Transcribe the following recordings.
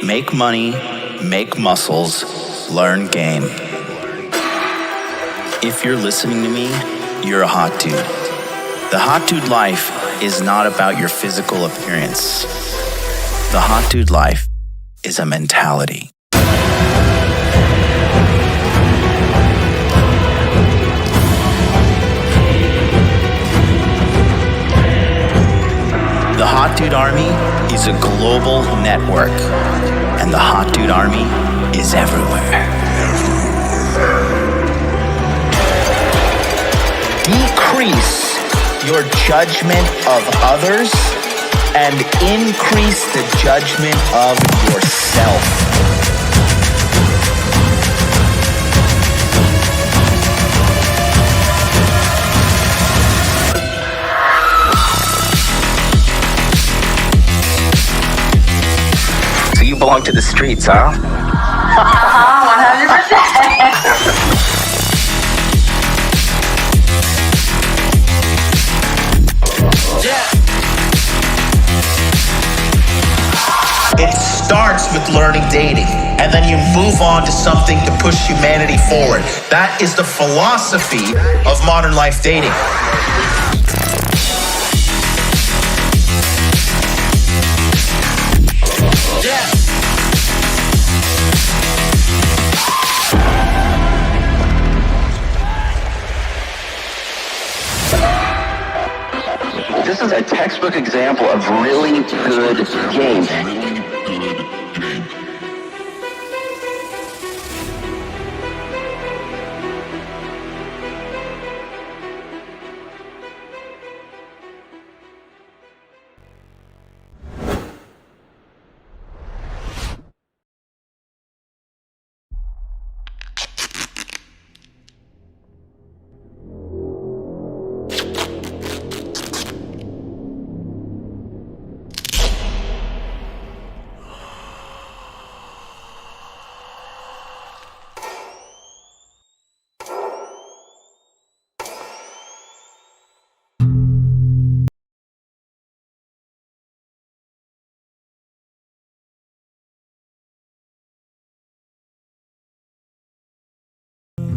Make money, make muscles, learn game. If you're listening to me, you're a hot dude. The hot dude life is not about your physical appearance. The hot dude life is a mentality. The Hot Dude Army is a global network, and the Hot Dude Army is everywhere. Decrease your judgment of others and increase the judgment of yourself. So you belong to the streets, huh? 100%. It starts with learning dating, and then you move on to something to push humanity forward. That is the philosophy of modern life dating. This is a textbook example of really good game.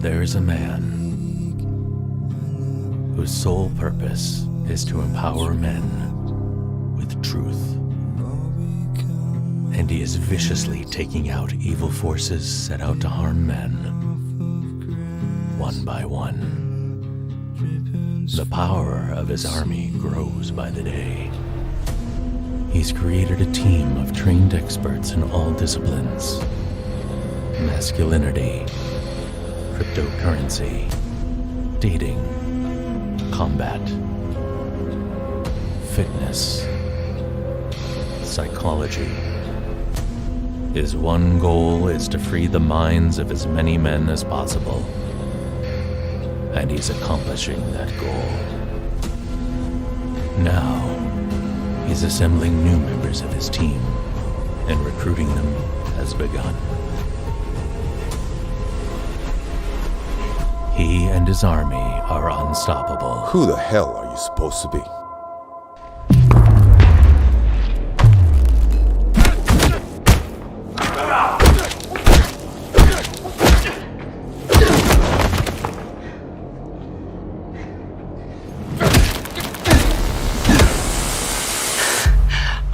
There is a man whose sole purpose is to empower men with truth. And he is viciously taking out evil forces set out to harm men, one by one. The power of his army grows by the day. He's created a team of trained experts in all disciplines: masculinity, cryptocurrency, dating, combat, fitness, psychology. His one goal is to free the minds of as many men as possible. And he's accomplishing that goal. Now, he's assembling new members of his team, and recruiting them has begun. He and his army are unstoppable. Who the hell are you supposed to be?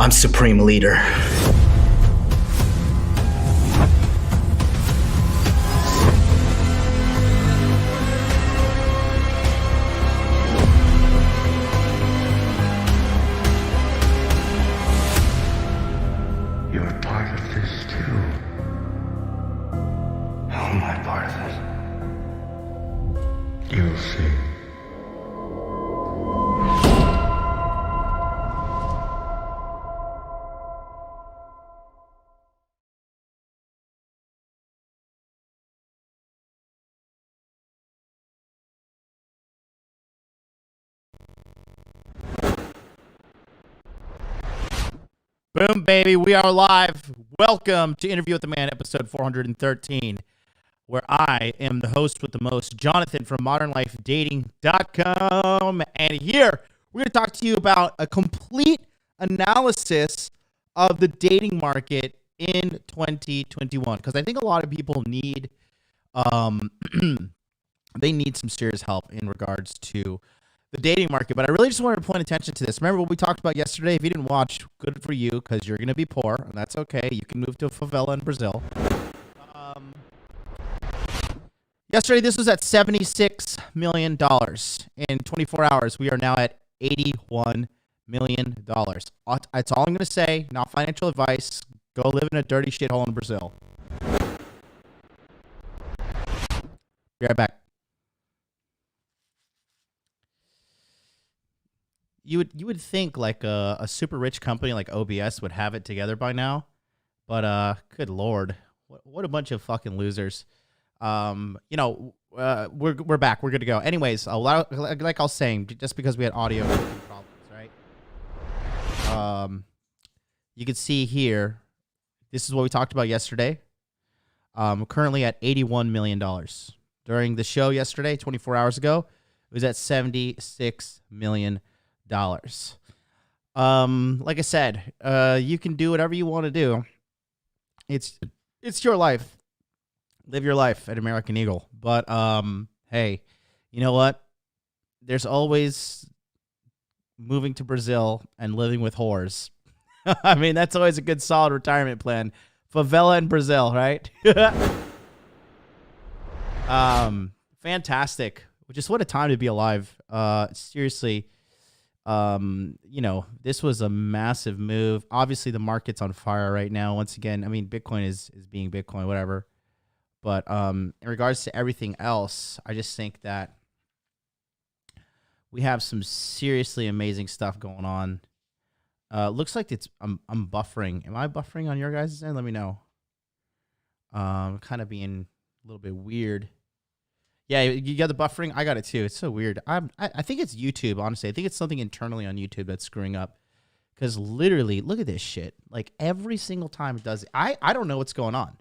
I'm Supreme Leader. You're part of this too. How am I part of it? You'll see. Boom, baby. We are live. Welcome to Interview with the Man, episode 413, where I am the host with the most, Jonathan from modernlifedating.com. And here we're going to talk to you about a complete analysis of the dating market in 2021? Because I think a lot of people need they need some serious help in regards to the dating market. But I really just wanted to point attention to this. Remember what we talked about yesterday? If you didn't watch, good for you, because you're going to be poor, and that's okay. You can move to a favela in Brazil. Yesterday, this was at $76 million. In 24 hours, we are now at $81 million. That's all I'm going to say. Not financial advice. Go live in a dirty shithole in Brazil. Be right back. You would think like a super rich company like OBS would have it together by now, but good lord, what a bunch of fucking losers. We're back. We're good to go. Anyways, like I was saying, just because we had audio problems, right? You can see here, this is what we talked about yesterday. Currently at $81 million. During the show yesterday, 24 hours ago, it was at $76 million. Like I said, you can do whatever you want to do. It's your life. Live your life at American Eagle. But hey, you know what? There's always moving to Brazil and living with whores. I mean, that's always a good solid retirement plan. Favela in Brazil, right? Fantastic. Just what a time to be alive. Seriously. This was a massive move. Obviously, the market's on fire right now. Once again, I mean, Bitcoin is being Bitcoin, whatever. But in regards to everything else, I just think that we have some seriously amazing stuff going on. Looks like I'm buffering. Am I buffering on your guys' end? Let me know. Kind of being a little bit weird. Yeah, you got the buffering. I got it too. It's so weird. I think it's YouTube. Honestly, I think it's something internally on YouTube that's screwing up. Because literally, look at this shit. Like every single time it does it. I don't know what's going on.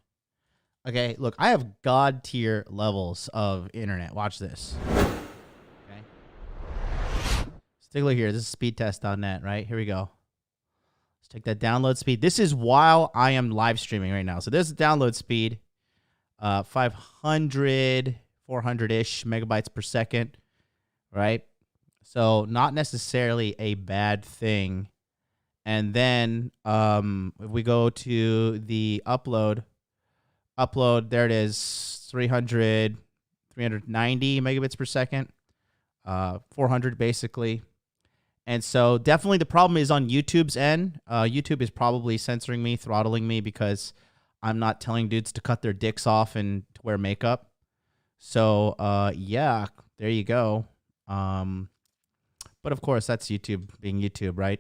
Okay, look, I have god tier levels of internet. Watch this. Okay, let's take a look here. This is speedtest.net. Right here we go. Let's take that download speed. This is while I am live streaming right now. So there's the download speed. 500. 400-ish megabytes per second, right? So not necessarily a bad thing. And then if we go to the upload, there it is, 390 megabits per second, 400 basically. And so definitely the problem is on YouTube's end. YouTube is probably censoring me, throttling me because I'm not telling dudes to cut their dicks off and to wear makeup. So, yeah, there you go. But of course, that's YouTube being YouTube, right?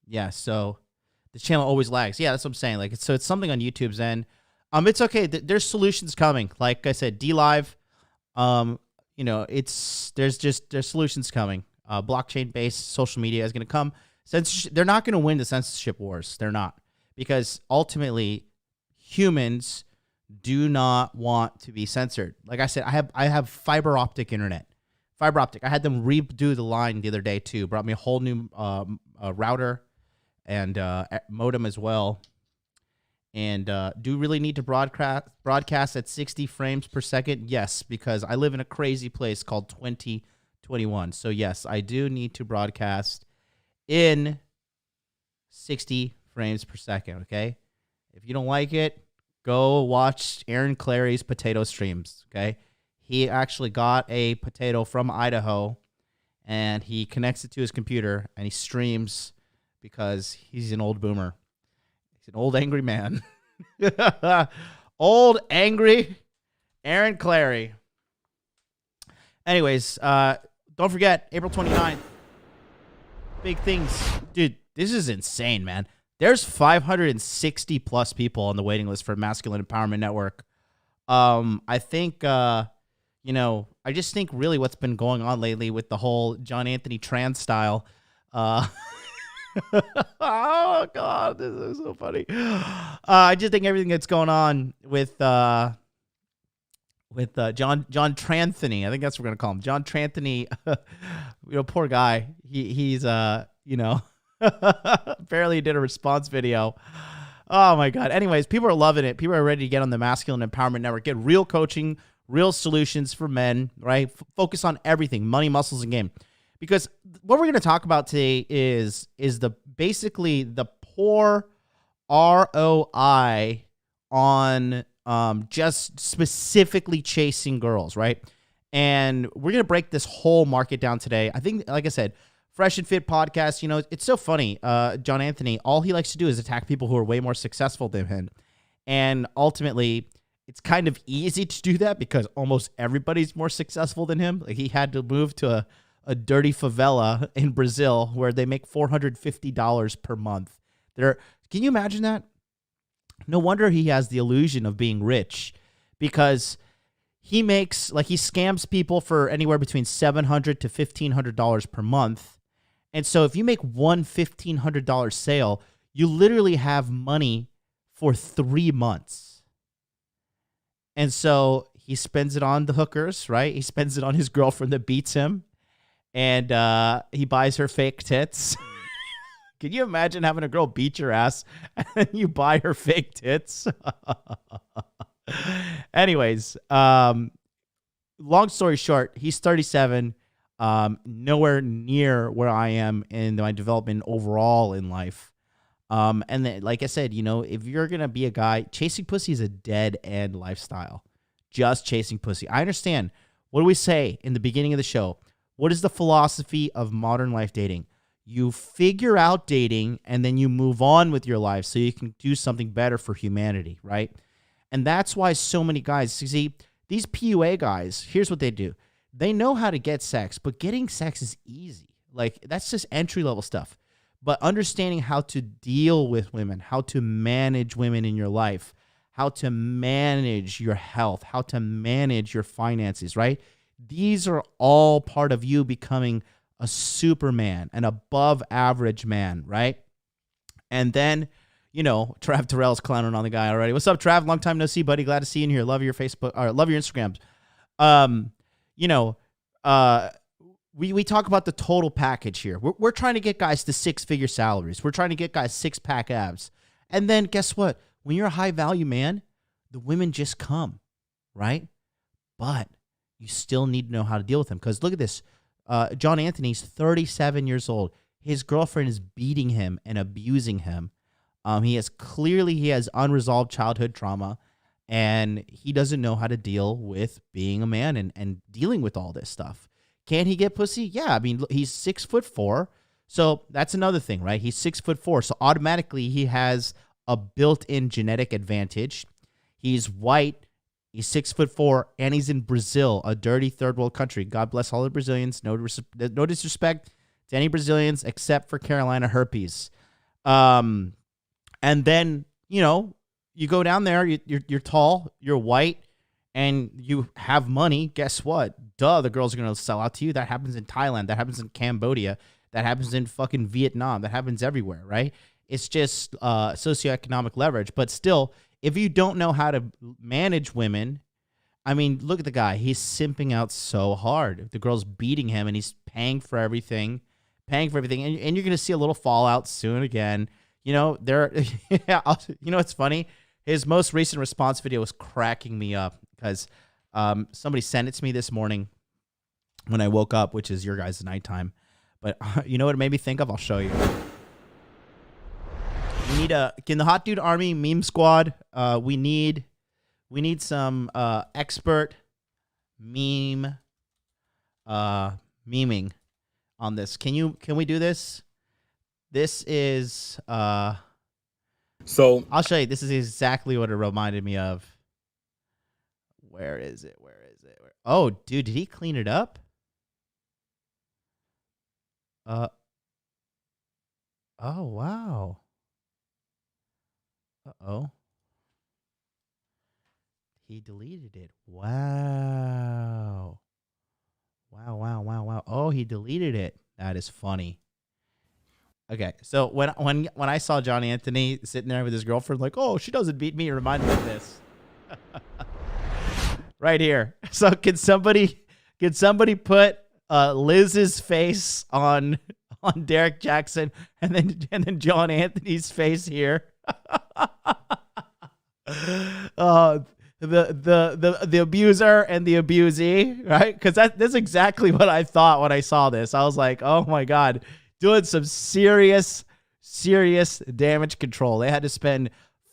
Yeah, so the channel always lags. Yeah, that's what I'm saying. Like, it's something on YouTube's end. It's okay. There's solutions coming. Like I said, DLive, there's solutions coming. Blockchain-based social media is going to come. They're not going to win the censorship wars. They're not. Because ultimately, humans do not want to be censored. Like I said, I have fiber optic internet. Fiber optic. I had them redo the line the other day too. Brought me a whole new router and modem as well. And do really need to broadcast at 60 frames per second? Yes, because I live in a crazy place called 2021. So yes, I do need to broadcast in 60 frames per second, okay? If you don't like it, go watch Aaron Clary's potato streams, okay? He actually got a potato from Idaho, and he connects it to his computer, and he streams because he's an old boomer. He's an old angry man. Old angry Aaron Clary. Anyways, don't forget, April 29th. Big things. Dude, this is insane, man. There's 560 plus people on the waiting list for Masculine Empowerment Network. I think, I just think really what's been going on lately with the whole John Anthony trans style. Oh, God, this is so funny. I just think everything that's going on with John Tranthony. I think that's what we're going to call him. John Tranthony, poor guy. He's. Apparently, he did a response video. Oh my God. Anyways, people are loving it. People are ready to get on the Masculine Empowerment Network, get real coaching, real solutions for men, right? Focus on everything, money, muscles, and game. Because what we're going to talk about today is basically the poor ROI on just specifically chasing girls, right? And we're going to break this whole market down today. I think, like I said, Fresh and Fit podcast, you know, it's so funny. John Anthony, all he likes to do is attack people who are way more successful than him. And ultimately, it's kind of easy to do that because almost everybody's more successful than him. Like, he had to move to a dirty favela in Brazil where they make $450 per month. Can you imagine that? No wonder he has the illusion of being rich, because he scams people for anywhere between $700 to $1,500 per month. And so if you make one $1,500 sale, you literally have money for 3 months. And so he spends it on the hookers, right? He spends it on his girlfriend that beats him. And he buys her fake tits. Can you imagine having a girl beat your ass and then you buy her fake tits? Anyways, long story short, he's 37. Nowhere near where I am in my development overall in life. And then, like I said, you know, if you're going to be a guy, chasing pussy is a dead end lifestyle. Just chasing pussy. I understand. What do we say in the beginning of the show? What is the philosophy of modern life dating? You figure out dating and then you move on with your life so you can do something better for humanity, right? And that's why so many guys, see, these PUA guys, here's what they do. They know how to get sex, but getting sex is easy. Like, that's just entry-level stuff. But understanding how to deal with women, how to manage women in your life, how to manage your health, how to manage your finances, right? These are all part of you becoming a superman, an above-average man, right? And then, you know, Trav Terrell's clowning on the guy already. What's up, Trav? Long time no see, buddy. Glad to see you in here. Love your Facebook, or love your Instagrams. You know, we talk about the total package here. We're trying to get guys to 6-figure salaries. We're trying to get guys 6-pack abs. And then guess what? When you're a high-value man, the women just come, right? But you still need to know how to deal with them. Because look at this. John Anthony's 37 years old. His girlfriend is beating him and abusing him. He has unresolved childhood trauma. And he doesn't know how to deal with being a man and dealing with all this stuff. Can he get pussy? Yeah, I mean, he's 6'4", so that's another thing, right? He's 6'4", so automatically he has a built-in genetic advantage. He's white, he's 6'4", and he's in Brazil, a dirty third world country. God bless all the Brazilians. No disrespect to any Brazilians except for Carolina herpes. And then, you know, you go down there, you're tall, you're white, and you have money. Guess what? Duh, the girls are going to sell out to you. That happens in Thailand. That happens in Cambodia. That happens in fucking Vietnam. That happens everywhere, right? It's just socioeconomic leverage. But still, if you don't know how to manage women, I mean, look at the guy. He's simping out so hard. The girl's beating him, and he's paying for everything. And you're going to see a little fallout soon again. You know, you know what's funny? His most recent response video was cracking me up because somebody sent it to me this morning when I woke up, which is your guys' nighttime. But you know what it made me think of? I'll show you. Can the Hot Dude Army meme squad? We need some expert memeing on this. Can we do this? This is So I'll show you. This is exactly what it reminded me of. Where is it? Oh, dude, did he clean it up? Oh, wow. Uh-oh. He deleted it. Wow. Wow. Oh, he deleted it. That is funny. Okay, so when I saw John Anthony sitting there with his girlfriend, like, oh, she doesn't beat me, it reminded me of this. Right here. So can somebody put Liz's face on on Derek Jackson and then John Anthony's face here. The abuser and the abusee, right? Because that's exactly what I thought when I saw this. I was like, oh my God, doing some serious damage control. They had to spend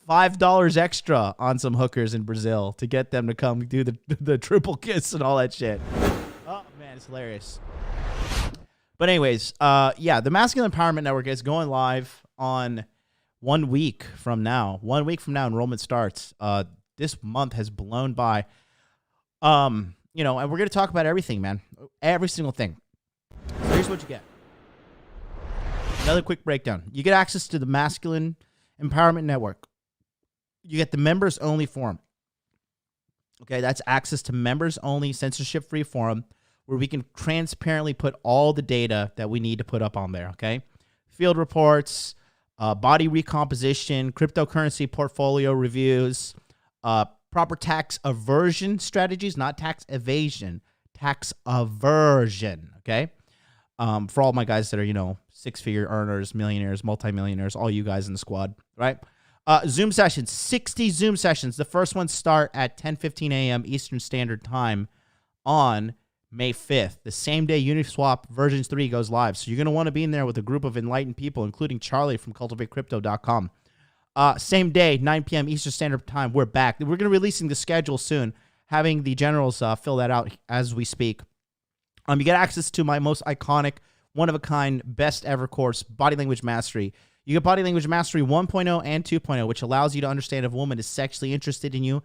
$5 extra on some hookers in Brazil to get them to come do the triple kiss and all that shit. Oh man, it's hilarious. But anyways, the Masculine Empowerment Network is going live on 1 week from now. 1 week from now, enrollment starts. This month has blown by. And we're going to talk about everything, man. Every single thing. So here's what you get. Another quick breakdown. You get access to the Masculine Empowerment Network. You get the members-only forum. Okay, that's access to members-only censorship-free forum where we can transparently put all the data that we need to put up on there, okay? Field reports, body recomposition, cryptocurrency portfolio reviews, proper tax aversion strategies, not tax evasion, tax aversion, okay? For all my guys that are, six-figure earners, millionaires, multimillionaires, all you guys in the squad, right? Zoom sessions, 60 Zoom sessions. The first ones start at 10:15 a.m. Eastern Standard Time on May 5th. The same day Uniswap version 3 goes live. So you're going to want to be in there with a group of enlightened people, including Charlie from cultivatecrypto.com. Same day, 9 p.m. Eastern Standard Time, we're back. We're going to be releasing the schedule soon, having the generals fill that out as we speak. You get access to my most iconic, one-of-a-kind, best-ever course, Body Language Mastery. You get Body Language Mastery 1.0 and 2.0, which allows you to understand if a woman is sexually interested in you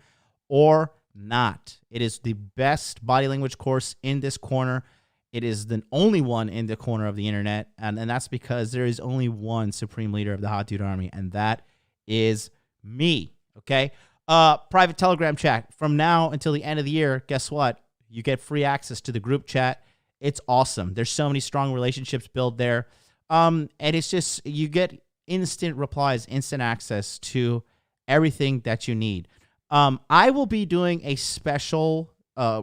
or not. It is the best body language course in this corner. It is the only one in the corner of the internet, and that's because there is only one supreme leader of the Hot Dude Army, and that is me, okay? Private Telegram chat. From now until the end of the year, guess what? You get free access to the group chat. It's awesome. There's so many strong relationships built there. And it's just, you get instant replies, instant access to everything that you need. I will be doing a special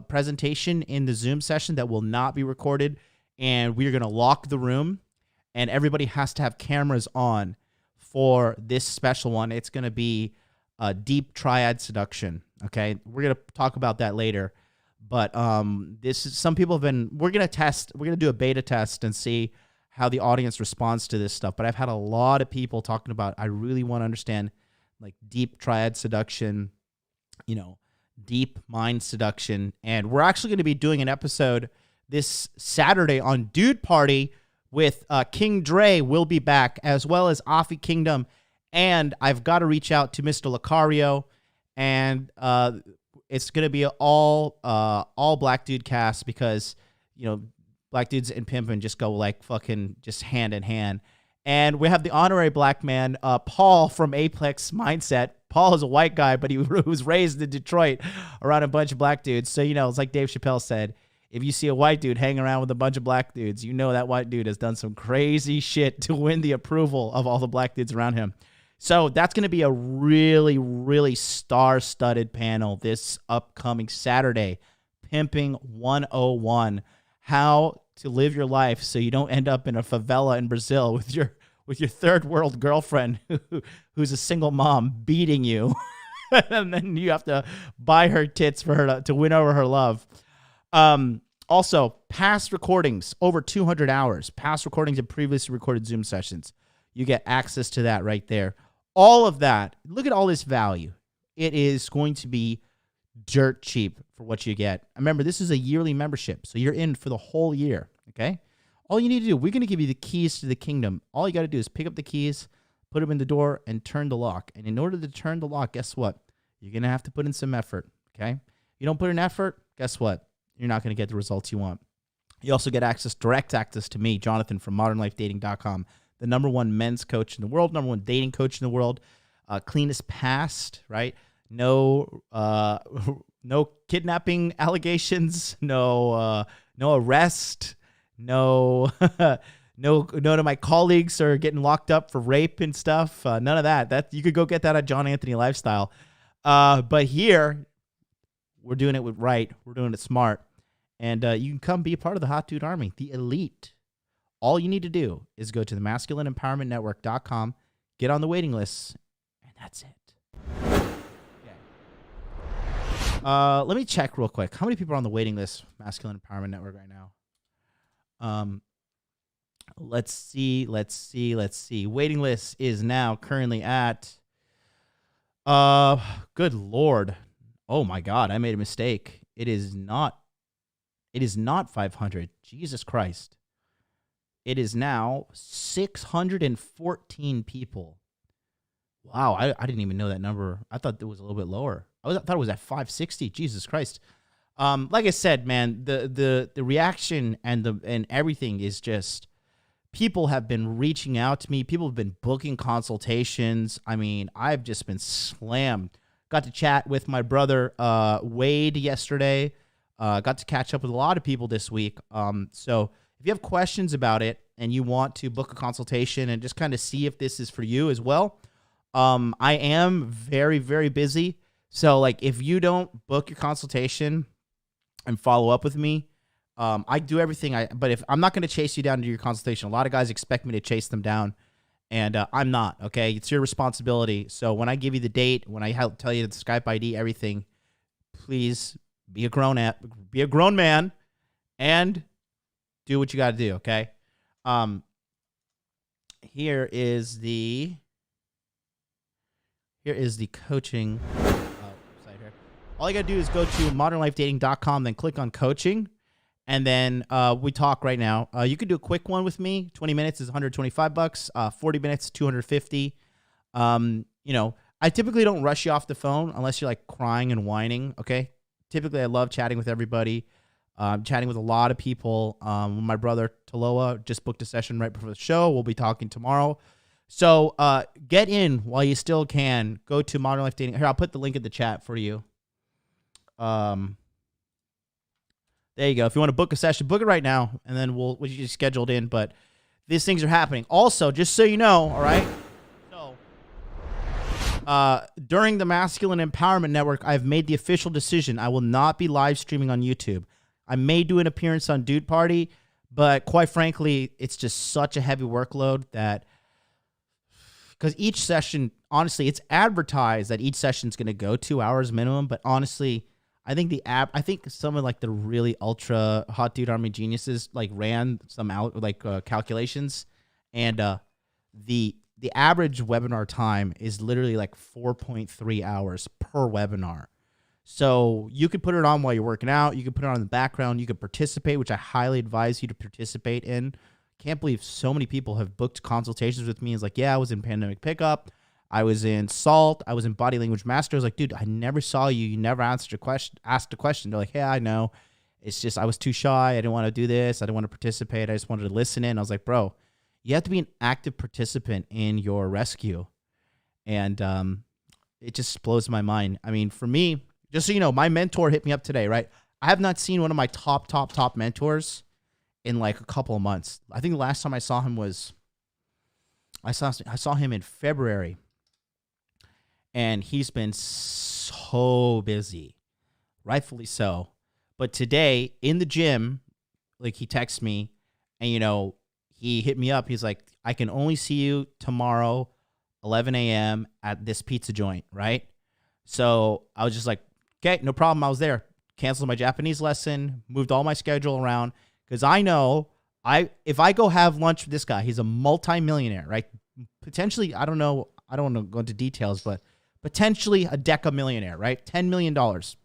presentation in the Zoom session that will not be recorded, and we're going to lock the room, and everybody has to have cameras on for this special one. It's going to be deep triad seduction, okay? We're going to talk about that later. But this is, some people have been, we're going to do a beta test and see how the audience responds to this stuff. But I've had a lot of people talking about, I really want to understand like deep triad seduction, deep mind seduction. And we're actually going to be doing an episode this Saturday on Dude Party with King Dre will be back, as well as Afi Kingdom. And I've got to reach out to Mr. Lucario, and it's going to be all black dude cast because, black dudes and pimping just go like fucking just hand in hand. And we have the honorary black man, Paul from Apex Mindset. Paul is a white guy, but he was raised in Detroit around a bunch of black dudes. So, it's like Dave Chappelle said, if you see a white dude hanging around with a bunch of black dudes, that white dude has done some crazy shit to win the approval of all the black dudes around him. So that's going to be a really, really star-studded panel this upcoming Saturday. Pimping 101. How to live your life so you don't end up in a favela in Brazil with your third world girlfriend who's a single mom beating you. And then you have to buy her tits for her to win over her love. Also, past recordings, over 200 hours. Past recordings of previously recorded Zoom sessions. You get access to that right there. All of that. Look at all this value. It is going to be dirt cheap for what you get. Remember, this is a yearly membership, so you're in for the whole year, okay? All you need to do, we're going to give you the keys to the kingdom. All you got to do is pick up the keys, put them in the door, and turn the lock. And in order to turn the lock, guess what? You're going to have to put in some effort, okay? You don't put in effort, guess what? You're not going to get the results you want. You also get direct access to me, Jonathan, from modernlifedating.com, the #1 men's coach in the world, #1 dating coach in the world, cleanest past, right? No kidnapping allegations, no arrest, no none of my colleagues are getting locked up for rape and stuff. None of that. That you could go get that at John Anthony Lifestyle. But here we're doing it right. We're doing it smart, and you can come be a part of the Hot Dude Army, the elite. All you need to do is go to the masculineempowermentnetwork.com, get on the waiting list, and that's it. Okay. Let me check real quick. How many people are on the waiting list, Masculine Empowerment Network, right now? Let's see. Waiting list is now currently at, good Lord. Oh my God, I made a mistake. It is not 500. Jesus Christ. It is now 614 people. Wow, I didn't even know that number. I thought it was a little bit lower. I thought it was at 560. Jesus Christ. Like I said, man, the reaction and everything is just, people have been reaching out to me. People have been booking consultations. I mean, I've just been slammed. Got to chat with my brother Wade yesterday. Got to catch up with a lot of people this week. So if you have questions about it and you want to book a consultation and just kind of see if this is for you as well, I am very, very busy. So like, if you don't book your consultation and follow up with me, I do everything. But if I'm not going to chase you down to your consultation, a lot of guys expect me to chase them down, and I'm not. Okay, it's your responsibility. So when I give you the date, when I tell you the Skype ID, everything, please be a grown man, and do what you got to do. Okay. Here is the coaching site here. All you got to do is go to modernlifedating.com, then click on coaching. And then we talk right now. You can do a quick one with me. 20 minutes is $125. 40 minutes, $250. I typically don't rush you off the phone unless you're like crying and whining. Okay. Typically, I love chatting with everybody. Chatting with a lot of people. My brother Taloa just booked a session right before the show. We'll be talking tomorrow. So get in while you still can. Go to Modern Life Dating. Here, I'll put the link in the chat for you. There you go. If you want to book a session, book it right now, and then we'll get you scheduled in. But these things are happening. Also, just so you know, all right? So, during the Masculine Empowerment Network, I've made the official decision. I will not be live streaming on YouTube. I may do an appearance on Dude Party, but quite frankly, it's just such a heavy workload that, because each session, honestly, it's advertised that each session is going to go 2 hours minimum, but honestly, I think some of like the really ultra hot dude army geniuses like ran some calculations, and the average webinar time is literally like 4.3 hours per webinar. So you could put it on while you're working out. You could put it on in the background. You could participate, which I highly advise you to participate in. Can't believe so many people have booked consultations with me. It's like, yeah, I was in Pandemic Pickup. I was in SALT. I was in Body Language Master. I was like, dude, I never saw you. You never asked a question. They're like, yeah, I know. It's just I was too shy. I didn't want to do this. I didn't want to participate. I just wanted to listen in. I was like, bro, you have to be an active participant in your rescue. And it just blows my mind. I mean, for me, just so you know, my mentor hit me up today, right? I have not seen one of my top mentors in like a couple of months. I think the last time I saw him I saw him in February. And he's been so busy, rightfully so. But today in the gym, like he texted me and, he hit me up. He's like, I can only see you tomorrow, 11 a.m. at this pizza joint, right? So I was just like, okay, no problem. I was there. Canceled my Japanese lesson, moved all my schedule around because I know if I go have lunch with this guy, he's a multi-millionaire, right? Potentially, I don't know. I don't want to go into details, but potentially a deca millionaire, right? $10 million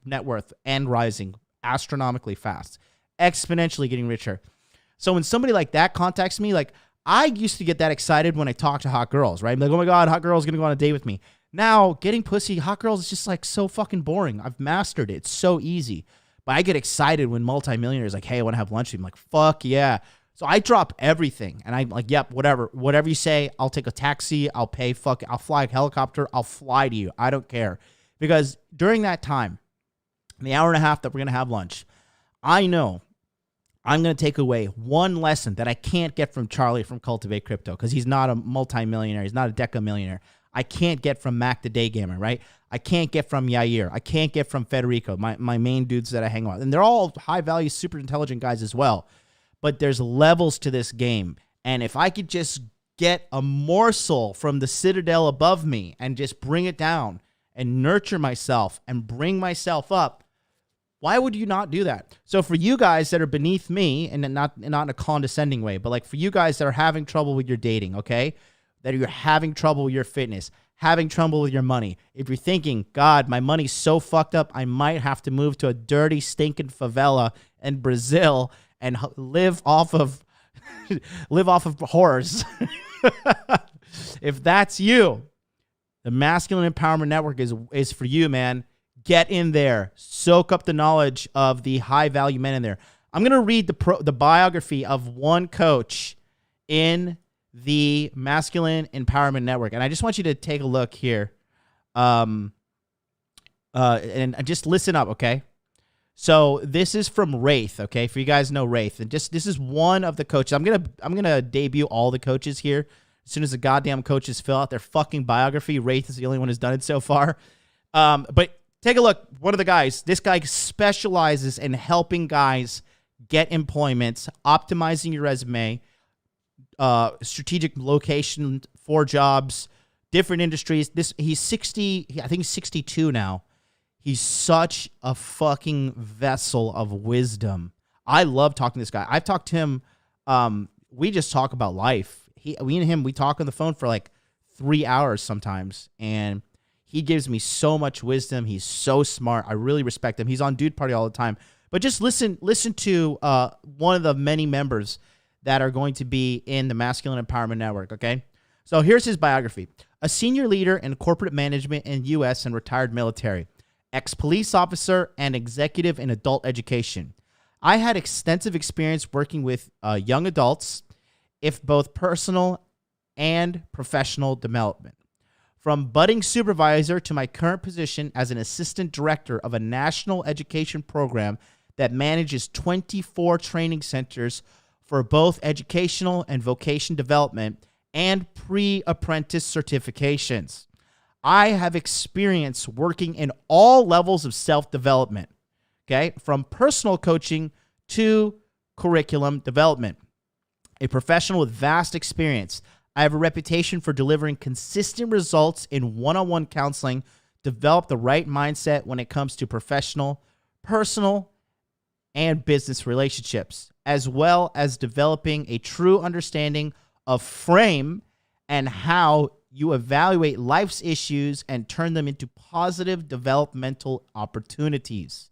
net worth and rising astronomically fast, exponentially getting richer. So when somebody like that contacts me, like I used to get that excited when I talk to hot girls, right? I'm like, oh my God, hot girl's going to go on a date with me. Now getting pussy, hot girls is just like so fucking boring. I've mastered it. It's so easy. But I get excited when multimillionaires like, hey, I want to have lunch with you. I'm like, fuck yeah. So I drop everything and I'm like, yep, whatever you say, I'll take a taxi, I'll pay, I'll fly a helicopter, I'll fly to you. I don't care. Because during that time, the hour and a half that we're going to have lunch, I know I'm going to take away one lesson that I can't get from Charlie from Cultivate Crypto because he's not a multimillionaire. He's not a deca millionaire. I can't get from Mac the Day Gamer, right? I can't get from Yair. I can't get from Federico, my main dudes that I hang out with. And they're all high value, super intelligent guys as well. But there's levels to this game. And if I could just get a morsel from the citadel above me and just bring it down and nurture myself and bring myself up, why would you not do that? So for you guys that are beneath me, and not in a condescending way, but like for you guys that are having trouble with your dating, okay? That you're having trouble with your fitness, having trouble with your money. If you're thinking, God, my money's so fucked up, I might have to move to a dirty, stinking favela in Brazil and live off of whores. If that's you, the Masculine Empowerment Network is for you, man. Get in there. Soak up the knowledge of the high-value men in there. I'm going to read the biography of one coach in the Masculine Empowerment Network. And I just want you to take a look here. And just listen up, okay? So this is from Wraith, okay? For you guys know Wraith. And this is one of the coaches. I'm gonna debut all the coaches here. As soon as the goddamn coaches fill out their fucking biography, Wraith is the only one who's done it so far. But take a look. One of the guys, this guy specializes in helping guys get employment, optimizing your resume, strategic location for jobs, different industries. He's 60, I think he's 62 now. He's such a fucking vessel of wisdom. I love talking to this guy. I've talked to him. We just talk about life. We and him, we talk on the phone for like 3 hours sometimes, and he gives me so much wisdom. He's so smart. I really respect him. He's on Dude Party all the time. But just listen to one of the many members that are going to be in the Masculine Empowerment Network, okay? So here's his biography. A senior leader in corporate management in U.S. and retired military, ex-police officer, and executive in adult education. I had extensive experience working with young adults, if both personal and professional development. From budding supervisor to my current position as an assistant director of a national education program that manages 24 training centers for both educational and vocation development and pre-apprentice certifications. I have experience working in all levels of self-development, okay, from personal coaching to curriculum development. A professional with vast experience, I have a reputation for delivering consistent results in one-on-one counseling, develop the right mindset when it comes to professional, personal, and business relationships, as well as developing a true understanding of frame and how you evaluate life's issues and turn them into positive developmental opportunities.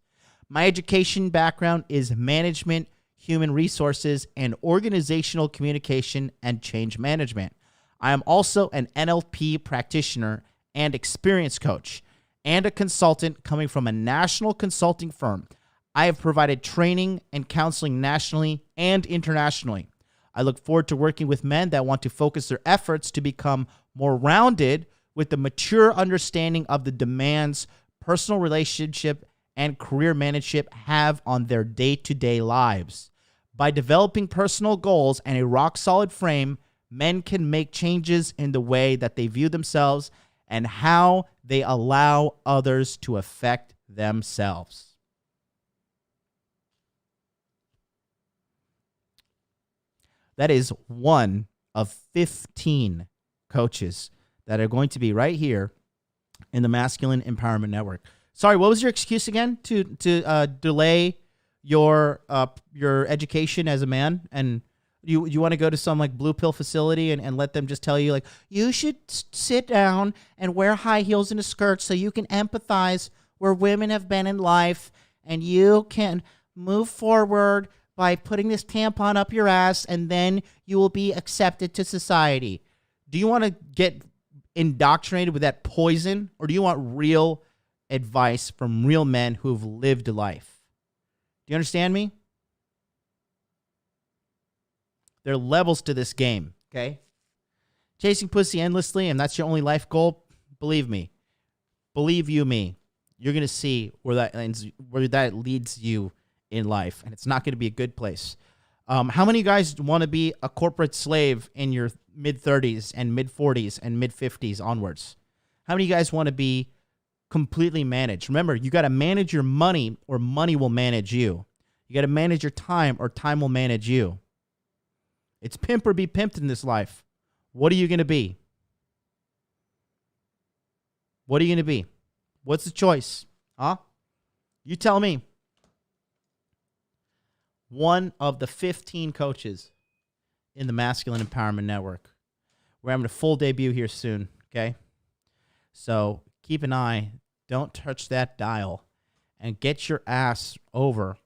My education background is management, human resources, and organizational communication and change management. I am also an NLP practitioner and experience coach and a consultant coming from a national consulting firm. I have provided training and counseling nationally and internationally. I look forward to working with men that want to focus their efforts to become more rounded with the mature understanding of the demands personal relationship and career management have on their day-to-day lives. By developing personal goals and a rock-solid frame, men can make changes in the way that they view themselves and how they allow others to affect themselves. That is one of 15 coaches that are going to be right here in the Masculine Empowerment Network. Sorry, what was your excuse again to delay your education as a man? And you want to go to some like blue pill facility and let them just tell you like, you should sit down and wear high heels and a skirt so you can empathize where women have been in life and you can move forward by putting this tampon up your ass and then you will be accepted to society. Do you want to get indoctrinated with that poison, or do you want real advice from real men who've lived life? Do you understand me? There are levels to this game, okay? Chasing pussy endlessly, and that's your only life goal, believe me. Believe you me. You're going to see where that leads you in life, and it's not going to be a good place. How many guys want to be a corporate slave in your mid-30s and mid-40s and mid-50s onwards? How many guys want to be completely managed? Remember, you got to manage your money or money will manage you. You got to manage your time or time will manage you. It's pimp or be pimped in this life. What are you going to be? What are you going to be? What's the choice? Huh? You tell me. One of the 15 coaches in the Masculine Empowerment Network. We're having a full debut here soon, okay? So keep an eye. Don't touch that dial. And get your ass over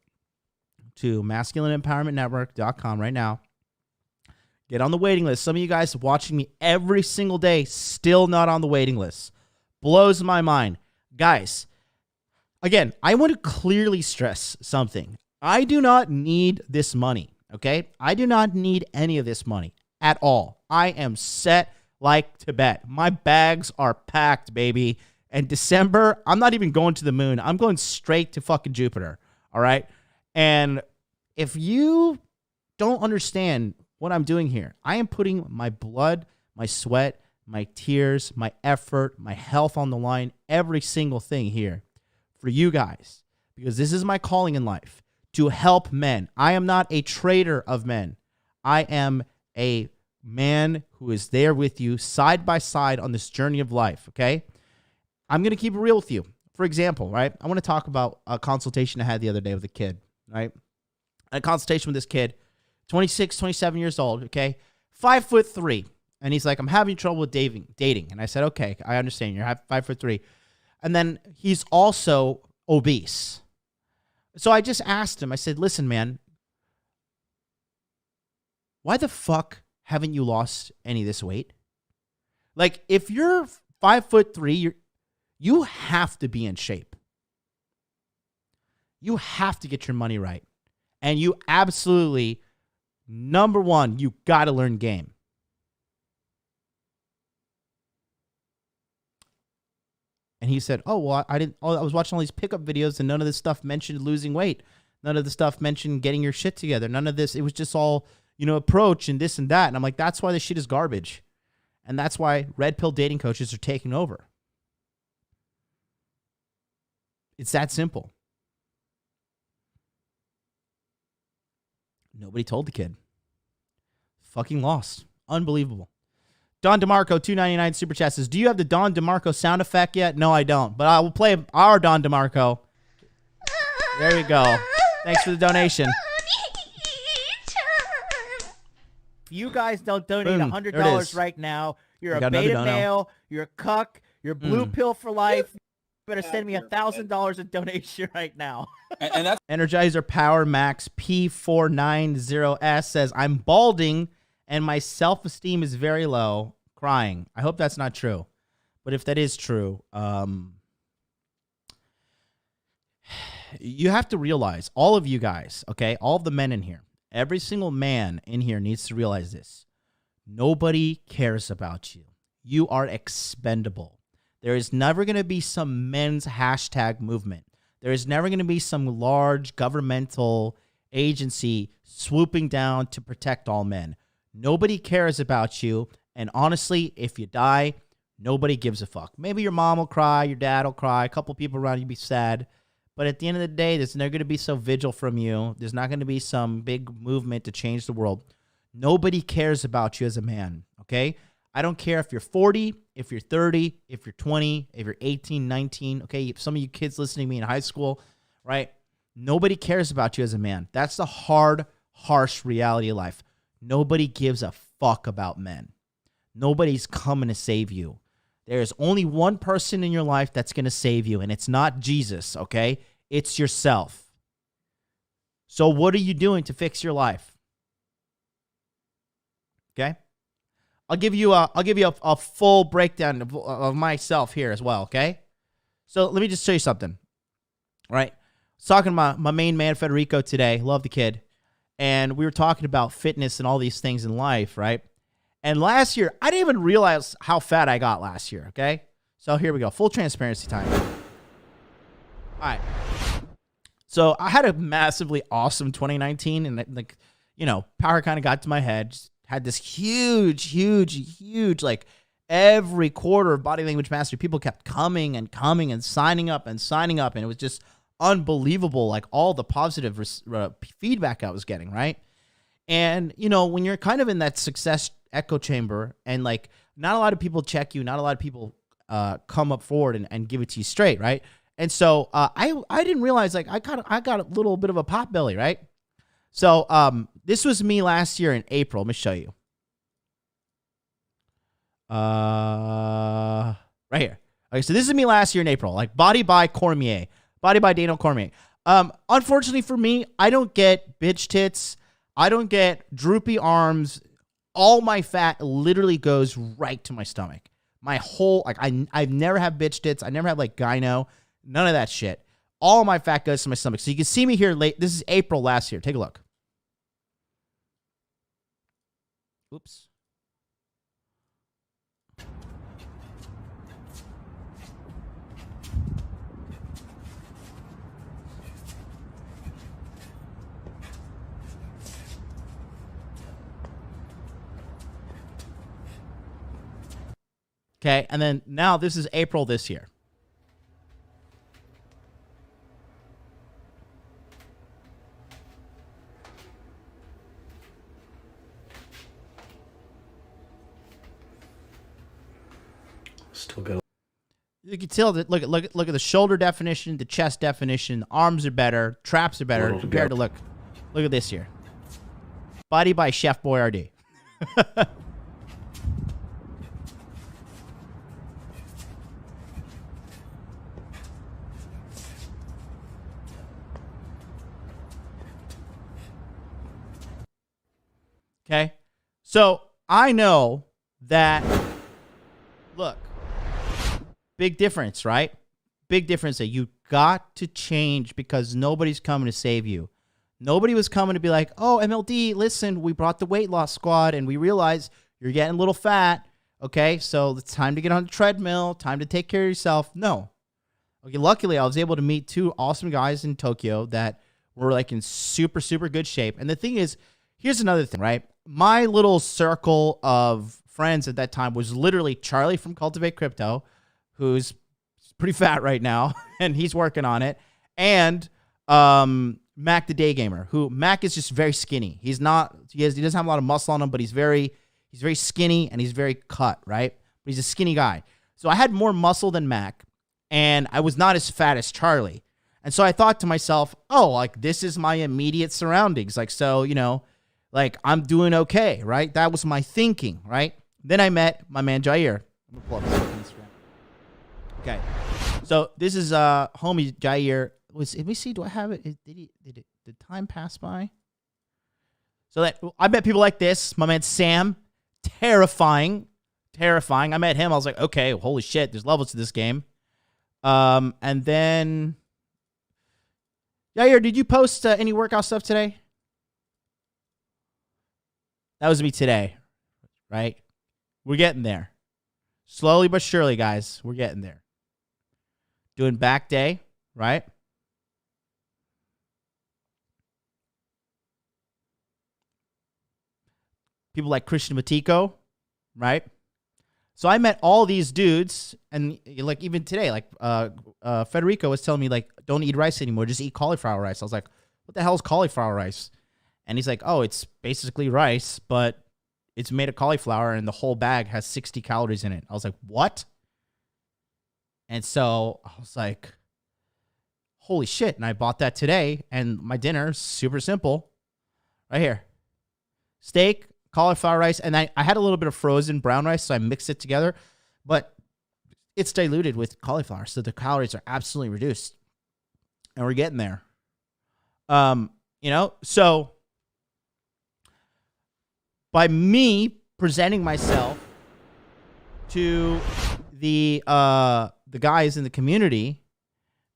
to masculineempowermentnetwork.com right now. Get on the waiting list. Some of you guys watching me every single day still not on the waiting list. Blows my mind. Guys, again, I want to clearly stress something. I do not need this money, okay? I do not need any of this money at all. I am set like Tibet. My bags are packed, baby. And December, I'm not even going to the moon. I'm going straight to fucking Jupiter, all right? And if you don't understand what I'm doing here, I am putting my blood, my sweat, my tears, my effort, my health on the line, every single thing here for you guys, because this is my calling in life, to help men. I am not a trader of men. I am a man who is there with you side by side on this journey of life, okay? I'm going to keep it real with you. For example, right? I want to talk about a consultation I had the other day with a kid, right? A consultation with this kid, 26, 27 years old, okay? 5'3". And he's like, I'm having trouble with dating. And I said, okay, I understand. You're 5'3". And then he's also obese. So I just asked him, I said, listen, man, why the fuck haven't you lost any of this weight? Like, if you're 5'3", you have to be in shape. You have to get your money right. And you absolutely, number one, you got to learn game. And he said, oh, well, I was watching all these pickup videos and none of this stuff mentioned losing weight. None of the stuff mentioned getting your shit together. None of this. It was just all, approach and this and that. And I'm like, that's why this shit is garbage. And that's why red pill dating coaches are taking over. It's that simple. Nobody told the kid. Fucking lost. Unbelievable. Don DeMarco, $2.99 Super Chat says, do you have the Don DeMarco sound effect yet? No, I don't. But I will play our Don DeMarco. There we go. Thanks for the donation. If you guys don't donate Boom. $100 right now, you're We a got another beta dono. male, you're a cuck, you're blue pill for life. You better send me $1,000 in donation right now. And that's Energizer Power Max P490S says, I'm balding and my self-esteem is very low, crying. I hope that's not true. But if that is true, you have to realize, all of you guys, okay, all of the men in here, every single man in here needs to realize this. Nobody cares about you. You are expendable. There is never going to be some men's hashtag movement. There is never going to be some large governmental agency swooping down to protect all men. Nobody cares about you. And honestly, if you die, nobody gives a fuck. Maybe your mom will cry, your dad will cry, a couple people around you be sad. But at the end of the day, there's never going to be some vigil from you. There's not going to be some big movement to change the world. Nobody cares about you as a man, okay? I don't care if you're 40, if you're 30, if you're 20, if you're 18, 19, okay? Some of you kids listening to me in high school, right? Nobody cares about you as a man. That's the hard, harsh reality of life. Nobody gives a fuck about men. Nobody's coming to save you. There's only one person in your life that's going to save you, and it's not Jesus, okay? It's yourself. So what are you doing to fix your life? Okay? I'll give you a full breakdown of myself here as well, okay? So let me just show you something, right? I was talking to my main man, Federico, today. Love the kid. And we were talking about fitness and all these things in life, right? And last year, I didn't even realize how fat I got last year, okay? So here we go. Full transparency time. All right. So I had a massively awesome 2019, and power kind of got to my head. Just had this huge, like every quarter of Body Language Mastery, people kept coming and signing up, and it was just unbelievable, like all the positive feedback I was getting, right? And, you know, when you're kind of in that success echo chamber and like not a lot of people check you, not a lot of people come up forward and give it to you straight, right? And so I didn't realize like I got a little bit of a pot belly, right? So this was me last year in April. Let me show you. Right here. Okay, so this is me last year in April, like body by Cormier, body by Daniel Cormier. Unfortunately for me, I don't get bitch tits. I don't get droopy arms. All my fat literally goes right to my stomach. My whole, like, I've never had bitch tits. I never had, like, gyno. None of that shit. All my fat goes to my stomach. So you can see me here late. This is April last year. Take a look. Oops. Okay, and then now this is April this year. Still got. You can tell that. Look at the shoulder definition, the chest definition. The arms are better, traps are better compared to look at this here. Body by Chef Boyardee. Okay, so I know that, look, big difference, right? Big difference that you got to change because nobody's coming to save you. Nobody was coming to be like, oh, MLD, listen, we brought the weight loss squad and we realized you're getting a little fat. Okay, so it's time to get on the treadmill, time to take care of yourself. No. Okay, luckily, I was able to meet two awesome guys in Tokyo that were like in super, super good shape. And the thing is, here's another thing, right? My little circle of friends at that time was literally Charlie from Cultivate Crypto, who's pretty fat right now, and he's working on it, and Mac the Day Gamer, who Mac is just very skinny. He doesn't have a lot of muscle on him, but he's very skinny and he's very cut, right? But he's a skinny guy. So I had more muscle than Mac, and I was not as fat as Charlie. And so I thought to myself, oh, like this is my immediate surroundings. Like, so, you know, like, I'm doing okay, right? That was my thinking, right? Then I met my man Jair. I'm gonna pull up his Instagram. Okay, so this is homie Jair. Let me see. Do I have it? Did time pass by? So that I met people like this. My man Sam, terrifying. I met him. I was like, okay, holy shit. There's levels to this game. And then Jair, did you post any workout stuff today? That was me today, right? We're getting there. Slowly but surely, guys. We're getting there. Doing back day, right? People like Christian Matiko, right? So I met all these dudes, and like even today, like Federico was telling me, like, don't eat rice anymore, just eat cauliflower rice. I was like, what the hell is cauliflower rice? And he's like, oh, it's basically rice, but it's made of cauliflower, and the whole bag has 60 calories in it. I was like, what? And so I was like, holy shit. And I bought that today, and my dinner's super simple. Right here. Steak, cauliflower rice, and I had a little bit of frozen brown rice, so I mixed it together. But it's diluted with cauliflower, so the calories are absolutely reduced. And we're getting there. You know, so by me presenting myself to the guys in the community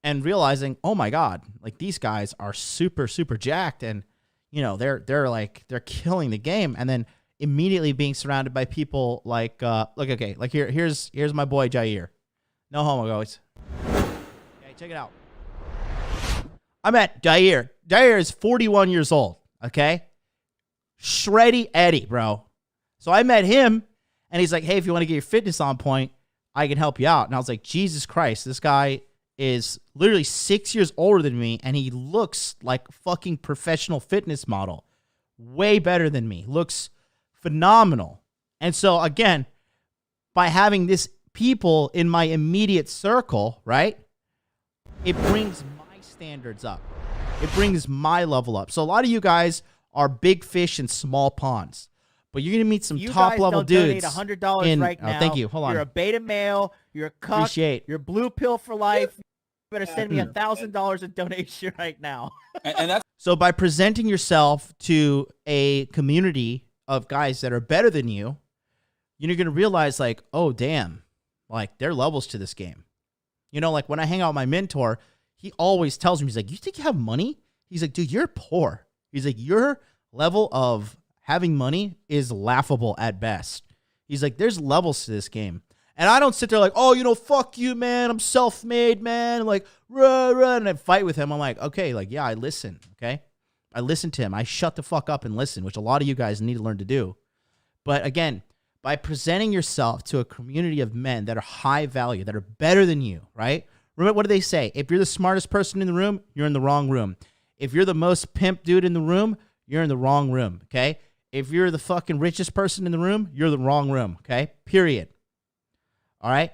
and realizing, oh my God, like these guys are super, super jacked, and you know, they're killing the game, and then immediately being surrounded by people like here's my boy Jair. No homo, guys. Okay, check it out. I met Jair. Jair is 41 years old, okay? Shreddy Eddie, bro. So I met him, and he's like, hey, if you want to get your fitness on point, I can help you out. And I was like, Jesus Christ, this guy is literally 6 years older than me, and he looks like a fucking professional fitness model. way better than me, looks phenomenal. And so again, by having this people in my immediate circle, right, it brings my standards up. It brings my level up. So a lot of you guys are big fish in small ponds, but you're gonna meet some top level dudes. Donate $100 right now. Thank you. Hold on. You're a beta male. You're a cuck. Appreciate. You're blue pill for life. You better send me $1,000 in donation right now. And that's So by presenting yourself to a community of guys that are better than you, you're gonna realize like, oh damn, like there are levels to this game. You know, like when I hang out with my mentor, he always tells me, he's like, you think you have money? He's like, dude, you're poor. He's like, your level of having money is laughable at best. He's like, there's levels to this game. And I don't sit there like, oh, you know, fuck you, man. I'm self-made, man. And like, rah, rah, and I fight with him. I'm like, okay, like, yeah, I listen, okay? I listen to him. I shut the fuck up and listen, which a lot of you guys need to learn to do. But again, by presenting yourself to a community of men that are high value, that are better than you, right? Remember, what do they say? If you're the smartest person in the room, you're in the wrong room. If you're the most pimp dude in the room, you're in the wrong room, okay? If you're the fucking richest person in the room, you're the wrong room, okay? Period. All right?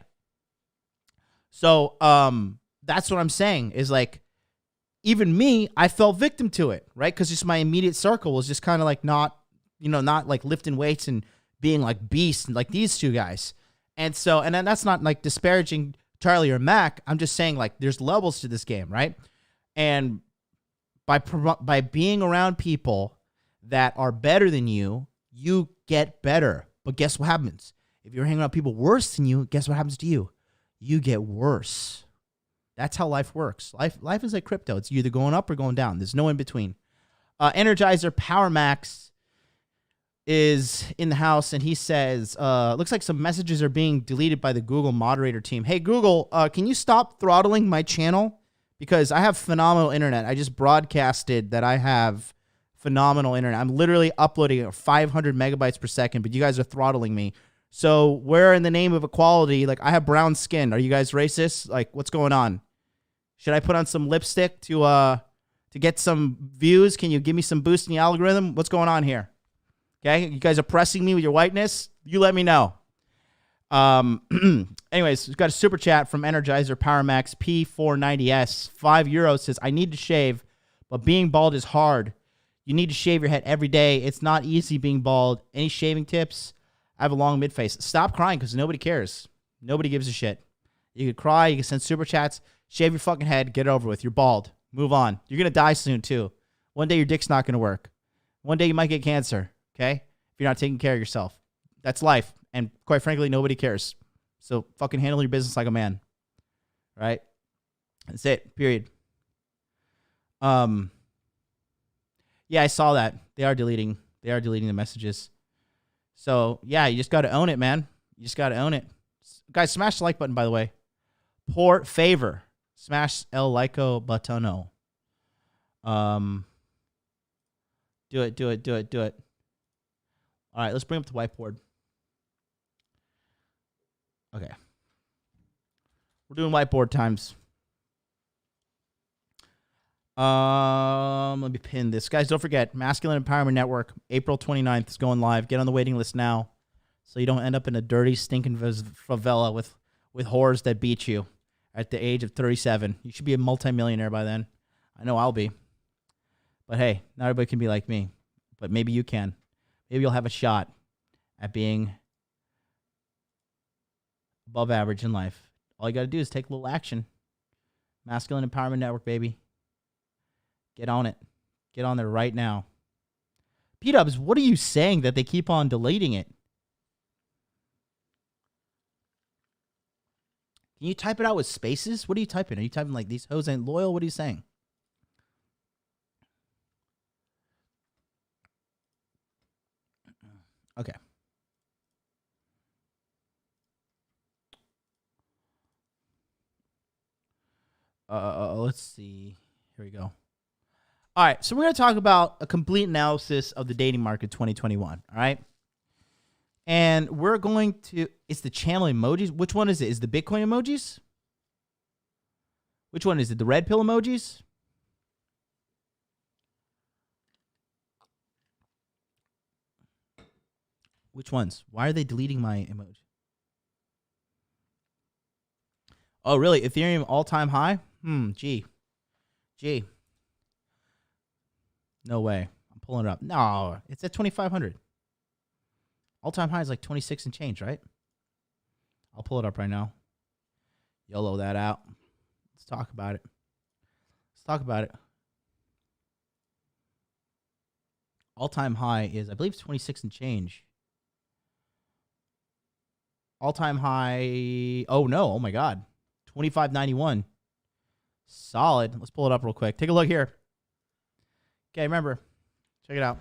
So, that's what I'm saying is like, even me, I fell victim to it, right? Because just my immediate circle was just kind of like not like lifting weights and being like beasts like these two guys. And so, and then that's not like disparaging Charlie or Mac. I'm just saying like there's levels to this game, right? And by being around people that are better than you, you get better. But guess what happens? If you're hanging out with people worse than you, guess what happens to you? You get worse. That's how life works. Life is like crypto. It's either going up or going down. There's no in between. Energizer Power Max is in the house, and he says, looks like some messages are being deleted by the Google moderator team. Hey, Google, can you stop throttling my channel? Because I have phenomenal internet. I just broadcasted that I have phenomenal internet. I'm literally uploading at 500 megabytes per second, but you guys are throttling me. So where in the name of equality, like I have brown skin. Are you guys racist? Like what's going on? Should I put on some lipstick to get some views? Can you give me some boost in the algorithm? What's going on here? Okay, you guys are pressing me with your whiteness. You let me know. Anyways, we've got a super chat from Energizer Power Max P490S. €5 says, I need to shave, but being bald is hard. You need to shave your head every day. It's not easy being bald. Any shaving tips? I have a long mid face. Stop crying because nobody cares. Nobody gives a shit. You can cry. You can send super chats. Shave your fucking head. Get it over with. You're bald. Move on. You're going to die soon, too. One day your dick's not going to work. One day you might get cancer, okay? If you're not taking care of yourself. That's life. And quite frankly, nobody cares. So fucking handle your business like a man. Right? That's it. Period. Yeah, I saw that. They are deleting the messages. So, yeah, you just got to own it, man. You just got to own it. Guys, smash the like button, by the way. Por favor. Smash el likeo buttono. Do it. All right, let's bring up the whiteboard. Okay. We're doing whiteboard times. Let me pin this. Guys, don't forget, Masculine Empowerment Network, April 29th is going live. Get on the waiting list now so you don't end up in a dirty, stinking favela with whores that beat you at the age of 37. You should be a multimillionaire by then. I know I'll be. But hey, not everybody can be like me. But maybe you can. Maybe you'll have a shot at being above average in life. All you got to do is take a little action. Masculine Empowerment Network, baby. Get on it. Get on there right now. P-Dubs, what are you saying that they keep on deleting it? Can you type it out with spaces? What are you typing? Are you typing like these hoes ain't loyal? What are you saying? Okay. Let's see. Here we go. All right, so we're going to talk about a complete analysis of the dating market 2021, all right? And we're going to, it's the channel emojis. Which one is it? Is it the Bitcoin emojis? Which one is it? The red pill emojis? Which ones? Why are they deleting my emoji? Oh, really? Ethereum all-time high? Gee. No way. I'm pulling it up. No, it's at 2,500. All-time high is like 26 and change, right? I'll pull it up right now. YOLO that out. Let's talk about it. All-time high is, I believe, 26 and change. All-time high. Oh, no. Oh, my God. 25.91. Solid. Let's pull it up real quick. Take a look here. Okay, remember. Check it out.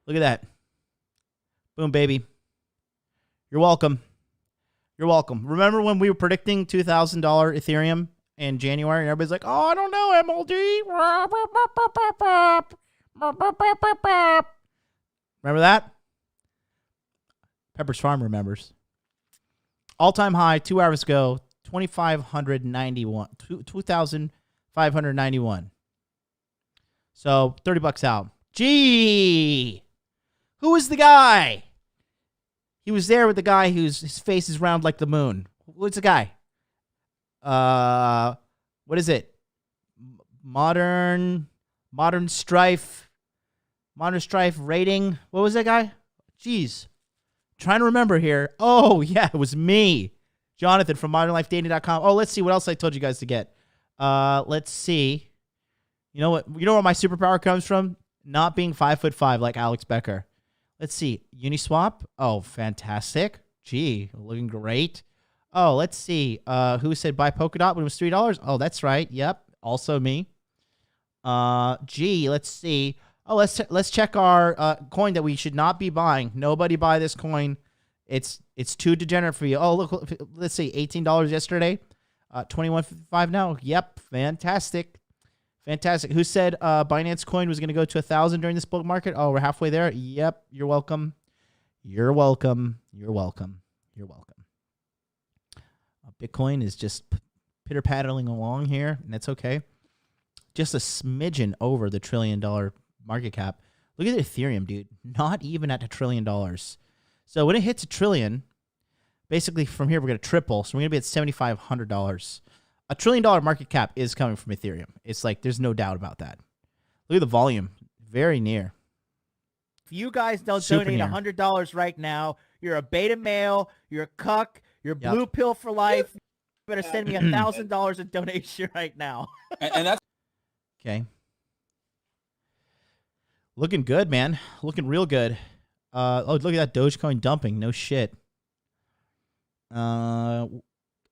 Look at that. Boom, baby. You're welcome. Remember when we were predicting $2,000 Ethereum in January? And everybody's like, oh, I don't know, MLD. Remember that? Pepper's Farm remembers. All-time high 2 hours ago, 2,591. So $30 out. Gee, who is the guy? He was there with the guy his face is round like the moon. What's the guy? What is it? Modern Strife rating. What was that guy? Jeez. Trying to remember here. Oh, yeah, it was me. Jonathan from modernlifedating.com. Oh, let's see what else I told you guys to get. Let's see. You know what? You know where my superpower comes from? Not being 5'5" like Alex Becker. Let's see. Uniswap. Oh, fantastic. Gee, looking great. Oh, let's see. Who said buy Polkadot when it was $3? Oh, that's right. Yep. Also me. Gee, let's see. Oh, let's check our coin that we should not be buying. Nobody buy this coin. It's too degenerate for you. Oh, look, let's see. $18 yesterday. 21.55 now. Yep. Fantastic. Who said Binance coin was going to go to 1,000 during this bull market? Oh, we're halfway there. Yep. You're welcome. Bitcoin is just pitter-paddling along here, and that's okay. Just a smidgen over the $1 trillion market cap. Look at Ethereum, dude. Not even at $1 trillion. So when it hits $1 trillion, basically from here we're going to triple. So we're going to be at $7,500. $1 trillion market cap is coming from Ethereum. It's like there's no doubt about that. Look at the volume. Very near. If you guys don't Super donate near. $100 right now, you're a beta male, you're a cuck, you're blue pill for life. You better send me $1,000 in donation right now. And that's Okay. Looking good, man. Looking real good. Oh, look at that Dogecoin dumping. No shit. You know,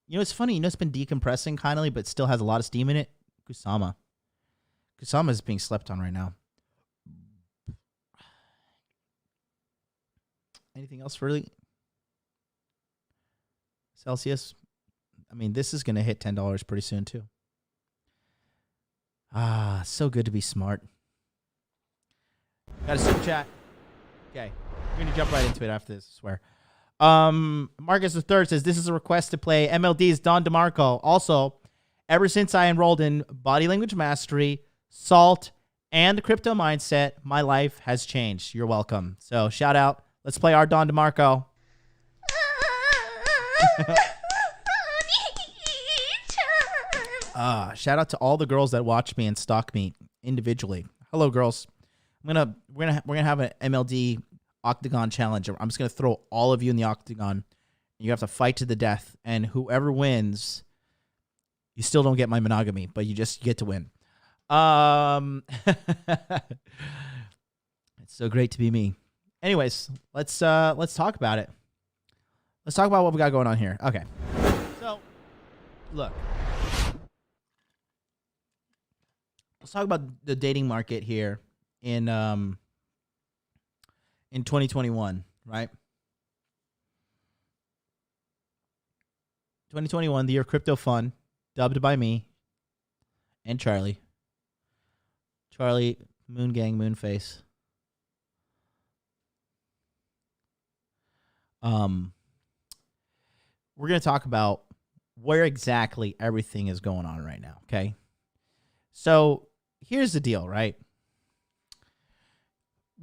it's funny. You know, it's been decompressing kindly, but still has a lot of steam in it. Kusama is being slept on right now. Anything else really? Celsius. I mean, this is going to hit $10 pretty soon too. So good to be smart. Got a super chat. Okay. We're going to jump right into it after this, I swear. Marcus III says, this is a request to play MLD's Don DeMarco. Also, ever since I enrolled in Body Language Mastery, Salt, and the Crypto Mindset, my life has changed. You're welcome. So, shout out. Let's play our Don DeMarco. Shout out to all the girls that watch me and stalk me individually. Hello, girls. We're gonna have an MLD Octagon challenge. I'm just gonna throw all of you in the Octagon. You have to fight to the death, and whoever wins, you still don't get my monogamy, but you get to win. It's so great to be me. Anyways, let's talk about it. Let's talk about what we got going on here. Okay. So, look. Let's talk about the dating market here in 2021, right? 2021, the year of crypto fun, dubbed by me and Charlie. Charlie, Moon Gang, Moonface. We're going to talk about where exactly everything is going on right now, okay? So, here's the deal, right?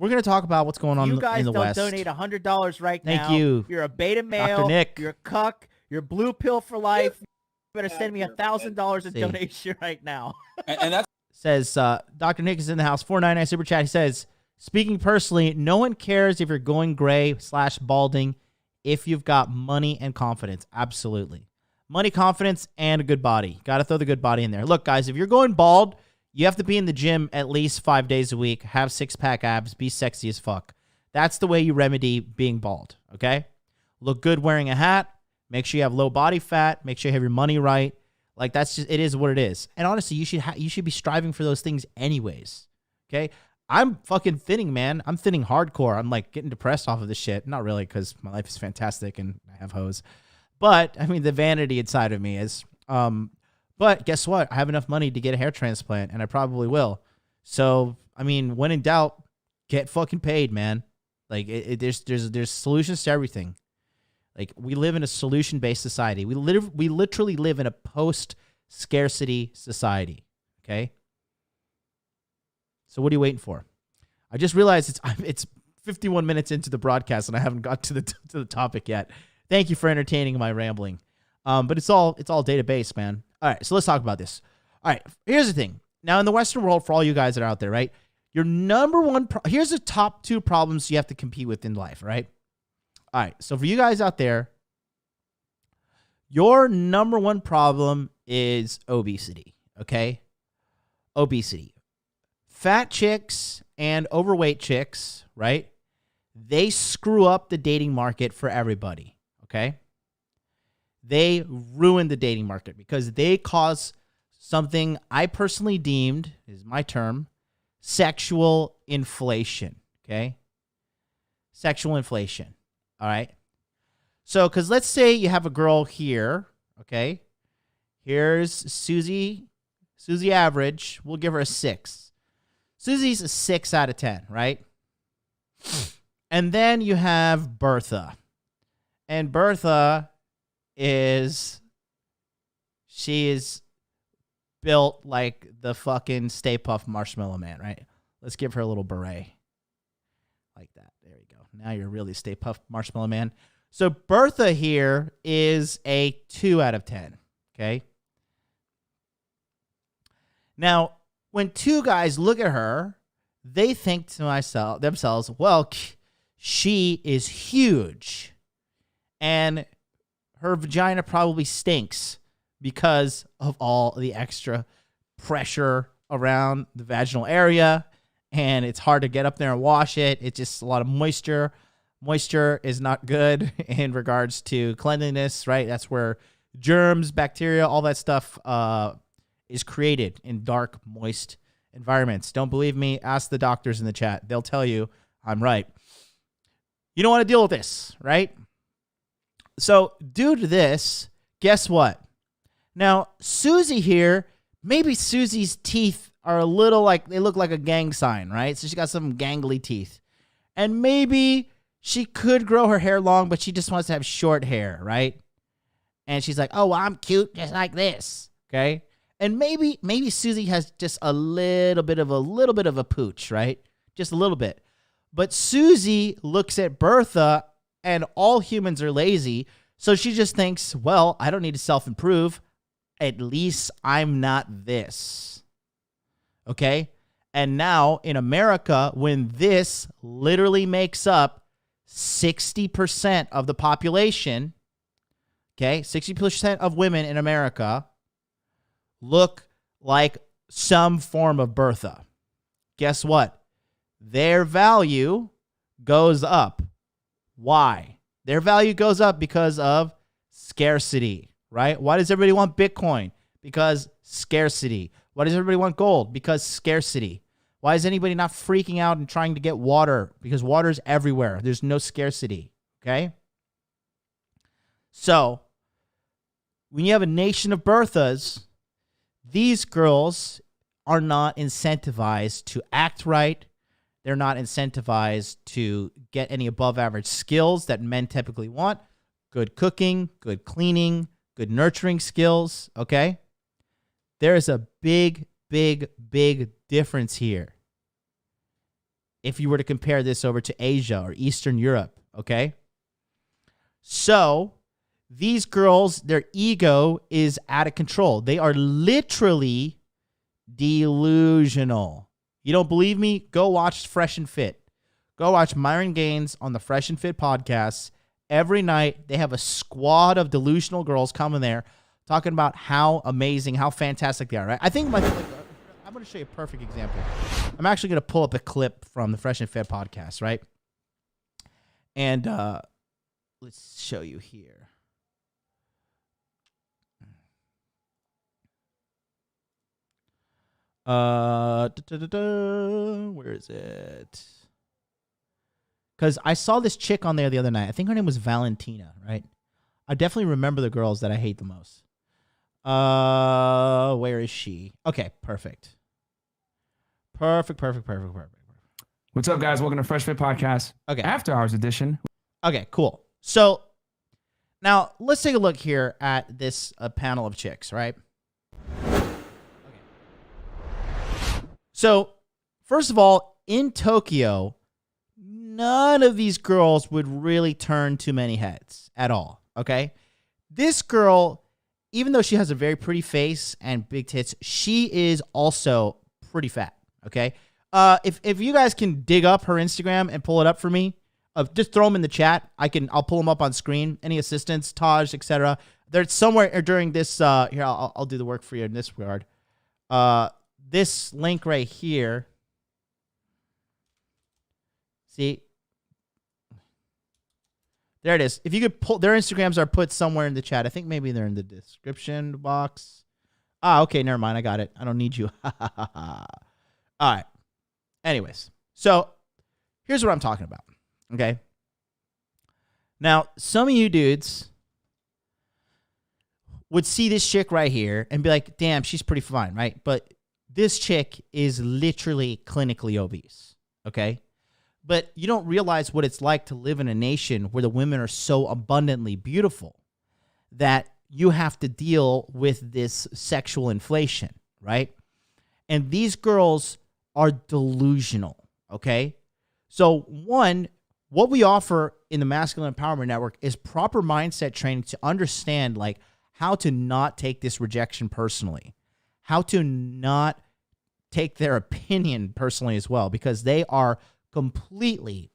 we're going to talk about what's going on You guys in the don't West. donate $100 right now. Thank you. You're a beta male. Dr. Nick. You're a cuck. You're blue pill for life. You better send me $1,000 in See. donation right now. And that's Says Dr. Nick is in the house. 499 super chat. He says, speaking personally, no one cares if you're going gray / balding if you've got money and confidence. Absolutely. Money, confidence, and a good body. Got to throw the good body in there. Look, guys, if you're going bald, you have to be in the gym at least 5 days a week, have six-pack abs, be sexy as fuck. That's the way you remedy being bald, okay? Look good wearing a hat. Make sure you have low body fat. Make sure you have your money right. Like, that's just, it is what it is. And honestly, you should be striving for those things anyways, okay? I'm fucking thinning, man. I'm thinning hardcore. I'm, like, getting depressed off of this shit. Not really, because my life is fantastic and I have hoes. But, I mean, the vanity inside of me is... But guess what? I have enough money to get a hair transplant, and I probably will. So, I mean, when in doubt, get fucking paid, man. Like, there's solutions to everything. Like, we live in a solution-based society. We literally live in a post-scarcity society, okay? So what are you waiting for? I just realized it's 51 minutes into the broadcast, and I haven't got to the topic yet. Thank you for entertaining my rambling. But it's all database, man. All right, so let's talk about this. All right, here's the thing. Now, in the Western world, for all you guys that are out there, right, your number one here's the top 2 problems you have to compete with in life, right? All right, so for you guys out there, your number one problem is obesity, okay? Obesity. Fat chicks and overweight chicks, right, they screw up the dating market for everybody, okay? They ruin the dating market because they cause something I personally deemed, is my term, sexual inflation, okay? Sexual inflation, all right? So, because let's say you have a girl here, okay? Here's Susie average. We'll give her a 6. Susie's a 6 out of 10, right? And then you have Bertha. And Bertha... she is built like the fucking Stay Puft Marshmallow Man, right? Let's give her a little beret. Like that. There you go. Now you're really Stay Puft Marshmallow Man. So Bertha here is a 2 out of 10, okay? Now, when 2 guys look at her, they think to themselves, well, she is huge. And her vagina probably stinks because of all the extra pressure around the vaginal area, and it's hard to get up there and wash it. It's just a lot of moisture. Moisture is not good in regards to cleanliness, right? That's where germs, bacteria, all that stuff is created in dark, moist environments. Don't believe me? Ask the doctors in the chat. They'll tell you I'm right. You don't want to deal with this, right? So, due to this, guess what? Now, Susie here, maybe Susie's teeth are a little like, they look like a gang sign, right? So, she got some gangly teeth. And maybe she could grow her hair long, but she just wants to have short hair, right? And she's like, oh, well, I'm cute just like this, okay? And maybe Susie has just a little bit of a pooch, right? Just a little bit. But Susie looks at Bertha, and all humans are lazy, so she just thinks, well, I don't need to self-improve. At least I'm not this. Okay? And now, in America, when this literally makes up 60% of the population, okay, 60% of women in America look like some form of Bertha. Guess what? Their value goes up. Why? Their value goes up because of scarcity, right? Why does everybody want Bitcoin? Because scarcity. Why does everybody want gold? Because scarcity. Why is anybody not freaking out and trying to get water? Because water's everywhere. There's no scarcity, okay? So, when you have a nation of Berthas, these girls are not incentivized to act right. They're not incentivized to get any above average skills that men typically want. Good cooking, good cleaning, good nurturing skills, okay? There is a big difference here. 60% of the population if you were to compare this over to Asia or Eastern Europe, okay? So these girls, their ego is out of control. They are literally delusional. You don't believe me? Go watch Fresh and Fit. Go watch Myron Gaines on the Fresh and Fit podcast. Every night, they have a squad of delusional girls coming there talking about how amazing, how fantastic they are, right? I think I'm going to show you a perfect example. I'm actually going to pull up a clip from the Fresh and Fit podcast, right? And let's show you here. Where is it? Because I saw this chick on there the other night. I think her name was Valentina, right? I definitely remember the girls that I hate the most. Where is she? Okay, perfect. Perfect. What's up, guys? Welcome to Fresh Fit Podcast. Okay. After Hours Edition. Okay, cool. So now let's take a look here at this panel of chicks, right? Okay. So first of all, in Tokyo, none of these girls would really turn too many heads at all, okay? This girl, even though she has a very pretty face and big tits, she is also pretty fat, okay? If you guys can dig up her Instagram and pull it up for me, just throw them in the chat. I'll pull them up on screen. Any assistance, Taj, etc. They're somewhere during this. Here, I'll do the work for you in this regard. This link right here. See, there it is. If you could pull, their Instagrams are put somewhere in the chat. I think maybe they're in the description box. Okay, never mind. I got it. I don't need you. All right. Anyways, so here's what I'm talking about. Okay. Now, some of you dudes would see this chick right here and be like, damn, she's pretty fine, right? But this chick is literally clinically obese. Okay. But you don't realize what it's like to live in a nation where the women are so abundantly beautiful that you have to deal with this sexual inflation, right? And these girls are delusional, okay? So one, what we offer in the Masculine Empowerment Network is proper mindset training to understand like how to not take this rejection personally, how to not take their opinion personally as well, because they are completely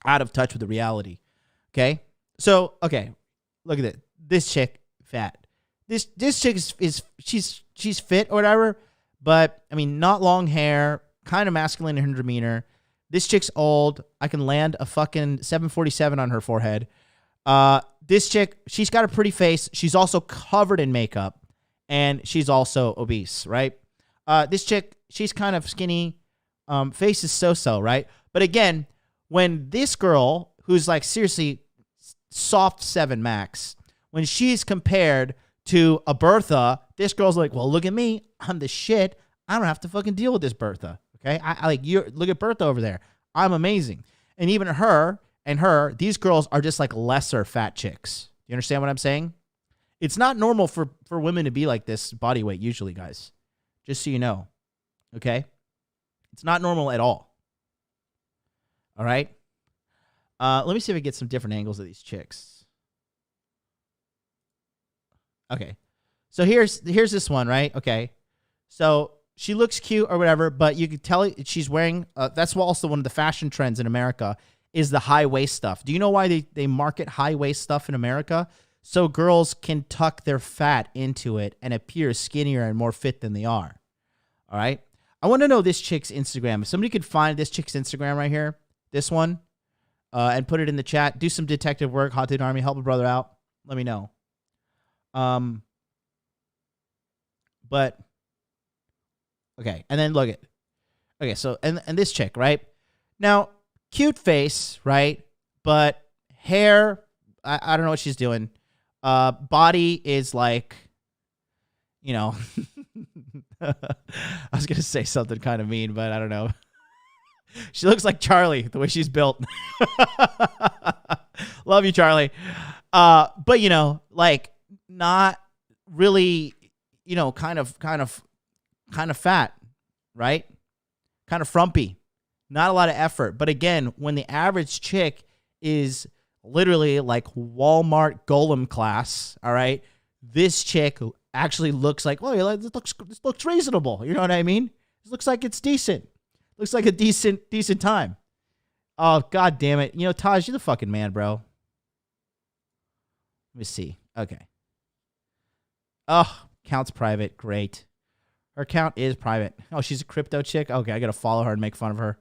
out of touch with the reality. Okay. So, okay. Look at it. This chick, fat. This chick is she's fit or whatever, but I mean, not long hair, kind of masculine in her demeanor. This chick's old. I can land a fucking 747 on her forehead. This chick, she's got a pretty face. She's also covered in makeup, and she's also obese, right? This chick, she's kind of skinny. Face is so-so, right? But again, when this girl, who's like seriously soft 7 max, when she's compared to a Bertha, this girl's like, well, look at me. I'm the shit. I don't have to fucking deal with this Bertha. Okay. I like you. Look at Bertha over there. I'm amazing. And even her, these girls are just like lesser fat chicks. You understand what I'm saying? It's not normal for women to be like this body weight usually, guys. Just so you know. Okay. It's not normal at all. All right. Let me see if I get some different angles of these chicks. Okay. So here's this one, right? Okay. So she looks cute or whatever, but you could tell she's wearing, that's also one of the fashion trends in America is the high waist stuff. Do you know why they market high waist stuff in America? So girls can tuck their fat into it and appear skinnier and more fit than they are. All right. I want to know this chick's Instagram. If somebody could find this chick's Instagram right here, this one, and put it in the chat, do some detective work, Hot Dude Army, help a brother out. Let me know. But okay, and then look at, okay, so and this chick, right? Now, cute face, right? But hair, I don't know what she's doing. Body is like, you know, I was gonna say something kind of mean, but I don't know. She looks like Charlie, the way she's built. Love you, Charlie. But you know, like not really, you know, kind of fat, right? kind of frumpy, not a lot of effort. But again, when the average chick is literally like Walmart Golem class, all right, this chick actually looks like, well, this looks reasonable. You know what I mean? This looks like it's decent. Looks like a decent time. Oh, God damn it. You know, Taj, you're the fucking man, bro. Let me see. Okay. Oh, account's private. Great. Her account is private. Oh, she's a crypto chick? Okay, I got to follow her and make fun of her.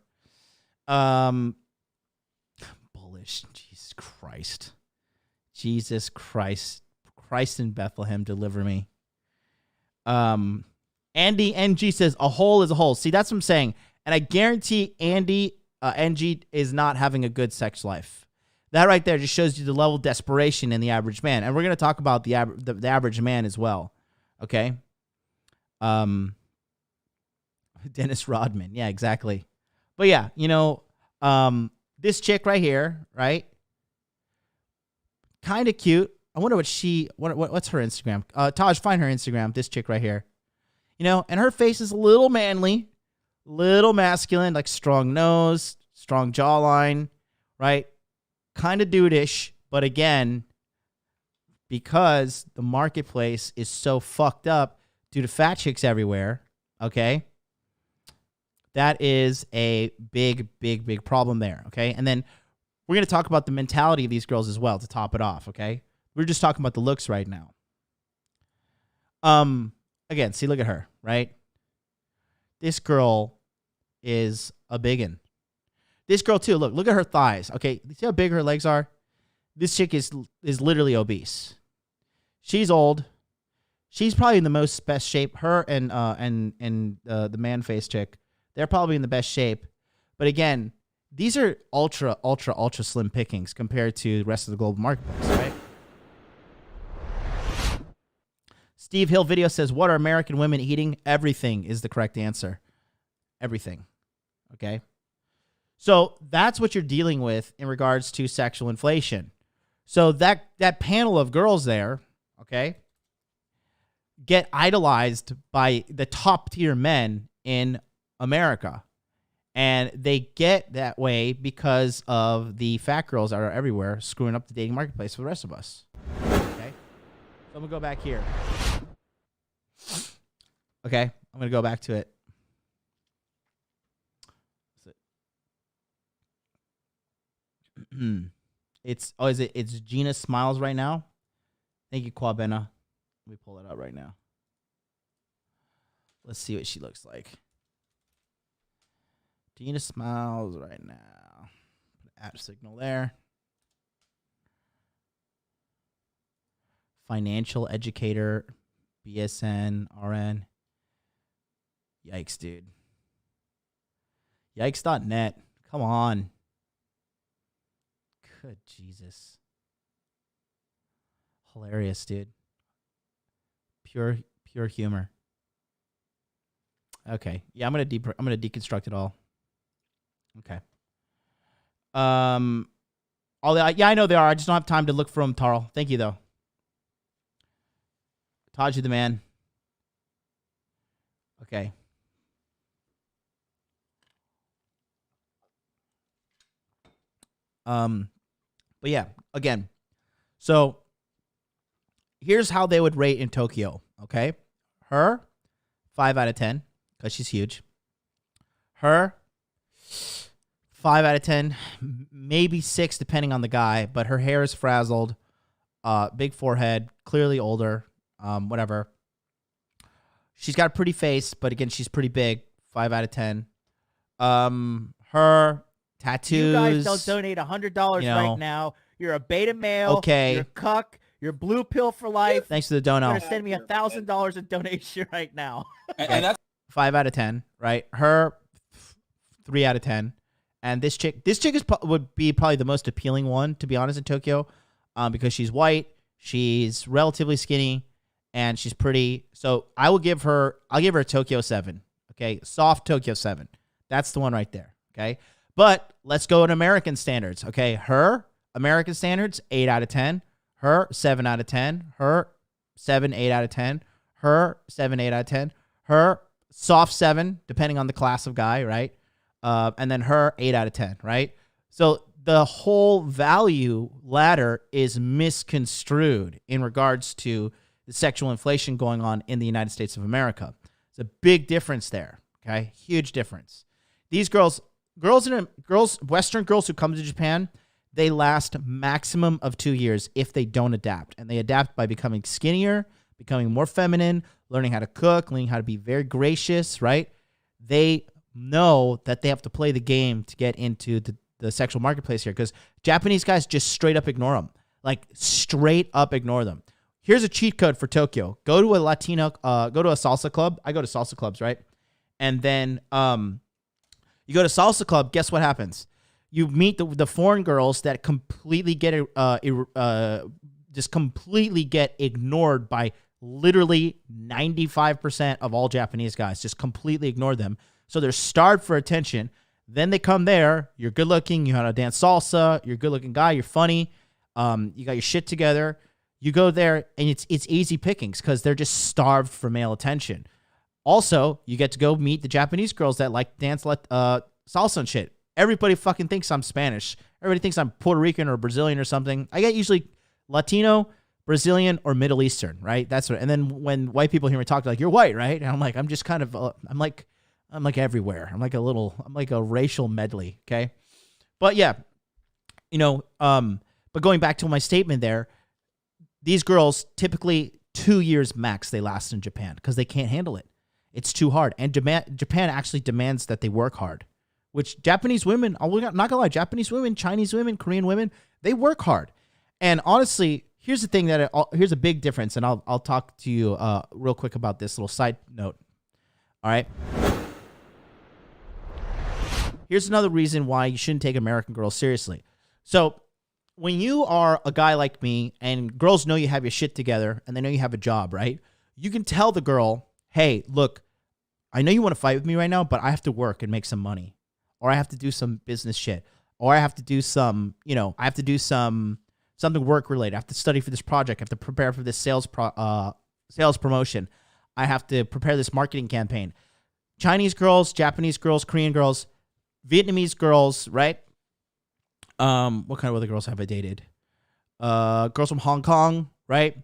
Bullish. Jesus Christ. Jesus Christ. Christ in Bethlehem, deliver me. Andy NG says, a hole is a hole. See, that's what I'm saying. And I guarantee Andy NG is not having a good sex life. That right there just shows you the level of desperation in the average man. And we're going to talk about the average man as well. Okay? Dennis Rodman. Yeah, exactly. But yeah, you know, this chick right here, right? Kind of cute. I wonder what's her Instagram. Taj, find her Instagram. This chick right here. You know, and her face is a little manly, little masculine, like strong nose, strong jawline, right? Kind of dudeish, but again, because the marketplace is so fucked up due to fat chicks everywhere, okay? That is a big problem there, okay? And then we're going to talk about the mentality of these girls as well to top it off, okay? We're just talking about the looks right now. Again, see, look at her, right? This girl is a biggin. This girl too, look at her thighs, okay? See how big her legs are? This chick is literally obese. She's old. She's probably in the most best shape. Her and the man face chick, they're probably in the best shape. But again, these are ultra slim pickings compared to the rest of the global marketplace, right? Steve Hill video says, what are American women eating? Everything is the correct answer. Everything. Okay? So that's what you're dealing with in regards to sexual inflation. So that panel of girls there, okay, get idolized by the top tier men in America. And they get that way because of the fat girls that are everywhere screwing up the dating marketplace for the rest of us. Okay? So I'm going to go back here. Okay? I'm going to go back to it. It's Gina Smiles right now. Thank you, Quabena. Let me pull it up right now. Let's see what she looks like. Gina Smiles right now. Put signal there. Financial educator, BSN, RN. Yikes, dude. Yikes.net. Come on. Good Jesus. Hilarious, dude. Pure humor. Okay. Yeah, I'm gonna deconstruct it all. Okay. I know they are. I just don't have time to look for them, Tarl. Thank you though. Taj, you the man. Okay. But yeah, again, so here's how they would rate in Tokyo, okay? Her, 5 out of 10, because she's huge. Her, 5 out of 10, maybe 6 depending on the guy, but her hair is frazzled, big forehead, clearly older, whatever. She's got a pretty face, but again, she's pretty big, 5 out of 10. Her... tattoos. You guys don't donate $100 right now. You're a beta male. Okay. You're a cuck. You're blue pill for life. Thanks for the dono. You're gonna send me $1,000 in donation right now. And that's 5 out of 10, right? Her, 3 out of 10. And this chick would be probably the most appealing one, to be honest, in Tokyo, because she's white, she's relatively skinny, and she's pretty. So I'll give her a Tokyo 7. Okay, soft Tokyo 7. That's the one right there. Okay. But let's go in American standards, okay? Her, American standards, 8 out of 10. Her, 7 out of 10. Her, 7, 8 out of 10. Her, 7, 8 out of 10. Her, soft 7, depending on the class of guy, right? And then her 8 out of 10, right? So the whole value ladder is misconstrued in regards to the sexual inflation going on in the United States of America. It's a big difference there, okay? Huge difference. These Western girls who come to Japan, they last maximum of 2 years if they don't adapt. And they adapt by becoming skinnier, becoming more feminine, learning how to cook, learning how to be very gracious, right? They know that they have to play the game to get into the sexual marketplace here, because Japanese guys just straight up ignore them. Like, straight up ignore them. Here's a cheat code for Tokyo. Go to a salsa club. I go to salsa clubs, right? And then you go to salsa club, guess what happens? You meet the foreign girls that completely get ignored by literally 95% of all Japanese guys. Just completely ignore them. So they're starved for attention. Then they come there. You're good looking. You know how to dance salsa. You're a good looking guy. You're funny. You got your shit together. You go there, and it's easy pickings because they're just starved for male attention. Also, you get to go meet the Japanese girls that like dance salsa and shit. Everybody fucking thinks I'm Spanish. Everybody thinks I'm Puerto Rican or Brazilian or something. I get usually Latino, Brazilian, or Middle Eastern, right? That's what. And then when white people hear me talk, they're like, "You're white, right?" And I'm like, I'm just kind of, I'm like everywhere. I'm like a racial medley. Okay, but yeah, but going back to my statement there, these girls typically 2 years max they last in Japan because they can't handle it. It's too hard, and Japan actually demands that they work hard. Which Japanese women, I'm not gonna lie, Japanese women, Chinese women, Korean women, they work hard. And honestly, here's the thing here's a big difference, and I'll talk to you real quick about this little side note. All right. Here's another reason why you shouldn't take American girls seriously. So when you are a guy like me and girls know you have your shit together and they know you have a job, right? You can tell the girl, hey, look, I know you want to fight with me right now, but I have to work and make some money. Or I have to do some business shit. Or I have to do something work related. I have to study for this project. I have to prepare for this sales promotion. I have to prepare this marketing campaign. Chinese girls, Japanese girls, Korean girls, Vietnamese girls, right? What kind of other girls have I dated? Girls from Hong Kong, right?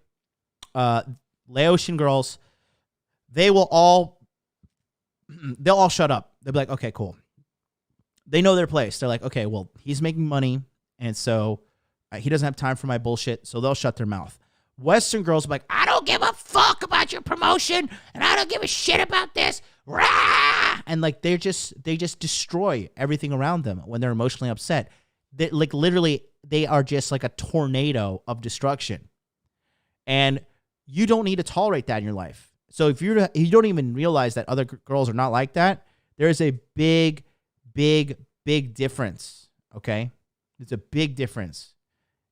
Laotian girls. They'll all shut up. They'll be like, okay, cool. They know their place. They're like, okay, well, he's making money, and so he doesn't have time for my bullshit, so they'll shut their mouth. Western girls are like, I don't give a fuck about your promotion, and I don't give a shit about this. Rah! And like they just destroy everything around them when they're emotionally upset. They, like, literally, they are just like a tornado of destruction. And you don't need to tolerate that in your life. So if you don't even realize that other girls are not like that, there is a big difference, okay? It's a big difference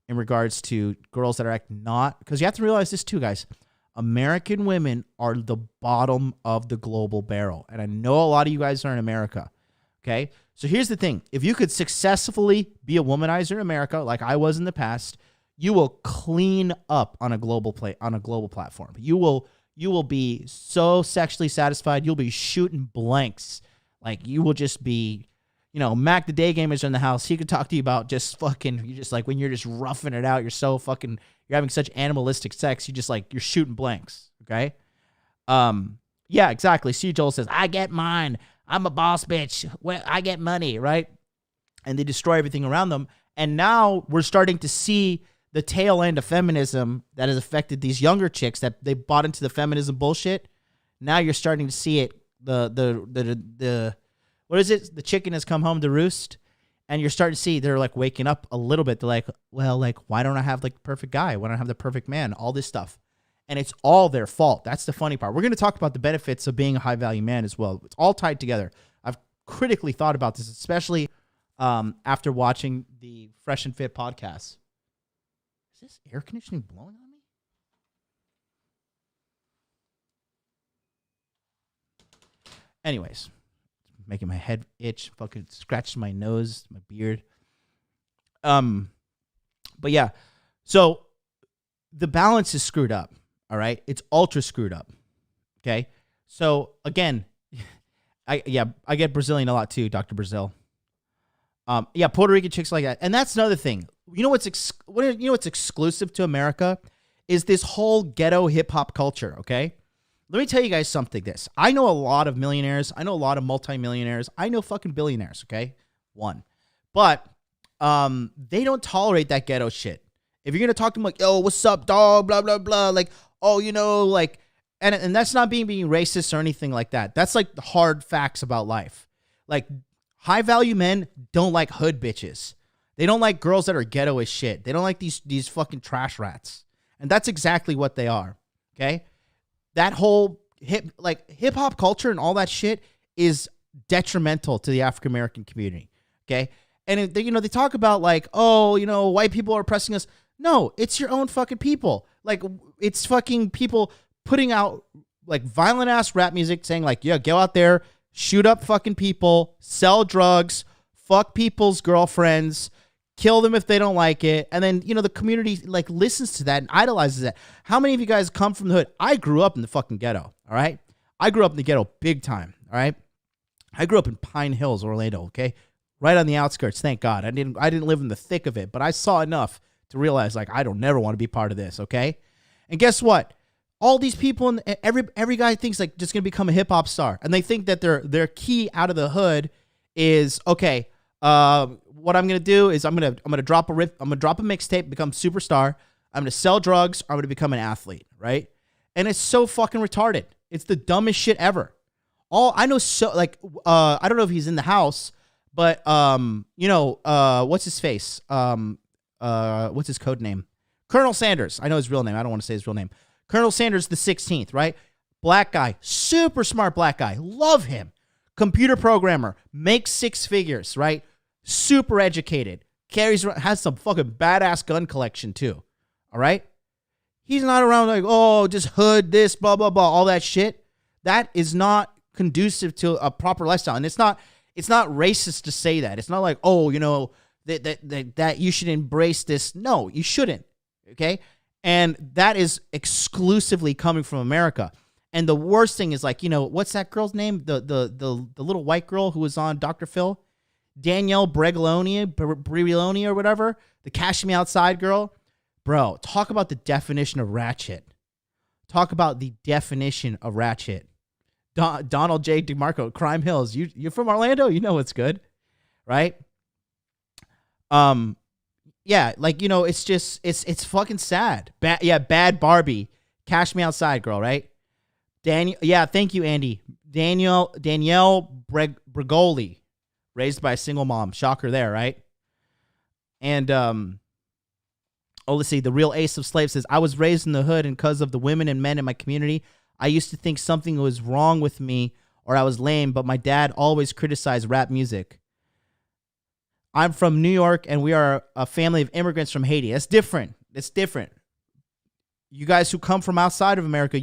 in regards to girls that are acting not, because you have to realize this too, guys. American women are the bottom of the global barrel. And I know a lot of you guys are in America, okay? So here's the thing. If you could successfully be a womanizer in America, like I was in the past, you will clean up on a global platform. You will be so sexually satisfied. You'll be shooting blanks. Like, you will just be, Mac the Day Gamer's in the house. He could talk to you about just fucking, you just like when you're just roughing it out, you're having such animalistic sex. You're shooting blanks. Okay. Yeah, exactly. See, Joel says, I get mine. I'm a boss bitch. Well, I get money. Right. And they destroy everything around them. And now we're starting to see the tail end of feminism that has affected these younger chicks that they bought into the feminism bullshit. Now you're starting to see it. The what is it? The chicken has come home to roost, and you're starting to see they're like waking up a little bit. They're like, well, like, why don't I have like the perfect guy? Why don't I have the perfect man? All this stuff. And it's all their fault. That's the funny part. We're going to talk about the benefits of being a high value man as well. It's all tied together. I've critically thought about this, especially after watching the Fresh and Fit podcast. Is this air conditioning blowing on me? Anyways, making my head itch, fucking scratching my nose, my beard. But yeah, so the balance is screwed up. All right, it's ultra screwed up. Okay, so again, I get Brazilian a lot too, Dr. Brazil. Yeah, Puerto Rican chicks like that. And that's another thing. You know what's exclusive to America is this whole ghetto hip hop culture, okay? Let me tell you guys something this. I know a lot of millionaires. I know a lot of multimillionaires. I know fucking billionaires, okay? One. But they don't tolerate that ghetto shit. If you're going to talk to them like, yo, what's up, dog, blah, blah, blah, like, oh, you know, like, and that's not being racist or anything like that. That's like the hard facts about life. Like, high value men don't like hood bitches. They don't like girls that are ghetto as shit. They don't like these fucking trash rats. And that's exactly what they are. Okay? That whole hip hop culture and all that shit is detrimental to the African American community. Okay? And they talk about like, oh, white people are oppressing us. No, it's your own fucking people. Like, it's fucking people putting out like violent ass rap music saying like, yeah, go out there, shoot up fucking people, sell drugs, fuck people's girlfriends, kill them if they don't like it. And then, the community like listens to that and idolizes that. How many of you guys come from the hood? I grew up in the fucking ghetto. All right. I grew up in the ghetto big time. All right. I grew up in Pine Hills, Orlando. Okay. Right on the outskirts. Thank God. I didn't live in the thick of it, but I saw enough to realize like, I don't never want to be part of this. Okay. And guess what? All these people and every guy thinks like just gonna become a hip hop star, and they think that their key out of the hood is okay. What I'm gonna do is I'm gonna drop a mixtape, become superstar. I'm gonna sell drugs. Or I'm gonna become an athlete, right? And it's so fucking retarded. It's the dumbest shit ever. All I know, I don't know if he's in the house, but what's his face? What's his code name? Colonel Sanders. I know his real name. I don't want to say his real name. Colonel Sanders the 16th, right? Black guy, super smart black guy. Love him. Computer programmer, makes 6 figures, right? Super educated. Has some fucking badass gun collection too. All right? He's not around like, oh, just hood, this, blah, blah, blah, all that shit. That is not conducive to a proper lifestyle. And it's not racist to say that. It's not like, oh, that you should embrace this. No, you shouldn't. Okay? And that is exclusively coming from America. And the worst thing is like, what's that girl's name? The little white girl who was on Dr. Phil? Danielle Bregoloni or whatever. The Cash Me Outside girl. Bro, talk about the definition of ratchet. Talk about the definition of ratchet. Donald J. DeMarco, Crime Hills. You're from Orlando? You know what's good. Right? Yeah, like, it's just, it's fucking sad. Bad Barbie. Cash Me Outside girl, right? Thank you, Andy. Danielle Bregoli, raised by a single mom. Shocker there, right? And, let's see. The Real Ace of Slave says, I was raised in the hood, and because of the women and men in my community, I used to think something was wrong with me or I was lame, but my dad always criticized rap music. I'm from New York, and we are a family of immigrants from Haiti. That's different. It's different. You guys who come from outside of America,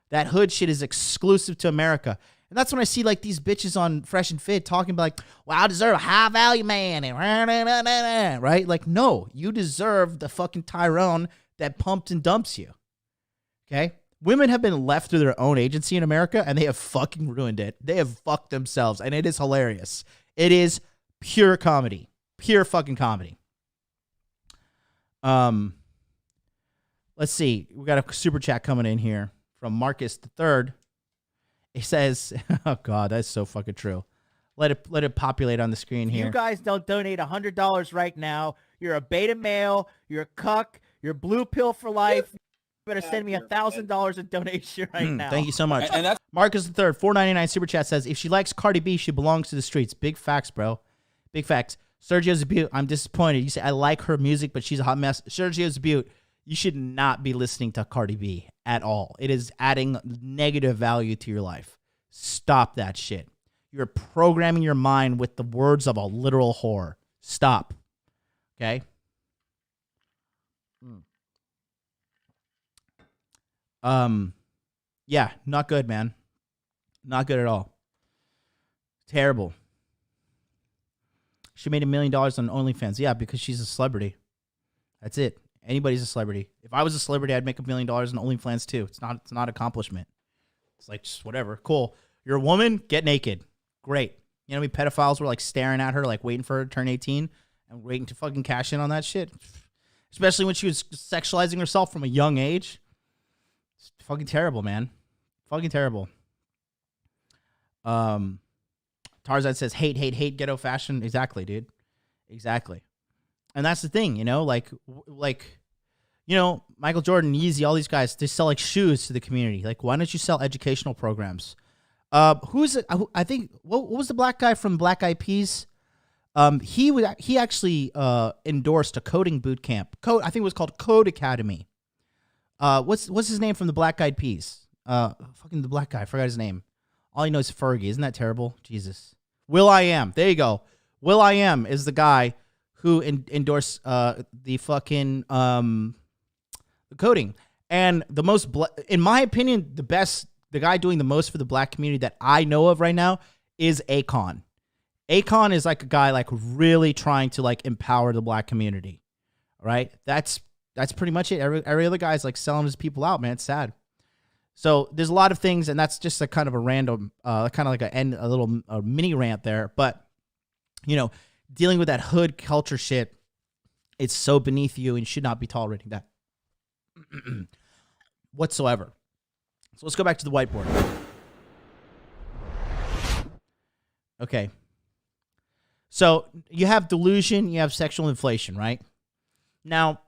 that hood shit is exclusive to America. And that's when I see like these bitches on Fresh and Fit talking about like, well, I deserve a high value man. And right? Like, no, you deserve the fucking Tyrone that pumped and dumps you. Okay? Women have been left to their own agency in America, and they have fucking ruined it. They have fucked themselves, and it is hilarious. It is pure comedy. Pure fucking comedy. Let's see. We got a super chat coming in here from Marcus III. He says, oh God, that's so fucking true. Let it populate on the screen here. You guys don't donate $100 right now. You're a beta male. You're a cuck. You're blue pill for life. You better send me $1,000 in donation right now. Thank you so much. And that's Marcus III, $4.99 super chat says, if she likes Cardi B, she belongs to the streets. Big facts, bro. Big facts. Sergio Zabute, I'm disappointed. You say, I like her music, but she's a hot mess. Sergio Zabute, you should not be listening to Cardi B at all. It is adding negative value to your life. Stop that shit. You're programming your mind with the words of a literal whore. Stop. Okay? Yeah, not good, man. Not good at all. Terrible. She made $1 million on OnlyFans. Yeah, because she's a celebrity. That's it. Anybody's a celebrity. If I was a celebrity, I'd make $1 million on OnlyFans too. It's not an accomplishment. It's like just whatever. Cool. You're a woman, get naked. Great. You know how many pedophiles were like staring at her, like waiting for her to turn 18 and waiting to fucking cash in on that shit? Especially when she was sexualizing herself from a young age. It's fucking terrible, man. Fucking terrible. Tarzan says, hate, ghetto fashion. Exactly, dude. Exactly. And that's the thing, you know, like, you know, Michael Jordan, Yeezy, all these guys, they sell like shoes to the community. Like, why don't you sell educational programs? Who's it? I think, what was the black guy from Black Eyed Peas? He actually endorsed a coding boot camp. I think it was called Code Academy. What's his name from the Black Eyed Peas? Fucking the black guy. I forgot his name. All he knows is Fergie. Isn't that terrible? Jesus. Will.i.am. There you go. Will.i.am is the guy who endorsed the fucking the coding. And the most, in my opinion, the guy doing the most for the black community that I know of right now is Akon. Akon is like a guy like really trying to like empower the black community. Right? That's pretty much it. Every other guy's like selling his people out, man. It's sad. So there's a lot of things, and that's just a kind of a random, kind of like a little mini rant there. But, you know, dealing with that hood culture shit, it's so beneath you and you should not be tolerating that whatsoever. So let's go back to the whiteboard. Okay. So you have delusion, you have sexual inflation, right? Now,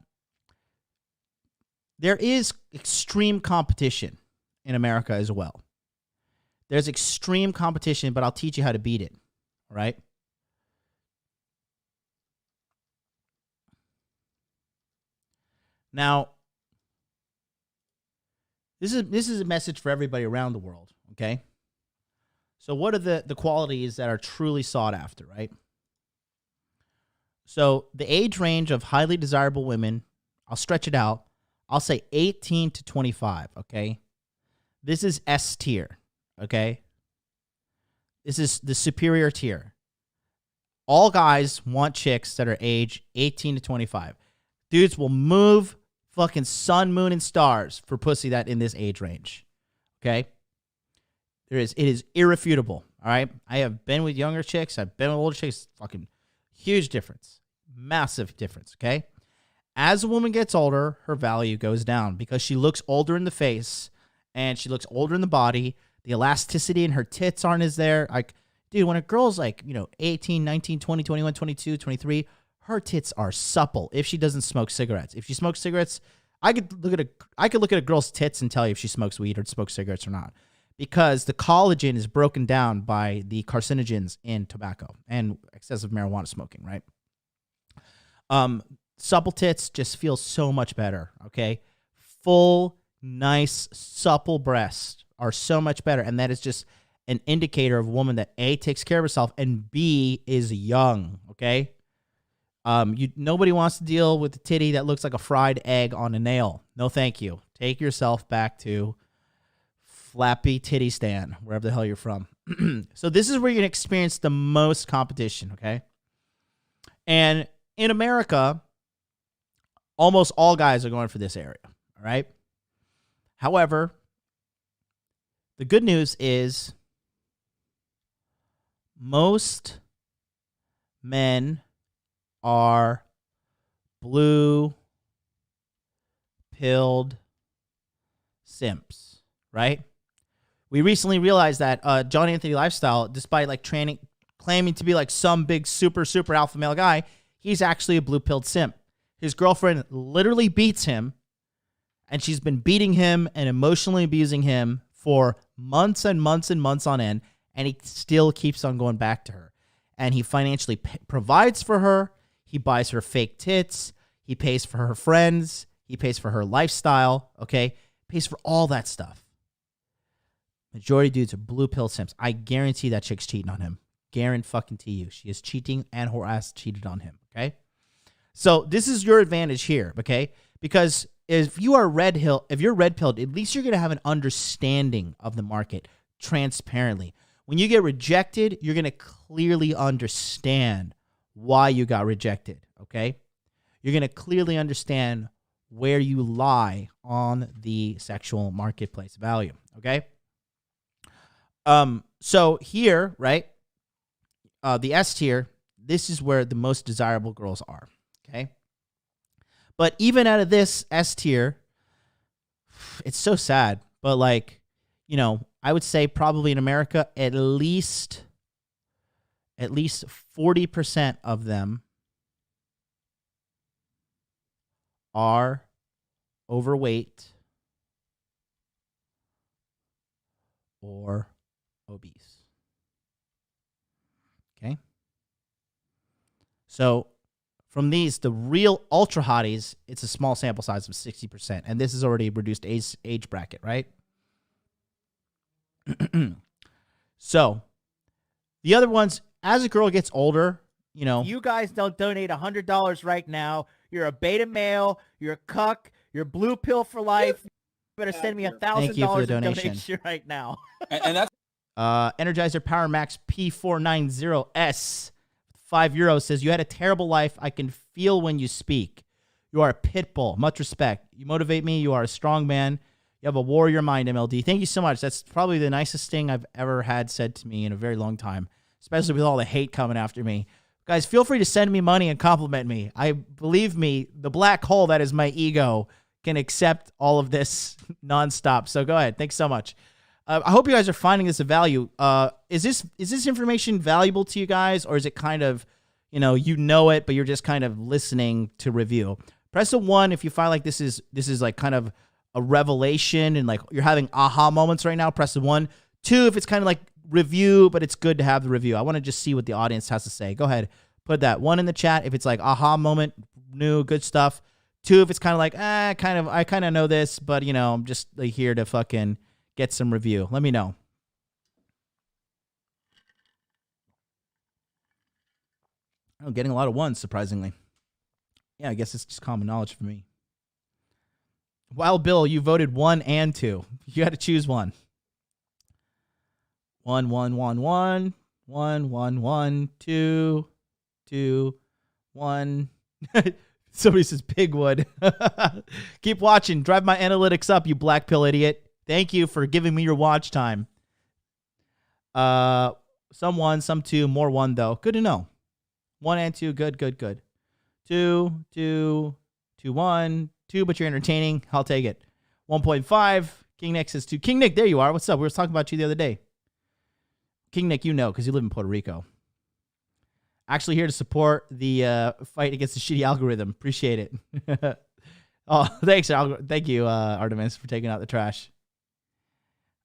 there is extreme competition in America as well. There's extreme competition, but I'll teach you how to beat it, all right? Now, this is a message for everybody around the world, okay? So what are the qualities that are truly sought after, right? So the age range of highly desirable women, I'll stretch it out. I'll say 18 to 25, okay? This is S tier, okay? This is the superior tier. All guys want chicks that are age 18 to 25. Dudes will move fucking sun, moon, and stars for pussy that in this age range, okay? It is irrefutable, all right? I have been with younger chicks. I've been with older chicks. Fucking huge difference. Massive difference, okay? As a woman gets older, her value goes down because she looks older in the face and she looks older in the body. The elasticity in her tits aren't as there. Like, dude, when a girl's like, 18, 19, 20, 21, 22, 23, her tits are supple if she doesn't smoke cigarettes. If she smokes cigarettes, I could look at a girl's tits and tell you if she smokes weed or smokes cigarettes or not. Because the collagen is broken down by the carcinogens in tobacco and excessive marijuana smoking, right? Supple tits just feel so much better, okay? Full, nice, supple breasts are so much better, and that is just an indicator of a woman that A, takes care of herself, and B, is young, okay? Nobody wants to deal with a titty that looks like a fried egg on a nail. No, thank you. Take yourself back to Flappy Titty Stan, wherever the hell you're from. So this is where you're going to experience the most competition, okay? And in America, almost all guys are going for this area, all right? However, the good news is most men are blue-pilled simps, right? We recently realized that John Anthony Lifestyle, despite like claiming to be like some big super alpha male guy, he's actually a blue-pilled simp. His girlfriend literally beats him, and she's been beating him and emotionally abusing him for months and months and months on end, and he still keeps on going back to her. And he financially provides for her. He buys her fake tits. He pays for her friends. He pays for her lifestyle, okay? Pays for all that stuff. Majority of dudes are blue pill simps. I guarantee that chick's cheating on him. Guarantee you. She is cheating and her ass cheated on him, okay? So this is your advantage here, okay? Because if you're red pilled, at least you're going to have an understanding of the market transparently. When you get rejected, you're going to clearly understand why you got rejected, okay? You're going to clearly understand where you lie on the sexual marketplace value, okay? So here, right, the S tier, this is where the most desirable girls are, okay? But even out of this S tier, it's so sad, but like, you know, I would say probably in America, at least 40% of them are overweight or obese. Okay? So from these, the real ultra hotties, it's a small sample size of 60%. And this is already a reduced age bracket, right? So the other ones, as a girl gets older, you know. If you guys don't donate $100 right now, you're a beta male, you're a cuck, you're blue pill for life. You better send me $1,000 in donation right now. And that's Energizer Power Max P490S, €5 says, you had a terrible life. I can feel when you speak. You are a pit bull. Much respect. You motivate me. You are a strong man. You have a warrior mind, MLD. Thank you so much. That's probably the nicest thing I've ever had said to me in a very long time, especially with all the hate coming after me. Guys, feel free to send me money and compliment me. Believe me, the black hole that is my ego can accept all of this nonstop. So go ahead. Thanks so much. I hope you guys are finding this of value. Is this information valuable to you guys, or is it kind of, you know it, but you're just kind of listening to review? Press a 1 if you find like this is like kind of a revelation and like you're having aha moments right now. Press a 1. 2 if it's kind of like review, but it's good to have the review. I want to just see what the audience has to say. Go ahead, put that 1 in the chat if it's like aha moment, new good stuff. 2 if it's kind of like I kind of know this, but you know, I'm just like here to fucking get some review. Let me know. I'm getting a lot of 1s, surprisingly. Yeah, I guess it's just common knowledge for me. Wild Bill, you voted 1 and 2. You had to choose 1. 1, 1, 1, 1, 1, 1, 1, 2, 2, 1. Somebody says Pigwood. Keep watching. Drive my analytics up, you black pill idiot. Thank you for giving me your watch time. Some 1, some 2, more 1 though. Good to know. 1 and 2, good. 2, 2, 2, 1, 2, but you're entertaining. I'll take it. 1.5. King Nick says 2. King Nick, there you are. What's up? We were talking about you the other day. King Nick, you know, because you live in Puerto Rico. Actually here to support the fight against the shitty algorithm. Appreciate it. Oh, thanks. Thank you, Artemis, for taking out the trash.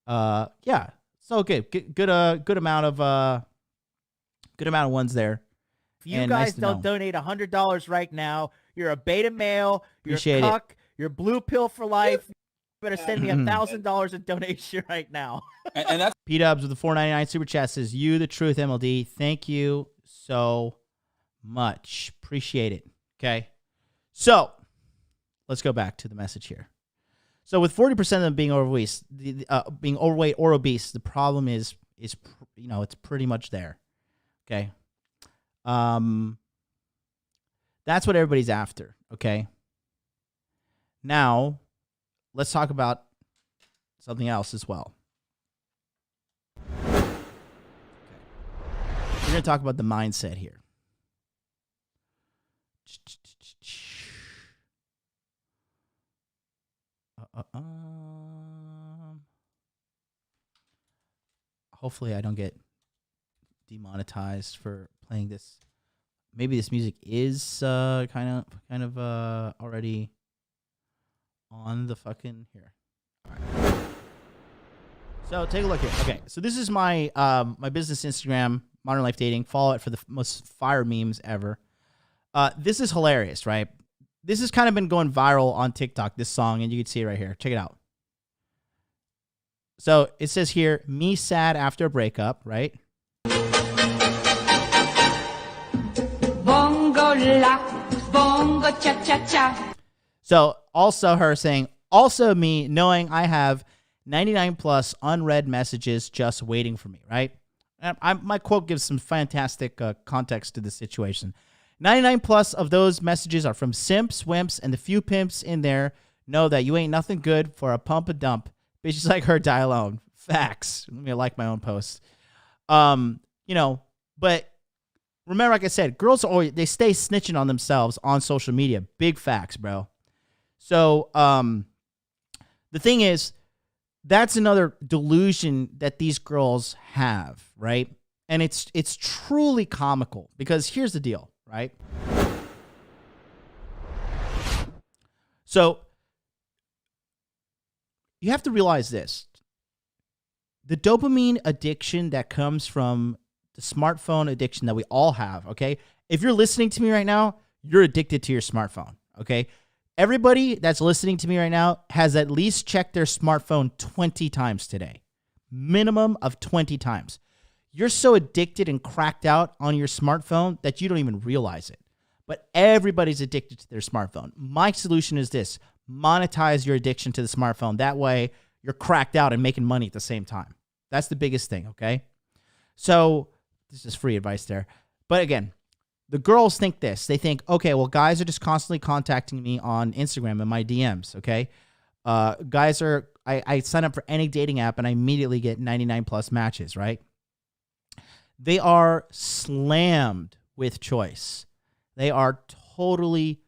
Yeah. So good amount of 1s there. If you guys don't donate $100 right now, you're a beta male, you're a cuck, you're blue pill for life. You better send me $1,000 in donation right now. and that's P-Dubs with the $4.99 super chat says, you the truth, MLD. Thank you so much. Appreciate it. Okay. So let's go back to the message here. So with 40% of them being overweight or obese, the problem is it's pretty much there. Okay. That's what everybody's after. Okay. Now let's talk about something else as well. Okay. We're going to talk about the mindset here. Hopefully I don't get demonetized for playing this. Maybe this music is kind of already on the fucking here. All right. So take a look here. Okay, so this is my my business Instagram, Modern Life Dating. Follow it for the most fire memes ever. This is hilarious, right? This has kind of been going viral on TikTok, this song, and you can see it right here. Check it out. So it says here, me sad after a breakup, right? Bongo la, bongo cha cha cha. So also her saying, also me knowing I have 99 plus unread messages just waiting for me, right? And my quote gives some fantastic context to the situation. 99 plus of those messages are from simps, wimps, and the few pimps in there know that you ain't nothing good for a pump and dump. Bitches like her die alone. Facts. Let me like my own post. But remember, like I said, girls they stay snitching on themselves on social media. Big facts, bro. So the thing is, that's another delusion that these girls have, right? And it's truly comical because here's the deal, right? So you have to realize this. The dopamine addiction that comes from the smartphone addiction that we all have, okay? If you're listening to me right now, you're addicted to your smartphone, okay? Everybody that's listening to me right now has at least checked their smartphone 20 times today. Minimum of 20 times. You're so addicted and cracked out on your smartphone that you don't even realize it. But everybody's addicted to their smartphone. My solution is this. Monetize your addiction to the smartphone. That way, you're cracked out and making money at the same time. That's the biggest thing, okay? So, this is free advice there. But again, the girls think this. They think, okay, well, guys are just constantly contacting me on Instagram and my DMs, okay? I sign up for any dating app and I immediately get 99 plus matches, right? They are slammed with choice. They are totally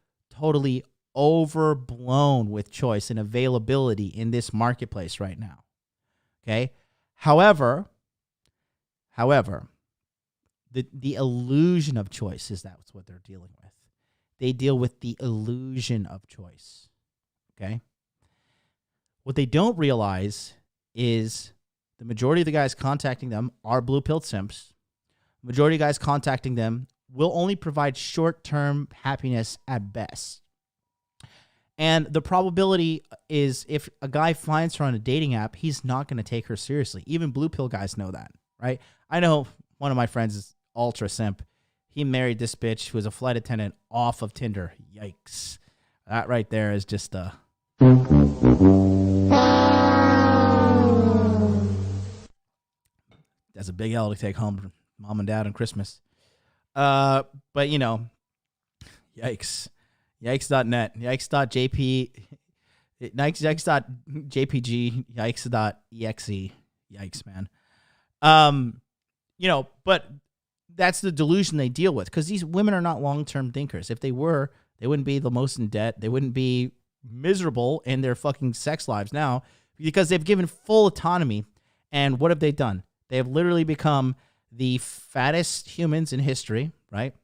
overblown with choice and availability in this marketplace right now. Okay? However, the illusion of choice is that's what they're dealing with. They deal with the illusion of choice. Okay? What they don't realize is the majority of the guys contacting them are blue pill simps. Majority of guys contacting them will only provide short-term happiness at best. And the probability is if a guy finds her on a dating app, he's not going to take her seriously. Even blue pill guys know that, right? I know one of my friends is ultra simp. He married this bitch who was a flight attendant off of Tinder. Yikes. That right there is just that's a big L to take home to mom and dad on Christmas. But yikes. Yikes.net, yikes.jp, yikes.jpg, yikes.exe. Yikes, man. But that's the delusion they deal with because these women are not long-term thinkers. If they were, they wouldn't be the most in debt. They wouldn't be miserable in their fucking sex lives now because they've given full autonomy. And what have they done? They have literally become the fattest humans in history, right?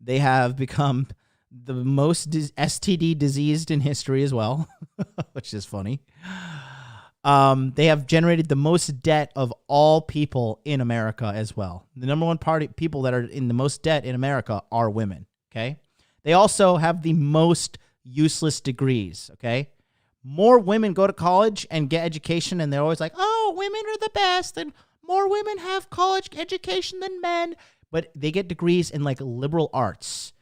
They have become the most STD diseased in history as well, which is funny. They have generated the most debt of all people in America as well. The number one people that are in the most debt in America are women, okay? They also have the most useless degrees, okay? More women go to college and get education, and they're always like, oh, women are the best, and more women have college education than men. But they get degrees in like liberal arts,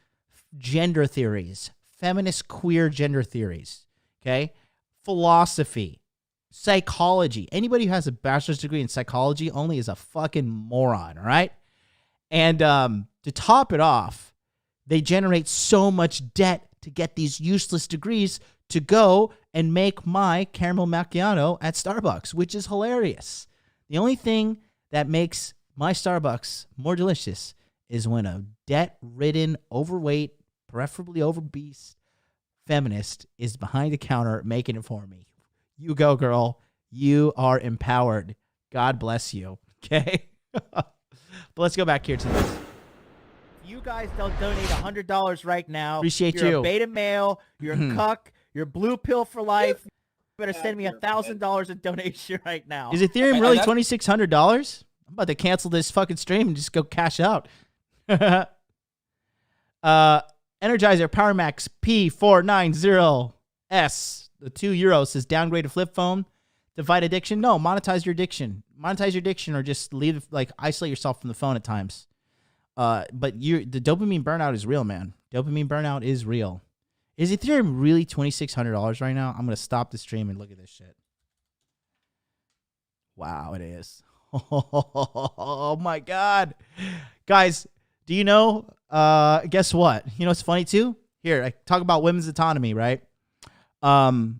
gender theories, feminist queer gender theories, okay? Philosophy, psychology. Anybody who has a bachelor's degree in psychology only is a fucking moron, all right? And to top it off, they generate so much debt to get these useless degrees to go and make my caramel macchiato at Starbucks, which is hilarious. The only thing that makes my Starbucks more delicious is when a debt-ridden, overweight, preferably obese feminist is behind the counter making it for me. You go, girl. You are empowered. God bless you. Okay? But let's go back here to this. You guys don't donate $100 right now. Appreciate you're you. a beta male. You're a cuck. You're blue pill for life. You better send me $1,000 in donation right now. Is Ethereum really $2,600? I'm about to cancel this fucking stream and just go cash out. Energizer PowerMax P490S. The €2 says downgrade a flip phone to fight addiction. No, monetize your addiction. Monetize your addiction or just isolate yourself from the phone at times. But the dopamine burnout is real, man. Dopamine burnout is real. Is Ethereum really $2,600 right now? I'm going to stop the stream and look at this shit. Wow, it is. Oh, my God. Guys, do you know, guess what? You know what's funny, too? Here, I talk about women's autonomy, right? The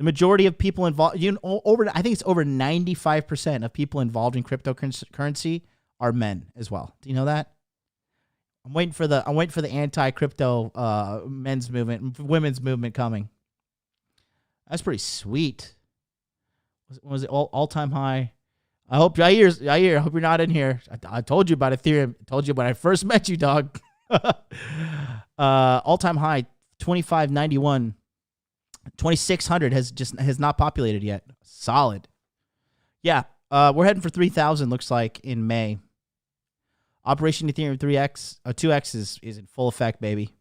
The majority of people involved, I think it's over 95% of people involved in cryptocurrency are men as well. Do you know that? I'm waiting for the anti-crypto women's movement coming. That's pretty sweet. Was it all-time high? I hope Jair, I hope you're not in here. I told you about Ethereum. I told you when I first met you, dog. All-time high 2591. 2600 has not populated yet. Solid. Yeah, we're heading for 3000 looks like in May. Operation Ethereum 2x is in full effect, baby.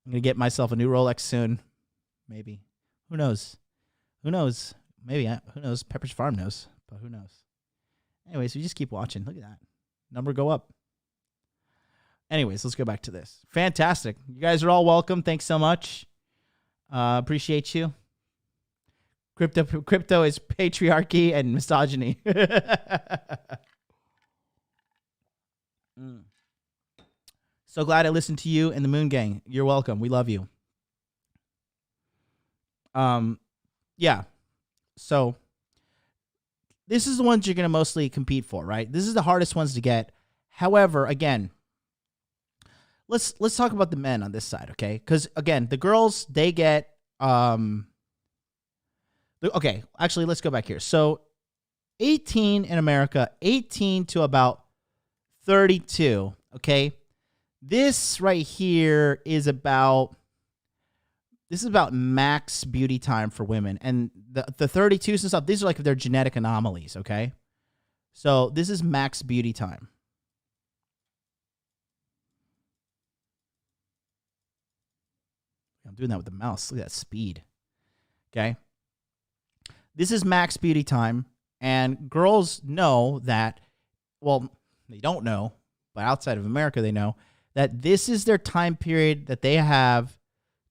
I'm going to get myself a new Rolex soon. Maybe. Who knows? Maybe. Who knows? Pepper's Farm knows, but who knows? Anyways, we just keep watching. Look at that. Number go up. Anyways, let's go back to this. Fantastic. You guys are all welcome. Thanks so much. Appreciate you. Crypto is patriarchy and misogyny. So glad I listened to you and the Moon Gang. You're welcome. We love you. Yeah. So this is the ones you're going to mostly compete for, right? This is the hardest ones to get. However, again, let's talk about the men on this side, okay? Because again, the girls, they get okay, actually let's go back here. So 18 in America, 18 to about 32, okay? This right here is about max beauty time for women. And the 32s and stuff, these are like their genetic anomalies, okay? So this is max beauty time. I'm doing that with the mouse. Look at that speed. Okay. This is max beauty time. And girls know that, well, they don't know, but outside of America, they know that this is their time period that they have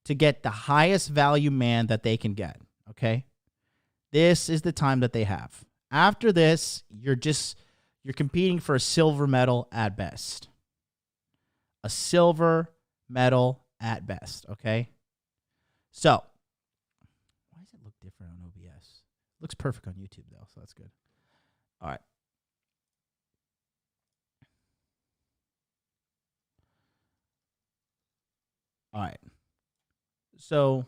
to get the highest value man that they can get. Okay. This is the time that they have. After this, you're competing for a silver medal at best. A silver medal at best. Okay. So, why does it look different on OBS? It looks perfect on YouTube, though, so that's good. All right. All right. So,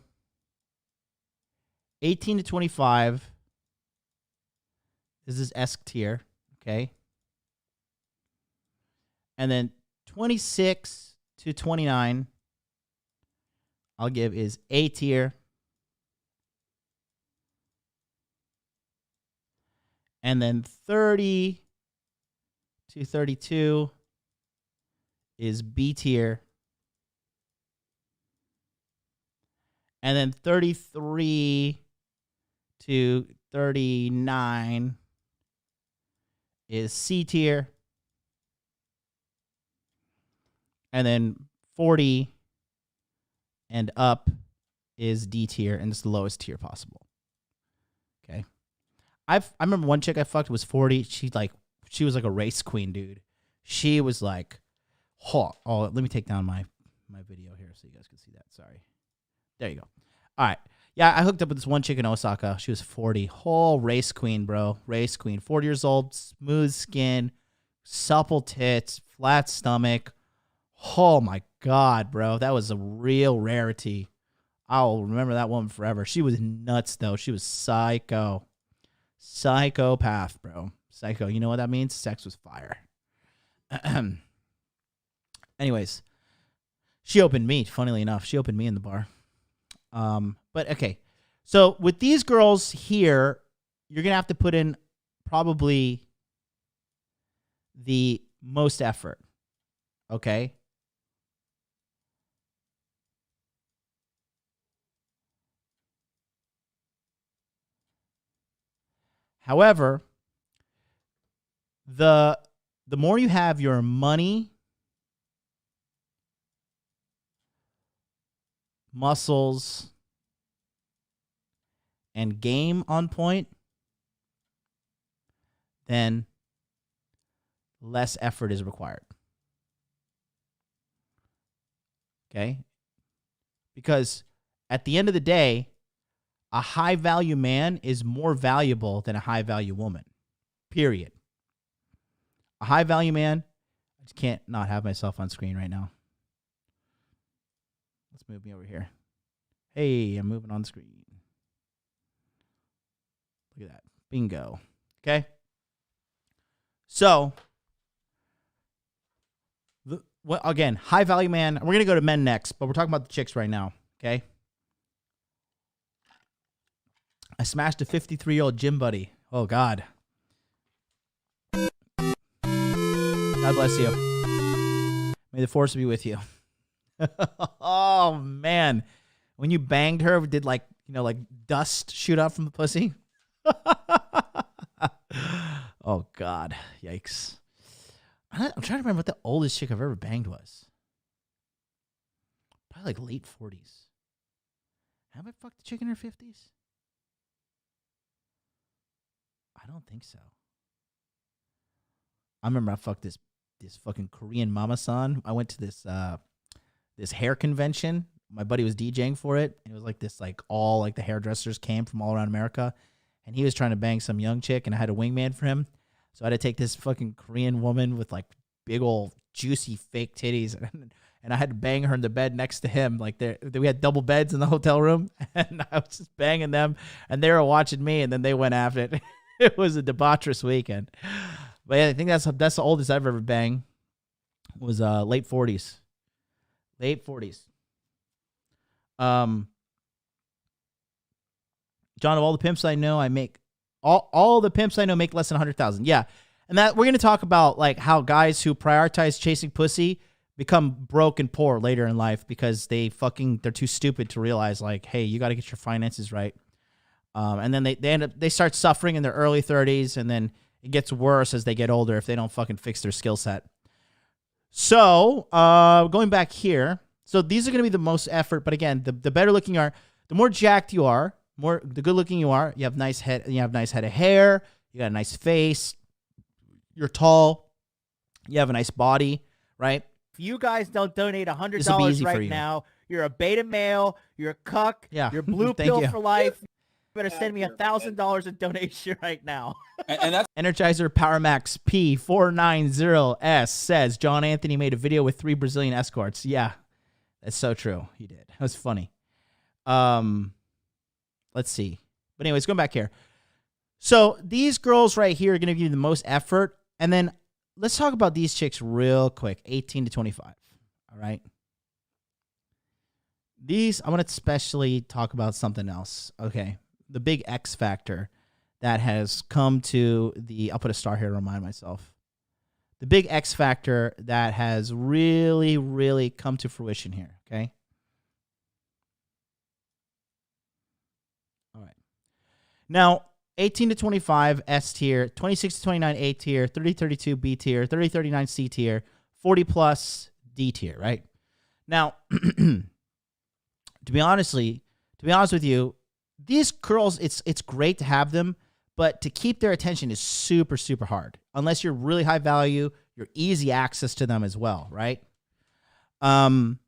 18 to 25. This is S tier, okay? And then 26 to 29. I'll give is A tier. And then 30 to 32 is B tier. And then 33 to 39 is C tier. And then 40 and up is D tier, and it's the lowest tier possible. Okay. I remember one chick I fucked was 40. She was like a race queen, dude. She was like, oh, let me take down my video here so you guys can see that. Sorry. There you go. All right. Yeah, I hooked up with this one chick in Osaka. She was 40. Whole race queen, bro. Race queen. 40 years old, smooth skin, supple tits, flat stomach. Oh my God, bro. That was a real rarity. I'll remember that woman forever. She was nuts, though. She was psycho. Psychopath, bro. Psycho. You know what that means? Sex was fire. Anyways, she opened me, funnily enough. She opened me in the bar. But okay. So with these girls here, you're going to have to put in probably the most effort. Okay? However, the more you have your money, muscles, and game on point, then less effort is required. Okay? Because at the end of the day, a high value man is more valuable than a high value woman. Period. A high value man, I just can't not have myself on screen right now. Let's move me over here. Hey, I'm moving on screen. Look at that. Bingo. Okay. So, again, high value man. We're going to go to men next, but we're talking about the chicks right now. Okay. I smashed a 53-year-old gym buddy. Oh, God. God bless you. May the force be with you. Oh, man. When you banged her, did like dust shoot up from the pussy? Oh, God. Yikes. I'm trying to remember what the oldest chick I've ever banged was. Probably like late 40s. Have I fucked a chick in her 50s? I don't think so. I remember I fucked this fucking Korean mama-san. I went to this hair convention. My buddy was DJing for it. And it was like this, all the hairdressers came from all around America. And he was trying to bang some young chick, and I had a wingman for him. So I had to take this fucking Korean woman with big old juicy fake titties, and I had to bang her in the bed next to him. We had double beds in the hotel room, and I was just banging them, and they were watching me, and then they went after it. It was a debaucherous weekend. But yeah, I think that's the oldest I've ever banged. Was late 40s. Late 40s. John, of all the pimps I know, I make all the pimps I know make less than 100,000. Yeah. And that we're going to talk about how guys who prioritize chasing pussy become broke and poor later in life because they're too stupid to realize hey, you got to get your finances right. And then they start suffering in their early 30s, and then it gets worse as they get older if they don't fucking fix their skill set. So, going back here, so these are going to be the most effort, but again, the better looking you are, the more jacked you are, the good looking you are, you have nice head of hair, you got a nice face, you're tall, you have a nice body, right? If you guys don't donate $100 right now, you're a beta male, you're a cuck, you're blue pill for life. You better send me $1,000 in donation right now. And that's Energizer PowerMax P490S says John Anthony made a video with 3 Brazilian escorts. Yeah, that's so true. He did. That was funny. Let's see. But anyways, going back here. So these girls right here are going to give you the most effort. And then let's talk about these chicks real quick. 18 to 25. All right. I want to especially talk about something else. Okay. The big X factor that has come to I'll put a star here to remind myself. The big X factor that has really, really come to fruition here. Okay. All right. Now, 18 to 25, S tier, 26 to 29, A tier, 30 to 32, B tier, 30 to 39, C tier, 40 plus, D tier, right? Now, to be honest with you, these girls, it's great to have them, but to keep their attention is super, super hard. Unless you're really high value, you're easy access to them as well, right? But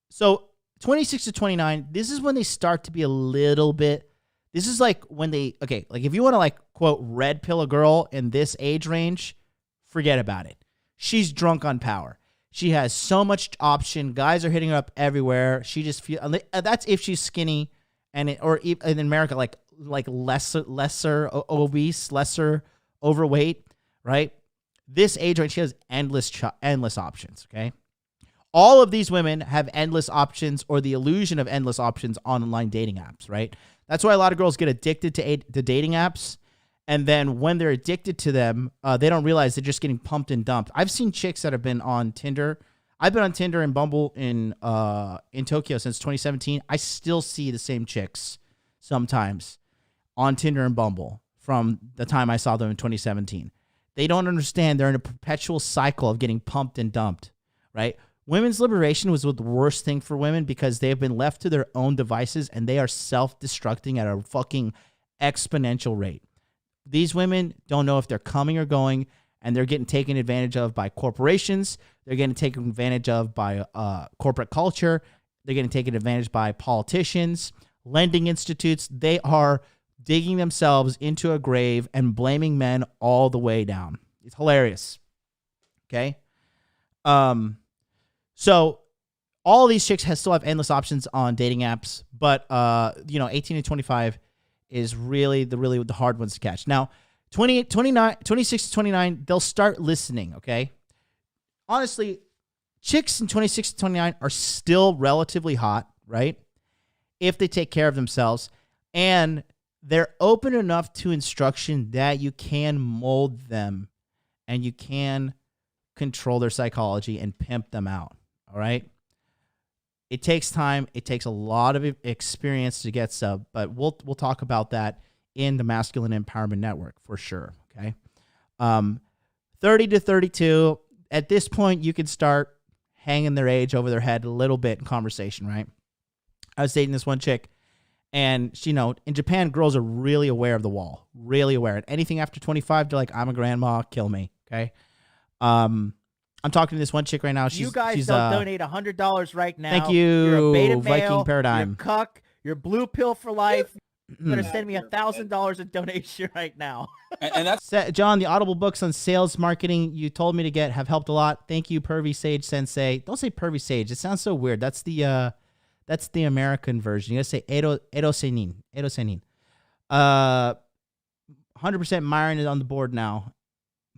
so 26 to 29, this is when they start to be a little bit. This is when if you want to quote red pill a girl in this age range, forget about it. She's drunk on power. She has so much option. Guys are hitting her up everywhere. She just that's if she's skinny or in America, lesser obese, lesser overweight, right? This age range, she has endless options. Okay. All of these women have endless options or the illusion of endless options on online dating apps, right? That's why a lot of girls get addicted to dating apps. And then when they're addicted to them, they don't realize they're just getting pumped and dumped. I've seen chicks that have been on Tinder. I've been on Tinder and Bumble in Tokyo since 2017. I still see the same chicks sometimes on Tinder and Bumble from the time I saw them in 2017. They don't understand they're in a perpetual cycle of getting pumped and dumped, right? Women's liberation was the worst thing for women because they have been left to their own devices and they are self-destructing at a fucking exponential rate. These women don't know if they're coming or going, and they're getting taken advantage of by corporations. They're getting taken advantage of by corporate culture. They're getting taken advantage by politicians. lending institutes, they are digging themselves into a grave and blaming men all the way down. It's hilarious. Okay. So all these chicks still have endless options on dating apps, but 18 to 25 is really the hard ones to catch. Now, 26 to 29, they'll start listening, okay? Honestly, chicks in 26 to 29 are still relatively hot, right? If they take care of themselves, and they're open enough to instruction that you can mold them and you can control their psychology and pimp them out, all right? It takes time. It takes a lot of experience to get sub, but we'll talk about that in the Masculine Empowerment Network for sure, okay? 30 to 32, at this point, you can start hanging their age over their head a little bit in conversation, right? I was dating this one chick, and she, in Japan, girls are really aware of the wall, really aware. And anything after 25, they're like, I'm a grandma, kill me, okay? I'm talking to this one chick right now. You guys don't donate $100 right now. Thank you, you're a beta male, Viking Paradigm. You're cuck. You're blue pill for life. You're gonna send me $1,000 in donation right now. And that's John. The Audible books on sales marketing you told me to get have helped a lot. Thank you, Pervy Sage Sensei. Don't say Pervy Sage. It sounds so weird. That's the American version. You gotta say Edo Senin. 100% Myron is on the board now.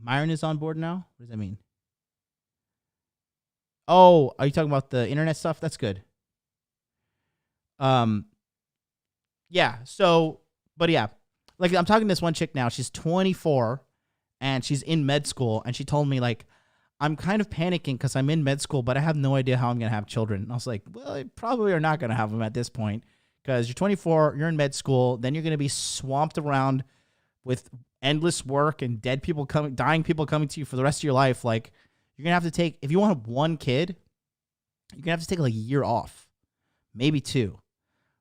Myron is on board now? What does that mean? Oh, are you talking about the internet stuff? That's good. Yeah, like I'm talking to this one chick now. She's 24 and she's in med school, and she told me, like, I'm kind of panicking because I'm in med school, but I have no idea how I'm going to have children. And I was like, well, you probably are not going to have them at this point because you're 24, you're in med school, then you're going to be swamped around with endless work and dying people coming to you for the rest of your life. Like, you're going to have to take, if you want one kid, you're going to have to take like a year off, maybe 2,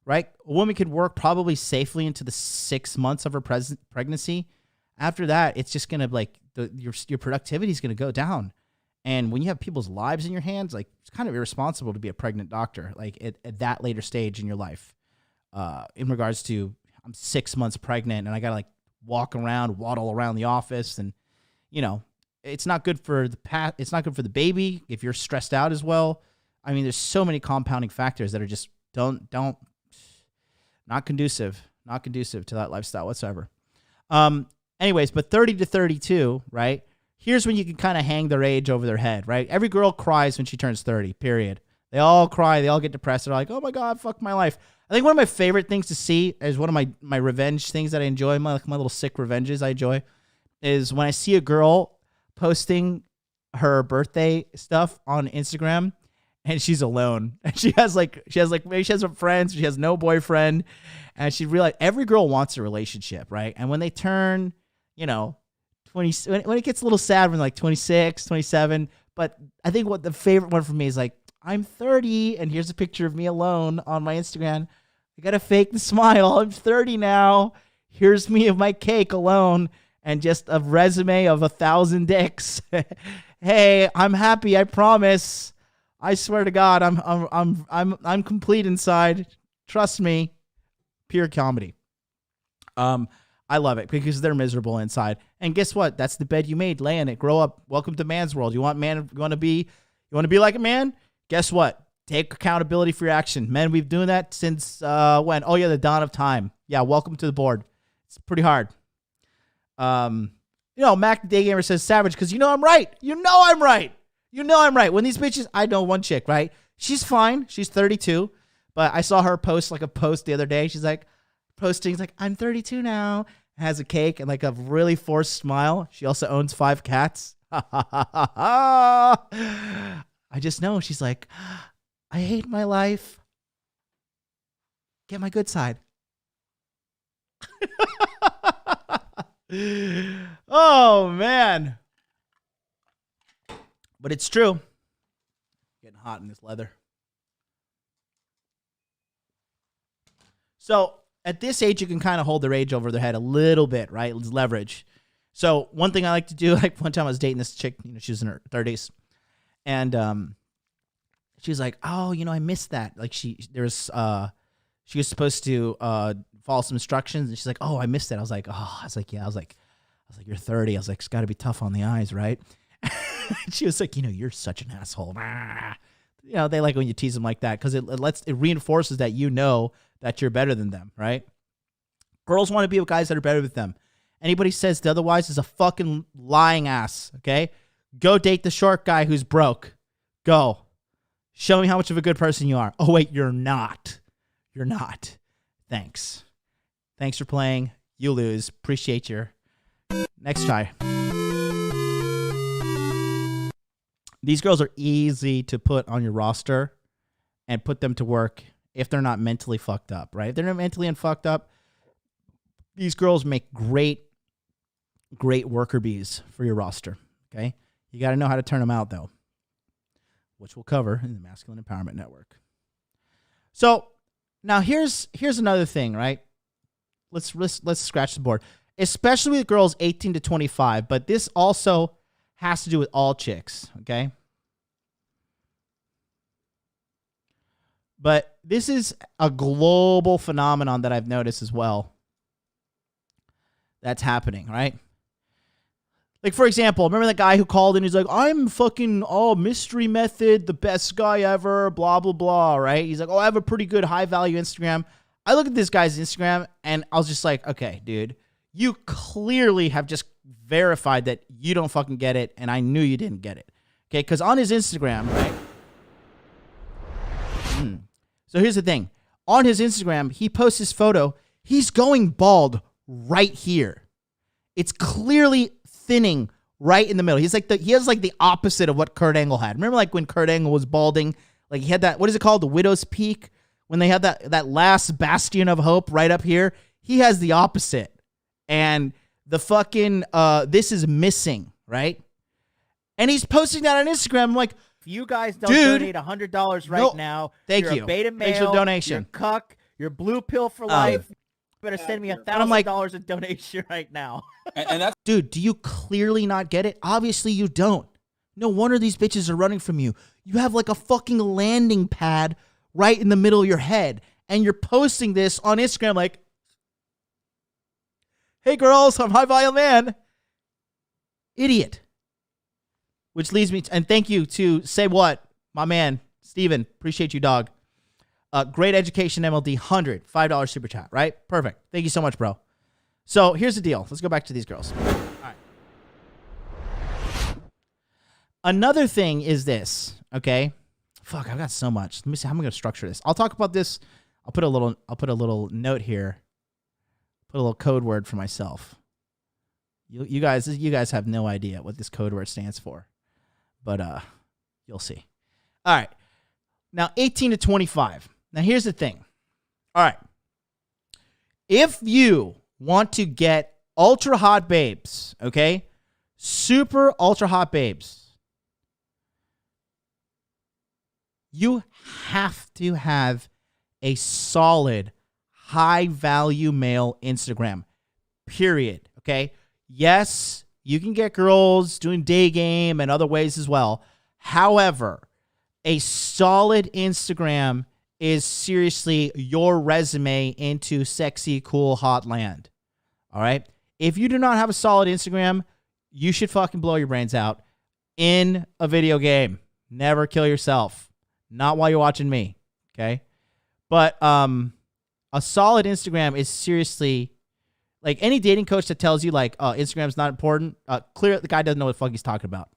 right? A woman could work probably safely into the 6 months of her pregnancy. After that, it's just going to your productivity is going to go down. And when you have people's lives in your hands, like, it's kind of irresponsible to be a pregnant doctor, like at that later stage in your life, in regards to, I'm 6 months pregnant and I got to like waddle around the office. And, it's not good for it's not good for the baby if you're stressed out as well. I mean, there's so many compounding factors that are just not conducive to that lifestyle whatsoever. Anyways, but 30 to 32, right? Here's when you can kind of hang their age over their head, right? Every girl cries when she turns 30, period. They all cry. They all get depressed. They're like, oh my God, fuck my life. I think one of my favorite things to see is one of my revenge things that I enjoy, my little sick revenges I enjoy, is when I see a girl posting her birthday stuff on Instagram and she's alone. And maybe she has some friends, she has no boyfriend, and she realized every girl wants a relationship, right? And when they turn, 20, when it gets a little sad when like 26, 27, but I think what the favorite one for me is like, I'm 30 and here's a picture of me alone on my Instagram. I got to fake the smile. I'm 30 now. Here's me of my cake alone and just a resume of 1,000 dicks. Hey, I'm happy. I promise. I swear to God, I'm complete inside. Trust me. Pure comedy. I love it because they're miserable inside. And guess what? That's the bed you made. Lay in it. Grow up. Welcome to man's world. You want to be like a man? Guess what? Take accountability for your action. Men, we've been doing that since when? Oh yeah, the dawn of time. Yeah, welcome to the board. It's pretty hard. Mac the Day Gamer says savage because I'm right. I'm right. When these bitches, I know one chick, right? She's fine. She's 32, but I saw her post like a post the other day. She's like posting, like, I'm 32 now. Has a cake and like a really forced smile. She also owns 5 cats. I just know she's like, I hate my life. Get my good side. Oh, man. But it's true. Getting hot in this leather. So at this age, you can kind of hold their age over their head a little bit, right? It's leverage. So one thing I like to do, like one time I was dating this chick, she was in her 30s. And she was like, oh, I missed that. Like she she was supposed to follow some instructions, and she's like, "Oh, I missed it." I was like, "Yeah." I was like, "You're 30." I was like, "It's got to be tough on the eyes, right?" She was like, "You're such an asshole." They like when you tease them like that because it reinforces that that you're better than them, right? Girls want to be with guys that are better with them. Anybody says otherwise is a fucking lying ass. Okay, go date the short guy who's broke. Go, show me how much of a good person you are. Oh wait, you're not. You're not. Thanks for playing. You lose. Appreciate your next try. These girls are easy to put on your roster and put them to work if they're not mentally fucked up, right? If they're not mentally unfucked up, these girls make great worker bees for your roster, okay? You got to know how to turn them out, though, which we'll cover in the Masculine Empowerment Network. So now here's another thing, right? Let's scratch the board, especially with girls 18 to 25, but this also has to do with all chicks, okay? But this is a global phenomenon that I've noticed as well that's happening, right? Like, for example, remember that guy who called in? He's like, "I'm fucking, mystery method, the best guy ever, blah, blah, blah," right? He's like, "Oh, I have a pretty good high-value Instagram." I look at this guy's Instagram, and I was just like, okay, dude, you clearly have just verified that you don't fucking get it, and I knew you didn't get it. Okay, because on his Instagram, right? So here's the thing. On his Instagram, he posts his photo. He's going bald right here. It's clearly thinning right in the middle. He has like the opposite of what Kurt Angle had. Remember like when Kurt Angle was balding? Like he had that, what is it called? The widow's peak? When they had that last bastion of hope right up here. He has the opposite. And the fucking, this is missing, right? And he's posting that on Instagram. I'm like, if you guys don't donate $100 right now, thank you're you. a beta male, thanks for the donation. You're cuck, you're blue pill for life. You better send me $1,000 in donation right now. and that's dude, do you clearly not get it? Obviously you don't. No wonder these bitches are running from you. You have like a fucking landing pad right in the middle of your head, and you're posting this on Instagram like, "Hey girls, I'm High Value Man." Idiot. Which leads me to, and thank you to Say What, my man, Steven. Appreciate you, dog. Great Education MLD, $105 super chat, right? Perfect. Thank you so much, bro. So here's the deal. Let's go back to these girls. All right. Another thing is this, okay? Fuck, I've got so much. Let me see how I'm going to structure this. I'll talk about this. I'll put a little note here. Put a little code word for myself. You guys have no idea what this code word stands for. But you'll see. All right. Now 18 to 25. Now here's the thing. All right. If you want to get ultra hot babes, okay? Super ultra hot babes. You have to have a solid high value male Instagram. Period. Okay? Yes, you can get girls doing day game and other ways as well. However, a solid Instagram is seriously your resume into sexy, cool, hot land. All right? If you do not have a solid Instagram, you should fucking blow your brains out in a video game. Never kill yourself. Not while you're watching me. Okay? But a solid Instagram is seriously... Like, any dating coach that tells you, like, Instagram's not important, clearly the guy doesn't know what the fuck he's talking about.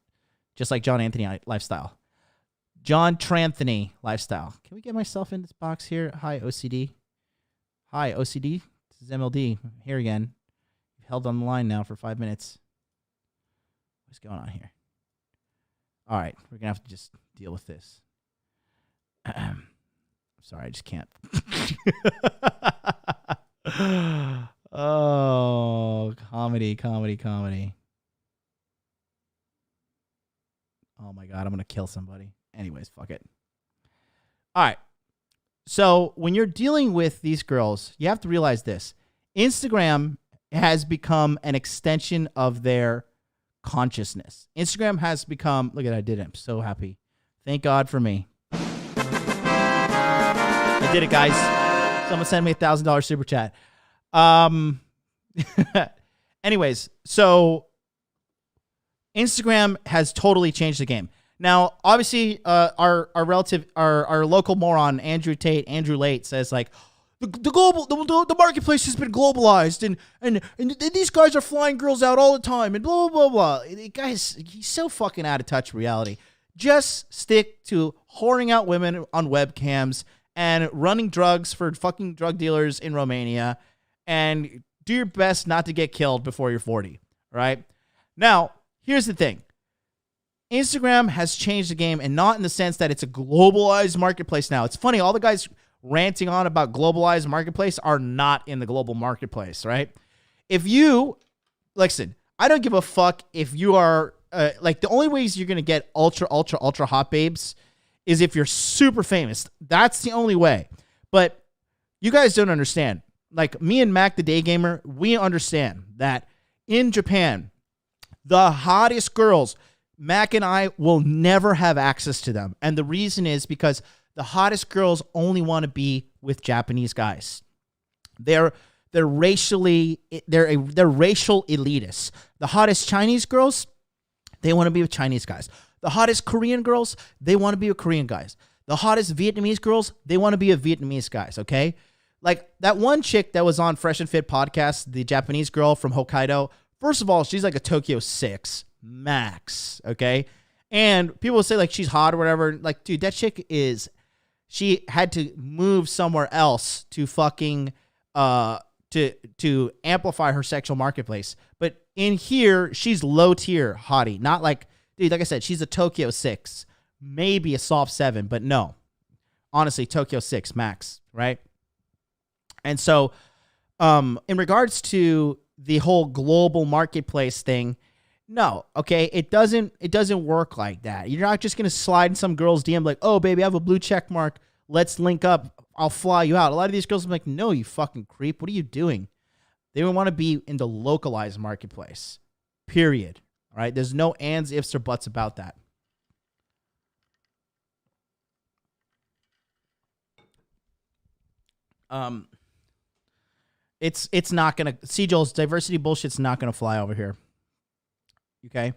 Just like John Anthony lifestyle. John Tranthony lifestyle. Can we get myself in this box here? Hi, OCD. Hi, OCD. This is MLD. Here again. You've held on the line now for 5 minutes. What's going on here? All right. We're going to have to just deal with this. Sorry, I just can't. Oh, comedy. Oh my God, I'm going to kill somebody. Anyways, fuck it. All right. So when you're dealing with these girls, you have to realize this. Instagram has become an extension of their consciousness. Instagram has become, look at that, I did it. I'm so happy. Thank God for me. I did it, guys. Someone send me $1,000 super chat. Anyways, so Instagram has totally changed the game. Now, obviously, our local moron Andrew Late says like the marketplace has been globalized and these guys are flying girls out all the time and blah blah blah. Guys, he's so fucking out of touch with reality. Just stick to whoring out women on webcams and running drugs for fucking drug dealers in Romania, and do your best not to get killed before you're 40. Right now, here's the thing. Instagram has changed the game, and not in the sense that it's a globalized marketplace now. It's funny, all the guys ranting on about globalized marketplace are not in the global marketplace, right? If you, listen, I don't give a fuck if you are, like, the only ways you're going to get ultra hot babes is if you're super famous. That's the only way. But you guys don't understand. Like, me and Mac the Day Gamer, we understand that in Japan, the hottest girls, Mac and I will never have access to them. And the reason is because the hottest girls only want to be with Japanese guys. They're racial elitists. The hottest Chinese girls, they want to be with Chinese guys. The hottest Korean girls, they want to be with Korean guys. The hottest Vietnamese girls, they want to be with Vietnamese guys, okay? Like that one chick that was on Fresh and Fit podcast, the Japanese girl from Hokkaido. First of all, she's like a Tokyo 6 max, okay? And people will say like she's hot or whatever. Like, dude, that chick she had to move somewhere else to fucking to amplify her sexual marketplace. But in here, she's low tier hottie. Not like, dude, like I said, she's a Tokyo 6, maybe a soft 7, but no. Honestly, Tokyo 6 max, right? And so in regards to the whole global marketplace thing, no, okay, it doesn't work like that. You're not just gonna slide in some girl's DM like, oh baby, I have a blue check mark, let's link up, I'll fly you out. A lot of these girls are like, no, you fucking creep, what are you doing? They want to be in the localized marketplace, period. All right, there's no ands, ifs, or buts about that. It's not gonna, Joel's diversity bullshit's not gonna fly over here. Okay.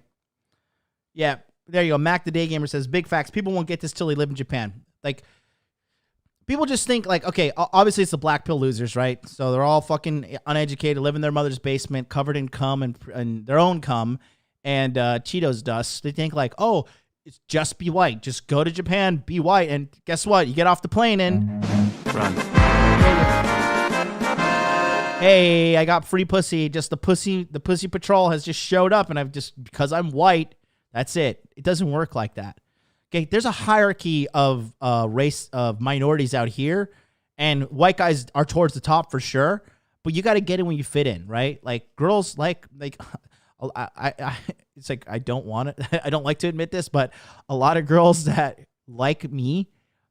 Yeah, there you go. Mac the Day Gamer says, big facts. People won't get this till they live in Japan. Like, people just think like, okay, obviously it's the black pill losers, right? So they're all fucking uneducated, live in their mother's basement, covered in cum and their own cum and Cheetos dust. They think like, oh, it's just be white. Just go to Japan, be white, and guess what? You get off the plane and Run. Hey, I got free pussy. Just the pussy patrol has just showed up, and because I'm white, that's it. It doesn't work like that. Okay, there's a hierarchy of race of minorities out here, and white guys are towards the top for sure. But you got to get in when you fit in, right? Like girls, like I it's like I don't want it. I don't like to admit this, but a lot of girls that like me,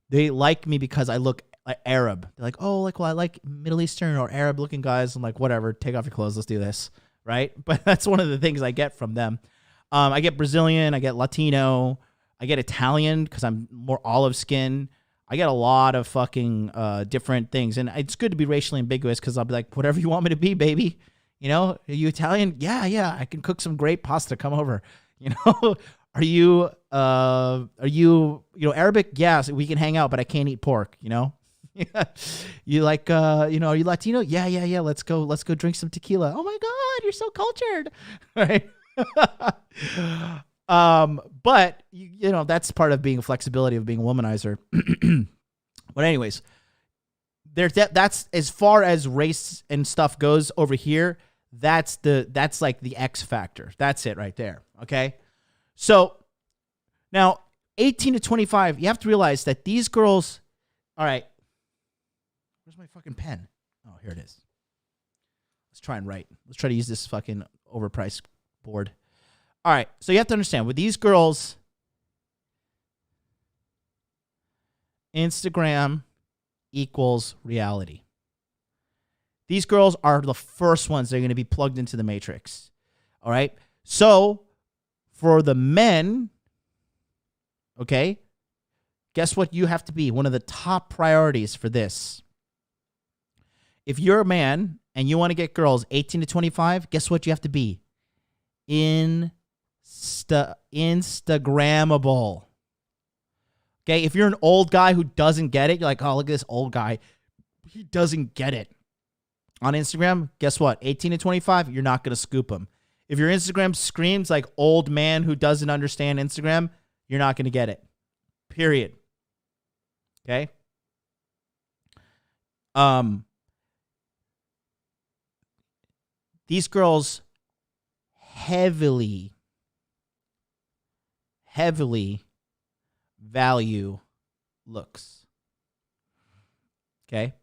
they like me because I look like Arab. They're like, oh, like, well, I like Middle Eastern or Arab looking guys. I'm like, whatever, take off your clothes, let's do this, right? But that's one of the things I get from them. I get Brazilian, I get Latino, I get Italian because I'm more olive skin. I get a lot of fucking different things, and it's good to be racially ambiguous because I'll be like, whatever you want me to be, baby. You know, are you Italian? Yeah, I can cook some great pasta. Come over. You know, are you Arabic? Yeah, so we can hang out, but I can't eat pork. You know. You like are you Latino? Yeah. Let's go drink some tequila. Oh my God, you're so cultured. Right. But you know, that's part of being flexibility of being a womanizer. But anyways, that's as far as race and stuff goes over here. That's like the X factor. That's it right there. Okay. So now 18 to 25, you have to realize that these girls, all right. Where's my fucking pen? Oh, here it is. Let's try and write. Let's try to use this fucking overpriced board. All right. So you have to understand, with these girls, Instagram equals reality. These girls are the first ones that are going to be plugged into the matrix. All right. So for the men, okay, guess what you have to be? One of the top priorities for this. if you're a man and you want to get girls 18 to 25, guess what you have to be? Instagrammable. Okay, if you're an old guy who doesn't get it, you're like, oh, look at this old guy. He doesn't get it. On Instagram, guess what? 18 to 25, you're not going to scoop him. If your Instagram screams like old man who doesn't understand Instagram, you're not going to get it. Period. Okay? These girls heavily value looks. Okay?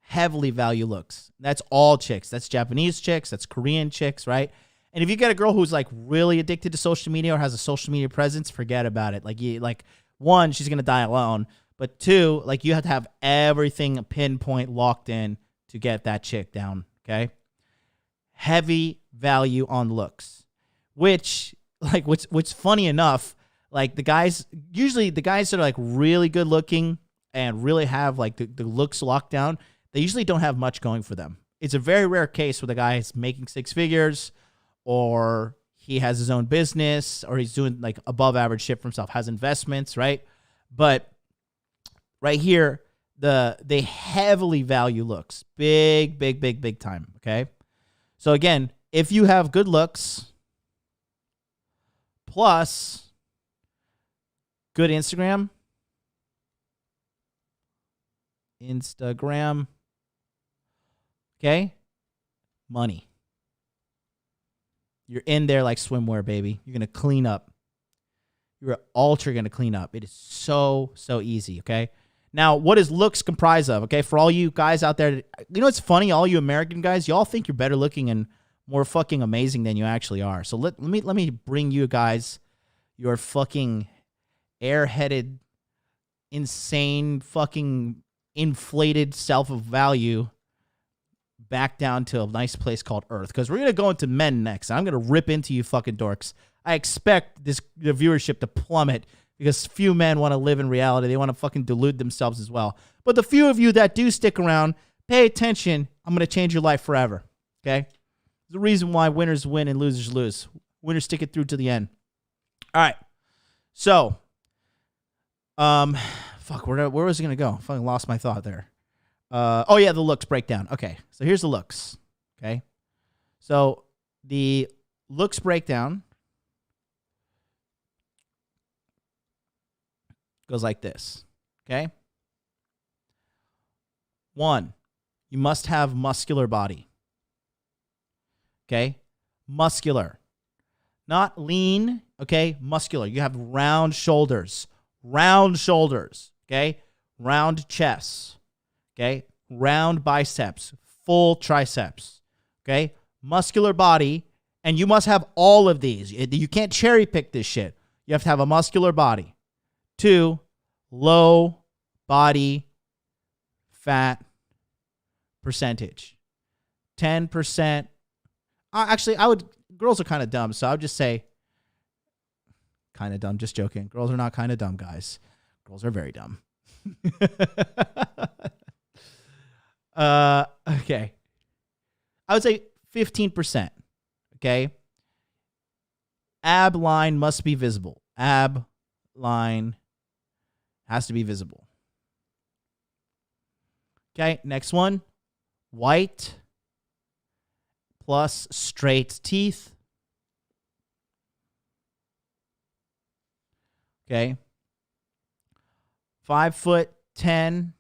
Heavily value looks. That's all chicks. That's Japanese chicks. That's Korean chicks, right? And if you get a girl who's like really addicted to social media or has a social media presence, forget about it. Like one, she's gonna die alone. But two, like you have to have everything pinpoint locked in to get that chick down. Okay. Heavy value on looks, which what's funny enough, like usually the guys that are like really good looking and really have like the looks locked down, they usually don't have much going for them. It's a very rare case where the guy is making six figures or he has his own business or he's doing like above average shit for himself, has investments, right? But right here, they heavily value looks. Big time, okay? So again, if you have good looks plus good Instagram, okay? Money. You're in there like swimwear, baby. You're going to clean up. You're ultra going to clean up. It is so easy, okay? Now, what is looks comprised of, okay? For all you guys out there, you know what's funny? All you American guys, y'all think you're better looking and more fucking amazing than you actually are. So let me bring you guys your fucking airheaded, insane, fucking inflated self of value back down to a nice place called Earth. Because we're going to go into men next. I'm going to rip into you fucking dorks. I expect the viewership to plummet because few men want to live in reality. They want to fucking delude themselves as well. But the few of you that do stick around, pay attention. I'm going to change your life forever. Okay? There's a reason why winners win and losers lose. Winners stick it through to the end. All right. So, where was it going to go? I fucking lost my thought there. The looks breakdown. Okay. So here's the looks. Okay. So the looks breakdown goes like this. Okay. 1, you must have muscular body. Okay. Muscular. Not lean. Okay. Muscular. You have round shoulders. Okay. Round chest. Okay. Round biceps. Full triceps. Okay. Muscular body. And you must have all of these. You can't cherry pick this shit. You have to have a muscular body. 2, low body fat percentage. 10%. Actually, girls are kind of dumb, so I would just say kind of dumb. Just joking. Girls are not kind of dumb, guys. Girls are very dumb. Okay. I would say 15%. Okay. Ab line must be visible. Ab line has to be visible. Okay. Next one. White plus straight teeth. Okay. 5'10"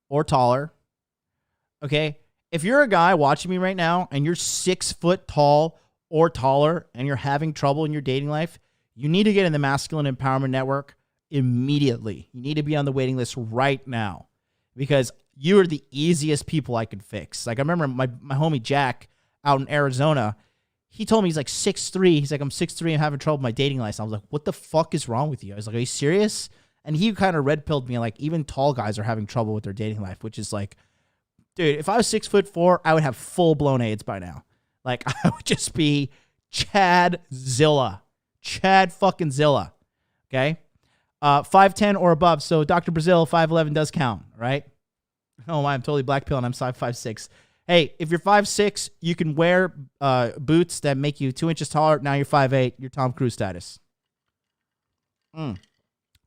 or taller. Okay. If you're a guy watching me right now and you're 6 foot tall or taller and you're having trouble in your dating life, you need to get in the Masculine Empowerment Network immediately. You need to be on the waiting list right now because you are the easiest people I could fix. Like I remember my homie Jack out in Arizona, he told me he's like 6'3". He's like, I'm 6'3" and having trouble with my dating life. I was like, what the fuck is wrong with you? I was like, are you serious? And he kind of red-pilled me like even tall guys are having trouble with their dating life, which is like, dude, if I was 6'4", I would have full-blown AIDS by now. Like I would just be Chad Zilla. Chad fucking Zilla. Okay? 5'10 or above. So Dr. Brazil, 5'11 does count, right? Oh, I'm totally black pill and I'm 5'6". Hey, if you're 5'6", you can wear boots that make you 2 inches taller. Now you're 5'8", you're Tom Cruise status.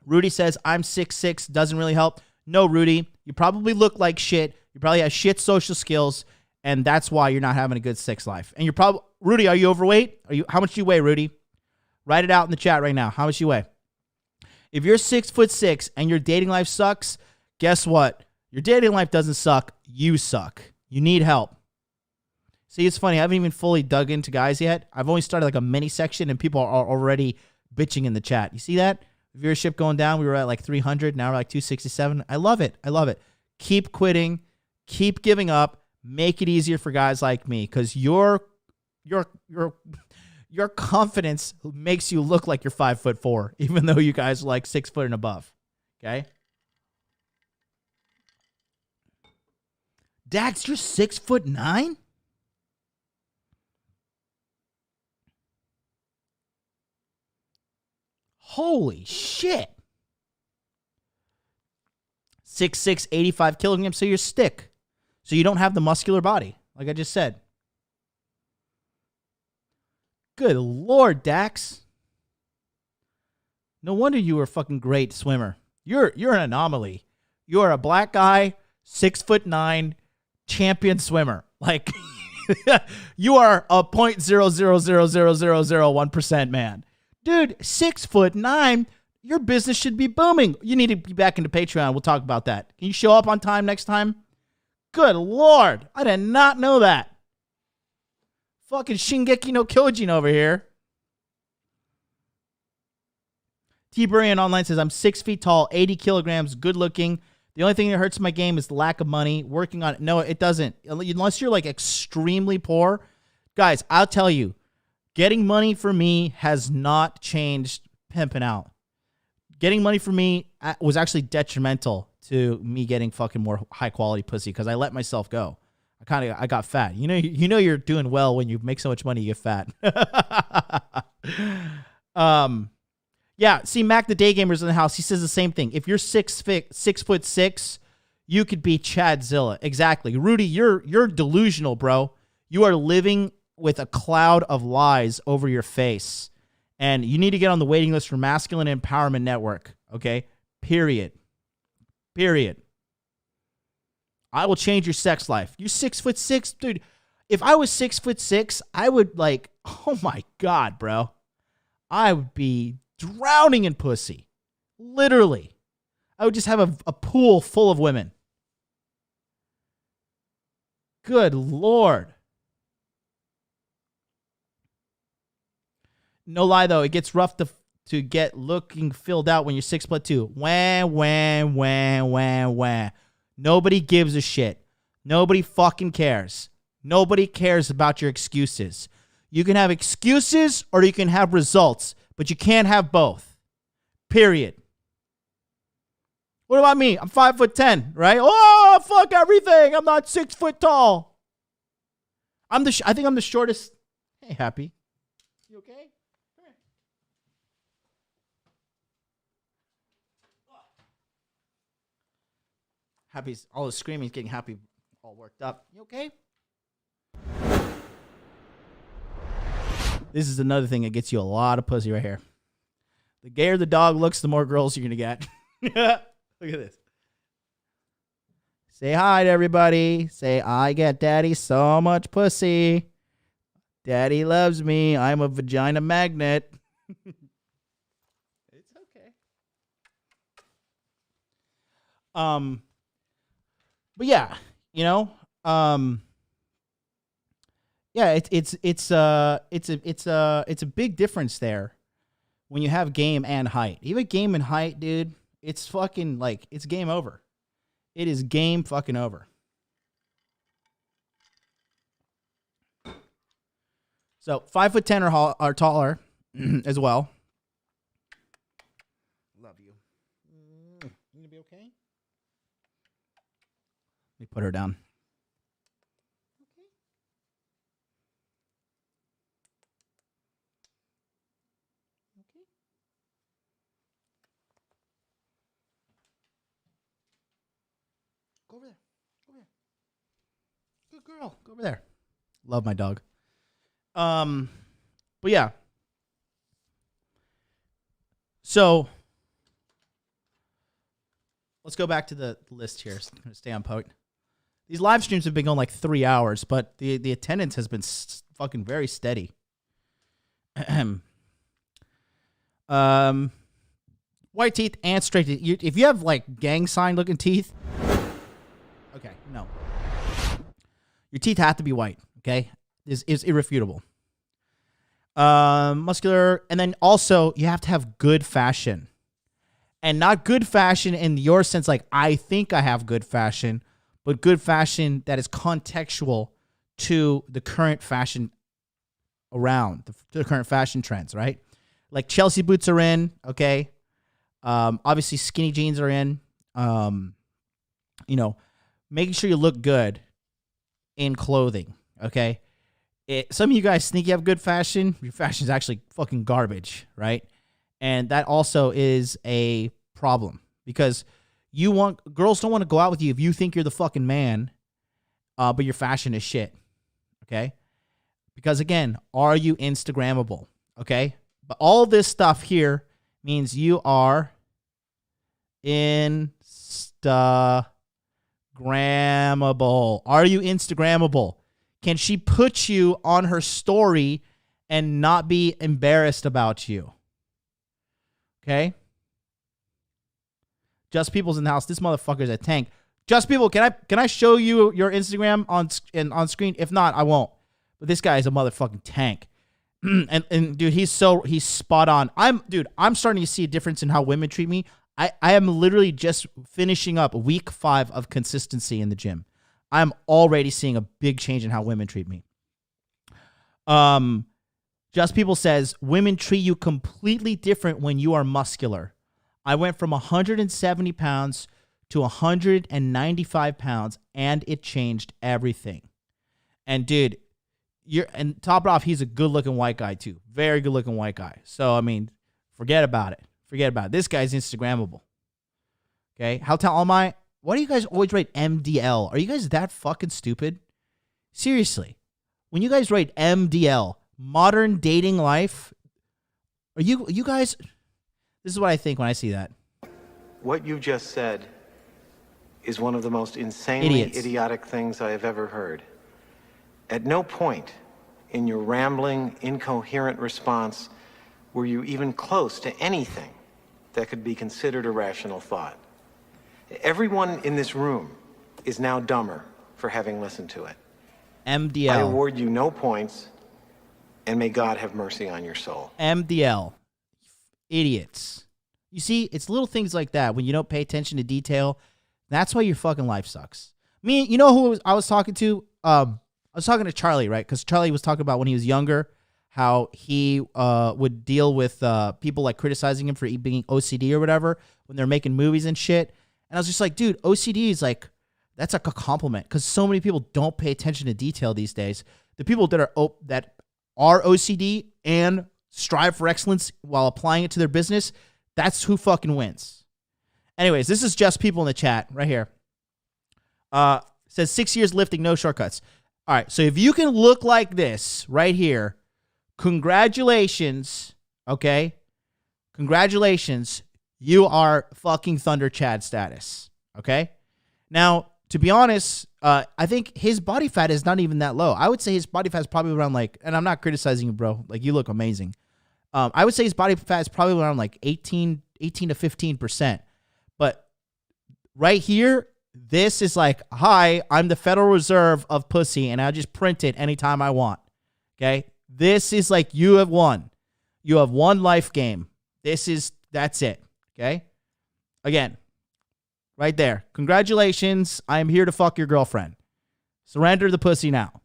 Rudy says, I'm 6'6", doesn't really help. No, Rudy, you probably look like shit. You probably have shit social skills, and that's why you're not having a good sex life. And you're probably, Rudy, are you overweight? How much do you weigh, Rudy? Write it out in the chat right now. How much do you weigh? If you're 6'6" and your dating life sucks, guess what? Your dating life doesn't suck. You suck. You need help. See, it's funny. I haven't even fully dug into guys yet. I've only started like a mini section, and people are already bitching in the chat. You see that? Viewership going down. We were at like 300. Now we're like 267. I love it. I love it. Keep quitting. Keep giving up. Make it easier for guys like me, because your confidence makes you look like you're 5'4", even though you guys are like 6 foot and above. Okay. Dax, you're 6'9"? Holy shit. 6'6", 85 kilograms. So you're stick. So you don't have the muscular body, like I just said. Good Lord, Dax. No wonder you were a fucking great swimmer. You're an anomaly. You are a black guy, 6'9", champion swimmer. Like, you are a 0.0000001% man. Dude, 6'9", your business should be booming. You need to be back into Patreon. We'll talk about that. Can you show up on time next time? Good Lord. I did not know that. Fucking Shingeki no Kyojin over here. T-Burian Online says, I'm 6 feet tall, 80 kilograms, good looking. The only thing that hurts my game is the lack of money. Working on it. No, it doesn't. Unless you're like extremely poor. Guys, I'll tell you, getting money for me has not changed pimping out. Getting money for me was actually detrimental to me getting fucking more high quality pussy, because I let myself go. I got fat. You know you're doing well when you make so much money you get fat. Yeah, see, Mac the Day Gamer's in the house. He says the same thing. If you're 6'6", you could be Chadzilla. Exactly. Rudy, you're delusional, bro. You are living with a cloud of lies over your face. And you need to get on the waiting list for Masculine Empowerment Network. Okay? Period. I will change your sex life. You're 6'6", dude. If I was 6'6", I would like, oh my God, bro. I would be drowning in pussy. Literally. I would just have a pool full of women. Good Lord. No lie, though. It gets rough to get looking filled out when you're 6'2". Wah. Nobody gives a shit. Nobody fucking cares. Nobody cares about your excuses. You can have excuses or you can have results, but you can't have both. Period. What about me? I'm 5'10", right? Oh, fuck everything. I'm not 6 foot tall. I think I'm the shortest. Hey, Happy. You okay? Come here. Happy's all the screaming is getting Happy all worked up. You okay? This is another thing that gets you a lot of pussy right here. The gayer the dog looks, the more girls you're gonna get. Look at this. Say hi to everybody. Say, I get daddy so much pussy. Daddy loves me. I'm a vagina magnet. It's okay. But yeah, yeah, it's a big difference there when you have game and height. Even game and height, dude, it's fucking like it's game over. It is game fucking over. So 5'10" or taller as well. Love you. You gonna be okay? Let me put her down. Go over there. Go over here. Good girl. Go over there. Love my dog. But yeah. So let's go back to the list here. I'm going to stay on point. These live streams have been going like 3 hours, but the attendance has been fucking very steady. White teeth and straight teeth. If you have like gang sign looking teeth, okay, no. Your teeth have to be white, okay? Is irrefutable. Muscular, and then also you have to have good fashion. And not good fashion in your sense, like I think I have good fashion, but good fashion that is contextual to the current fashion around, the current fashion trends, right? Like Chelsea boots are in, okay? Obviously skinny jeans are in. You know, making sure you look good in clothing, okay? Some of you guys think you have good fashion. Your fashion is actually fucking garbage, right? And that also is a problem because girls don't want to go out with you if you think you're the fucking man, but your fashion is shit, okay? Because again, are you Instagrammable, okay? But all this stuff here means you are Instagrammable. Are you Instagrammable? Can she put you on her story and not be embarrassed about you? Okay? Just People's in the house. This motherfucker's a tank. Just People, can I show you your Instagram on screen? If not, I won't. But this guy is a motherfucking tank. and dude, he's spot on. I'm starting to see a difference in how women treat me. I am literally just finishing up week 5 of consistency in the gym. I'm already seeing a big change in how women treat me. Just People says, women treat you completely different when you are muscular. I went from 170 pounds to 195 pounds, and it changed everything. And dude, and top it off, he's a good-looking white guy too. Very good-looking white guy. So, I mean, forget about it. This guy's Instagrammable. Okay? How tall am I? Why do you guys always write MDL? Are you guys that fucking stupid? Seriously. When you guys write MDL, modern dating life, are you guys... This is what I think when I see that. What you just said is one of the most insanely idiotic things I have ever heard. At no point in your rambling, incoherent response were you even close to anything that could be considered a rational thought. Everyone in this room is now dumber for having listened to it. MDL. I award you no points, and may God have mercy on your soul. MDL. Idiots. You see, it's little things like that when you don't pay attention to detail. That's why your fucking life sucks. You know who I was talking to? I was talking to Charlie, right? Because Charlie was talking about when he was younger, how he would deal with people like criticizing him for being OCD or whatever when they're making movies and shit. And I was just like, dude, OCD is like, that's like a compliment because so many people don't pay attention to detail these days. The people that are OCD and strive for excellence while applying it to their business, that's who fucking wins. Anyways, this is Just People in the chat right here. Says 6 years lifting, no shortcuts. All right, so if you can look like this right here, congratulations, okay? Congratulations, you are fucking Thunder Chad status, okay? Now, to be honest, I think his body fat is not even that low. I would say his body fat is probably around like, and I'm not criticizing you, bro. Like, you look amazing. I would say his body fat is probably around like 18 to 15%. But right here, this is like, hi, I'm the Federal Reserve of pussy, and I just print it anytime I want. Okay? This is like, you have won. You have won life game. That's it. Okay? Again, right there. Congratulations. I am here to fuck your girlfriend. Surrender the pussy now.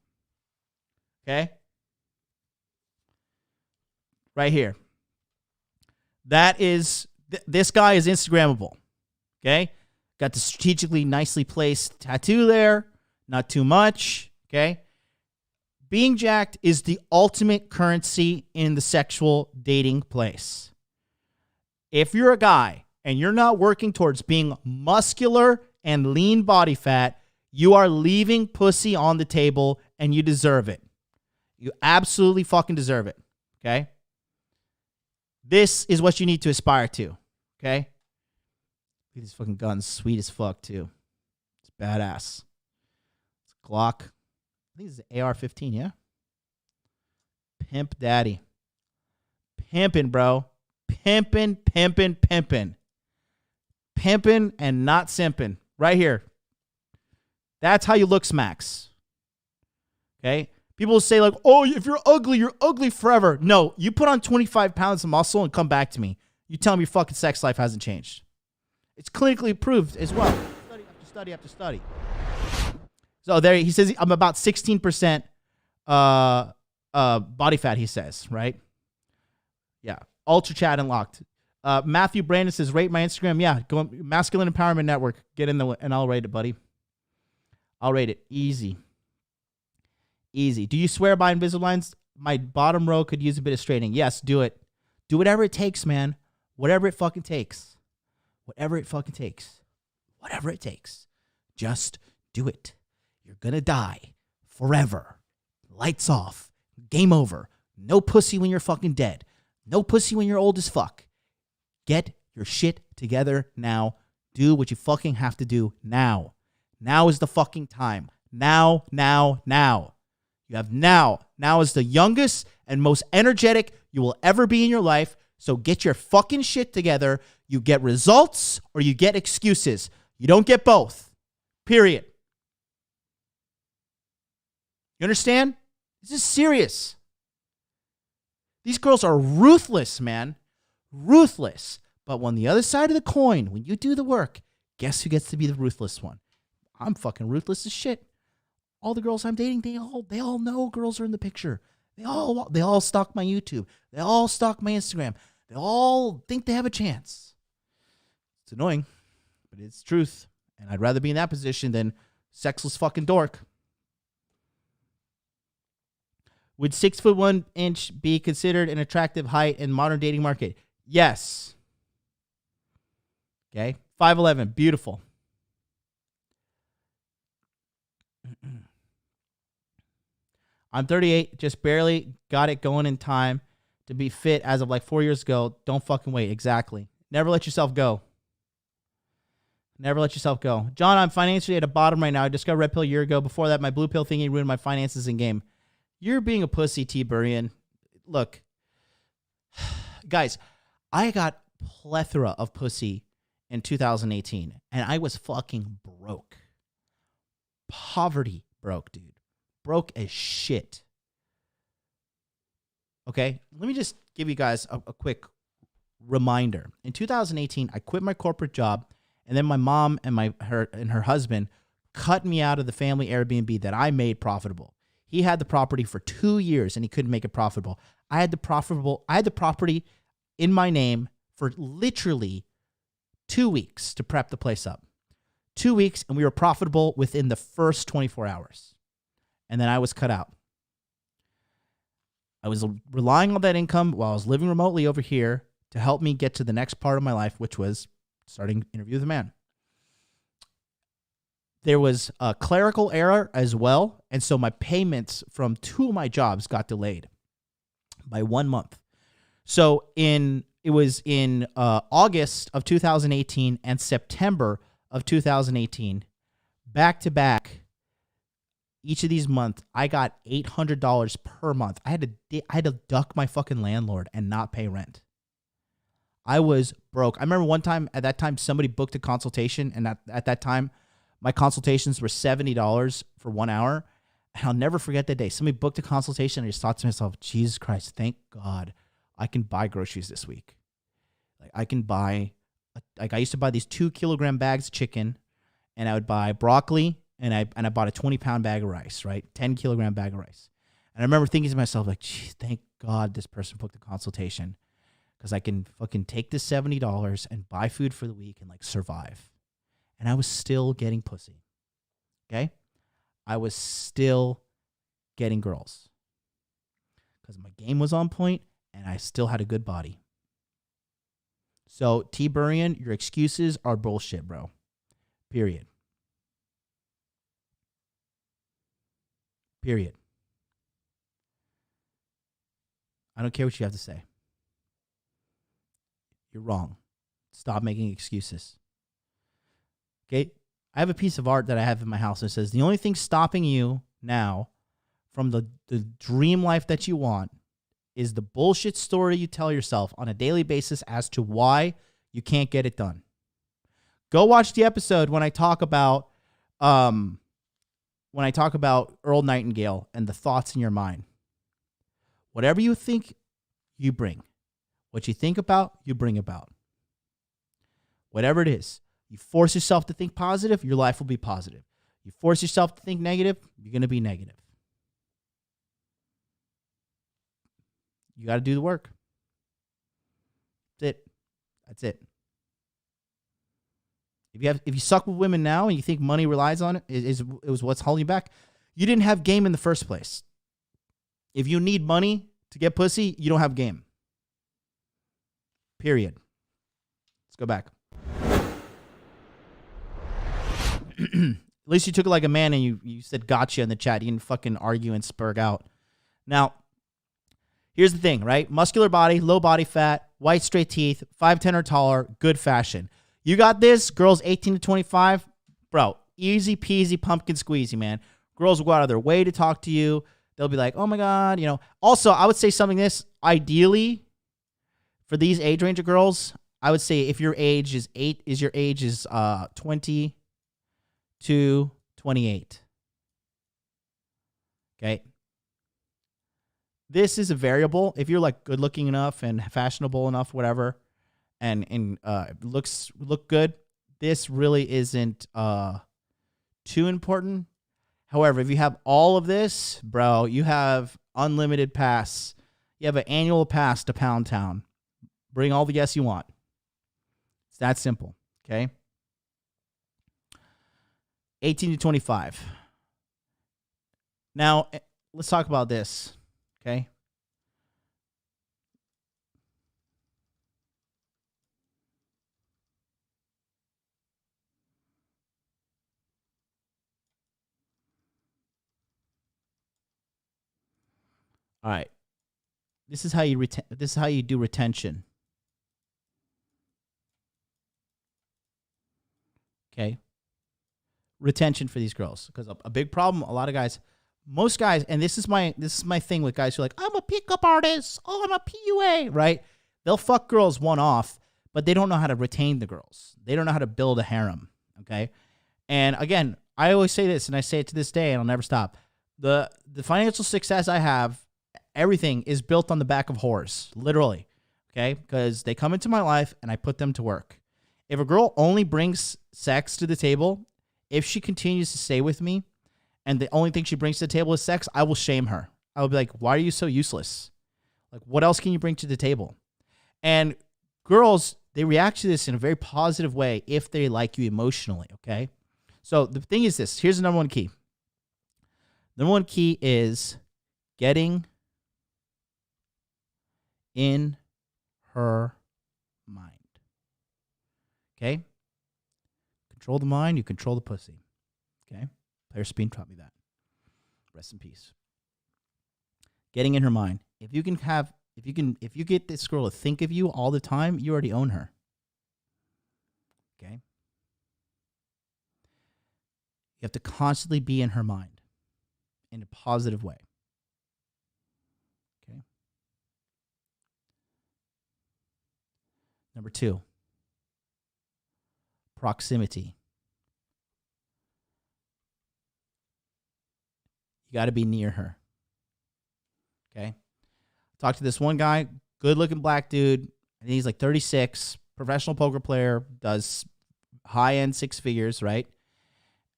Okay? Right here. That is, this guy is Instagrammable. Okay? Got the strategically nicely placed tattoo there. Not too much. Okay? Being jacked is the ultimate currency in the sexual dating place. If you're a guy and you're not working towards being muscular and lean body fat, you are leaving pussy on the table and you deserve it. You absolutely fucking deserve it. Okay? This is what you need to aspire to. Okay? These fucking guns, sweet as fuck, too. It's badass. It's a Glock. I think it's an AR-15, yeah? Pimp daddy. Pimpin', bro. Pimpin', pimpin', pimpin'. Pimpin' and not simpin'. Right here. That's how you look smacks. Okay? People say like, oh, if you're ugly forever. No, you put on 25 pounds of muscle and come back to me. You tell me your fucking sex life hasn't changed. It's clinically proved as well. Study after study after study. So there he says I'm about 16% body fat, he says, right? Yeah. Ultra chat unlocked. Matthew Brandon says, rate my Instagram. Yeah, go Masculine Empowerment Network. Get in and I'll rate it, buddy. I'll rate it. Easy. Easy. Do you swear by Invisaligns? My bottom row could use a bit of straightening. Yes, do it. Do whatever it takes, man. Whatever it fucking takes. Whatever it fucking takes. Whatever it takes. Just do it. You're gonna die. Forever. Lights off. Game over. No pussy when you're fucking dead. No pussy when you're old as fuck. Get your shit together now. Do what you fucking have to do now. Now is the fucking time. Now. You have now. Now is the youngest and most energetic you will ever be in your life. So get your fucking shit together. You get results or you get excuses. You don't get both. Period. You understand? This is serious. These girls are ruthless, man. Ruthless. But on the other side of the coin, when you do the work, guess who gets to be the ruthless one? I'm fucking ruthless as shit. All the girls I'm dating, they all know girls are in the picture. They all stalk my YouTube. They all stalk my Instagram. They all think they have a chance. It's annoying, but it's truth. And I'd rather be in that position than sexless fucking dork. Would 6'1" be considered an attractive height in modern dating market? Yes. Okay. 5'11", beautiful. I'm 38, just barely got it going in time to be fit as of like 4 years ago. Don't fucking wait. Exactly. Never let yourself go. Never let yourself go. John, I'm financially at a bottom right now. I just got a red pill a year ago. Before that, my blue pill thingy ruined my finances in game. You're being a pussy, T. Burian. Look, guys, I got plethora of pussy in 2018, and I was fucking broke. Poverty broke, dude. Broke as shit. Okay, let me just give you guys a quick reminder. In 2018, I quit my corporate job, and then my mom and her husband cut me out of the family Airbnb that I made profitable. He had the property for 2 years and he couldn't make it profitable. I had the property in my name for literally 2 weeks to prep the place up. 2 weeks, and we were profitable within the first 24 hours. And then I was cut out. I was relying on that income while I was living remotely over here to help me get to the next part of my life, which was starting Interview with a Man. There was a clerical error as well, and so my payments from 2 of my jobs got delayed by 1 month. So it was in August of 2018 and September of 2018, back to back. Each of these months, I got $800 per month. I had to duck my fucking landlord and not pay rent. I was broke. I remember one time, at that time, somebody booked a consultation, and at that time, my consultations were $70 for 1 hour. And I'll never forget that day. Somebody booked a consultation, and I just thought to myself, Jesus Christ, thank God I can buy groceries this week. Like I can buy, I used to buy these 2 kilogram bags of chicken, and I would buy broccoli, and I bought a 20-pound bag of rice, right? 10 kilogram bag of rice. And I remember thinking to myself, like, geez, thank God this person booked a consultation, because I can fucking take this $70 and buy food for the week and like survive. And I was still getting pussy. Okay? I was still getting girls. Because my game was on point and I still had a good body. So, T. Burian, your excuses are bullshit, bro. Period. Period. I don't care what you have to say. You're wrong. Stop making excuses. Okay? I have a piece of art that I have in my house that says the only thing stopping you now from the dream life that you want is the bullshit story you tell yourself on a daily basis as to why you can't get it done. Go watch the episode when I talk about Earl Nightingale and the thoughts in your mind. Whatever you think, you bring. What you think about, you bring about. Whatever it is, you force yourself to think positive, your life will be positive. You force yourself to think negative, you're going to be negative. You got to do the work. That's it. That's it. If you suck with women now and you think money relies on it, it was what's holding you back, you didn't have game in the first place. If you need money to get pussy, you don't have game. Period. Let's go back. At least you took it like a man and you said gotcha in the chat. You didn't fucking argue and spurg out. Now, here's the thing, right? Muscular body, low body fat, white straight teeth, 5'10" or taller, good fashion. You got this, girls 18 to 25, bro, easy peasy pumpkin squeezy, man. Girls will go out of their way to talk to you. They'll be like, oh my God, Also, I would say something this, ideally, for these age range of girls, I would say if your age is 20 to 28. Okay. This is a variable. If you're like good looking enough and fashionable enough, whatever, and look good, this really isn't too important. However, if you have all of this, bro, you have unlimited pass. You have an annual pass to Pound Town. Bring all the guests you want. It's that simple, okay? 18 to 25. Now, let's talk about this, okay? All right. This is how you do retention. Okay? Retention for these girls, because a big problem, a lot of guys, most guys, and this is my thing with guys who are like, I'm a pickup artist, oh, I'm a PUA, right? They'll fuck girls one off, but they don't know how to retain the girls. They don't know how to build a harem, okay? And again, I always say this, and I say it to this day, and I'll never stop. The financial success I have, everything is built on the back of whores, literally, okay? Because they come into my life, and I put them to work. If a girl only brings sex to the table, if she continues to stay with me and the only thing she brings to the table is sex, I will shame her. I will be like, why are you so useless? Like, what else can you bring to the table? And girls, they react to this in a very positive way if they like you emotionally, okay? So the thing is this. Here's the number one key. Number one key is getting in her mind, okay? Control the mind, you control the pussy. Okay? Player Speen taught me that. Rest in peace. Getting in her mind. If you get this girl to think of you all the time, you already own her. Okay? You have to constantly be in her mind in a positive way. Okay? Number 2. Proximity. You got to be near her. Okay? Talked to this one guy, good-looking black dude. I think he's like 36, professional poker player, does high-end six figures, right?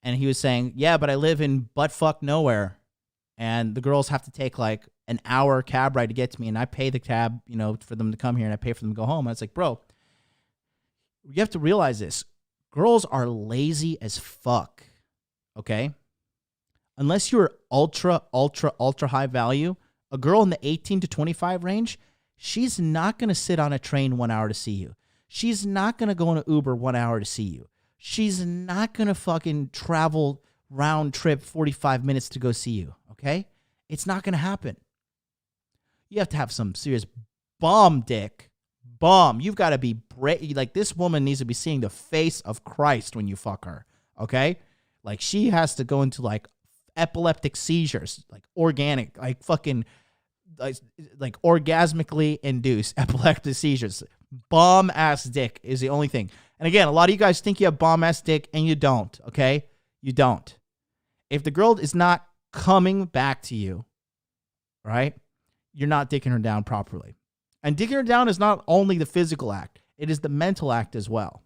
And he was saying, yeah, but I live in butt-fuck nowhere, and the girls have to take like an hour cab ride to get to me, and I pay the cab, for them to come here, and I pay for them to go home. And it's like, bro, you have to realize this. Girls are lazy as fuck, okay? Unless you're ultra, ultra, ultra high value, a girl in the 18 to 25 range, she's not going to sit on a train 1 hour to see you. She's not going to go in an Uber 1 hour to see you. She's not going to fucking travel round trip 45 minutes to go see you, okay? It's not going to happen. You have to have some serious bomb dick. Bomb. You've got to be like, this woman needs to be seeing the face of Christ when you fuck her, okay? Like, she has to go into like epileptic seizures, like organic, like fucking like orgasmically induced epileptic seizures. Bomb ass dick is the only thing. And again, a lot of you guys think you have bomb ass dick and you don't, okay? You don't. If the girl is not coming back to you, right, you're not dicking her down properly. And dicking her down is not only the physical act, it is the mental act as well.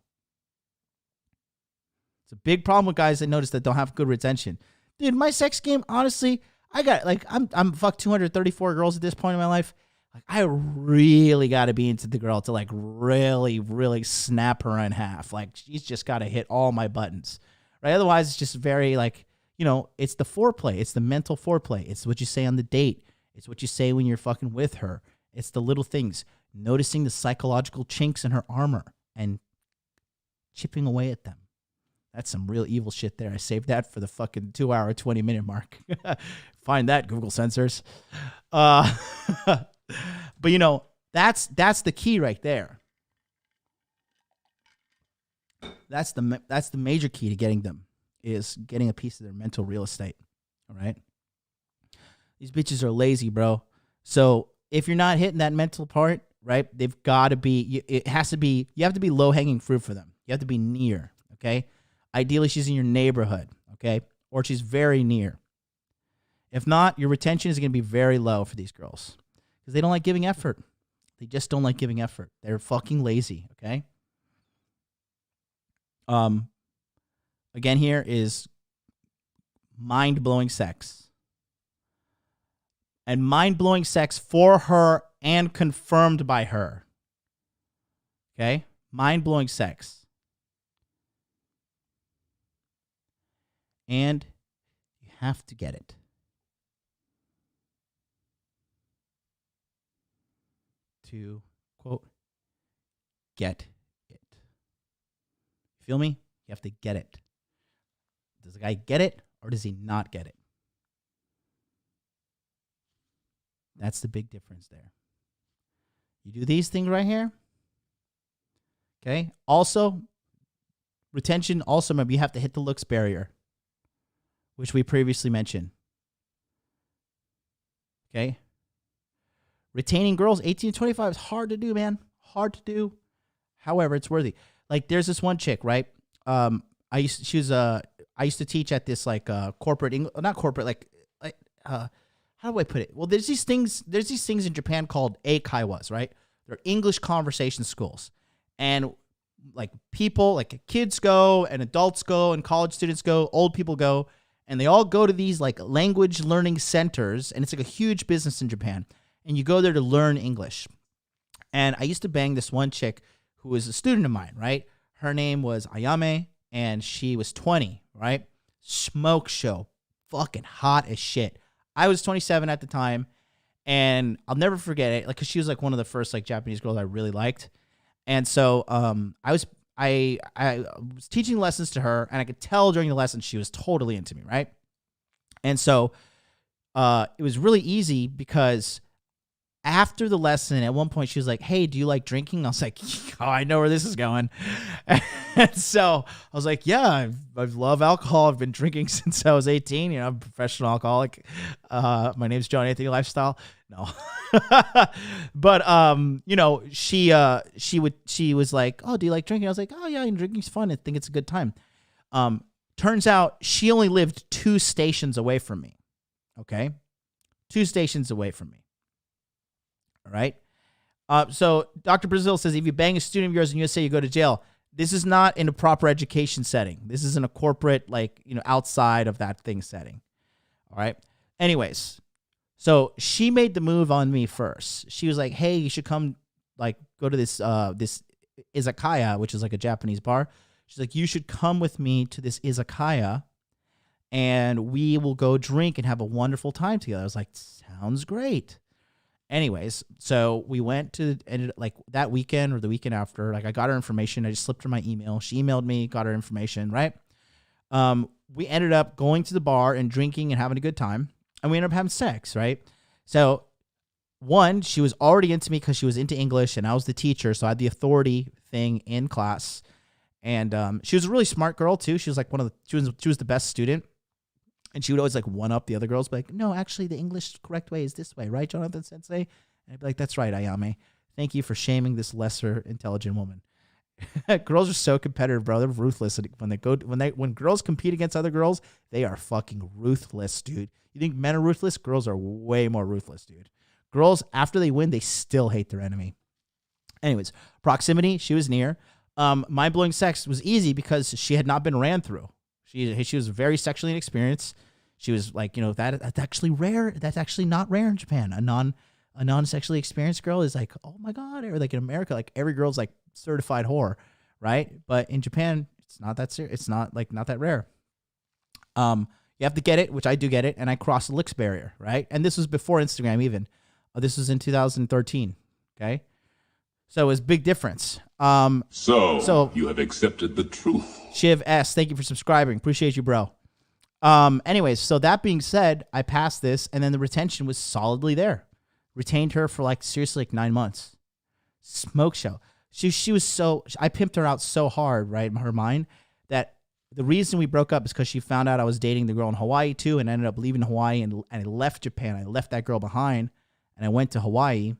It's a big problem with guys that notice that don't have good retention. Dude, my sex game, honestly, I got, like, I'm fucked 234 girls at this point in my life. Like, I really got to be into the girl to, like, really, really snap her in half. Like, she's just got to hit all my buttons, right? Otherwise, it's just very, like, you know, it's the foreplay. It's the mental foreplay. It's what you say on the date. It's what you say when you're fucking with her. It's the little things. Noticing the psychological chinks in her armor and chipping away at them. That's some real evil shit there. I saved that for the fucking 2-hour, 20-minute mark. Find that, Google censors. But, you know, that's the key right there. That's the major key to getting them, is getting a piece of their mental real estate. All right? These bitches are lazy, bro. So if you're not hitting that mental part, right, they've got to be, it has to be, you have to be low-hanging fruit for them. You have to be near, okay? Ideally, she's in your neighborhood, okay? Or she's very near. If not, your retention is going to be very low for these girls because they don't like giving effort. They just don't like giving effort. They're fucking lazy, okay? Again, here is mind-blowing sex. And mind-blowing sex for her and confirmed by her. Okay? Mind-blowing sex. And you have to get it. To, quote, get it. Feel me? You have to get it. Does the guy get it or does he not get it? That's the big difference there. You do these things right here. Okay? Also, retention, also remember you have to hit the looks barrier, which we previously mentioned. Okay? Retaining girls 18 to 25 is hard to do, man. Hard to do. However, it's worthy. Like, there's this one chick, right? I used to teach at this like corporate, not corporate, like how do I put it? Well, there's these things in Japan called eikaiwas, right? They're English conversation schools. And like people, like kids go and adults go and college students go, old people go, and they all go to these like language learning centers, and it's like a huge business in Japan. And you go there to learn English. And I used to bang this one chick who was a student of mine, right? Her name was Ayame, and she was 20, right? Smoke show. Fucking hot as shit. I was 27 at the time, and I'll never forget it, like, because she was like one of the first like Japanese girls I really liked. And so I was teaching lessons to her, and I could tell during the lesson she was totally into me, right? And so it was really easy because after the lesson, at one point, she was like, hey, do you like drinking? I was like, oh, I know where this is going. And so I was like, yeah, I love alcohol. I've been drinking since I was 18. You know, I'm a professional alcoholic. My name's John Anthony Lifestyle. No. But, you know, she was like, oh, do you like drinking? I was like, oh, yeah, drinking's fun. I think it's a good time. Turns out she only lived 2 stations away from me. Okay? 2 stations away from me. All right. So Dr. Brazil says, if you bang a student of yours in USA, you go to jail. This is not in a proper education setting. This is in a corporate, like, you know, outside of that thing setting. All right. Anyways, so she made the move on me first. She was like, hey, you should come, like, go to this izakaya, which is like a Japanese bar. She's like, you should come with me to this izakaya and we will go drink and have a wonderful time together. I was like, sounds great. Anyways, so we went to, ended like that weekend or the weekend after, like I got her information. I just slipped her my email. She emailed me, got her information, right? We ended up going to the bar and drinking and having a good time. and we ended up having sex, right? So one, she was already into me because she was into English and I was the teacher. So I had the authority thing in class. And she was a really smart girl too. She was like she was the best student. And she would always like one up the other girls, be like, no, actually the English correct way is this way, right, Jonathan Sensei? And I'd be like, that's right, Ayame. Thank you for shaming this lesser intelligent woman. Girls are so competitive, bro. They're ruthless. When girls compete against other girls, they are fucking ruthless, dude. You think men are ruthless? Girls are way more ruthless, dude. Girls, after they win, they still hate their enemy. Anyways, proximity, she was near. Mind-blowing sex was easy because she had not been ran through. She was very sexually inexperienced. She was like, that's actually rare. That's actually not rare in Japan. A non-sexually experienced girl is like, oh my God. Or like in America, like every girl's like certified whore, right? But in Japan, it's not that serious. It's not that rare. You have to get it, which I do get it, and I crossed the licks barrier, right? And this was before Instagram even. This was in 2013, okay? So it was a big difference. So you have accepted the truth. Shiv S, thank you for subscribing. Appreciate you, bro. Anyways, so that being said, I passed this, and then the retention was solidly there. Retained her for like seriously like 9 months. Smoke show. She was so, I pimped her out so hard, right, in her mind, that the reason we broke up is because she found out I was dating the girl in Hawaii too, and ended up leaving Hawaii and I left Japan. I left that girl behind, and I went to Hawaii.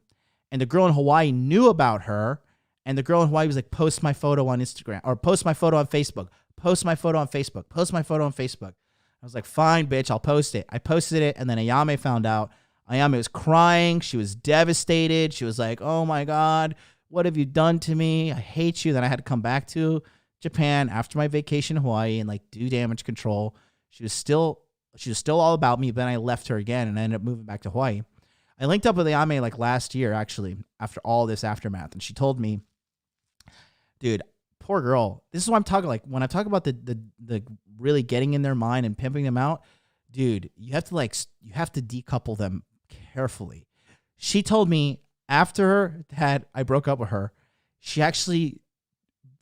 And the girl in Hawaii knew about her, and the girl in Hawaii was like, post my photo on Instagram, or post my photo on Facebook, post my photo on Facebook, post my photo on Facebook. I was like, fine, bitch, I'll post it. I posted it, and then Ayame found out. Ayame was crying. She was devastated. She was like, oh my God, what have you done to me? I hate you. Then I had to come back to Japan after my vacation in Hawaii and like do damage control. She was still all about me, but then I left her again and I ended up moving back to Hawaii. I linked up with Ayame like last year, actually, after all this aftermath. And she told me, dude, poor girl. This is what I'm talking like when I talk about the really getting in their mind and pimping them out, dude, you have to decouple them carefully. She told me after I broke up with her, she actually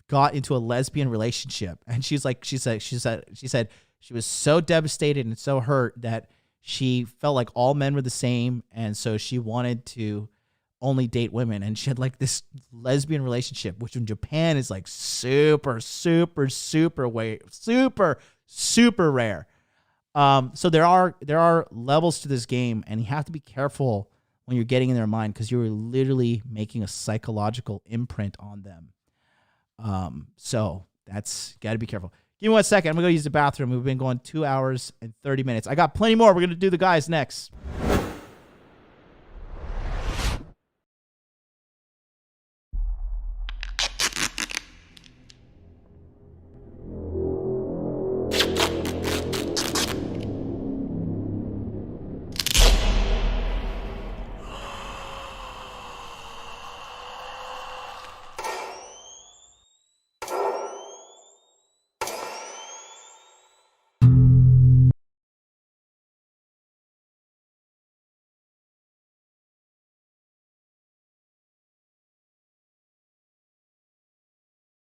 got into a lesbian relationship. And she said she was so devastated and so hurt that she felt like all men were the same, and so she wanted to only date women. And she had like this lesbian relationship, which in Japan is like super, super, super rare. So there are levels to this game, and you have to be careful when you're getting in their mind because you're literally making a psychological imprint on them. So that's got to be careful. Give me 1 second. I'm going to go use the bathroom. We've been going 2 hours and 30 minutes. I got plenty more. We're going to do the guys next.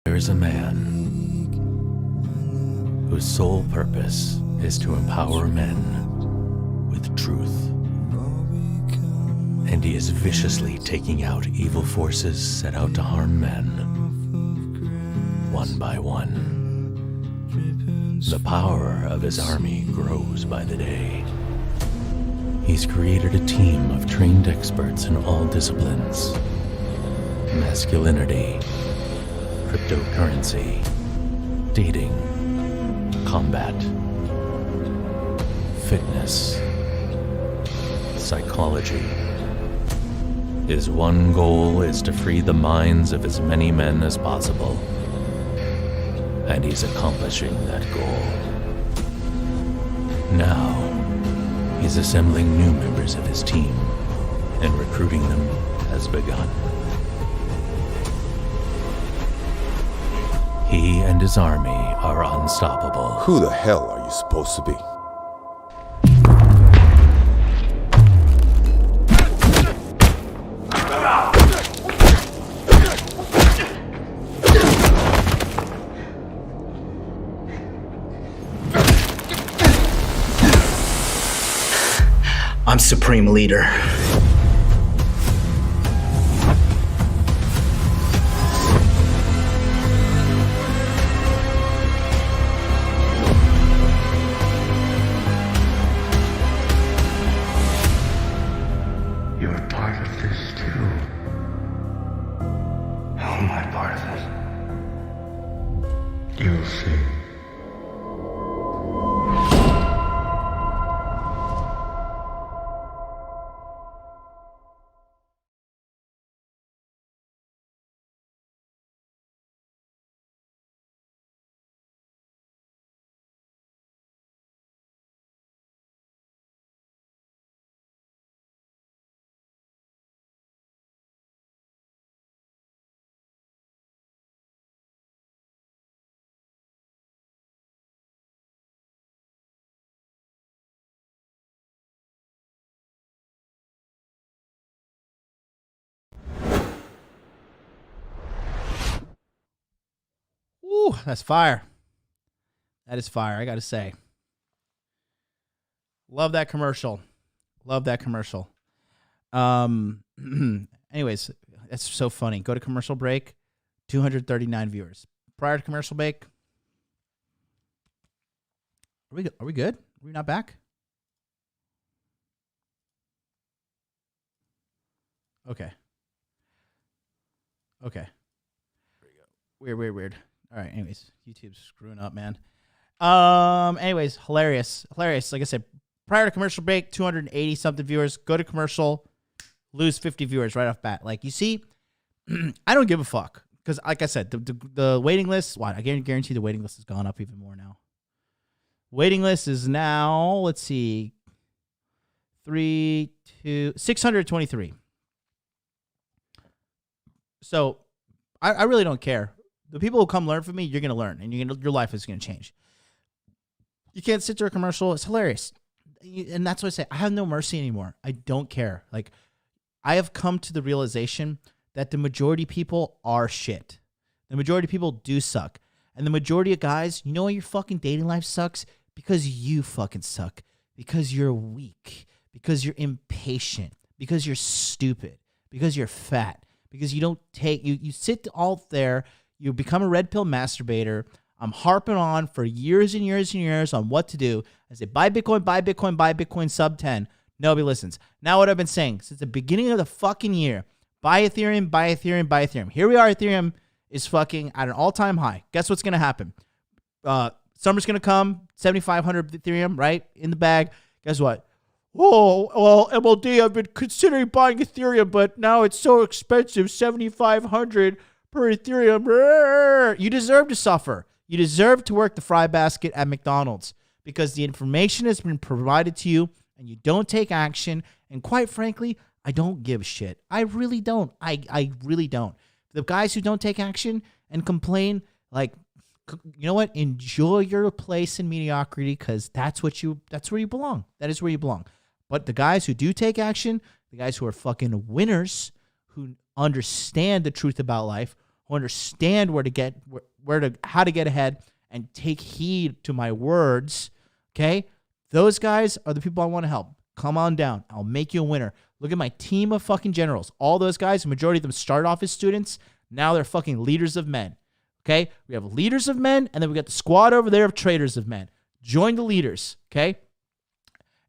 There is a man whose sole purpose is to empower men with truth. And he is viciously taking out evil forces set out to harm men, one by one. The power of his army grows by the day. He's created a team of trained experts in all disciplines: masculinity, cryptocurrency, dating, combat, fitness, psychology. His one goal is to free the minds of as many men as possible. And he's accomplishing that goal. Now, he's assembling new members of his team, and recruiting them has begun. He and his army are unstoppable. Who the hell are you supposed to be? I'm Supreme Leader. You're part of this too. How am I part of it? You'll see. Ooh, that's fire. That is fire, I gotta say. Love that commercial. Love that commercial. Anyways, that's so funny. Go to commercial break, 239 viewers. Prior to commercial break, are we good? Are we not back? Okay. Weird. All right, anyways, YouTube's screwing up, man. Anyways, hilarious. Like I said, prior to commercial break, 280 something viewers. Go to commercial, lose 50 viewers right off bat. Like, you see, I don't give a fuck because, like I said, the waiting list. What, I guarantee the waiting list has gone up even more now. Waiting list is now, let's see, 623. So I really don't care. The people who come learn from me, you're going to learn, and your life is going to change. You can't sit through a commercial. It's hilarious. And that's what I say. I have no mercy anymore. I don't care. Like, I have come to the realization that the majority of people are shit. The majority of people do suck. And the majority of guys, you know why your fucking dating life sucks? Because you fucking suck. Because you're weak. Because you're impatient. Because you're stupid. Because you're fat. Because you don't take, you sit all there, you become a red pill masturbator. I'm harping on for years and years and years on what to do. I say, buy Bitcoin, sub 10. Nobody listens. Now what I've been saying since the beginning of the fucking year, buy Ethereum. Here we are, Ethereum is fucking at an all-time high. Guess what's going to happen? Summer's going to come, 7,500 Ethereum, right? In the bag. Guess what? Oh, well, MLD, I've been considering buying Ethereum, but now it's so expensive, 7,500 per Ethereum. You deserve to suffer. You deserve to work the fry basket at McDonald's because the information has been provided to you and you don't take action. And quite frankly, I don't give a shit. I really don't. I really don't. The guys who don't take action and complain, like, you know what? Enjoy your place in mediocrity because that's where you belong. That is where you belong. But the guys who do take action, the guys who are fucking winners, who understand the truth about life, who understand how to get ahead and take heed to my words, okay? Those guys are the people I want to help. Come on down. I'll make you a winner. Look at my team of fucking generals. All those guys, the majority of them started off as students. Now they're fucking leaders of men, okay? We have leaders of men, and then we got the squad over there of traders of men. Join the leaders, okay?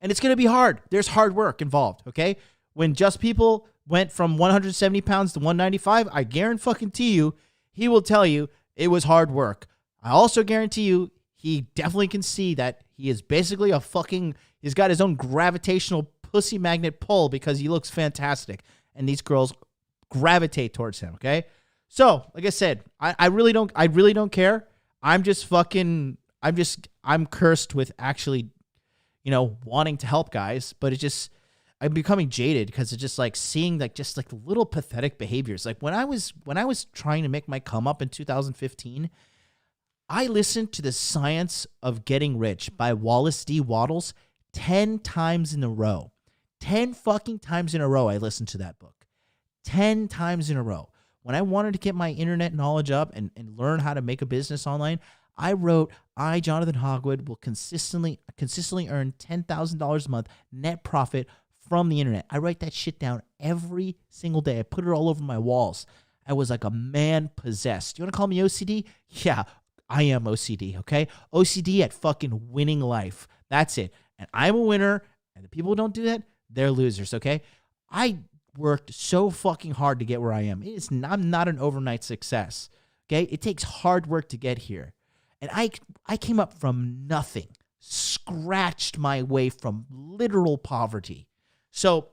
And it's going to be hard. There's hard work involved, okay? When Just People went from 170 pounds to 195, I guarantee you, he will tell you it was hard work. I also guarantee you, he definitely can see that he is basically he's got his own gravitational pussy magnet pull because he looks fantastic. And these girls gravitate towards him, okay? So, like I said, I really don't care. I'm cursed with actually, wanting to help guys, but I'm becoming jaded because it's just like seeing just little pathetic behaviors. Like when I was trying to make my come up in 2015, I listened to The Science of Getting Rich by Wallace D. Wattles 10 times in a row. 10 fucking times in a row I listened to that book. 10 times in a row. When I wanted to get my internet knowledge up and learn how to make a business online, I wrote, Jonathan Hogwood, will consistently earn $10,000 a month net profit from the internet. I write that shit down every single day. I put it all over my walls. I was like a man possessed. You want to call me OCD? Yeah, I am OCD, okay? OCD at fucking winning life. That's it. And I'm a winner, and the people who don't do that, they're losers, okay? I worked so fucking hard to get where I am. I'm not an overnight success, okay? It takes hard work to get here. And I came up from nothing, scratched my way from literal poverty. So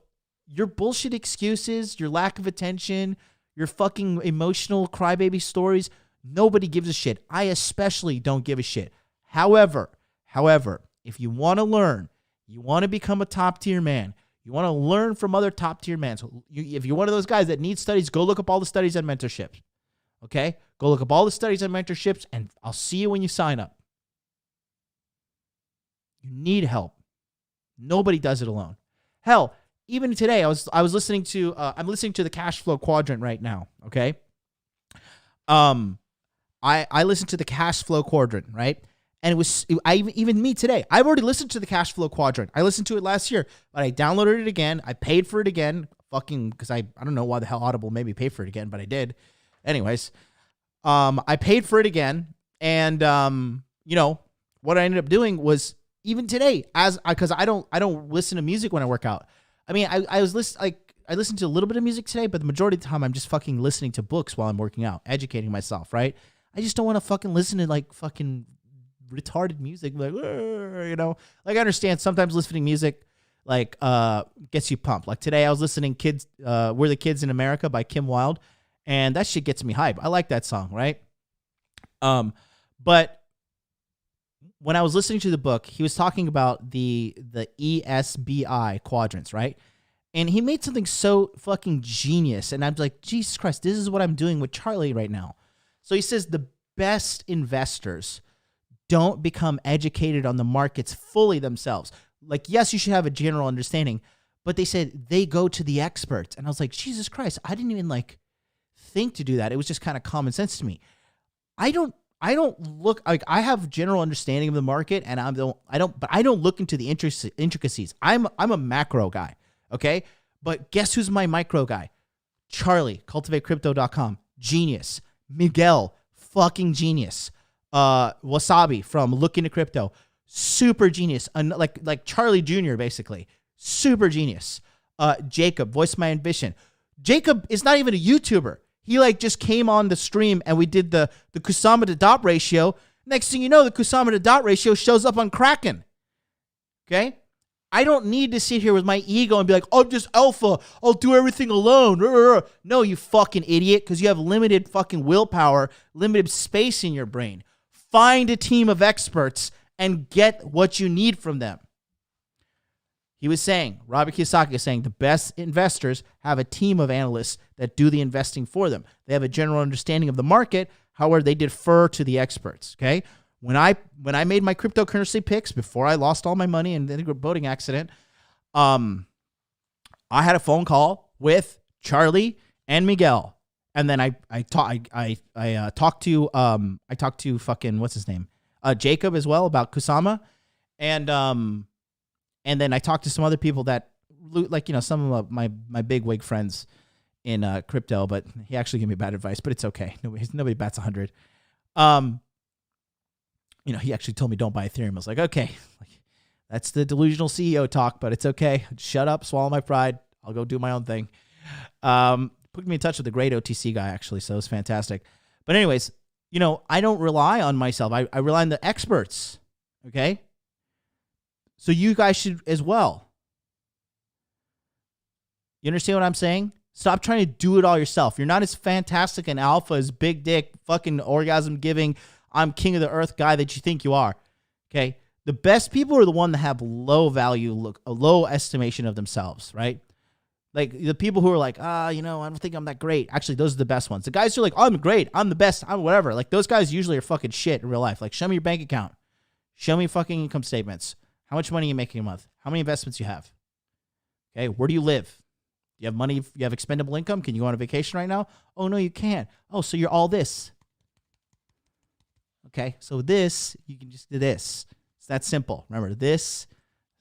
your bullshit excuses, your lack of attention, your fucking emotional crybaby stories, nobody gives a shit. I especially don't give a shit. However, if you want to learn, you want to become a top-tier man, you want to learn from other top-tier men. So if you're one of those guys that needs studies, go look up all the studies on mentorship. Okay? Go look up all the studies on mentorships, and I'll see you when you sign up. You need help. Nobody does it alone. Hell, even today, I was listening to I'm listening to the Cash Flow Quadrant right now. Okay. I listened to the Cash Flow Quadrant, right? And even me today, I've already listened to the Cash Flow Quadrant. I listened to it last year, but I downloaded it again. I paid for it again, fucking, because I don't know why the hell Audible made me pay for it again, but I did. Anyways, I paid for it again, and what I ended up doing was even today, because I don't listen to music when I work out. I mean, I listened to a little bit of music today, but the majority of the time I'm just fucking listening to books while I'm working out, educating myself, right? I just don't want to fucking listen to like fucking retarded music, like, like I understand sometimes listening to music like gets you pumped. Like today I was listening We're the Kids in America by Kim Wilde, and that shit gets me hype. I like that song, right? But when I was listening to the book, he was talking about the ESBI quadrants, right? And he made something so fucking genius, and I'm like, Jesus Christ, this is what I'm doing with Charlie right now. So he says the best investors don't become educated on the markets fully themselves. Like, yes, you should have a general understanding, but they said they go to the experts. And I was like, Jesus Christ, I didn't even like think to do that. It was just kind of common sense to me. I don't look like I have general understanding of the market, and I don't look into the intricacies. I'm a macro guy, okay? But guess who's my micro guy? Charlie, cultivatecrypto.com, genius. Miguel, fucking genius. Wasabi from Look Into Crypto, super genius. Like Charlie Jr. basically, super genius. Jacob, Voice My Ambition. Jacob is not even a YouTuber. He like just came on the stream and we did the Kusama to dot ratio. Next thing you know, the Kusama to dot ratio shows up on Kraken. Okay? I don't need to sit here with my ego and be like, I'm just alpha. I'll do everything alone. No, you fucking idiot, because you have limited fucking willpower, limited space in your brain. Find a team of experts and get what you need from them. He was saying, Robert Kiyosaki is saying, the best investors have a team of analysts that do the investing for them. They have a general understanding of the market. However, they defer to the experts. Okay. When I made my cryptocurrency picks before I lost all my money in the boating accident, I had a phone call with Charlie and Miguel, and then I talked to fucking what's his name, Jacob as well about Kusama, and then I talked to some other people that, like, some of my big wig friends in crypto, but he actually gave me bad advice, but it's okay. Nobody bats 100. He actually told me don't buy Ethereum. I was like, okay, that's the delusional CEO talk, but it's okay. Shut up, swallow my pride. I'll go do my own thing. Put me in touch with a great OTC guy, actually, so it was fantastic. But anyways, I don't rely on myself. I rely on the experts, okay? So you guys should as well. You understand what I'm saying? Stop trying to do it all yourself. You're not as fantastic an alpha as big dick, fucking orgasm giving, I'm king of the earth guy that you think you are. Okay? The best people are the one that have low value, a low estimation of themselves, right? Like the people who are like, I don't think I'm that great. Actually, those are the best ones. The guys who are like, I'm great, I'm the best, I'm whatever. Like those guys usually are fucking shit in real life. Like, show me your bank account. Show me fucking income statements. How much money are you making a month? How many investments you have? Okay, where do you live? Do you have money? You have expendable income? Can you go on a vacation right now? Oh, no, you can't. Oh, so you're all this. Okay, so this, you can just do this. It's that simple. Remember, this.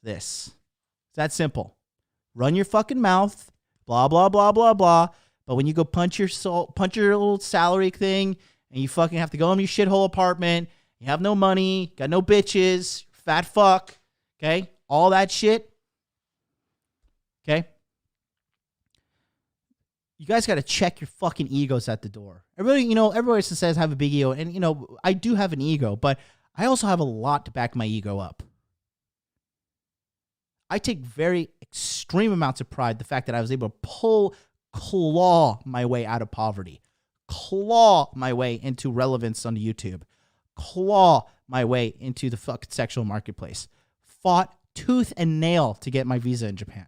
It's that simple. run your fucking mouth, blah, blah, blah, blah, blah. But when you go punch your little salary thing, and you fucking have to go in your shithole apartment, you have no money, got no bitches, fat fuck, okay? All that shit, okay? You guys got to check your fucking egos at the door. Everybody says I have a big ego, and, I do have an ego, but I also have a lot to back my ego up. I take very extreme amounts of pride in the fact that I was able to claw my way out of poverty, claw my way into relevance on YouTube, claw my way into the fucking sexual marketplace, fought tooth and nail to get my visa in Japan.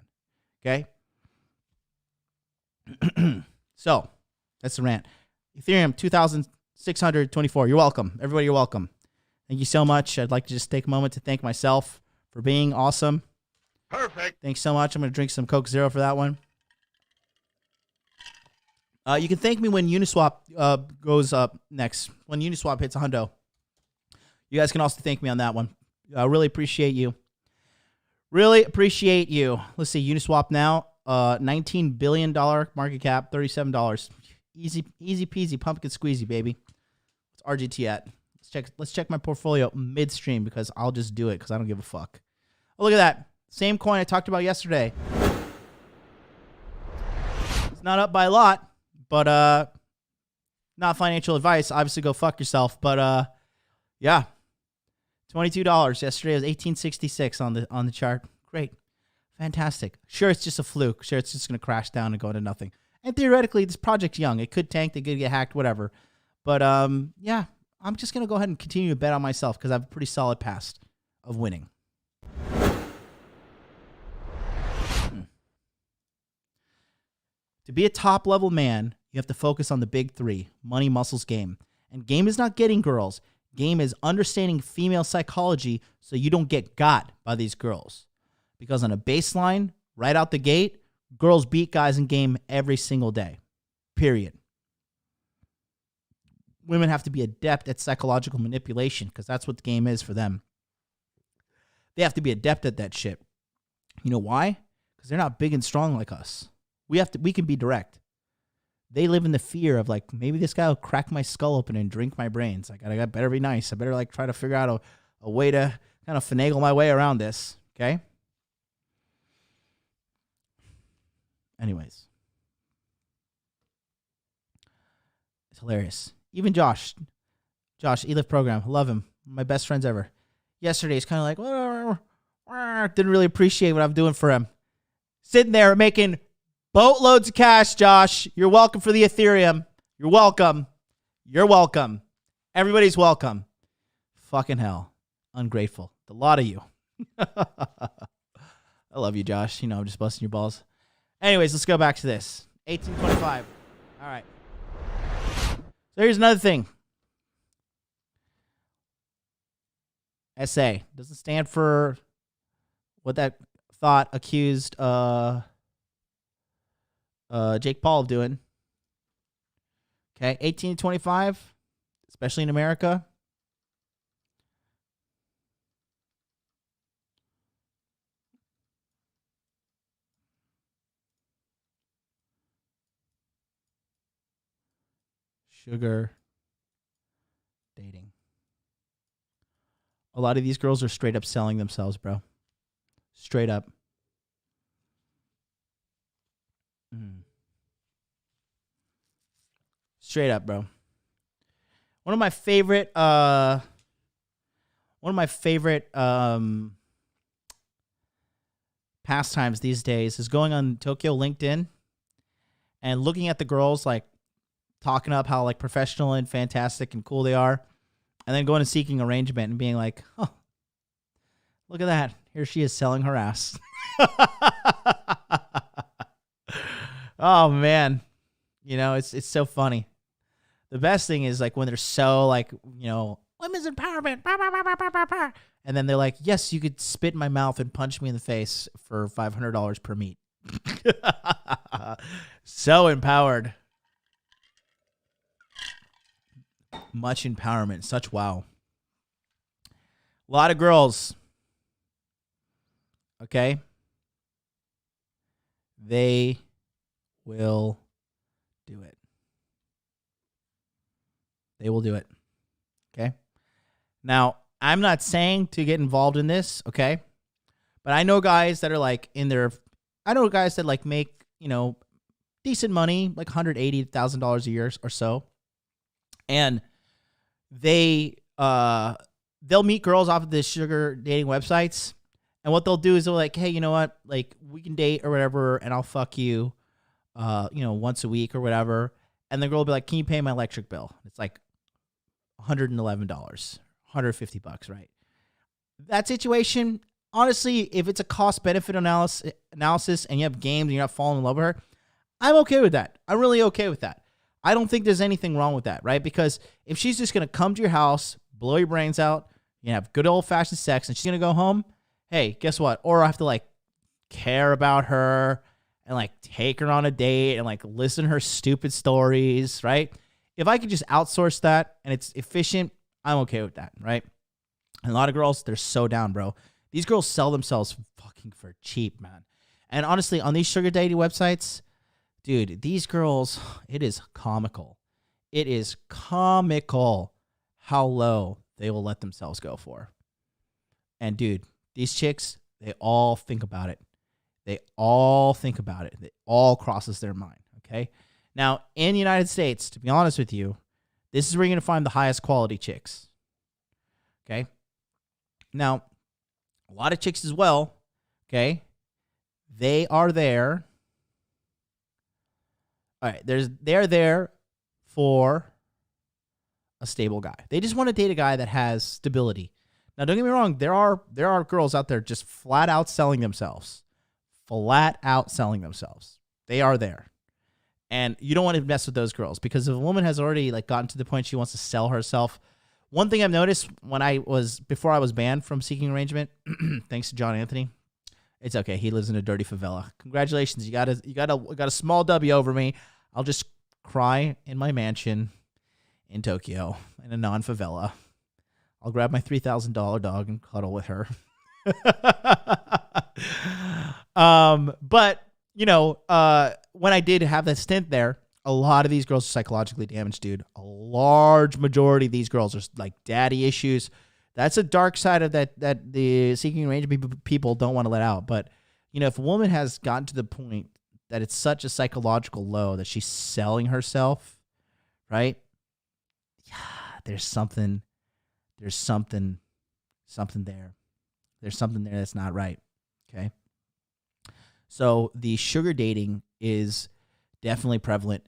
Okay? So, that's the rant. Ethereum 2,624. You're welcome. Everybody, you're welcome. Thank you so much. I'd like to just take a moment to thank myself for being awesome. Perfect. Thanks so much. I'm going to drink some Coke Zero for that one. You can thank me when Uniswap goes up next. When Uniswap hits a hundo. You guys can also thank me on that one. I really appreciate you. Really appreciate you. Let's see. Uniswap now. $19 billion market cap. $37. Easy peasy. Pumpkin squeezy, baby. What's RGT at? Let's check my portfolio midstream because I'll just do it because I don't give a fuck. Oh, look at that. Same coin I talked about yesterday. It's not up by a lot, but not financial advice. Obviously, go fuck yourself. But yeah, $22 yesterday. It was $18.66 on the chart. Great, fantastic. Sure, it's just a fluke. Sure, it's just gonna crash down and go into nothing. And theoretically, this project's young. It could tank. It could get hacked. Whatever. But yeah, I'm just gonna go ahead and continue to bet on myself because I have a pretty solid past of winning. To be a top-level man, you have to focus on the big three: money, muscles, game. And game is not getting girls. Game is understanding female psychology so you don't get got by these girls. Because on a baseline, right out the gate, girls beat guys in game every single day. Period. Women have to be adept at psychological manipulation because that's what the game is for them. They have to be adept at that shit. You know why? Because they're not big and strong like us. We can be direct. They live in the fear of like, maybe this guy will crack my skull open and drink my brains. Like, I better be nice. I better like try to figure out a way to kind of finagle my way around this. Okay. Anyways. It's hilarious. Even Josh, E-Lift program. Love him. My best friends ever. Yesterday, he's kind of like, didn't really appreciate what I'm doing for him. Sitting there making boatloads of cash, Josh. You're welcome for the Ethereum. You're welcome. You're welcome. Everybody's welcome. Fucking hell. Ungrateful. A lot of you. I love you, Josh. I'm just busting your balls. Anyways, let's go back to this. 1825. All right. So here's another thing. SA. Doesn't stand for what that thought accused Jake Paul of doing. Okay, 1825, especially in America. Sugar dating. A lot of these girls are straight up selling themselves, bro. Straight up. Straight up, bro. One of my favorite pastimes these days is going on Tokyo LinkedIn and looking at the girls like talking up how like professional and fantastic and cool they are, and then going and seeking arrangement and being like, oh, look at that. Here she is selling her ass. Oh man. It's so funny. The best thing is like when they're so like, women's empowerment, bah, bah, bah, bah, bah, bah, bah. And then they're like, yes, you could spit in my mouth and punch me in the face for $500 per meet. So empowered. Much empowerment. Such wow. A lot of girls. Okay. they will do it. They will do it. Okay? Now, I'm not saying to get involved in this, okay? But I know guys that are like I know guys that like make, decent money, like $180,000 a year or so. And they'll meet girls off of the sugar dating websites. And what they'll do is they'll like, hey, you know what? Like, we can date or whatever, and I'll fuck you, once a week or whatever. And the girl will be like, can you pay my electric bill? It's like $111, $150, right? That situation, honestly, if it's a cost-benefit analysis and you have games and you're not falling in love with her, I'm okay with that. I'm really okay with that. I don't think there's anything wrong with that, right? Because if she's just going to come to your house, blow your brains out, you have good old-fashioned sex, and she's going to go home, hey, guess what? Or I have to, like, care about her and, like, take her on a date and, like, listen to her stupid stories, right? If I could just outsource that and it's efficient, I'm okay with that, right? And a lot of girls, they're so down, bro. These girls sell themselves fucking for cheap, man. And honestly, on these sugar dating websites, dude, these girls, it is comical. It is comical how low they will let themselves go for. And dude, these chicks, they all think about it. They all think about it. It all crosses their mind, okay? Now, in the United States, to be honest with you, this is where you're going to find the highest quality chicks, okay? Now, a lot of chicks as well, okay? They are there. All right, they're there for a stable guy. They just want to date a guy that has stability. Now, don't get me wrong. There are girls out there just flat out selling themselves. Flat out selling themselves. They are there. And you don't want to mess with those girls because if a woman has already like gotten to the point she wants to sell herself. One thing I've noticed before I was banned from seeking arrangement, thanks to John Anthony. It's okay. He lives in a dirty favela. Congratulations. You got a small W over me. I'll just cry in my mansion in Tokyo in a non-favela. I'll grab my $3,000 dog and cuddle with her. But when I did have that stint there, a lot of these girls are psychologically damaged, dude. A large majority of these girls are like daddy issues. That's a dark side of that the seeking arrangement people don't want to let out. But, if a woman has gotten to the point that it's such a psychological low that she's selling herself, right? Yeah, there's something there. There's something there that's not right, okay? So the sugar dating is definitely prevalent.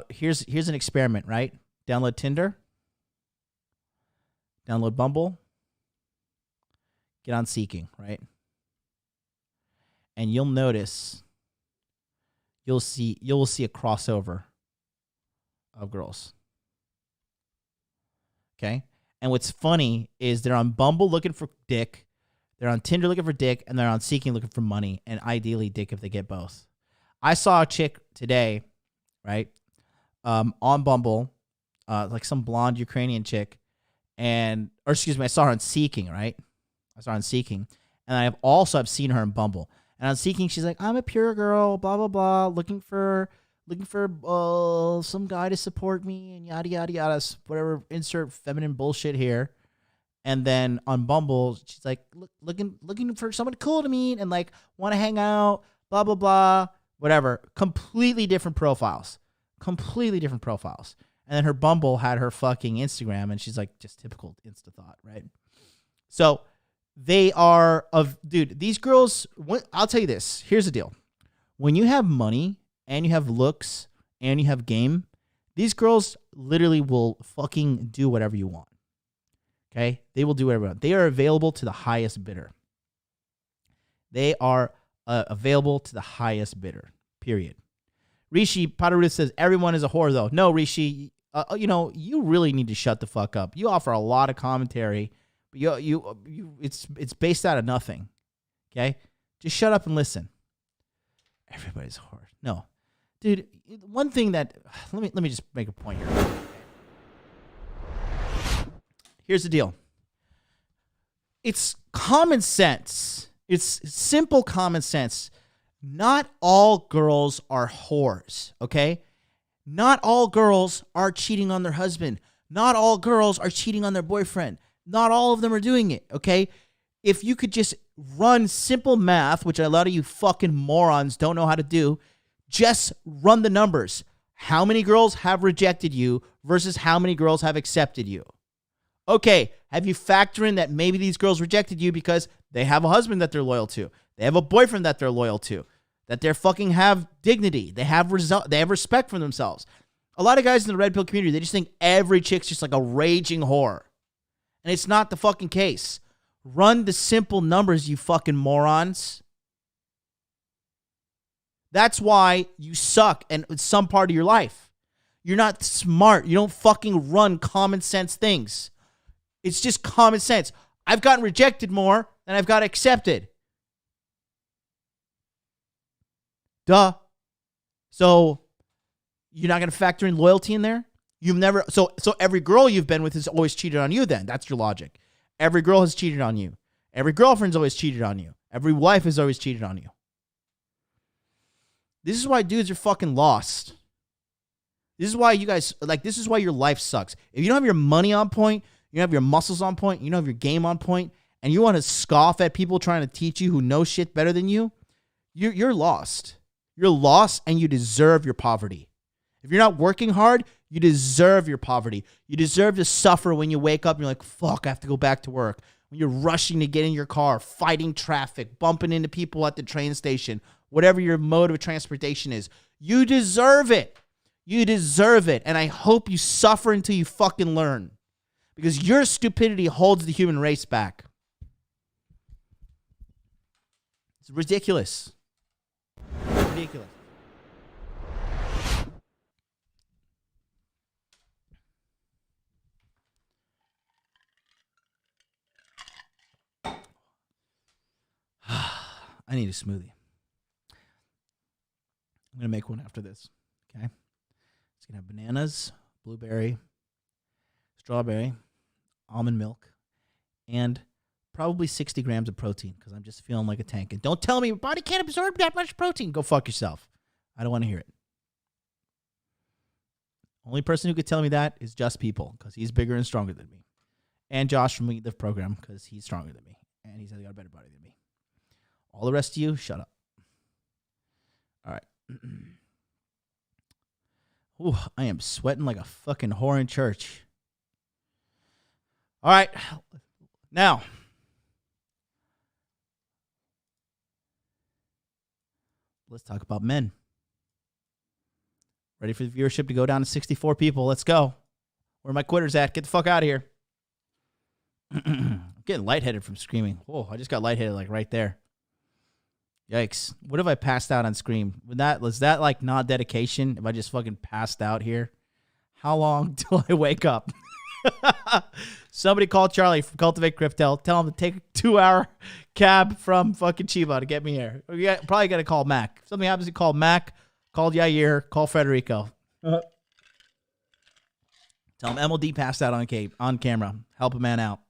Here's an experiment, right? Download Tinder. Download Bumble. Get on Seeking, right? And you'll notice, you'll see a crossover of girls. Okay? And what's funny is they're on Bumble looking for dick, they're on Tinder looking for dick, and they're on Seeking looking for money, and ideally dick if they get both. I saw a chick today, right, on Bumble, like some blonde Ukrainian chick, I saw her on Seeking, right? I saw her on Seeking, and I've seen her on Bumble. And on Seeking, she's like, I'm a pure girl, blah, blah, blah, looking for some guy to support me, and yada, yada, yada, whatever, insert feminine bullshit here. And then on Bumble, she's like, looking for someone cool to meet and like want to hang out, blah, blah, blah, whatever. Completely different profiles. And then her Bumble had her fucking Instagram, and she's like, just typical Insta thought, right? So they are these girls, I'll tell you this. Here's the deal. When you have money and you have looks and you have game, these girls literally will fucking do whatever you want. Okay? They will do whatever you want. They are available to the highest bidder. Period. Rishi Padaruda says, everyone is a whore, though. No, Rishi, you really need to shut the fuck up. You offer a lot of commentary, but it's based out of nothing. Okay? Just shut up and listen. Everybody's a whore. No. Dude, one thing that... Let me just make a point here. Here's the deal. It's common sense. It's simple common sense not all girls are whores, okay? Not all girls are cheating on their husband. Not all girls are cheating on their boyfriend. Not all of them are doing it, okay? If you could just run simple math, which a lot of you fucking morons don't know how to do, just run the numbers. How many girls have rejected you versus how many girls have accepted you? Okay, have you factored in that maybe these girls rejected you because they have a husband that they're loyal to? They have a boyfriend that they're loyal to, that they're fucking have dignity. They have respect for themselves. A lot of guys in the red pill community, they just think every chick's just like a raging whore. And it's not the fucking case. Run the simple numbers, you fucking morons. That's why you suck in some part of your life. You're not smart. You don't fucking run common sense things. It's just common sense. I've gotten rejected more than I've got accepted. Duh. So you're not going to factor in loyalty in there? You've never so every girl you've been with has always cheated on you then. That's your logic. Every girl has cheated on you. Every girlfriend's always cheated on you. Every wife has always cheated on you. This is why dudes are fucking lost. This is why you guys, this is why your life sucks. If you don't have your money on point, you don't have your muscles on point, you don't have your game on point, and you want to scoff at people trying to teach you who know shit better than you, you're lost. You're lost and you deserve your poverty. If you're not working hard, you deserve your poverty. You deserve to suffer when you wake up and you're like, fuck, I have to go back to work. When you're rushing to get in your car, fighting traffic, bumping into people at the train station, whatever your mode of transportation is. You deserve it. You deserve it. And I hope you suffer until you fucking learn. Because your stupidity holds the human race back. It's ridiculous. Ridiculous. I need a smoothie. I'm going to make one after this. Okay. It's going to have bananas, blueberry, strawberry, almond milk, and probably 60 grams of protein because I'm just feeling like a tank. And don't tell me your body can't absorb that much protein. Go fuck yourself. I don't want to hear it. Only person who could tell me that is Just People because he's bigger and stronger than me. And Josh from the program because he's stronger than me. And he's got a better body than me. All the rest of you, shut up. All right. Ooh, I am sweating like a fucking whore in church. All right. Now, let's talk about men. Ready for the viewership to go down to 64 people. Let's go. Where are my quitters at? Get the fuck out of here. I'm getting lightheaded from screaming. Whoa, I just got lightheaded like right there. Yikes. What if I passed out on Scream? Was that like not dedication if I just fucking passed out here? How long till I wake up? Somebody call Charlie from Cultivate Crypto. Tell him to take a 2-hour cab from fucking Chiba to get me here. Probably got to call Mac. If something happens, you call Mac, call Yair, call Federico. Tell him MLD passed out on camera. Help a man out.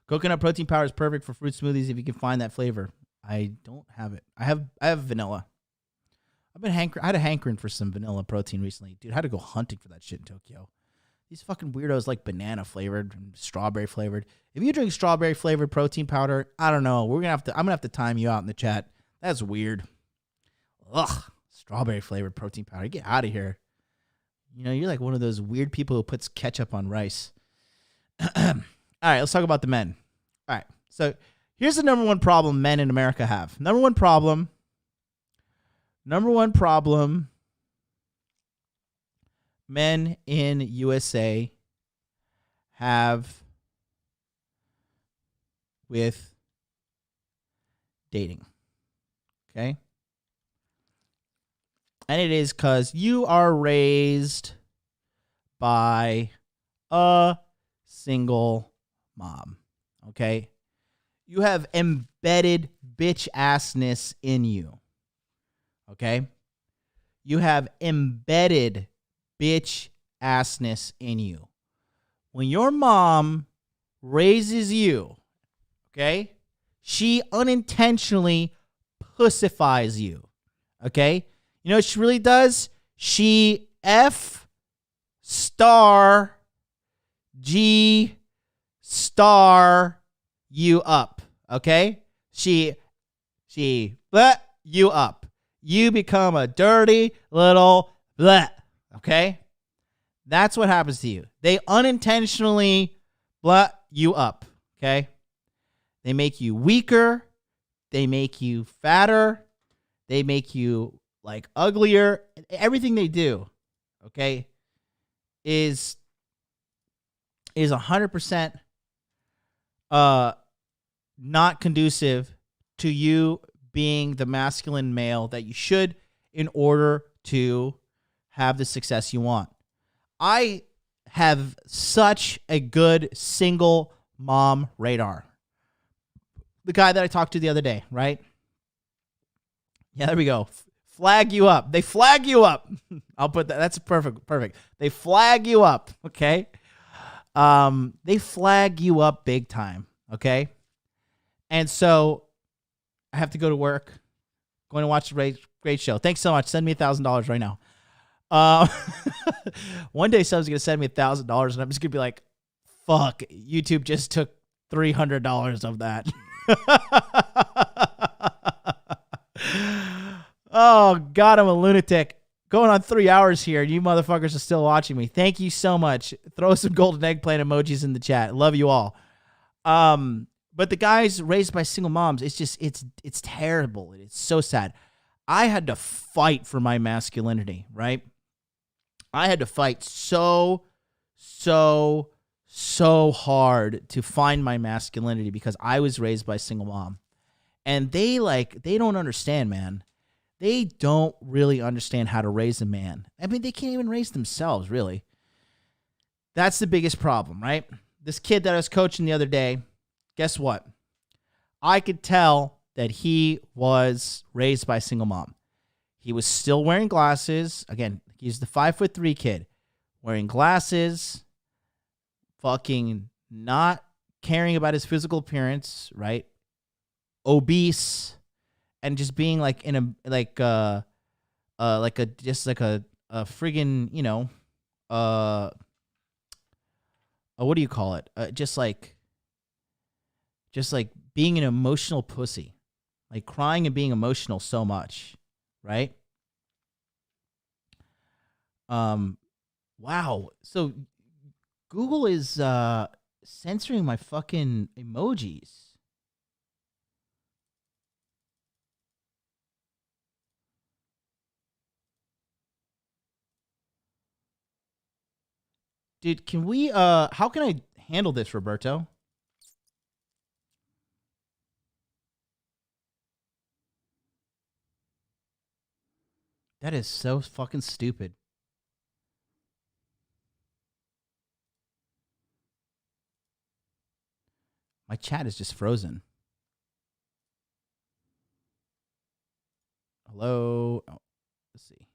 Coconut protein powder is perfect for fruit smoothies if you can find that flavor. I don't have it. I have vanilla. I had a hankering for some vanilla protein recently. Dude, I had to go hunting for that shit in Tokyo. These fucking weirdos like banana flavored and strawberry flavored. If you drink strawberry flavored protein powder, I don't know. I'm gonna have to time you out in the chat. That's weird. Ugh. Strawberry flavored protein powder. Get out of here. You know, you're like one of those weird people who puts ketchup on rice. All right, let's talk about the men. All right, so here's the number one problem men in America have. Number one problem men in USA have with dating. Okay? And it is because you are raised by a single mom. Okay? You have embedded bitch assness in you. Okay? You have embedded bitch assness in you. When your mom raises you, okay? She unintentionally pussifies you. Okay? You know what she really does? She F star G star you up. Okay? She let you up. You become a dirty little bleh. Okay? That's what happens to you. They unintentionally bleh you up. Okay? They make you weaker. They make you fatter. They make you like uglier. Everything they do, okay, is 100% not conducive to you being the masculine male that you should in order to have the success you want. I have such a good single mom radar. The guy that I talked to the other day, right? Yeah, there we go. Flag you up. They flag you up. I'll put that. That's perfect. They flag you up, okay? They flag you up big time, okay? And so I have to go to work. Going to watch the great show. Thanks so much. Send me $1,000 right now. One day someone's going to send me $1,000 and I'm just going to be like, fuck, YouTube just took $300 of that. Oh, God, I'm a lunatic. Going on 3 hours here, and you motherfuckers are still watching me. Thank you so much. Throw some golden eggplant emojis in the chat. Love you all. But the guys raised by single moms, it's terrible. It's so sad. I had to fight for my masculinity, right? I had to fight so hard to find my masculinity because I was raised by a single mom. And they don't understand, man. They don't really understand how to raise a man. I mean, they can't even raise themselves, really. That's the biggest problem, right? This kid that I was coaching the other day, guess what? I could tell that he was raised by a single mom. He was still wearing glasses. Again, he's the 5'3" kid. Wearing glasses, fucking not caring about his physical appearance, right? Obese, and just being like in a friggin', you know, what do you call it? Just like being an emotional pussy, like crying and being emotional so much, right? Wow. So Google is censoring my fucking emojis. Dude, can we how can I handle this, Roberto? That is so fucking stupid. My chat is just frozen. Hello? Oh, let's see.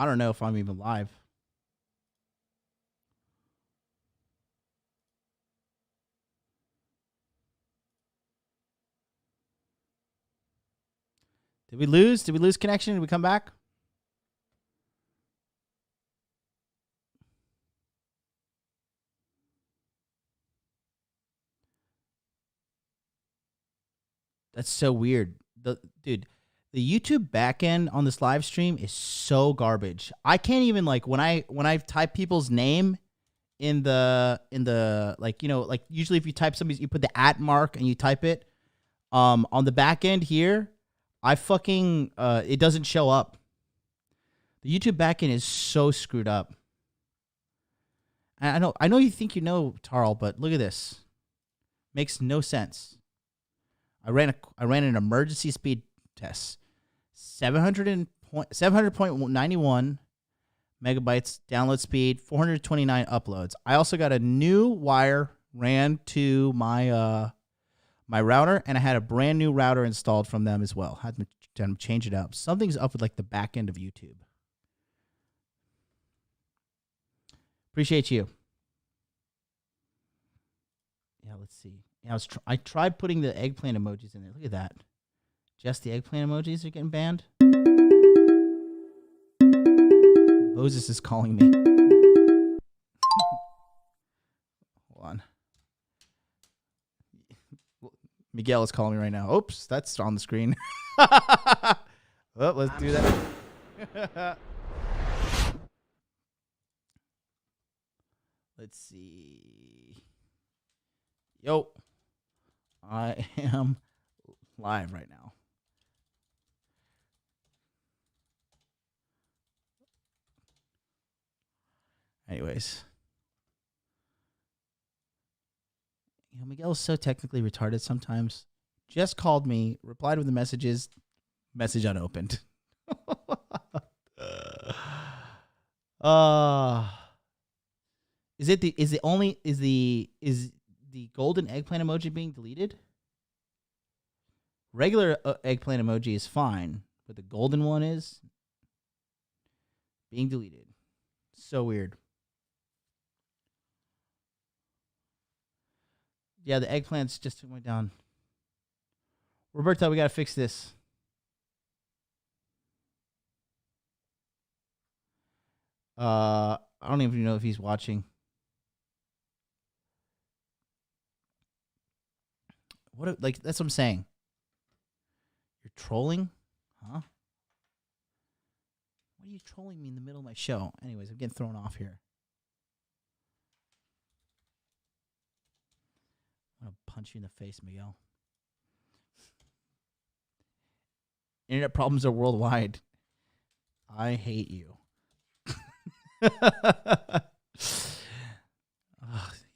I don't know if I'm even live. Did we lose? Did we lose connection? Did we come back? That's so weird. Dude, the YouTube backend on this live stream is so garbage. I can't even when I type people's name in the like, you know, like usually if you type somebody's, you put the @ mark and you type it on the back end here, I fucking it doesn't show up. The YouTube backend is so screwed up. And I know you think you know, Tarl, but look at this. Makes no sense. I ran an emergency speed test. 700 700.91 megabytes download speed, 429 uploads. I also got a new wire ran to my my router, and I had a brand new router installed from them as well. Had to change it up. Something's up with like the back end of YouTube. Appreciate you. Yeah, let's see. Yeah, I tried putting the eggplant emojis in there. Look at that. Just the eggplant emojis are getting banned. Moses is calling me. Hold on. Miguel is calling me right now. Oops, that's on the screen. Well, let's do that. Let's see. Yo. I am live right now. Anyways. You know, Miguel is so technically retarded sometimes. Just called me, replied with the messages, message unopened. Is the golden eggplant emoji being deleted? Regular eggplant emoji is fine, but the golden one is being deleted. So weird. Yeah, the eggplants just went down. Roberto, we got to fix this. I don't even know if he's watching. Like, that's what I'm saying. You're trolling? Huh? What are you trolling me in the middle of my show? Anyways, I'm getting thrown off here. I'm going to punch you in the face, Miguel. Internet problems are worldwide. I hate you. He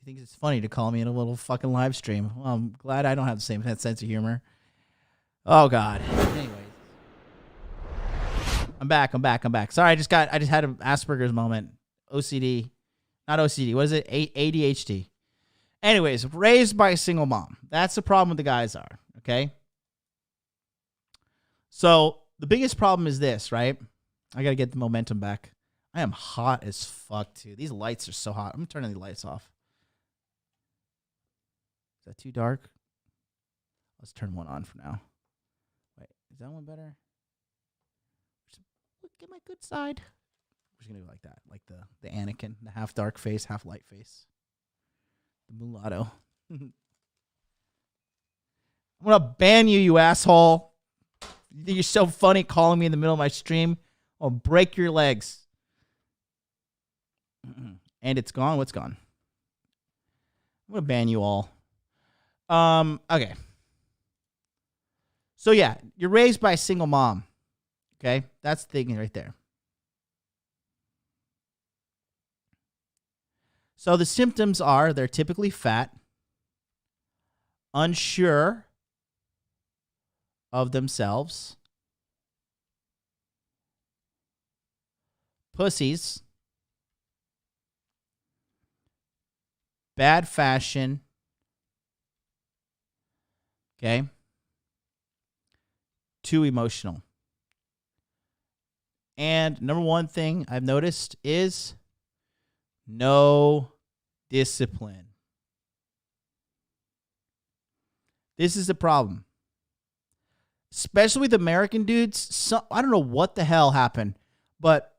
thinks it's funny to call me in a little fucking live stream. Well, I'm glad I don't have the same sense of humor. Oh, God. Anyways. I'm back. Sorry, I just had an Asperger's moment. OCD. Not OCD. What is it? ADHD. Anyways, raised by a single mom. That's the problem with the guys are, okay? So the biggest problem is this, right? I got to get the momentum back. I am hot as fuck, too. These lights are so hot. I'm turning the lights off. Is that too dark? Let's turn one on for now. Wait, is that one better? Look at my good side. We're just going to go like that. Like the Anakin, the half dark face, half light face. The mulatto. I'm going to ban you, you asshole. You think you're so funny calling me in the middle of my stream? I'll break your legs. And it's gone? What's gone? I'm going to ban you all. Okay. So yeah, you're raised by a single mom. Okay? That's the thing right there. So the symptoms are they're typically fat, unsure of themselves, pussies, bad fashion, okay, too emotional. And number one thing I've noticed is no discipline. This is the problem. Especially with American dudes. I don't know what the hell happened, but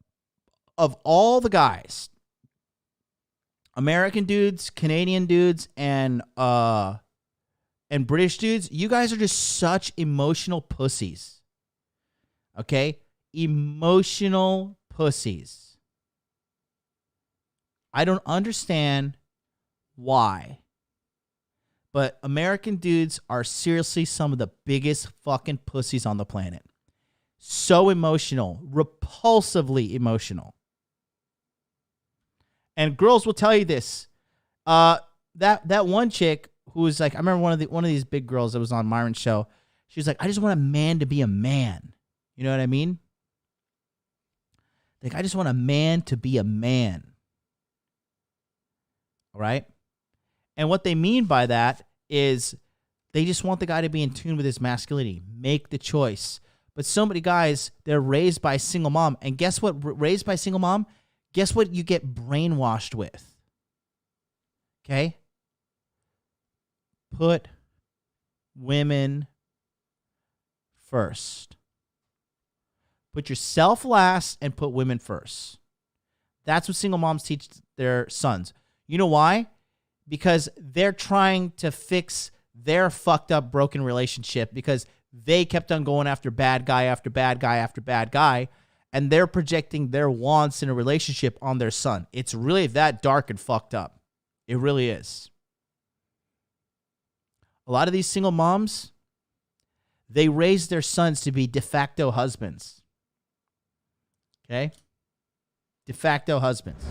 of all the guys, American dudes, Canadian dudes, and British dudes, you guys are just such emotional pussies. Okay? Emotional pussies. I don't understand why. But American dudes are seriously some of the biggest fucking pussies on the planet. So emotional. Repulsively emotional. And girls will tell you this. That one chick who was like, I remember one of these big girls that was on Myron's show. She was like, I just want a man to be a man. You know what I mean? Like, I just want a man to be a man. All right? And what they mean by that is they just want the guy to be in tune with his masculinity. Make the choice. But so many guys, they're raised by a single mom. And guess what? Raised by a single mom, guess what you get brainwashed with? Okay? Put women first. Put yourself last and put women first. That's what single moms teach their sons. You know why? Because they're trying to fix their fucked up, broken relationship because they kept on going after bad guy after bad guy after bad guy, and they're projecting their wants in a relationship on their son. It's really that dark and fucked up. It really is. A lot of these single moms, they raise their sons to be de facto husbands. Okay? De facto husbands.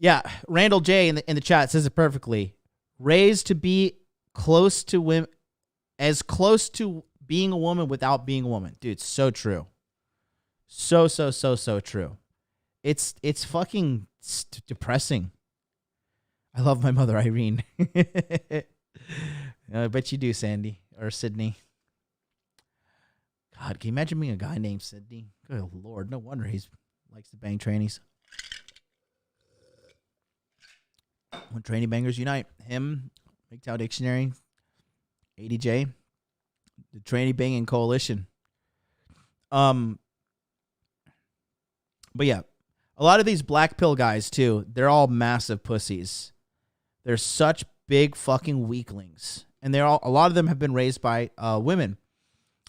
Yeah, Randall J in the chat says it perfectly. Raised to be close to women, as close to being a woman without being a woman. Dude, so true. So true. It's fucking depressing. I love my mother, Irene. I bet you do, Sandy or Sydney. God, can you imagine being a guy named Sydney? Good Lord, no wonder he likes to bang trannies. When tranny bangers unite, him, MGTOW Dictionary, ADJ, the tranny banging coalition. But yeah, a lot of these black pill guys too, they're all massive pussies. They're such big fucking weaklings, and a lot of them have been raised by women,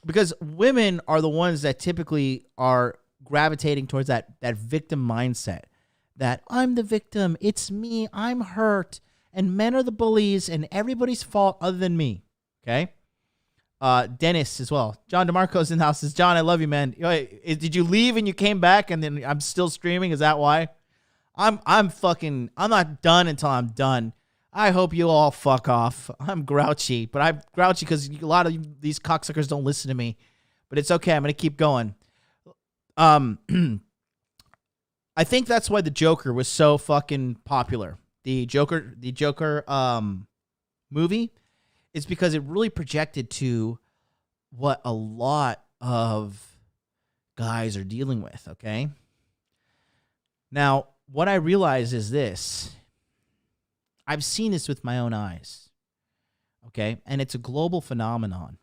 because women are the ones that typically are gravitating towards that victim mindset. That I'm the victim, it's me, I'm hurt, and men are the bullies, and everybody's fault other than me. Okay? Dennis as well. John DeMarco's in the house. Says, John, I love you, man. Did you leave and you came back and then I'm still streaming? Is that why? I'm not done until I'm done. I hope you all fuck off. I'm grouchy, but I'm grouchy because a lot of these cocksuckers don't listen to me. But it's okay. I'm going to keep going. I think that's why the Joker was so fucking popular. The Joker movie is because it really projected to what a lot of guys are dealing with, okay? Now, what I realize is this. I've seen this with my own eyes, okay? And it's a global phenomenon.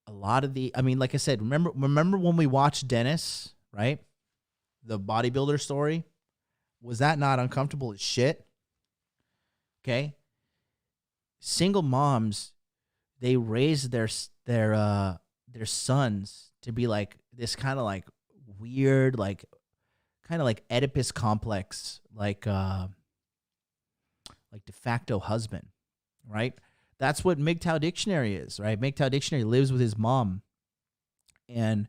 A lot of like I said, remember when we watched Dennis, right? The bodybuilder story? Was that not uncomfortable as shit? Okay? Single moms, they raise their sons to be like this kind of like weird, like kind of like Oedipus complex, like de facto husband, right? That's what MGTOW Dictionary is, right? MGTOW Dictionary lives with his mom, and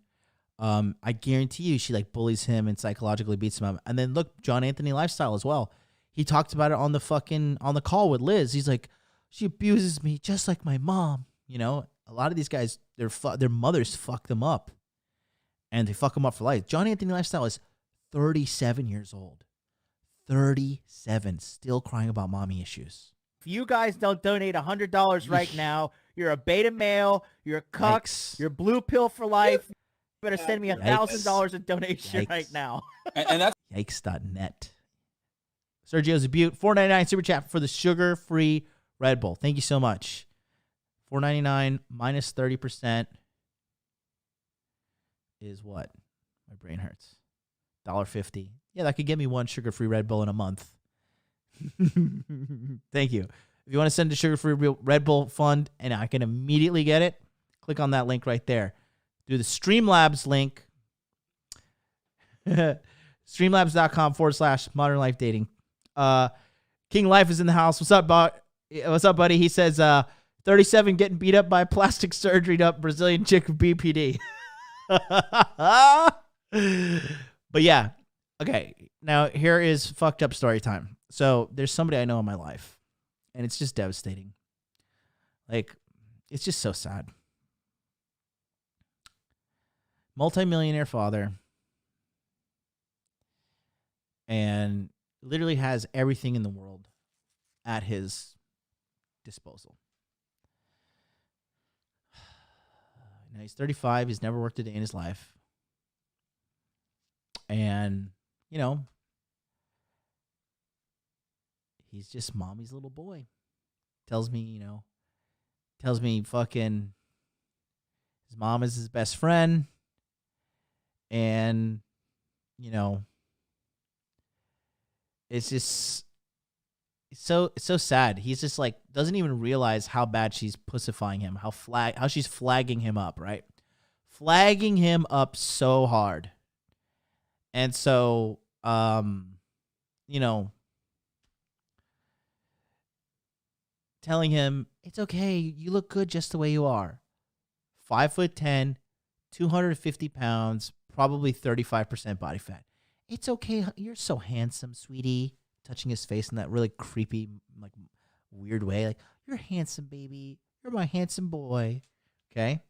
I guarantee you she like bullies him and psychologically beats him up. And then look, John Anthony Lifestyle as well. He talked about it on the call with Liz. He's like, she abuses me just like my mom. You know, a lot of these guys, their mothers fuck them up, and they fuck them up for life. John Anthony Lifestyle is 37 years old. 37, still crying about mommy issues. If you guys don't donate $100 right now, you're a beta male, you're a cuck, Yikes. you're blue pill for life. You better send me $1,000 in donation right now. And that's Yikes.net. Sergio Zabute, $4.99 super chat for the sugar-free Red Bull. Thank you so much. $4.99 minus 30% is what? My brain hurts. $1.50. Yeah, that could get me one sugar-free Red Bull in a month. Thank you. If you want to send a sugar-free Red Bull fund and I can immediately get it, click on that link right there. Do the Streamlabs link. Streamlabs.com/Modern Life Dating. King Life is in the house. What's up, buddy? He says, 37 getting beat up by plastic surgery up Brazilian chick with BPD. But yeah. Okay. Now here is fucked up story time. So there's somebody I know in my life, and it's just devastating. Like, it's just so sad. multimillionaire father, and literally has everything in the world at his disposal. Now he's 35. He's never worked a day in his life. And, he's just mommy's little boy. Tells me fucking his mom is his best friend. And, it's just it's so sad. He's just like doesn't even realize how bad she's pussifying him, how she's flagging him up, right? Flagging him up so hard. And so, telling him, it's okay, you look good just the way you are. 5'10", 250 pounds, probably 35% body fat. It's okay, you're so handsome, sweetie. Touching his face in that really creepy, like, weird way. Like, you're handsome, baby. You're my handsome boy. Okay?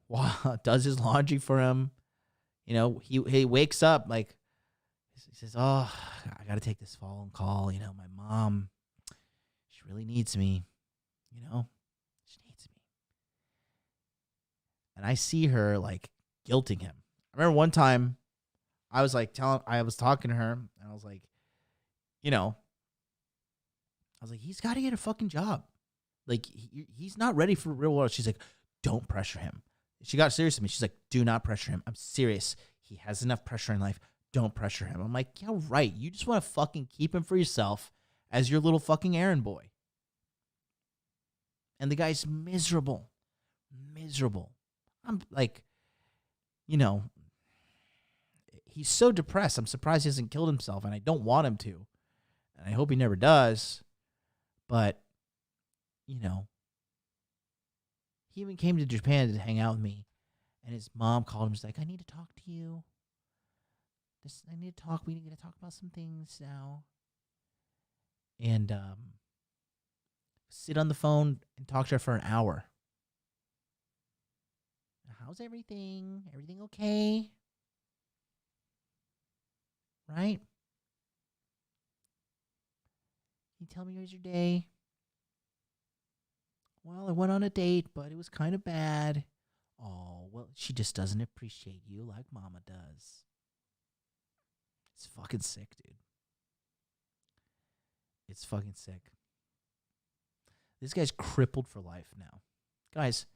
Wow, does his laundry for him. He wakes up, like, he says, oh, I got to take this phone call. My mom, she really needs me. She needs me. And I see her, like, guilting him. I remember one time I was talking to her, and I was like, he's got to get a fucking job. Like, he's not ready for real world. She's like, don't pressure him. She got serious with me. She's like, do not pressure him. I'm serious. He has enough pressure in life. Don't pressure him. I'm like, yeah, right. You just want to fucking keep him for yourself as your little fucking errand boy. And the guy's miserable. Miserable. I'm like, he's so depressed. I'm surprised he hasn't killed himself, and I don't want him to. And I hope he never does. But, he even came to Japan to hang out with me. And his mom called him. She's like, I need to talk to you. I need to talk. We need to talk about some things now. And sit on the phone and talk to her for an hour. How's everything? Everything okay? Right? Can you tell me how was your day? Well, I went on a date, but it was kind of bad. Oh, well, she just doesn't appreciate you like mama does. It's fucking sick, dude. It's fucking sick. This guy's crippled for life now. Guys,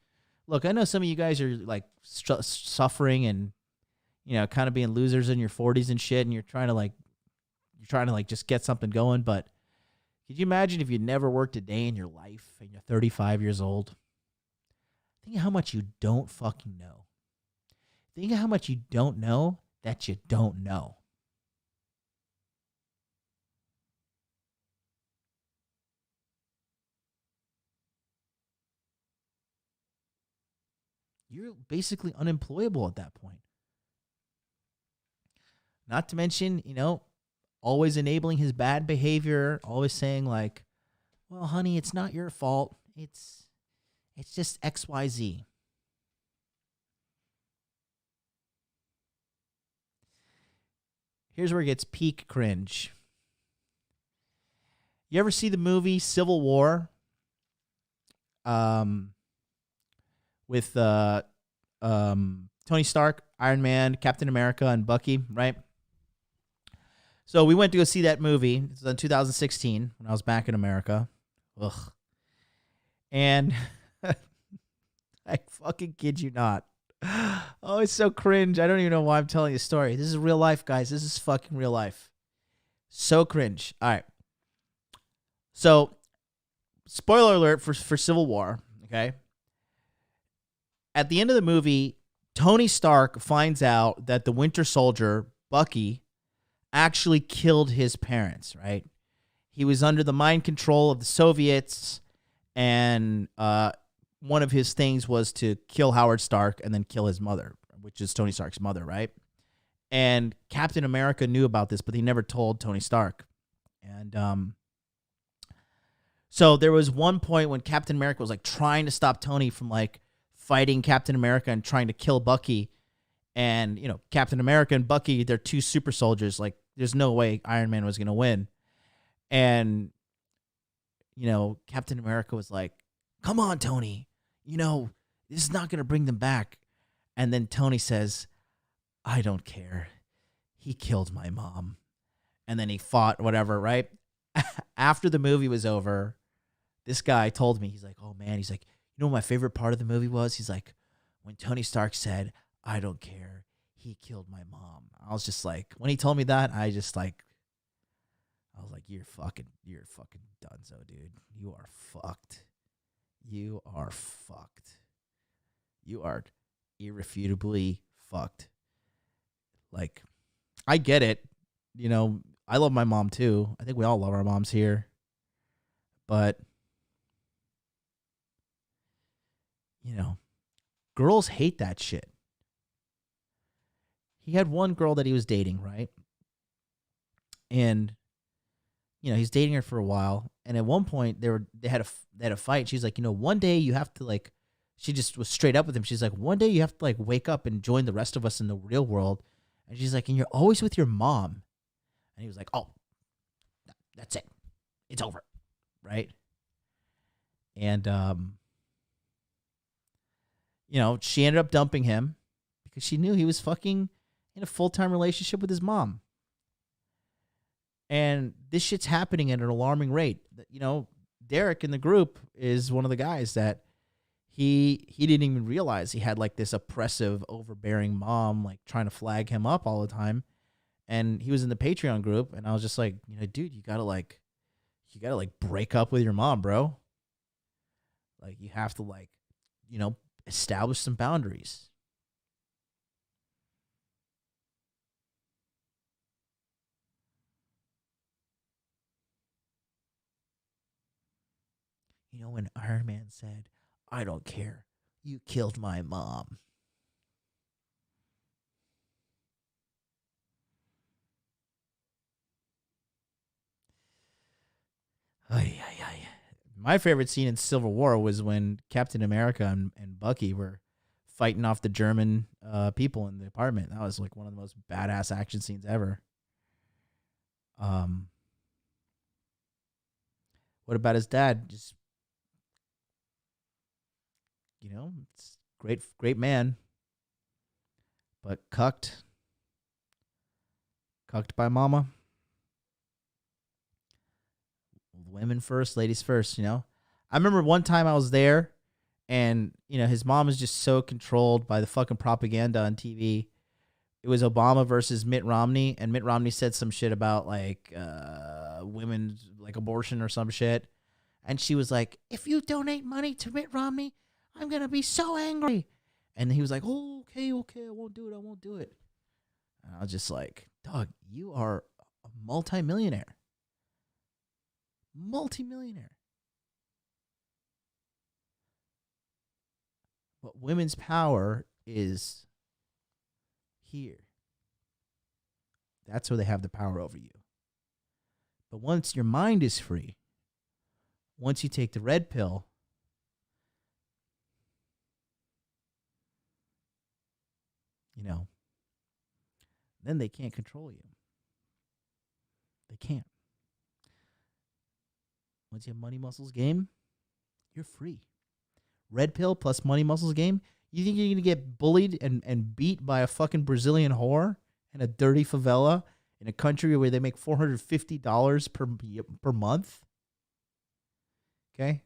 look, I know some of you guys are like suffering and, kind of being losers in your 40s and shit, and you're trying to just get something going, but could you imagine if you never worked a day in your life and you're 35 years old? Think of how much you don't fucking know. Think of how much you don't know that you don't know. You're basically unemployable at that point. Not to mention, always enabling his bad behavior, always saying like, well, honey, it's not your fault. It's just XYZ. Here's where it gets peak cringe. You ever see the movie Civil War? With Tony Stark, Iron Man, Captain America, and Bucky, right? So we went to go see that movie. It was in 2016 when I was back in America. Ugh. And I fucking kid you not. Oh, it's so cringe. I don't even know why I'm telling you the story. This is real life, guys. This is fucking real life. So cringe. All right. So, spoiler alert for Civil War, okay? At the end of the movie, Tony Stark finds out that the Winter Soldier, Bucky, actually killed his parents, right? He was under the mind control of the Soviets, and one of his things was to kill Howard Stark and then kill his mother, which is Tony Stark's mother, right? And Captain America knew about this, but he never told Tony Stark. And so there was one point when Captain America was like trying to stop Tony from like fighting Captain America and trying to kill Bucky. And, you know, Captain America and Bucky, they're two super soldiers. Like, there's no way Iron Man was going to win. And, you know, Captain America was like, come on, Tony. You know, this is not going to bring them back. And then Tony says, I don't care. He killed my mom. And then he fought, whatever, right? After the movie was over, this guy told me, he's like, oh, man. He's like, you know what my favorite part of the movie was? He's like, when Tony Stark said, I don't care. He killed my mom. I was just like, when he told me that, I was like, you're fucking donezo, dude. You are fucked. You are fucked. You are irrefutably fucked. Like, I get it. You know, I love my mom too. I think we all love our moms here. But, you know, girls hate that shit. He had one girl that he was dating, right? And, you know, he's dating her for a while. And at one point, they had a fight. She's like, you know, one day you have to, like, she just was straight up with him. She's like, one day you have to, like, wake up and join the rest of us in the real world. And she's like, and you're always with your mom. And he was like, oh, that's it. It's over. Right? And, you know, she ended up dumping him because she knew he was fucking in a full-time relationship with his mom. And this shit's happening at an alarming rate. You know, Derek in the group is one of the guys that he didn't even realize he had like this oppressive, overbearing mom, like trying to flag him up all the time. And he was in the Patreon group, and I was just like, you know, dude, you gotta break up with your mom, bro. Like, you have to, like, you know, establish some boundaries. You know, when Iron Man said, I don't care, you killed my mom. Ay, ay, ay. My favorite scene in Civil War was when Captain America and Bucky were fighting off the German people in the apartment. That was like one of the most badass action scenes ever. What about his dad? Just, you know, it's great man, but cucked by mama. Women first, ladies first, you know. I remember one time I was there, and, you know, his mom was just so controlled by the fucking propaganda on TV. It was Obama versus Mitt Romney, and Mitt Romney said some shit about, like, women's, like, abortion or some shit. And she was like, if you donate money to Mitt Romney, I'm going to be so angry. And he was like, oh, okay, I won't do it. And I was just like, dog, you are a multimillionaire. But women's power is here. That's where they have the power over you. But once your mind is free, once you take the red pill, you know, then they can't control you. They can't. Once you have money muscles game, you're free. Red pill plus money muscles game. You think you're going to get bullied and beat by a fucking Brazilian whore in a dirty favela in a country where they make $450 per month? Okay.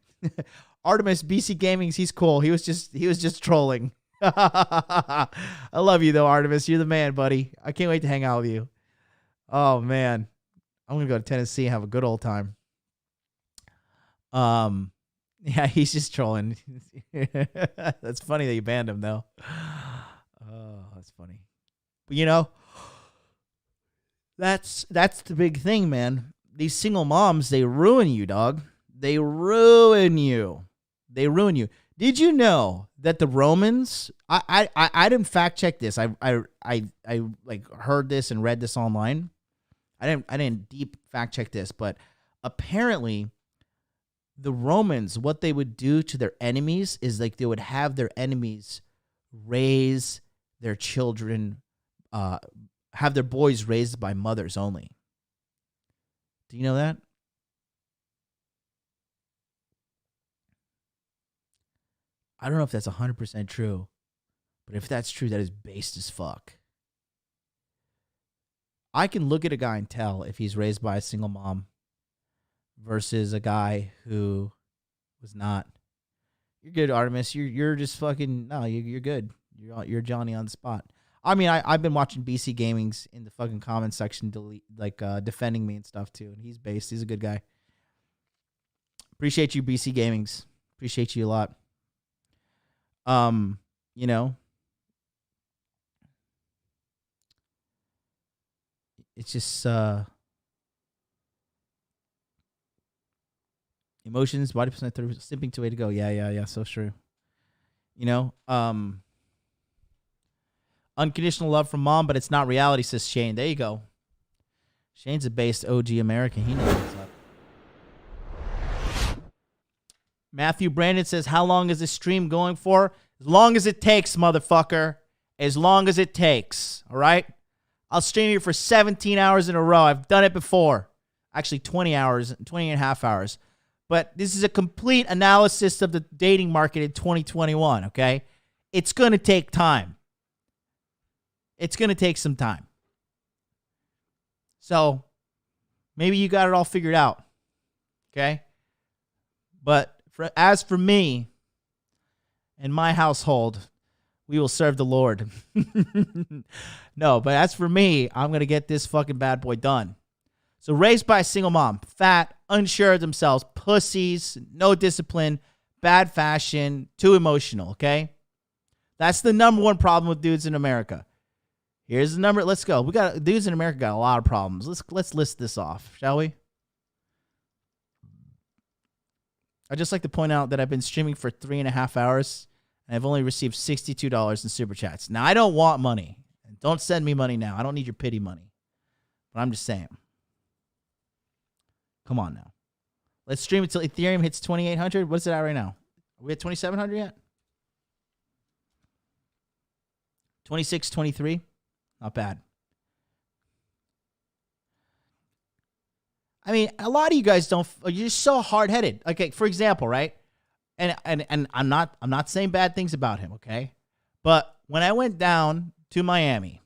Artemis BC Gaming's, he's cool. He was just trolling. I love you though, Artemis. You're the man, buddy. I can't wait to hang out with you. Oh man. I'm going to go to Tennessee and have a good old time. Yeah, he's just trolling. That's funny that you banned him, though. Oh, that's funny. But, you know, that's the big thing, man. These single moms, they ruin you, dog. They ruin you. Did you know that the Romans? I didn't fact check this. I like heard this and read this online. I didn't deep fact check this, but apparently the Romans, what they would do to their enemies is like they would have their enemies raise their children, have their boys raised by mothers only. Do you know that? I don't know if that's 100% true, but if that's true, that is based as fuck. I can look at a guy and tell if he's raised by a single mom versus a guy who was not. You're good, Artemis. You're just fucking no. You're good. You're Johnny on the spot. I mean, I've been watching BC Gaming's in the fucking comment section, defending me and stuff too. And he's based. He's a good guy. Appreciate you, BC Gaming's. Appreciate you a lot. You know, it's just emotions, body percent, 30%, simping to way to go. Yeah. So true. You know, unconditional love from mom, but it's not reality, says Shane. There you go. Shane's a based OG American. He knows what's up. Matthew Brandon says, how long is this stream going for? As long as it takes, motherfucker. As long as it takes. All right? I'll stream here for 17 hours in a row. I've done it before. Actually, 20 hours, 20 and a half hours. But this is a complete analysis of the dating market in 2021, okay? It's going to take time. It's going to take some time. So, maybe you got it all figured out, okay? But as for me and my household, we will serve the Lord. No, but as for me, I'm going to get this fucking bad boy done. So raised by a single mom, fat, unsure of themselves, pussies, no discipline, bad fashion, too emotional, okay? That's the number one problem with dudes in America. Here's the number. Let's go. Dudes in America got a lot of problems. Let's list this off, shall we? I'd just like to point out that I've been streaming for 3.5 hours, and I've only received $62 in super chats. Now, I don't want money. Don't send me money now. I don't need your pity money. But I'm just saying. Come on now. Let's stream until Ethereum hits 2,800. What's it at right now? Are we at 2,700 yet? 26, 23? Not bad. I mean, a lot of you guys don't. You're so hard-headed. Okay, for example, right? And I'm not saying bad things about him, okay? But when I went down to Miami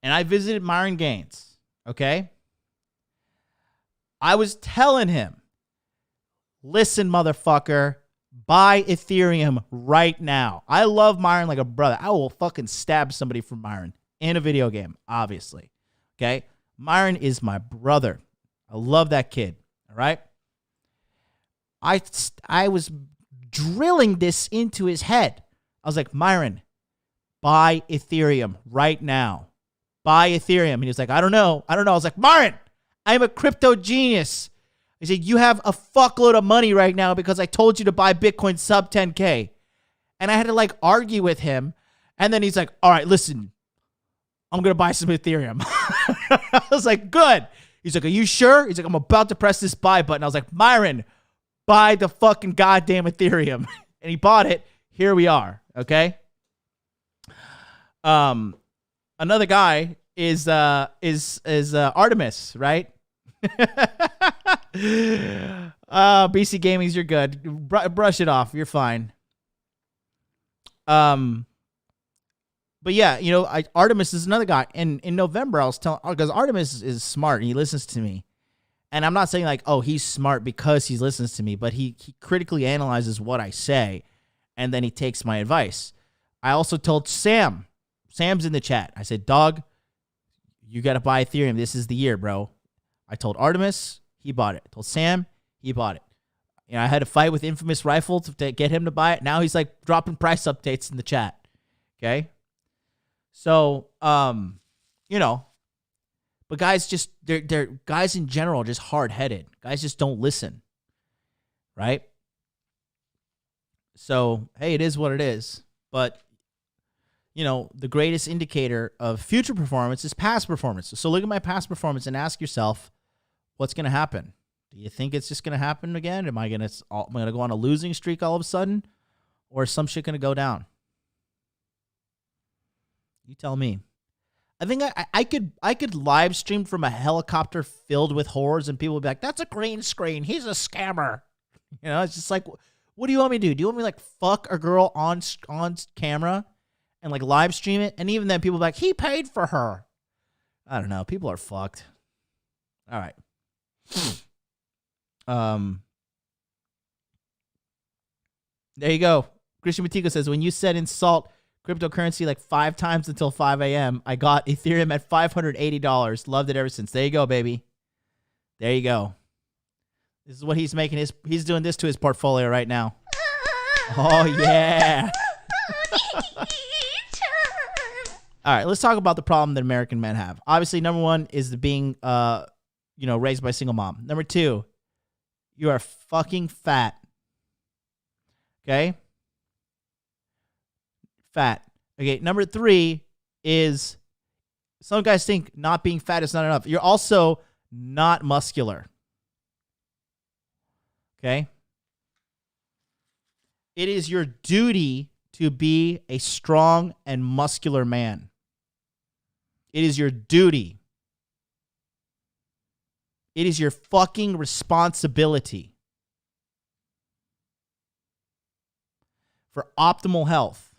and I visited Myron Gaines, okay? I was telling him, listen, motherfucker, buy Ethereum right now. I love Myron like a brother. I will fucking stab somebody for Myron in a video game, obviously. Okay? Myron is my brother. I love that kid. All right? I was drilling this into his head. I was like, Myron, buy Ethereum right now. Buy Ethereum. And he was like, I don't know. I was like, Myron, I'm a crypto genius. I said, you have a fuckload of money right now because I told you to buy Bitcoin sub 10K. And I had to like argue with him. And then he's like, all right, listen, I'm going to buy some Ethereum. I was like, good. He's like, are you sure? He's like, I'm about to press this buy button. I was like, Myron, buy the fucking goddamn Ethereum. And he bought it. Here we are. Okay. Another guy is Artemis, right? BC Gaming's, you're good. Brush it off. You're fine. But yeah, you know, Artemis is another guy. And in November, I was telling, because Artemis is smart and he listens to me. And I'm not saying like, oh, he's smart because he listens to me, but he critically analyzes what I say, and then he takes my advice. I also told Sam. Sam's in the chat. I said, dog, you got to buy Ethereum. This is the year, bro. I told Artemis, he bought it. I told Sam, he bought it. You know, I had a fight with Infamous Rifle to get him to buy it. Now he's like dropping price updates in the chat. Okay? So, you know, but guys just, they're guys in general are just hard-headed. Guys just don't listen. Right? So, hey, it is what it is. But, you know, the greatest indicator of future performance is past performance. So look at my past performance and ask yourself, what's going to happen? Do you think it's just going to happen again? Am I going to go on a losing streak all of a sudden? Or is some shit going to go down? You tell me. I think I could live stream from a helicopter filled with whores and people would be like, that's a green screen. He's a scammer. You know, it's just like, what do you want me to do? Do you want me to like fuck a girl on camera and like live stream it? And even then people be like, he paid for her. I don't know. People are fucked. All right. There you go. Christian Matico says, when you said insult cryptocurrency like 5 times until 5 a.m., I got Ethereum at $580. Loved it ever since. There you go, baby. There you go. This is what he's making. He's doing this to his portfolio right now. Oh, yeah. All right, let's talk about the problem that American men have. Obviously, number one is the being, raised by a single mom. Number 2, you are fucking fat. Okay? Fat. Okay, number 3 is some guys think not being fat is not enough. You're also not muscular. Okay? It is your duty to be a strong and muscular man. It is your duty. It is your fucking responsibility for optimal health.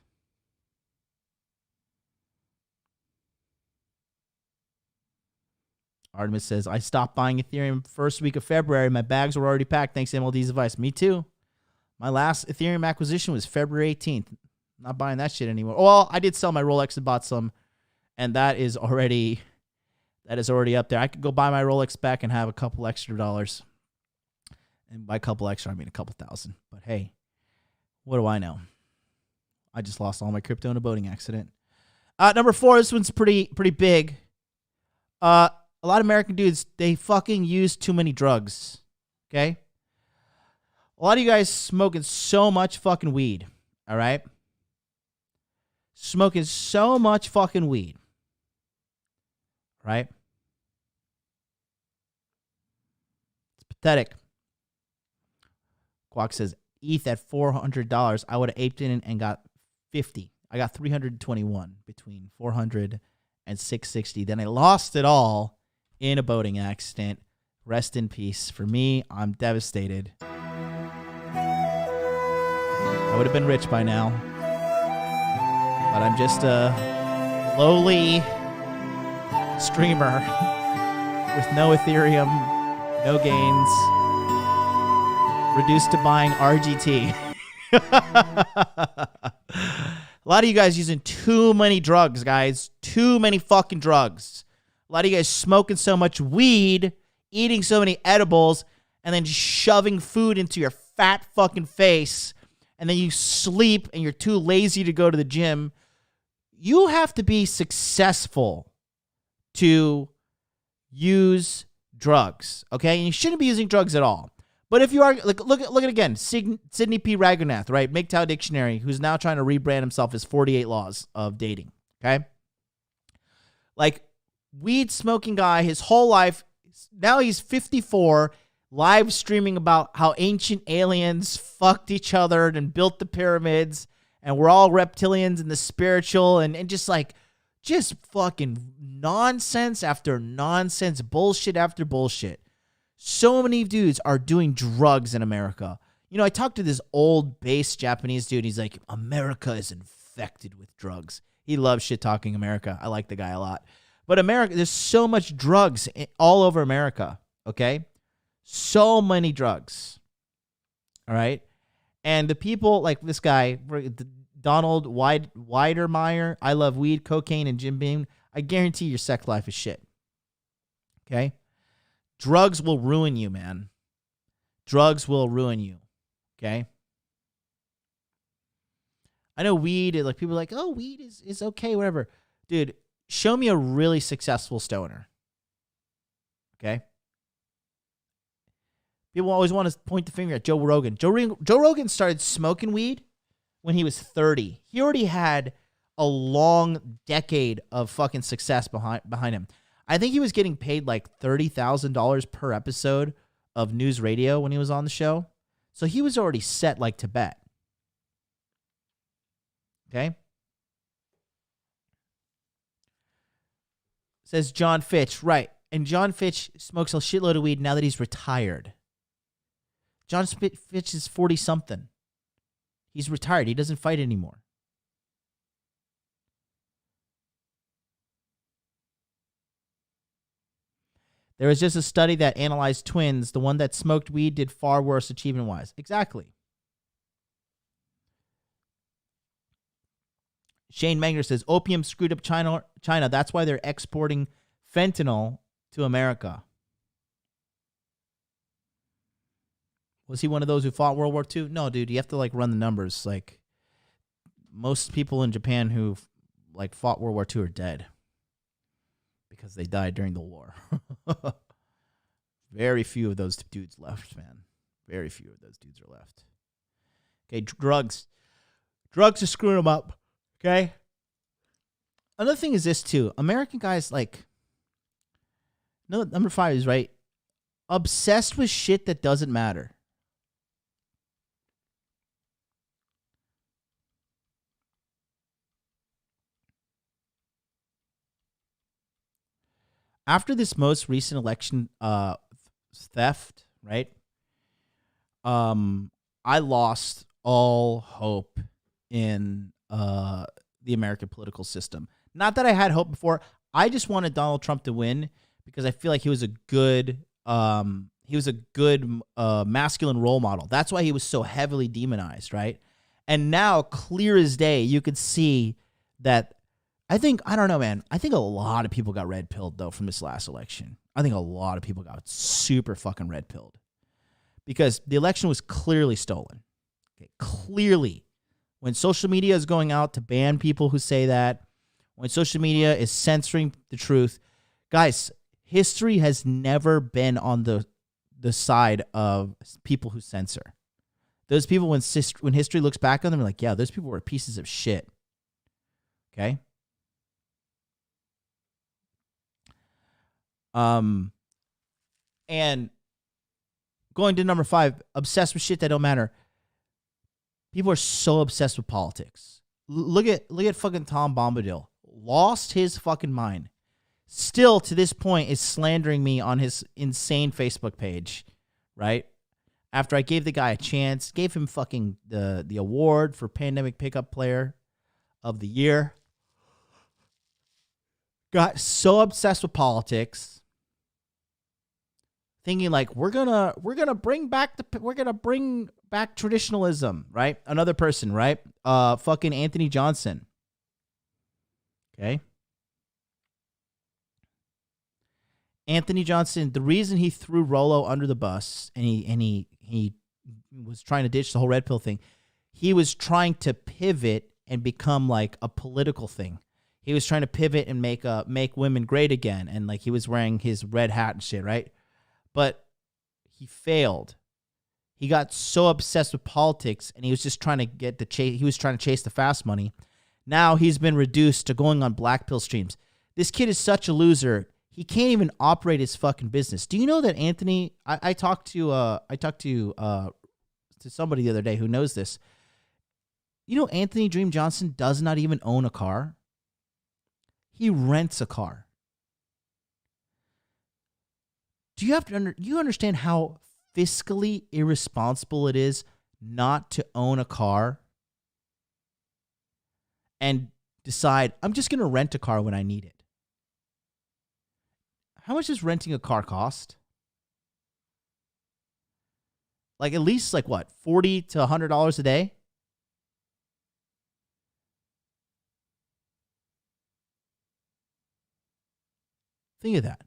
Artemis says, I stopped buying Ethereum first week of February. My bags were already packed thanks to MLD's advice. Me too. My last Ethereum acquisition was February 18th. Not buying that shit anymore. Well, I did sell my Rolex and bought some, and that is already up there. I could go buy my Rolex back and have a couple extra dollars. And by a couple extra, I mean a couple thousand. But hey, what do I know? I just lost all my crypto in a boating accident. Number 4, this one's pretty big. A lot of American dudes, they fucking use too many drugs. Okay? A lot of you guys smoking so much fucking weed. All right? Smoking so much fucking weed. Right? It's pathetic. Quack says, ETH at $400. I would have aped in and got 50. I got 321 between 400 and 660. Then I lost it all in a boating accident. Rest in peace. For me, I'm devastated. I would have been rich by now. But I'm just a lowly streamer with no Ethereum, no gains, reduced to buying RGT. A lot of you guys using too many drugs, guys. Too many fucking drugs. A lot of you guys smoking so much weed, eating so many edibles, and then just shoving food into your fat fucking face, and then you sleep and you're too lazy to go to the gym. You have to be successful to use drugs, okay? And you shouldn't be using drugs at all. But if you are, like, look at again, Sidney P. Raghunath, right? MGTOW Dictionary, who's now trying to rebrand himself as 48 Laws of Dating, okay? Like, weed smoking guy, his whole life, now he's 54, live streaming about how ancient aliens fucked each other and built the pyramids, and we're all reptilians and the spiritual, and just fucking nonsense after nonsense, bullshit after bullshit. So many dudes are doing drugs in America. You know, I talked to this old base Japanese dude. He's like, America is infected with drugs. He loves shit talking America. I like the guy a lot. But America, there's so much drugs all over America, okay? So many drugs, all right? And the people like this guy, Donald Weidermeyer, I love weed, cocaine, and Jim Beam. I guarantee your sex life is shit, okay? Drugs will ruin you, man. Drugs will ruin you, okay? I know weed, like people are like, oh, weed is okay, whatever. Dude, show me a really successful stoner, okay? People always want to point the finger at Joe Rogan. Joe Rogan started smoking weed when he was 30. He already had a long decade of fucking success behind him. I think he was getting paid like $30,000 per episode of news radio when he was on the show. So he was already set like Tibet. Okay? Says John Fitch. Right. And John Fitch smokes a shitload of weed now that he's retired. John Fitch is 40-something. He's retired. He doesn't fight anymore. There was just a study that analyzed twins. The one that smoked weed did far worse achievement-wise. Exactly. Shane Menger says, opium screwed up China. That's why they're exporting fentanyl to America. Was he one of those who fought World War II? No, dude. You have to run the numbers. Most people in Japan who fought World War II are dead because they died during the war. Very few of those dudes left, man. Very few of those dudes are left. Okay, drugs. Drugs are screwing them up. Okay? Another thing is this, too. American guys, no, number 5 is right. Obsessed with shit that doesn't matter. After this most recent election theft, right? I lost all hope in the American political system. Not that I had hope before. I just wanted Donald Trump to win because I feel like he was a good masculine role model. That's why he was so heavily demonized, right? And now, clear as day, you could see that. I don't know, man. I think a lot of people got red-pilled, though, from this last election. I think a lot of people got super fucking red-pilled because the election was clearly stolen. Okay, clearly. When social media is going out to ban people who say that, when social media is censoring the truth, guys, history has never been on the side of people who censor. Those people, when history looks back on them, are like, yeah, those people were pieces of shit. Okay? And going to number 5, obsessed with shit that don't matter. People are so obsessed with politics. Look at fucking Tom Bombadil. Lost his fucking mind. Still, to this point, is slandering me on his insane Facebook page, right? After I gave the guy a chance, gave him fucking the award for Pandemic Pickup Player of the Year. Got so obsessed with politics. Thinking we're gonna bring back traditionalism, right? Another person, right? Fucking Anthony Johnson. Okay. Anthony Johnson, the reason he threw Rollo under the bus and he was trying to ditch the whole red pill thing, he was trying to pivot and become a political thing. He was trying to pivot and make women great again, and he was wearing his red hat and shit, right? But he failed. He got so obsessed with politics, and he was just trying to he was trying to chase the fast money. Now he's been reduced to going on black pill streams. This kid is such a loser. He can't even operate his fucking business. Do you know that Anthony? I talked to somebody the other day who knows this. You know, Anthony Dream Johnson does not even own a car. He rents a car. Do you understand how fiscally irresponsible it is not to own a car and decide, I'm just going to rent a car when I need it? How much does renting a car cost? At least what, $40 to $100 a day? Think of that.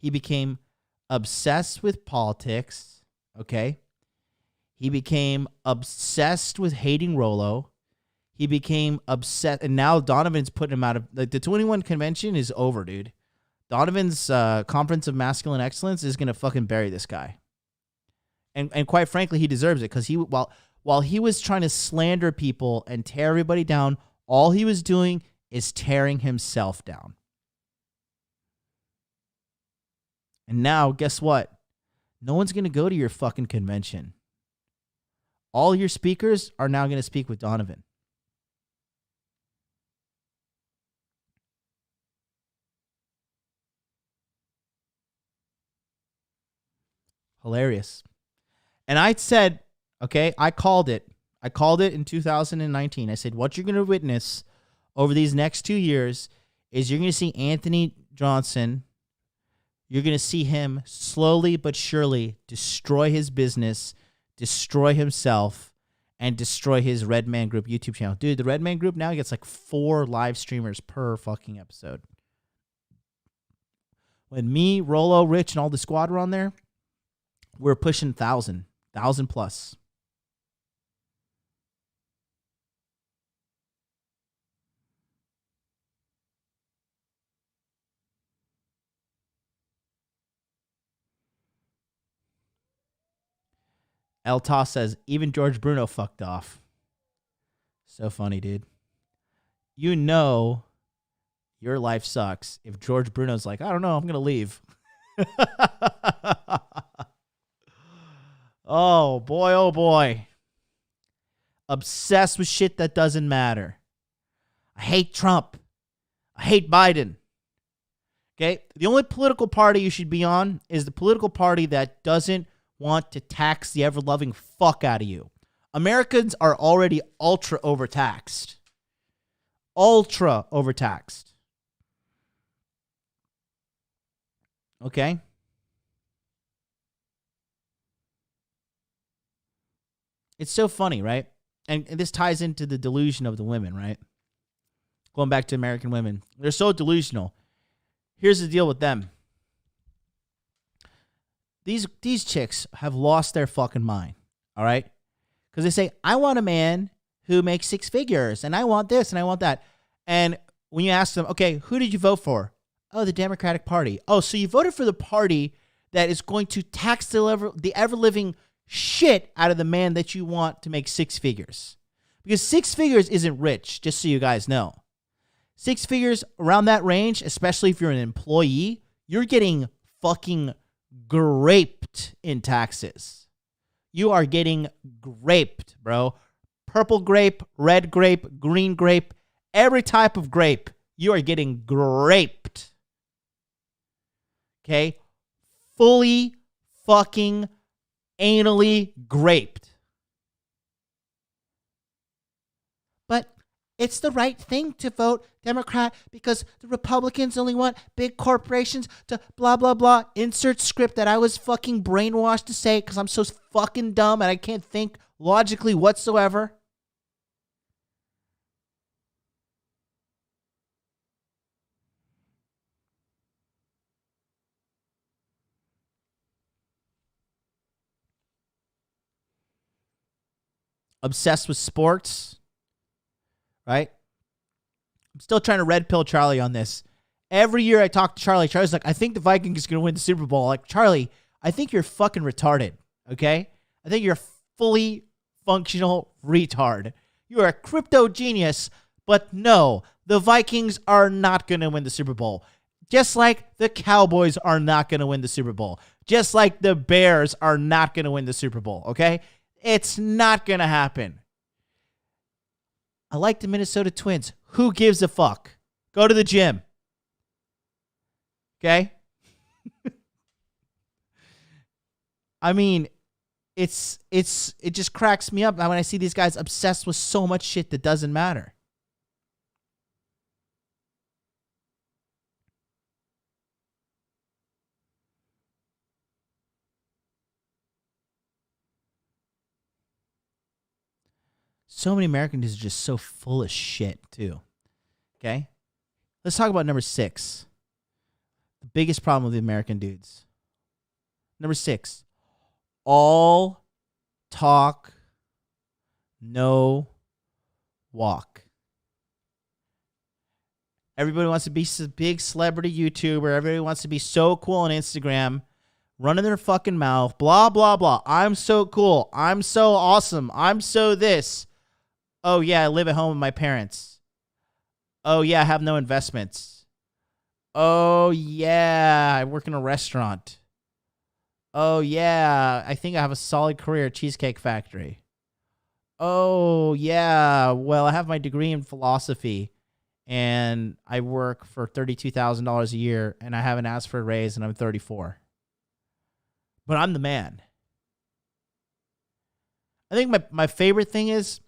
He became obsessed with politics, okay? He became obsessed with hating Rollo. He became upset, and now Donovan's putting him out of... the 21 convention is over, dude. Donovan's Conference of Masculine Excellence is going to fucking bury this guy. And quite frankly, he deserves it, because while he was trying to slander people and tear everybody down, all he was doing is tearing himself down. And now, guess what? No one's going to go to your fucking convention. All your speakers are now going to speak with Donovan. Hilarious. And I said, okay, I called it. I called it in 2019. I said, what you're going to witness over these next 2 years is you're going to see Anthony Johnson. You're going to see him slowly but surely destroy his business, destroy himself, and destroy his Red Man Group YouTube channel. Dude, the Red Man Group now gets like 4 live streamers per fucking episode. When me, Rolo, Rich, and all the squad were on there, we're pushing 1,000 plus. El Toss says, even George Bruno fucked off. So funny, dude. You know your life sucks if George Bruno's like, I don't know, I'm going to leave. Oh, boy, oh, boy. Obsessed with shit that doesn't matter. I hate Trump. I hate Biden. Okay? The only political party you should be on is the political party that doesn't want to tax the ever-loving fuck out of you. Americans are already ultra overtaxed. Ultra overtaxed. Okay? It's so funny, right? And this ties into the delusion of the women, right? Going back to American women. They're so delusional. Here's the deal with them. These chicks have lost their fucking mind, all right? Because they say, I want a man who makes 6 figures, and I want this, and I want that. And when you ask them, okay, who did you vote for? Oh, the Democratic Party. Oh, so you voted for the party that is going to tax the ever-living shit out of the man that you want to make 6 figures. Because 6 figures isn't rich, just so you guys know. 6 figures around that range, especially if you're an employee, you're getting fucking graped in taxes. You are getting graped, bro. Purple grape, red grape, green grape, every type of grape. You are getting graped. Okay? Fully fucking anally graped. But it's the right thing to vote Democrat because the Republicans only want big corporations to blah, blah, blah. Insert script that I was fucking brainwashed to say because I'm so fucking dumb and I can't think logically whatsoever. Obsessed with sports, right? I'm still trying to red pill Charlie on this. Every year I talk to Charlie, Charlie's like, I think the Vikings is going to win the Super Bowl. Like, Charlie, I think you're fucking retarded, okay? I think you're a fully functional retard. You are a crypto genius, but no, the Vikings are not going to win the Super Bowl. Just like the Cowboys are not going to win the Super Bowl. Just like the Bears are not going to win the Super Bowl, okay? It's not going to happen. I like the Minnesota Twins. Who gives a fuck? Go to the gym. Okay? I mean, it just cracks me up when I see these guys obsessed with so much shit that doesn't matter. So many Americans are just so full of shit, too. Okay? Let's talk about number 6. The biggest problem with the American dudes. Number 6. All talk, no walk. Everybody wants to be a big celebrity YouTuber. Everybody wants to be so cool on Instagram. Running their fucking mouth. Blah, blah, blah. I'm so cool. I'm so awesome. I'm so this. Oh, yeah, I live at home with my parents. Oh, yeah, I have no investments. Oh, yeah, I work in a restaurant. Oh, yeah, I think I have a solid career at Cheesecake Factory. Oh, yeah, well, I have my degree in philosophy, and I work for $32,000 a year, and I haven't asked for a raise, and I'm 34. But I'm the man. I think my favorite thing is,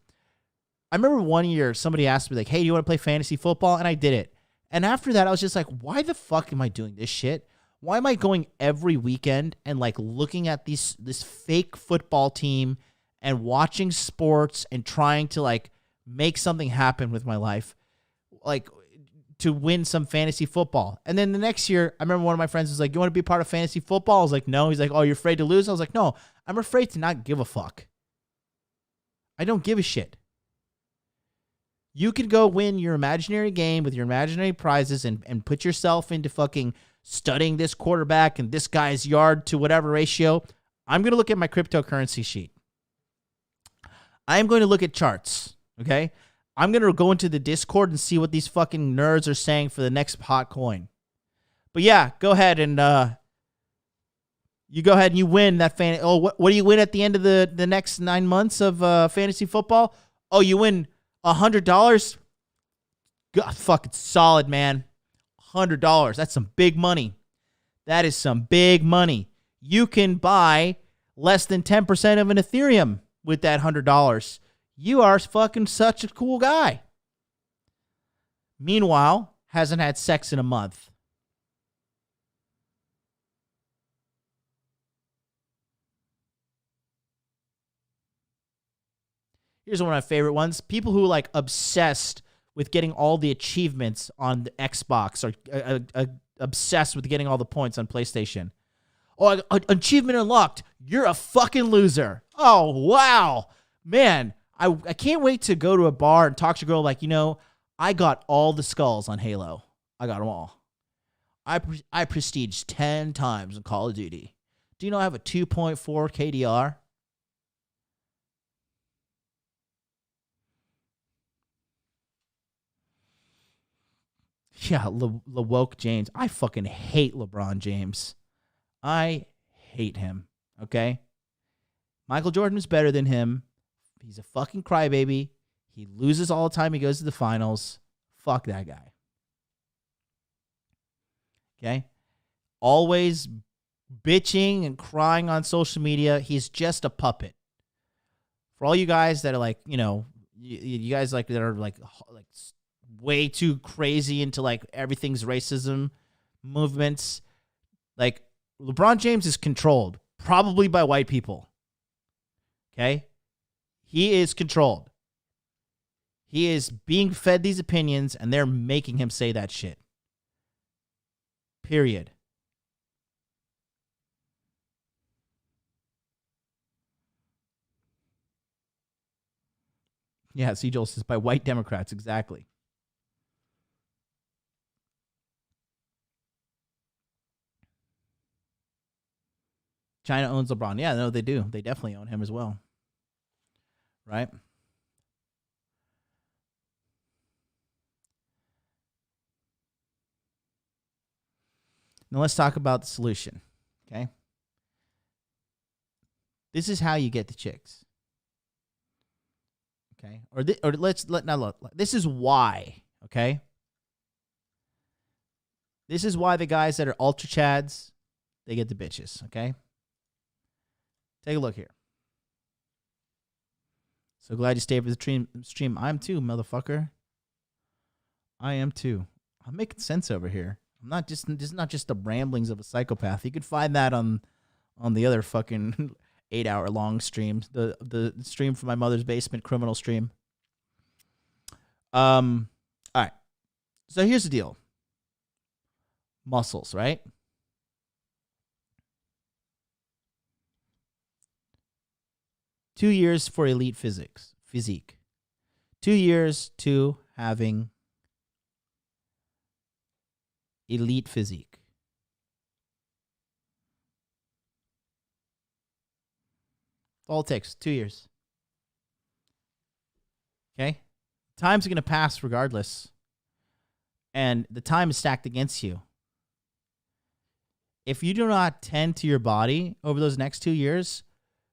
I remember one year somebody asked me, like, hey, do you want to play fantasy football? And I did it. And after that, I was just like, why the fuck am I doing this shit? Why am I going every weekend and like looking at this fake football team and watching sports and trying to like make something happen with my life, like to win some fantasy football? And then the next year, I remember one of my friends was like, you want to be part of fantasy football? I was like, no. He's like, oh, you're afraid to lose? I was like, no, I'm afraid to not give a fuck. I don't give a shit. You could go win your imaginary game with your imaginary prizes and put yourself into fucking studying this quarterback and this guy's yard to whatever ratio. I'm going to look at my cryptocurrency sheet. I'm going to look at charts, okay? I'm going to go into the Discord and see what these fucking nerds are saying for the next hot coin. But yeah, go ahead and you go ahead and you win that fan. Oh, what do you win at the end of the next 9 months of fantasy football? Oh, you win $100. God, fucking solid, man. $100. That's some big money. That is some big money. You can buy less than 10% of an Ethereum with that $100. You are fucking such a cool guy. Meanwhile, hasn't had sex in a month. Here's one of my favorite ones. People who like obsessed with getting all the achievements on the Xbox or obsessed with getting all the points on PlayStation. Oh, achievement unlocked. You're a fucking loser. Oh, wow. Man, I can't wait to go to a bar and talk to a girl like, you know, I got all the skulls on Halo. I got them all. I prestiged 10 times in Call of Duty. Do you know I have a 2.4 KDR? Yeah, LeWoke James. I fucking hate LeBron James. I hate him, okay? Michael Jordan is better than him. He's a fucking crybaby. He loses all the time he goes to the finals. Fuck that guy. Okay? Always bitching and crying on social media. He's just a puppet. For all you guys that are like, you know, you guys like that are like way too crazy into like everything's racism movements. Like LeBron James is controlled probably by white people. Okay? He is controlled. He is being fed these opinions and they're making him say that shit. Period. Yeah, C. Joel says by white Democrats, exactly. China owns LeBron. Yeah, no, they do. They definitely own him as well. Right? Now let's talk about the solution. Okay? This is how you get the chicks. Okay? This is why, okay? This is why the guys that are ultra chads, they get the bitches, okay? Take a look here. So glad you stayed for the stream. I am too, motherfucker. I am too. I'm making sense over here. I'm not just this is not just the ramblings of a psychopath. You could find that on the other fucking 8-hour long streams. The stream from my mother's basement criminal stream. All right. So here's the deal. Muscles, right? Two years for elite physique. 2 years to having elite physique. All it takes, 2 years. Okay? Time's going to pass regardless. And the time is stacked against you. if you do not tend to your body over those next 2 years,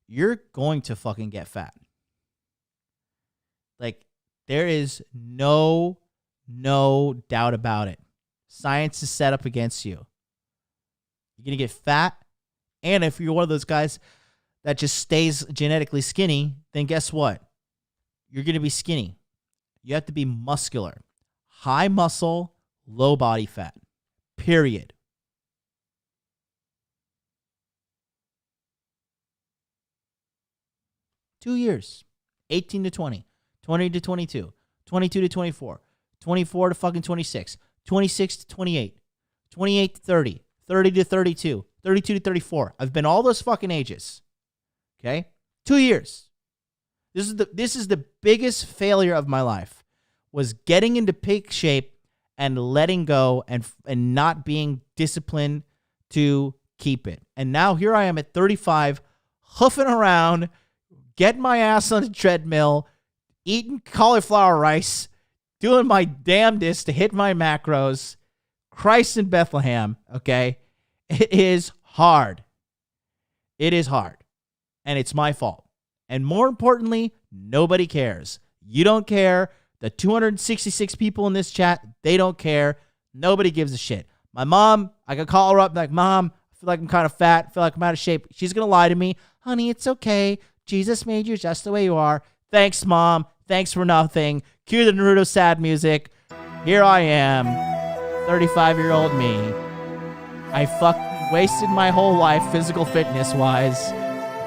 you're going to fucking get fat. Like, there is no doubt about it. Science is set up against you. You're going to get fat. And if you're one of those guys that just stays genetically skinny, then guess what? You're going to be skinny. You have to be muscular. High muscle, low body fat. Period. Two years. 18 to 20. 20 to 22. 22 to 24. 24 to fucking 26. 26 to 28. 28 to 30. 30 to 32. 32 to 34. I've been all those fucking ages. Okay? 2 years. This is the biggest failure of my life, was getting into peak shape and letting go and not being disciplined to keep it. And now here I am at 35, hoofing around, getting my ass on the treadmill, eating cauliflower rice, doing my damnedest to hit my macros. Christ in Bethlehem, okay? It is hard. It is hard. And it's my fault. And more importantly, nobody cares. You don't care. The 266 people in this chat, they don't care. Nobody gives a shit. My mom, I could call her up and be like, Mom, I feel like I'm kind of fat. I feel like I'm out of shape. She's going to lie to me. Honey, it's okay. Jesus made you just the way you are. Thanks, Mom. Thanks for nothing. Cue the Naruto sad music. Here I am, 35-year-old me. I fucking wasted my whole life physical fitness-wise,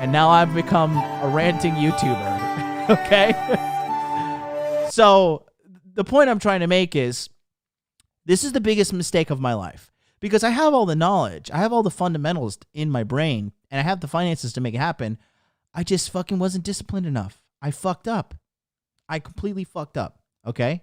and now I've become a ranting YouTuber. Okay? So the point I'm trying to make is, this is the biggest mistake of my life, because I have all the knowledge. I have all the fundamentals in my brain, and I have the finances to make it happen. I just fucking wasn't disciplined enough. I fucked up. I completely fucked up. Okay?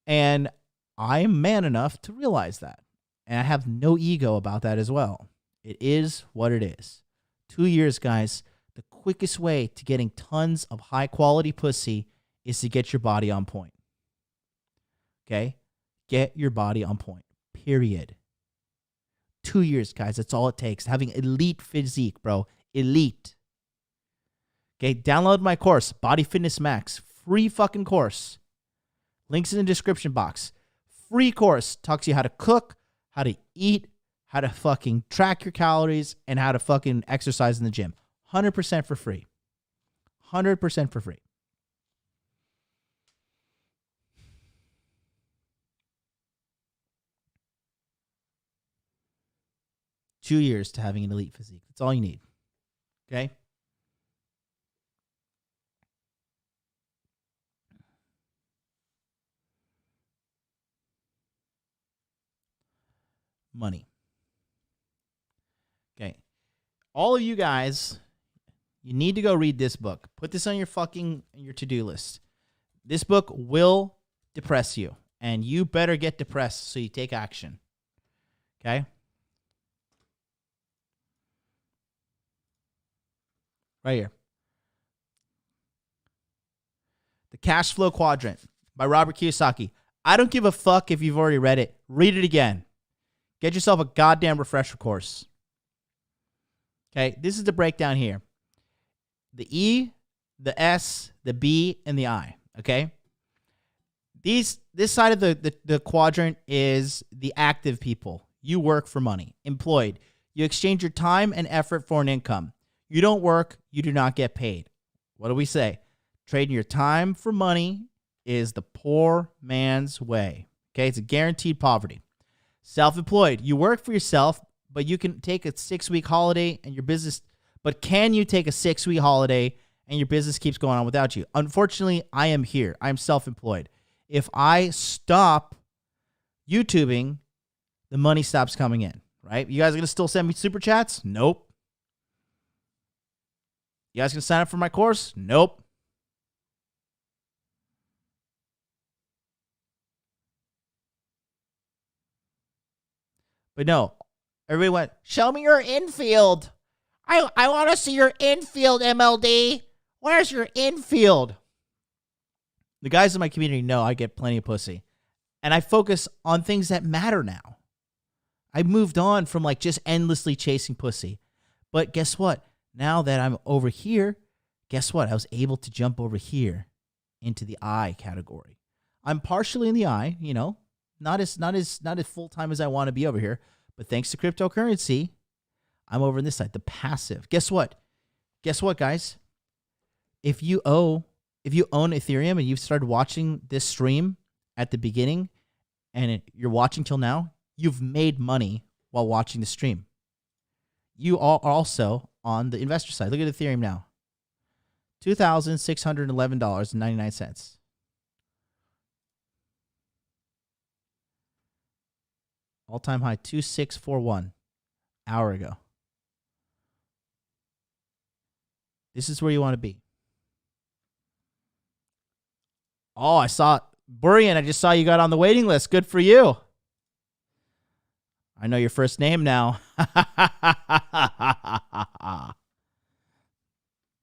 And I am man enough to realize that. And I have no ego about that as well. It is what it is. 2 years, guys. The quickest way to getting tons of high quality pussy is to get your body on point. Okay? Get your body on point. Period. 2 years, guys. That's all it takes. Having elite physique, bro. Elite. Okay? Download my course, Body Fitness Max. Free fucking course. Links in the description box. Free course. Talks to you how to cook, how to eat, how to fucking track your calories, and how to fucking exercise in the gym. 100% for free. 100% for free. Two years to having an elite physique. That's all you need. Okay? Money. Okay. All of you guys, you need to go read this book. Put this on your to-do list. This book will depress you, and you better get depressed so you take action. Okay? Right here. The Cash Flow Quadrant by Robert Kiyosaki. I don't give a fuck if you've already read it. Read it again. Get yourself a goddamn refresher course. Okay, this is the breakdown here. The E, the S, the B, and the I. Okay? This side of the quadrant is the active people. You work for money. Employed. You exchange your time and effort for an income. You don't work, you do not get paid. What do we say? Trading your time for money is the poor man's way. Okay, it's a guaranteed poverty. Self-employed. You work for yourself, but you can take a 6-week holiday and your business, but can you take a 6-week holiday and your business keeps going on without you? Unfortunately, I am here. I'm self-employed. If I stop YouTubing, the money stops coming in, right? You guys are going to still send me super chats? Nope. You guys going to sign up for my course? Nope. But no, everybody went, show me your infield. I want to see your infield, MLD. Where's your infield? The guys in my community know I get plenty of pussy. And I focus on things that matter now. I moved on from like just endlessly chasing pussy. But guess what? Now that I'm over here, guess what? I was able to jump over here into the I category. I'm partially in the I, you know, not as full time as I want to be over here, but thanks to cryptocurrency, I'm over on this side, the passive. Guess what? Guess what, guys? If you own Ethereum and you've started watching this stream at the beginning and you're watching till now, you've made money while watching the stream. You are also on the investor side. Look at Ethereum now. $2,611.99. All-time high, 2,641, hour ago. This is where you want to be. Oh, I saw Burian. I just saw you got on the waiting list. Good for you. I know your first name now.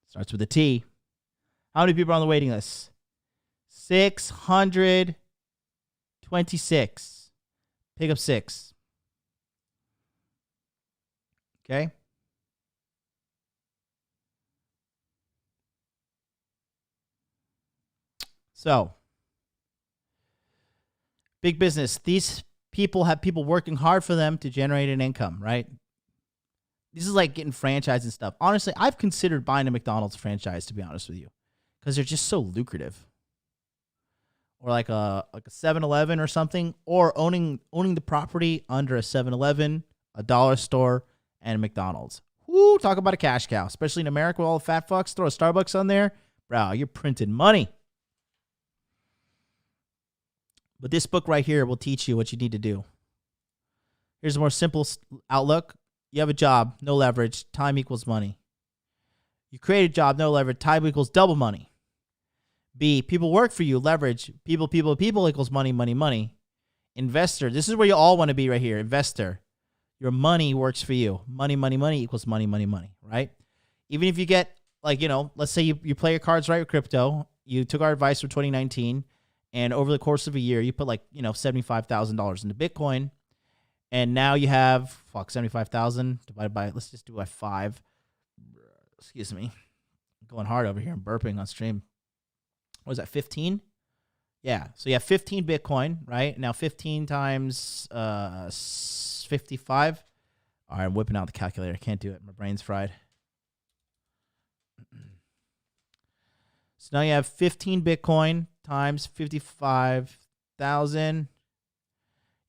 Starts with a T. How many people are on the waiting list? 626. Pick up 6. Okay. So, big business. These people have people working hard for them to generate an income, right? This is like getting franchised and stuff. Honestly, I've considered buying a McDonald's franchise, to be honest with you, because they're just so lucrative. Or like a 7-Eleven or something, or owning the property under a 7-Eleven, a dollar store, and a McDonald's. Woo, talk about a cash cow, especially in America with all the fat fucks. Throw a Starbucks on there, bro, you're printing money. But this book right here will teach you what you need to do. Here's a more simple outlook. You have a job, no leverage, time equals money. You create a job, no leverage, time equals double money. B, people work for you, leverage, people equals money, money, money. Investor, this is where you all want to be right here. Investor, your money works for you. Money, money, money equals money, money, money, right? Even if you get, like, you know, let's say you play your cards right with crypto. You took our advice for 2019, and over the course of a year, you put like, you know, $75,000 into Bitcoin. And now you have, 75,000 divided by, let's just do by 5. Excuse me. I'm going hard over here. I'm burping on stream. What was that, 15? Yeah, so you have 15 Bitcoin, right? Now 15 times 55. All right, I'm whipping out the calculator. I can't do it. My brain's fried. So now you have 15 Bitcoin times 55,000.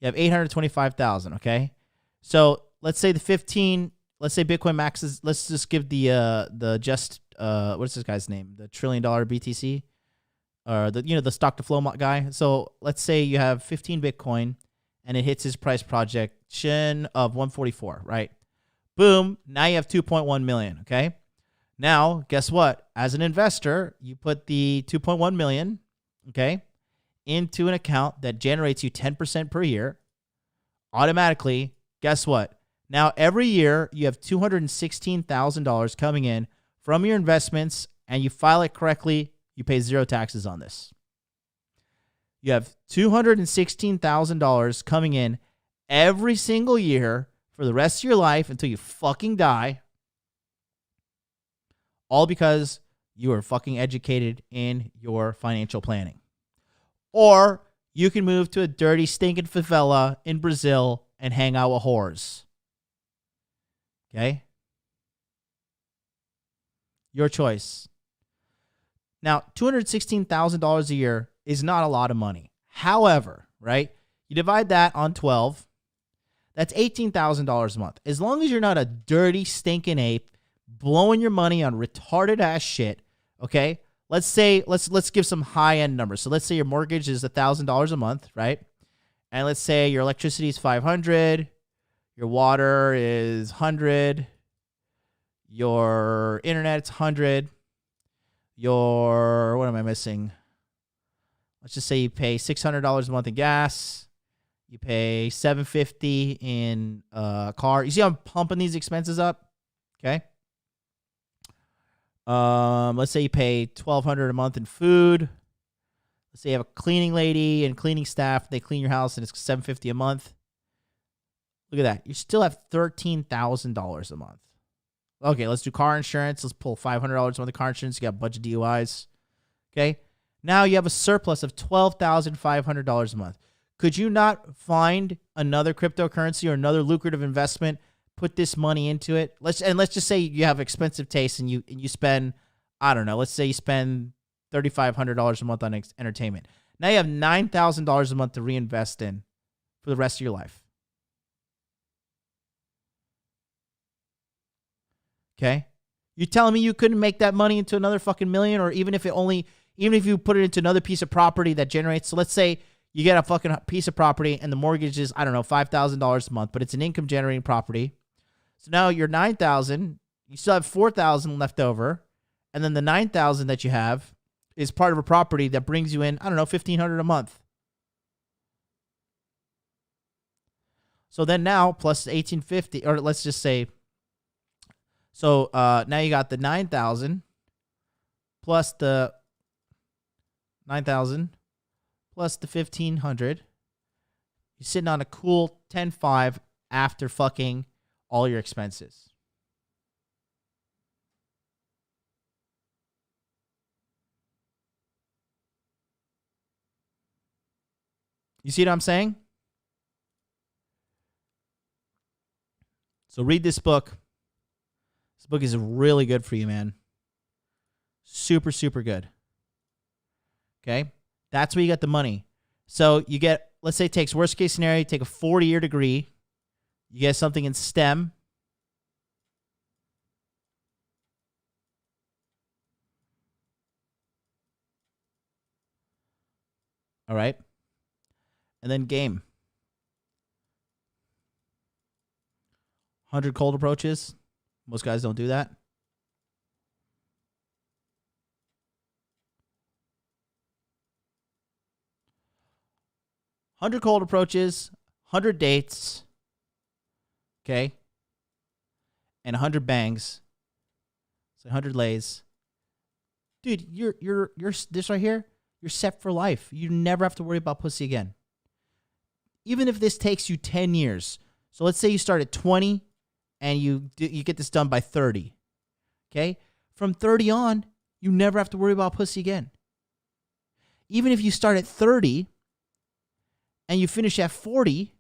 You have 825,000, okay? So let's say Bitcoin maxes, let's just give what's this guy's name? The $1 trillion BTC? Or the stock to flow guy. So let's say you have 15 Bitcoin and it hits his price projection of 144, right? Boom. Now you have 2.1 million. Okay. Now, guess what? As an investor, you put the 2.1 million, okay, into an account that generates you 10% per year. Automatically, guess what? Now, every year you have $216,000 coming in from your investments, and you file it correctly. You pay 0 taxes on this. You have $216,000 coming in every single year for the rest of your life until you fucking die. All because you are fucking educated in your financial planning. Or you can move to a dirty, stinking favela in Brazil and hang out with whores. Okay? Your choice. Now, $216,000 a year is not a lot of money. However, right, you divide that on 12, that's $18,000 a month. As long as you're not a dirty, stinking ape blowing your money on retarded ass shit, okay? Let's say, let's give some high-end numbers. So let's say your mortgage is $1,000 a month, right? And let's say your electricity is $500, your water is $100, your internet's $100, what am I missing? Let's just say you pay $600 a month in gas. You pay $750 in a car. You see how I'm pumping these expenses up? Okay. Let's say you pay $1,200 a month in food. Let's say you have a cleaning lady and cleaning staff. They clean your house and it's $750 a month. Look at that. You still have $13,000 a month. Okay, let's do car insurance. Let's pull $500 a month of car insurance. You got a bunch of DUIs. Okay. Now you have a surplus of $12,500 a month. Could you not find another cryptocurrency or another lucrative investment, put this money into it? Let's just say you have expensive tastes and you spend, I don't know, let's say you spend $3,500 a month on entertainment. Now you have $9,000 a month to reinvest in for the rest of your life. Okay? You're telling me you couldn't make that money into another fucking million, or even if you put it into another piece of property that generates, so let's say you get a fucking piece of property and the mortgage is, I don't know, $5,000 a month, but it's an income generating property. So now you're $9,000, you still have $4,000 left over, and then the $9,000 that you have is part of a property that brings you in, I don't know, $1,500 a month. So then now plus $1,850, or let's just say, so now you got the 9,000 plus the 9,000 plus the 1,500. You're sitting on a cool 10.5 after fucking all your expenses. You see what I'm saying? So read this book. This book is really good for you, man. Super, super good. Okay? That's where you get the money. So you get, let's say it takes worst case scenario, you take a 40-year degree. You get something in STEM. All right? And then game. 100 cold approaches. Most guys don't do that. $100 cold approaches, 100 dates, okay, and 100 bangs. So 100 lays. Dude, you're this right here. You're set for life. You never have to worry about pussy again. Even if this takes you 10 years. So let's say you start at 20 and you get this done by 30. Okay? From 30 on, you never have to worry about pussy again. Even if you start at 30 and you finish at 40,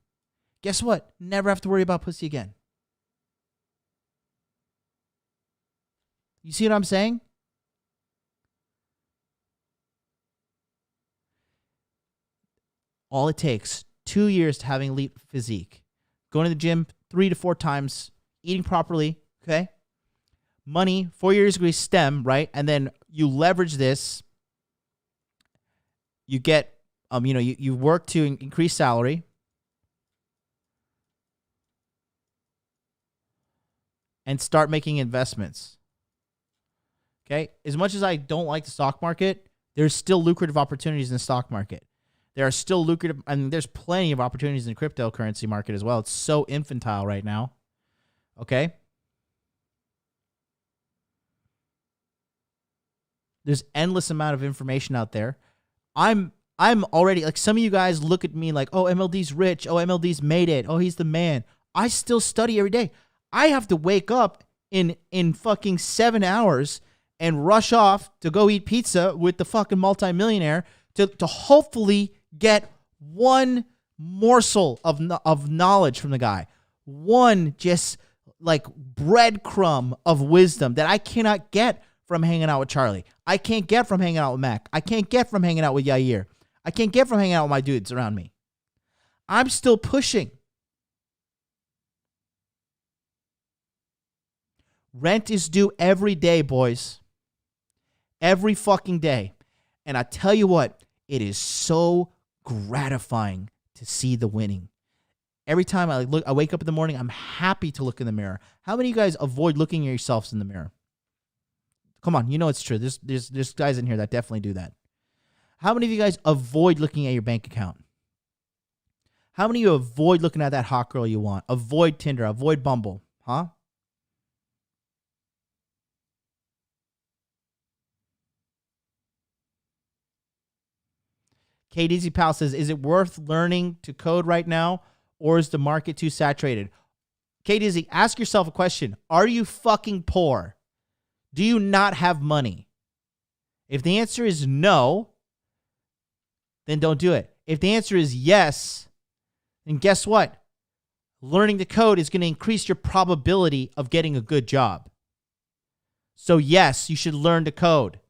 guess what? Never have to worry about pussy again. You see what I'm saying? All it takes, 2 years to having elite physique. Going to the gym 3 to 4 times, eating properly, okay? Money, 4 years degree STEM, right? And then you leverage this. You get, you work to increase salary. And start making investments. Okay? As much as I don't like the stock market, there's still lucrative opportunities in the stock market. There are still lucrative, there's plenty of opportunities in the cryptocurrency market as well. It's so infantile right now. Okay? There's endless amount of information out there. I'm already, like, some of you guys look at me like, oh, MLD's rich. Oh, MLD's made it. Oh, he's the man. I still study every day. I have to wake up in fucking 7 hours and rush off to go eat pizza with the fucking multimillionaire to hopefully get one morsel of knowledge from the guy. One just like breadcrumb of wisdom that I cannot get from hanging out with Charlie. I can't get from hanging out with Mac. I can't get from hanging out with Yair. I can't get from hanging out with my dudes around me. I'm still pushing. Rent is due every day, boys. Every fucking day. And I tell you what, it is so gratifying to see the winning. Every time I wake up in the morning, I'm happy to look in the mirror. How many of you guys avoid looking at yourselves in the mirror? Come on, you know it's true. There's guys in here that definitely do that. How many of you guys avoid looking at your bank account? How many of you avoid looking at that hot girl you want? Avoid Tinder, avoid Bumble, huh? KDZ Pal says, is it worth learning to code right now, or is the market too saturated? KDZ, ask yourself a question. Are you fucking poor? Do you not have money? If the answer is no, then don't do it. If the answer is yes, then guess what? Learning to code is going to increase your probability of getting a good job. So yes, you should learn to code.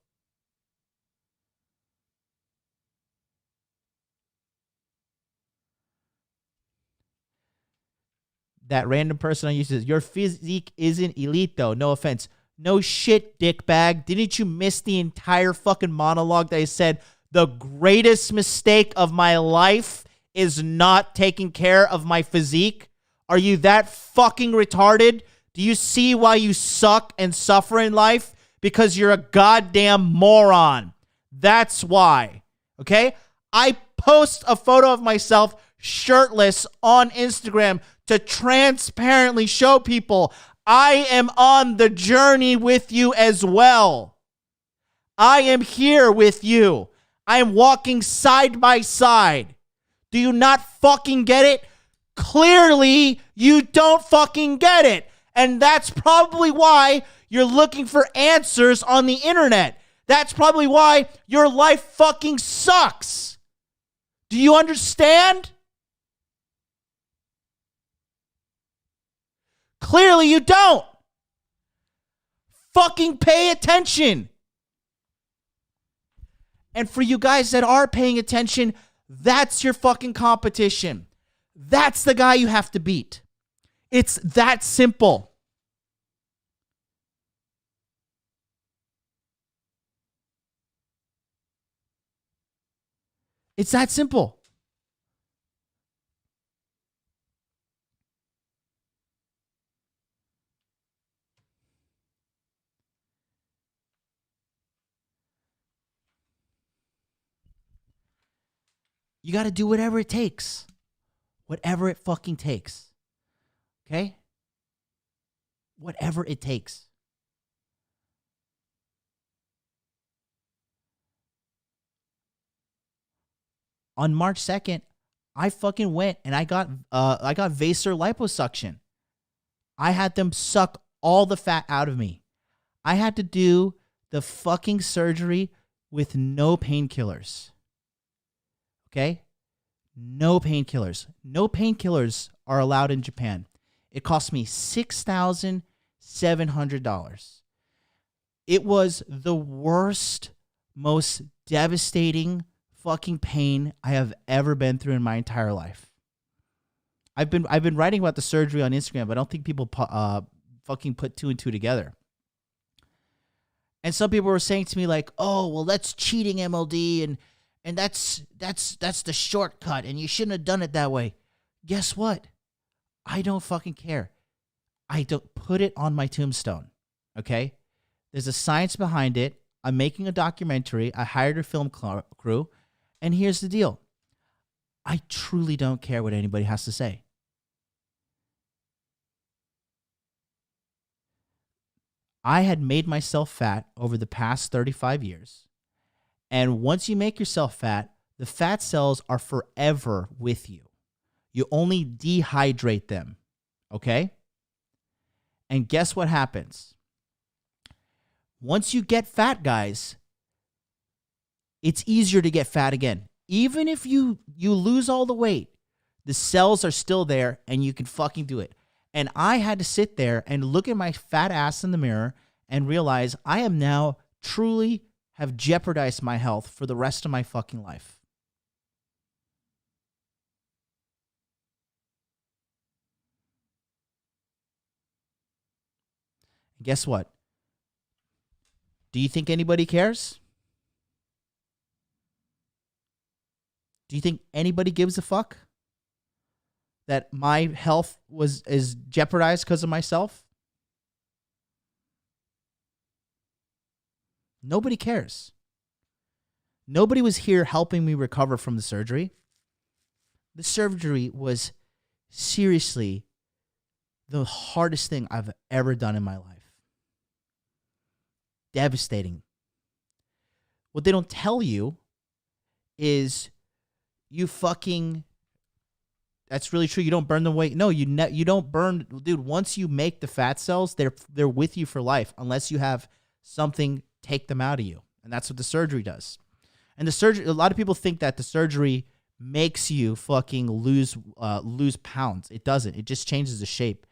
That random person I used to say, your physique isn't elite though. No offense. No shit, dickbag. Didn't you miss the entire fucking monologue that I said the greatest mistake of my life is not taking care of my physique? Are you that fucking retarded? Do you see why you suck and suffer in life? Because you're a goddamn moron. That's why. Okay? I post a photo of myself shirtless on Instagram to transparently show people I am on the journey with you as well. I am here with you. I am walking side by side. Do you not fucking get it? Clearly, you don't fucking get it. And that's probably why you're looking for answers on the internet. That's probably why your life fucking sucks. Do you understand? Clearly you don't. Fucking pay attention. And for you guys that are paying attention, that's your fucking competition. That's the guy you have to beat. It's that simple. It's that simple. You got to do whatever it takes. Whatever it fucking takes. Okay? Whatever it takes. On March 2nd, I fucking went and I got Vaser liposuction. I had them suck all the fat out of me. I had to do the fucking surgery with no painkillers. Okay? No painkillers. No painkillers are allowed in Japan. It cost me $6,700. It was the worst, most devastating fucking pain I have ever been through in my entire life. I've been writing about the surgery on Instagram, but I don't think people fucking put two and two together. And some people were saying to me like, "Oh, well, that's cheating, MLD, and that's the shortcut, and you shouldn't have done it that way." Guess what? I don't fucking care. I don't put it on my tombstone. Okay? There's a science behind it. I'm making a documentary. I hired a film crew. And here's the deal. I truly don't care what anybody has to say. I had made myself fat over the past 35 years. And once you make yourself fat, the fat cells are forever with you. You only dehydrate them. Okay? And guess what happens? Once you get fat, guys, it's easier to get fat again. Even if you lose all the weight, the cells are still there and you can fucking do it. And I had to sit there and look at my fat ass in the mirror and realize I am now truly have jeopardized my health for the rest of my fucking life. And guess what? Do you think anybody cares? Do you think anybody gives a fuck that my health is jeopardized because of myself? Nobody cares. Nobody was here helping me recover from the surgery. The surgery was seriously the hardest thing I've ever done in my life. Devastating. What they don't tell you is you fucking that's really true. You don't burn the weight. No, you don't burn, dude. Once you make the fat cells, they're with you for life, unless you have something take them out of you, and that's what the surgery does. And the surgery, a lot of people think that the surgery makes you fucking lose pounds. It doesn't. It just changes the shape.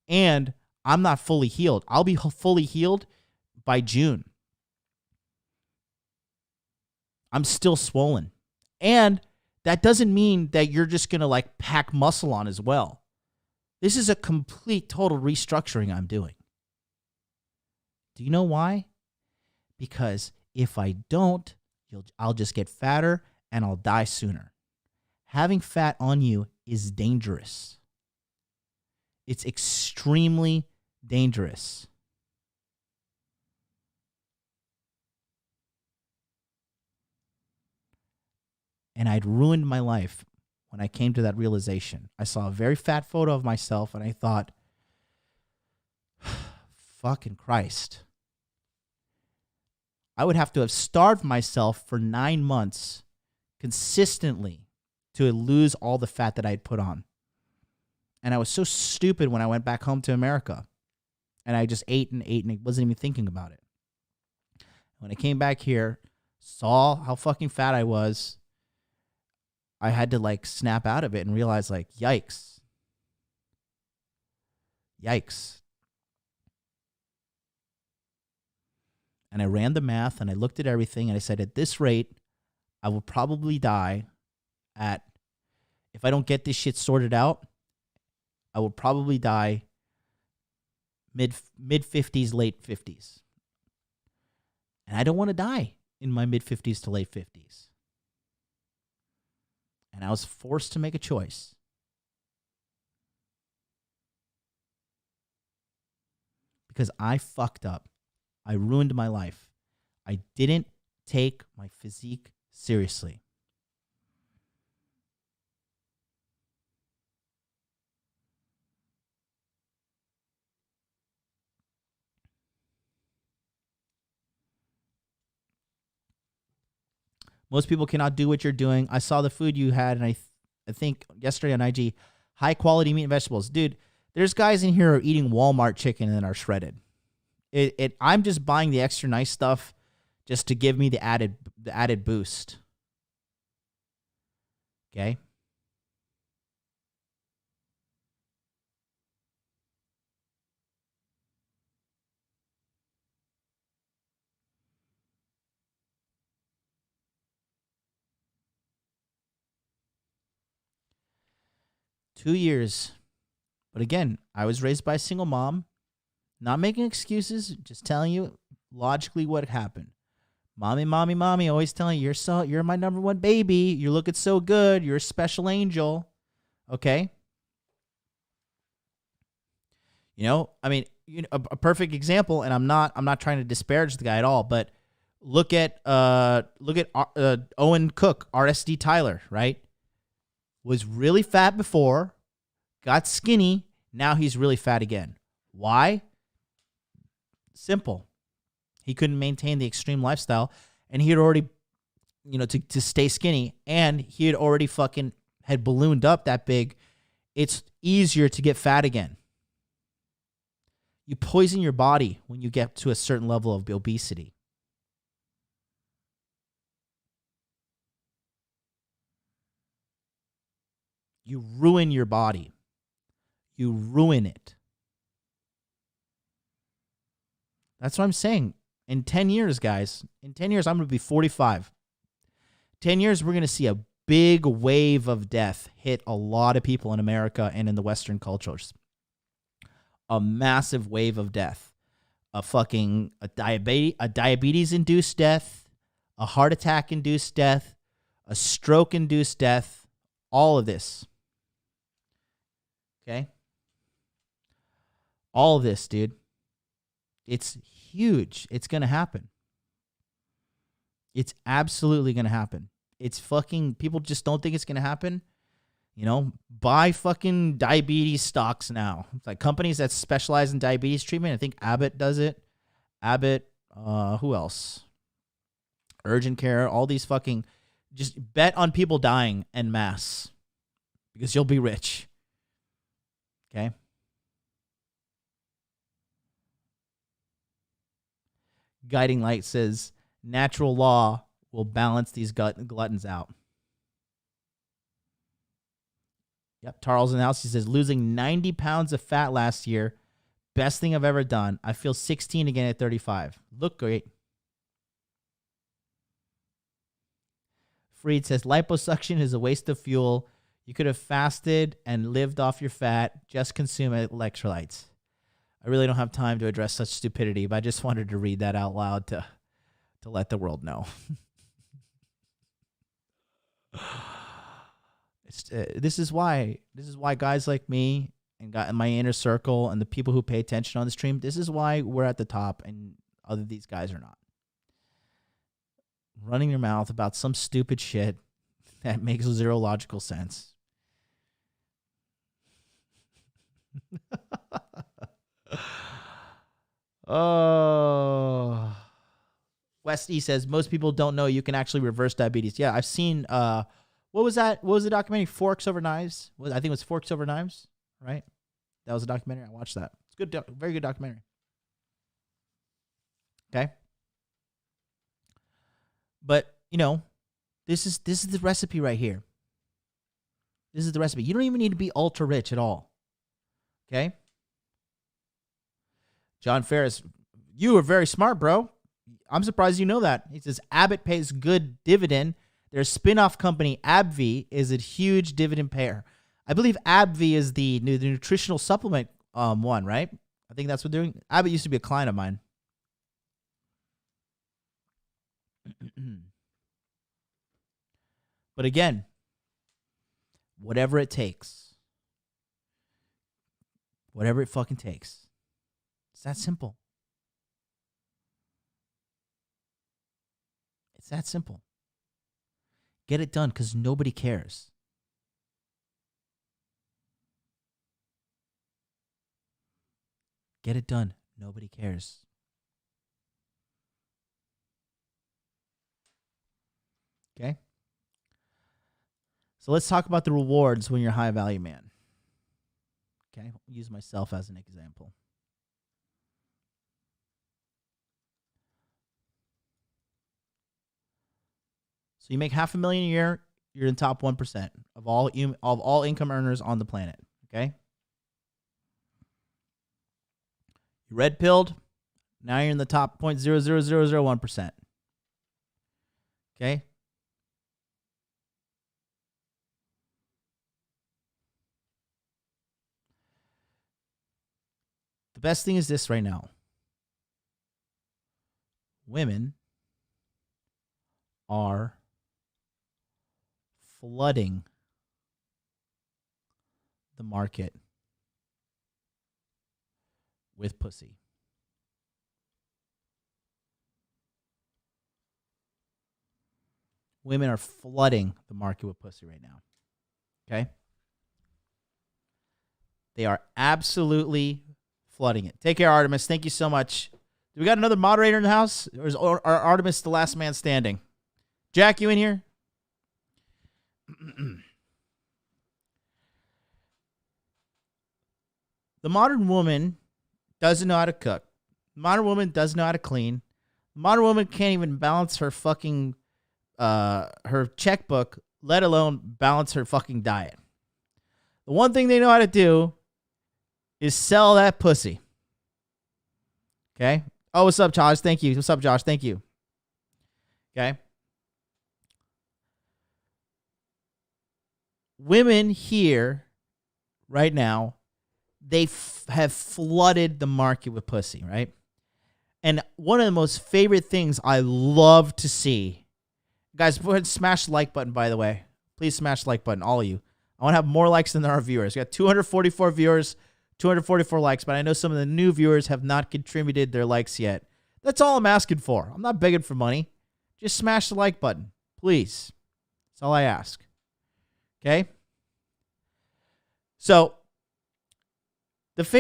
And I'm not fully healed. I'll be fully healed by June. I'm still swollen. And that doesn't mean that you're just going to like pack muscle on as well. This is a complete, total restructuring I'm doing. Do you know why? Because if I don't, I'll just get fatter and I'll die sooner. Having fat on you is dangerous. It's extremely dangerous. And I'd ruined my life when I came to that realization. I saw a very fat photo of myself and I thought, fucking Christ. I would have to have starved myself for 9 months consistently to lose all the fat that I'd put on. And I was so stupid when I went back home to America. And I just ate and I wasn't even thinking about it. When I came back here, saw how fucking fat I was, I had to like snap out of it and realize like, yikes. Yikes. And I ran the math and I looked at everything and I said, at this rate, I will probably die if I don't get this shit sorted out, I will probably die mid 50s, late 50s. And I don't want to die in my mid 50s to late 50s. And I was forced to make a choice. Because I fucked up. I ruined my life. I didn't take my physique seriously. Most people cannot do what you're doing. I saw the food you had, and I think yesterday on IG, high quality meat and vegetables. Dude, there's guys in here who are eating Walmart chicken and are shredded. I'm just buying the extra nice stuff just to give me the added boost. Okay? Two years. But again, I was raised by a single mom. Not making excuses, just telling you logically what happened. Mommy, always telling you, you're my number one baby. You're looking so good. You're a special angel. Okay? You know, I mean, a perfect example, and I'm not trying to disparage the guy at all, but look at Owen Cook, RSD Tyler, right? Was really fat before, got skinny, now he's really fat again. Why? Simple. He couldn't maintain the extreme lifestyle, and he had already, to stay skinny, and he had already had ballooned up that big. It's easier to get fat again. You poison your body when you get to a certain level of obesity. You ruin your body. You ruin it. That's what I'm saying. In 10 years, guys, I'm going to be 45. 10 years, we're going to see a big wave of death hit a lot of people in America and in the Western cultures. A massive wave of death. A diabetes-induced death, a heart attack-induced death, a stroke-induced death, all of this. Okay? All of this, dude. It's huge. It's going to happen. It's absolutely going to happen. It's people just don't think it's going to happen. Buy fucking diabetes stocks now. It's like companies that specialize in diabetes treatment. I think Abbott does it. Who else? Urgent Care, all these just bet on people dying en masse. because you'll be rich. Okay? Guiding Light says, natural law will balance these gluttons out. Yep, Charles in the house, he says, losing 90 pounds of fat last year. Best thing I've ever done. I feel 16 again at 35. Look great. Freed says, liposuction is a waste of fuel. You could have fasted and lived off your fat. Just consume electrolytes. I really don't have time to address such stupidity, but I just wanted to read that out loud to let the world know. This is why guys like me and my inner circle and the people who pay attention on the stream, this is why we're at the top and other these guys are not. Running your mouth about some stupid shit that makes zero logical sense. Oh. West E says, most people don't know you can actually reverse diabetes. Yeah, I've seen, what was that? What was the documentary? Forks Over Knives? I think it was Forks Over Knives, right? That was a documentary. I watched that. It's good, very good documentary. Okay. But, this is the recipe right here. This is the recipe. You don't even need to be ultra rich at all. Okay? John Ferris, you are very smart, bro. I'm surprised you know that. He says, Abbott pays good dividend. Their spin-off company, AbbVie, is a huge dividend payer. I believe AbbVie is the nutritional supplement one, right? I think that's what they're doing. Abbott used to be a client of mine. But again, whatever it takes. Whatever it fucking takes. It's that simple. It's that simple. Get it done because nobody cares. Get it done. Nobody cares. Okay? So let's talk about the rewards when you're a high value man. Okay? I'll use myself as an example. So you make $500,000 a year, you're in the top 1% of all income earners on the planet. Okay? You red pilled, now you're in the top 0.00001%. Okay? The best thing is this right now. Women are flooding the market with pussy. Women are flooding the market with pussy right now. Okay? They are absolutely flooding it. Take care, Artemis. Thank you so much. Do we got another moderator in the house? Or is Artemis the last man standing? Jack, you in here? The modern woman doesn't know how to cook. The modern woman doesn't know how to clean. The modern woman can't even balance her fucking her checkbook, let alone balance her fucking diet. The one thing they know how to do is sell that pussy. Okay? Oh, what's up, Josh? Thank you. What's up, Josh? Thank you. Okay? Women here right now, they have flooded the market with pussy, right? And one of the most favorite things I love to see, guys, go ahead and smash the like button, by the way. Please smash the like button, all of you. I want to have more likes than there are viewers. We got 244 viewers, 244 likes, but I know some of the new viewers have not contributed their likes yet. That's all I'm asking for. I'm not begging for money. Just smash the like button, please. That's all I ask. Okay? So,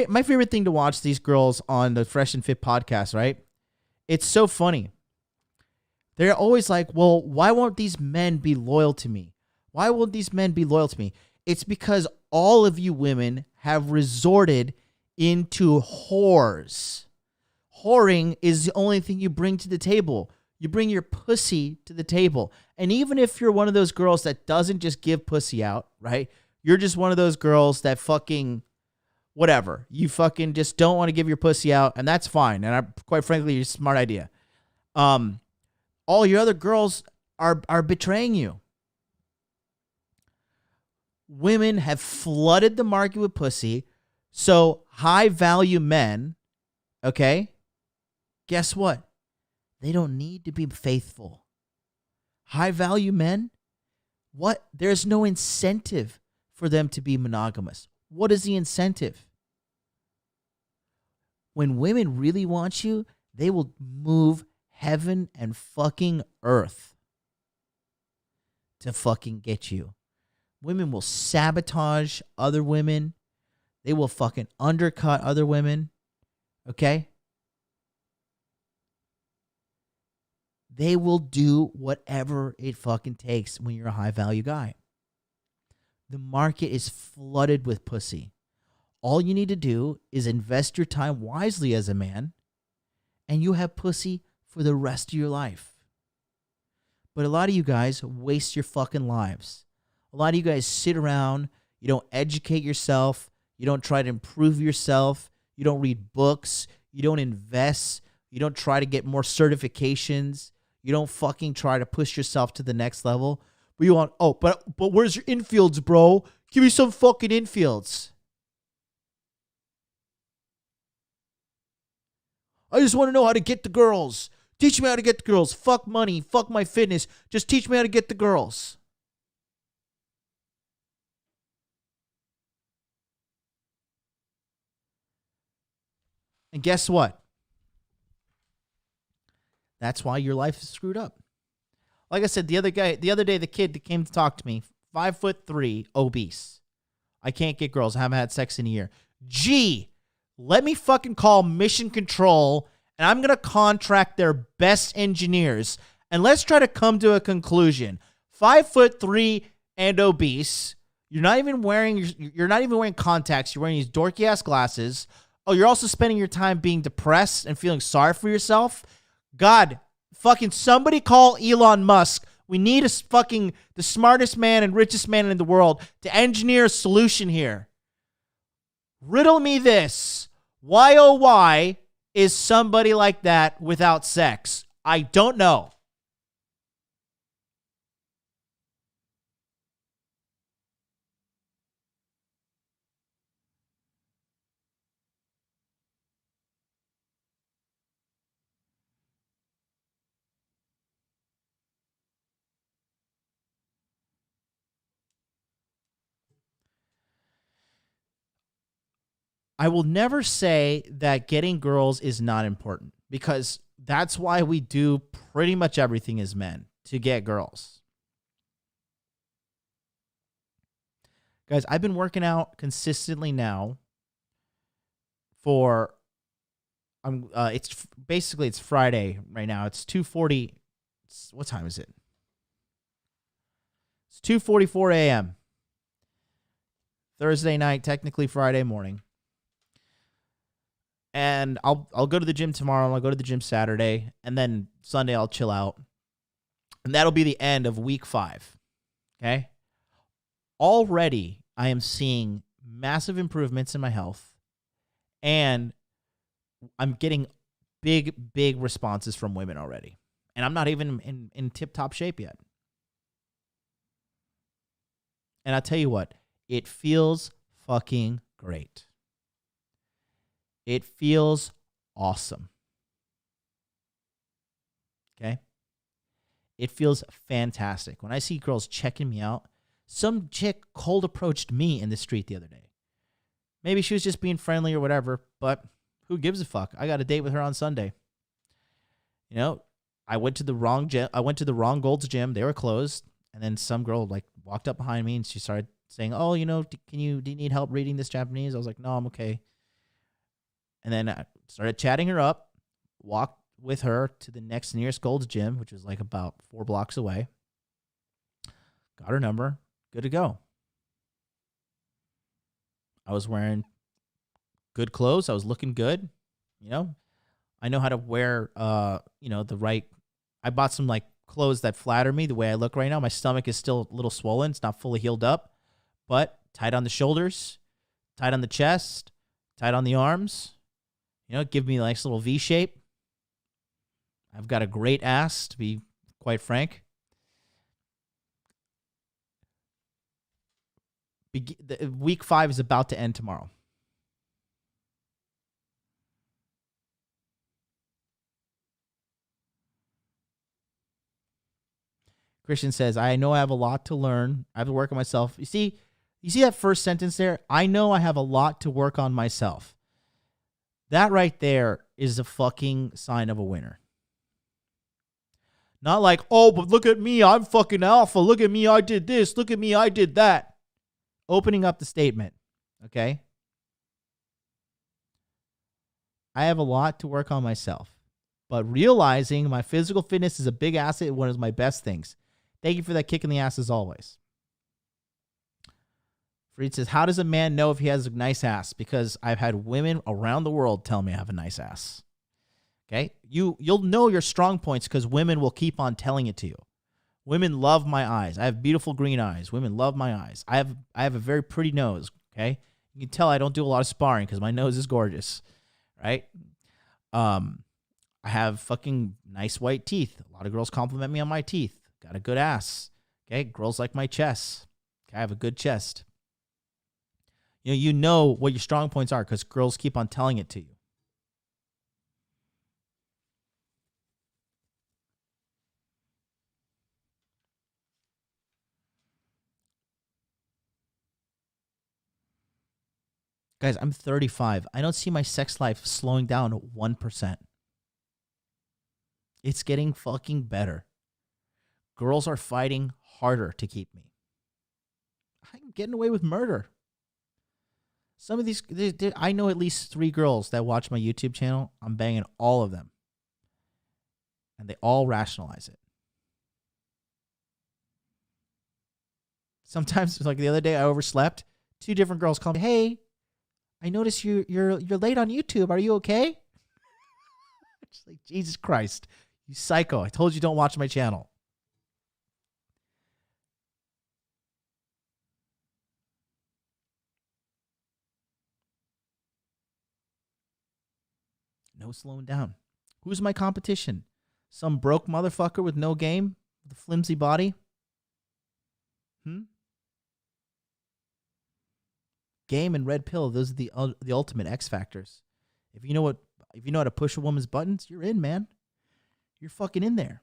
my favorite thing to watch these girls on the Fresh and Fit podcast, right? It's so funny. They're always like, well, why won't these men be loyal to me? Why won't these men be loyal to me? It's because all of you women have resorted into whores. Whoring is the only thing you bring to the table. You bring your pussy to the table. And even if you're one of those girls that doesn't just give pussy out, right? You're just one of those girls that fucking whatever. You fucking just don't want to give your pussy out, and that's fine. And quite frankly, it's a smart idea. All your other girls are betraying you. Women have flooded the market with pussy, so high-value men, okay, guess what? They don't need to be faithful. High-value men, what? There's no incentive for them to be monogamous. What is the incentive? When women really want you, they will move heaven and fucking earth to fucking get you. Women will sabotage other women. They will fucking undercut other women. Okay? They will do whatever it fucking takes when you're a high-value guy. The market is flooded with pussy. All you need to do is invest your time wisely as a man, and you have pussy for the rest of your life. But a lot of you guys waste your fucking lives. A lot of you guys sit around, you don't educate yourself, you don't try to improve yourself, you don't read books, you don't invest, you don't try to get more certifications, you don't fucking try to push yourself to the next level. But you want, but where's your infields, bro? Give me some fucking infields. I just want to know how to get the girls. Teach me how to get the girls. Fuck money, fuck my fitness. Just teach me how to get the girls. And guess what? That's why your life is screwed up. Like I said, the other day, the kid that came to talk to me, 5'3", obese. I can't get girls. I haven't had sex in a year. Gee, let me fucking call Mission Control, and I'm going to contract their best engineers, and let's try to come to a conclusion. 5'3" and obese. You're not even wearing contacts. You're wearing these dorky ass glasses. Oh, you're also spending your time being depressed and feeling sorry for yourself. God, fucking somebody call Elon Musk. We need the smartest man and richest man in the world to engineer a solution here. Riddle me this. Why, oh, why is somebody like that without sex? I don't know. I will never say that getting girls is not important, because that's why we do pretty much everything as men, to get girls. Guys, I've been working out consistently now for it's Friday right now. It's 2:40. What time is it? It's 2:44 a.m. Thursday night, technically Friday morning. And I'll go to the gym tomorrow. I'll go to the gym Saturday, and then Sunday I'll chill out. And that'll be the end of week 5. Okay? Already I am seeing massive improvements in my health, and I'm getting big responses from women already. And I'm not even in tip-top shape yet. And I'll tell you what, it feels fucking great. It feels awesome. Okay? It feels fantastic. When I see girls checking me out, some chick cold approached me in the street the other day. Maybe she was just being friendly or whatever, but who gives a fuck? I got a date with her on Sunday. You know, I went to the wrong gym. I went to the wrong Gold's Gym. They were closed. And then some girl walked up behind me and she started saying, "Oh, do you need help reading this Japanese?" I was like, "No, I'm okay." And then I started chatting her up, walked with her to the next nearest Gold's Gym, which was about 4 blocks away. Got her number. Good to go. I was wearing good clothes. I was looking good. You know, I know how to wear, the right. I bought some like clothes that flatter me the way I look right now. My stomach is still a little swollen. It's not fully healed up, but tight on the shoulders, tight on the chest, tight on the arms. Give me a nice little V shape. I've got a great ass, to be quite frank. Week 5 is about to end tomorrow. Christian says, I know I have a lot to learn. I have to work on myself. You see that first sentence there? I know I have a lot to work on myself. That right there is a fucking sign of a winner. Not like, oh, but look at me, I'm fucking alpha. Look at me, I did this. Look at me, I did that. Opening up the statement, okay? I have a lot to work on myself, but realizing my physical fitness is a big asset, one of my best things. Thank you for that kick in the ass as always. Freed says, how does a man know if he has a nice ass? Because I've had women around the world tell me I have a nice ass. Okay? You'll know your strong points because women will keep on telling it to you. Women love my eyes. I have beautiful green eyes. Women love my eyes. I have a very pretty nose, okay? You can tell I don't do a lot of sparring because my nose is gorgeous, right? I have fucking nice white teeth. A lot of girls compliment me on my teeth. Got a good ass. Okay? Girls like my chest. Okay? I have a good chest. You know what your strong points are because girls keep on telling it to you. Guys, I'm 35. I don't see my sex life slowing down 1%. It's getting fucking better. Girls are fighting harder to keep me. I'm getting away with murder. Some of these, I know at least 3 girls that watch my YouTube channel. I'm banging all of them. And they all rationalize it. Sometimes, like the other day, I overslept. 2 different girls call me, hey, I noticed you're late on YouTube. Are you okay? Just like, Jesus Christ, you psycho. I told you don't watch my channel. No slowing down. Who's my competition? Some broke motherfucker with no game? With a flimsy body? Game and red pill, those are the ultimate X factors. If you know how to push a woman's buttons, you're in, man. You're fucking in there.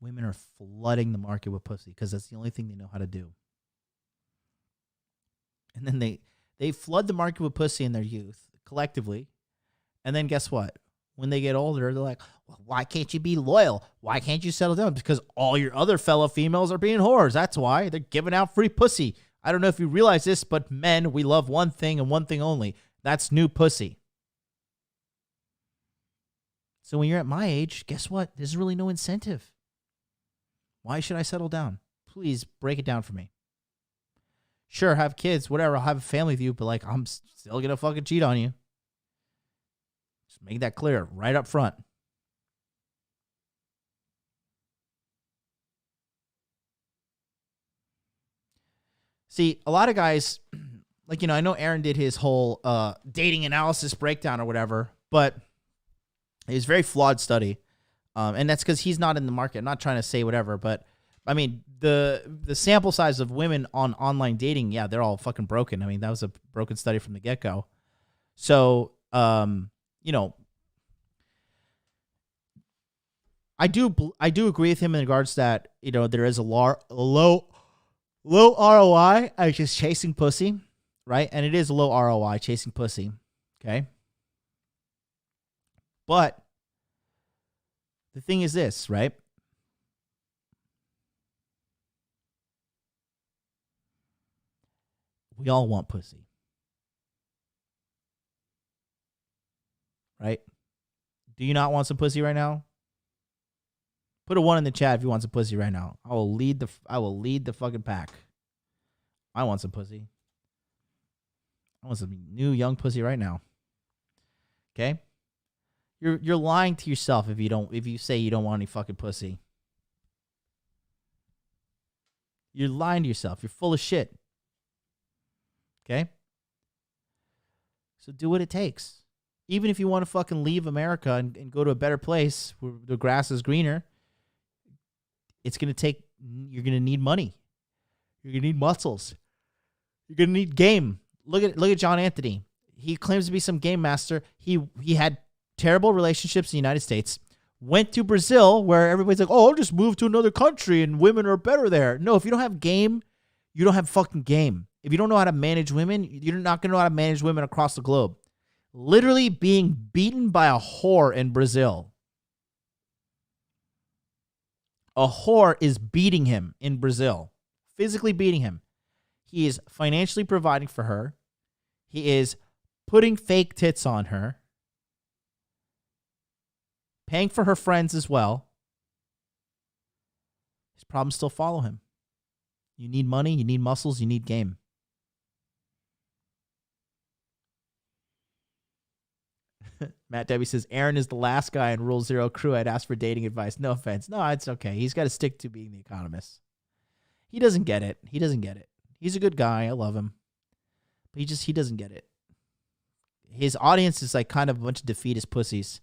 Women are flooding the market with pussy because that's the only thing they know how to do. And then they flood the market with pussy in their youth, collectively. And then guess what? When they get older, they're like, well, why can't you be loyal? Why can't you settle down? Because all your other fellow females are being whores. That's why. They're giving out free pussy. I don't know if you realize this, but men, we love one thing and one thing only. That's new pussy. So when you're at my age, guess what? There's really no incentive. Why should I settle down? Please break it down for me. Sure, have kids, whatever. I'll have a family with you, but like, I'm still going to fucking cheat on you. Just make that clear right up front. See, a lot of guys, like, I know Aaron did his whole dating analysis breakdown or whatever, but it was a very flawed study. And that's because he's not in the market. I'm not trying to say whatever, but I mean, the sample size of women on online dating, yeah, they're all fucking broken. I mean, that was a broken study from the get-go. So, I do agree with him in regards that, there is a low ROI at just chasing pussy, right? And it is a low ROI chasing pussy, okay? But the thing is this, right? We all want pussy. right? Do you not want some pussy right now? Put a 1 in the chat if you want some pussy right now. I will lead the fucking pack. I want some pussy. I want some new young pussy right now. Okay? You're lying to yourself if you say you don't want any fucking pussy. You're lying to yourself. You're full of shit. Okay? So do what it takes. Even if you want to fucking leave America and go to a better place where the grass is greener, you're going to need money. You're going to need muscles. You're going to need game. Look at John Anthony. He claims to be some game master. He had terrible relationships in the United States. Went to Brazil where everybody's like, oh, I'll just move to another country and women are better there. No, if you don't have game, you don't have fucking game. If you don't know how to manage women, you're not going to know how to manage women across the globe. Literally being beaten by a whore in Brazil. A whore is beating him in Brazil. Physically beating him. He is financially providing for her. He is putting fake tits on her. Paying for her friends as well. His problems still follow him. You need money, you need muscles, you need game. Matt Debbie says, Aaron is the last guy in Rule Zero crew I'd ask for dating advice. No offense. No, it's okay. He's got to stick to being the economist. He doesn't get it. He's a good guy. I love him. But he doesn't get it. His audience is like kind of a bunch of defeatist pussies.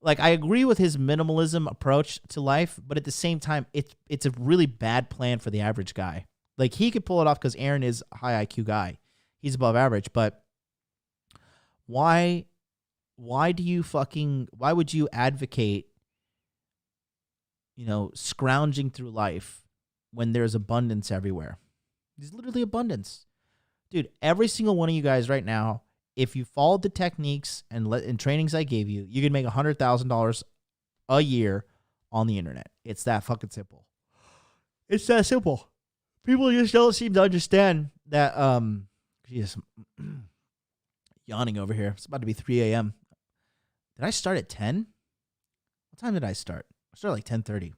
Like, I agree with his minimalism approach to life, but at the same time, it's a really bad plan for the average guy. Like, he could pull it off because Aaron is a high IQ guy. He's above average, but why would you advocate, scrounging through life when there's abundance everywhere? There's literally abundance. Dude, every single one of you guys right now, if you followed the techniques and trainings I gave you, you could make $100,000 a year on the internet. It's that fucking simple. It's that simple. People just don't seem to understand that. Jeez, yawning over here. It's about to be 3 a.m. Did I start at 10? What time did I start? I started like 10:30.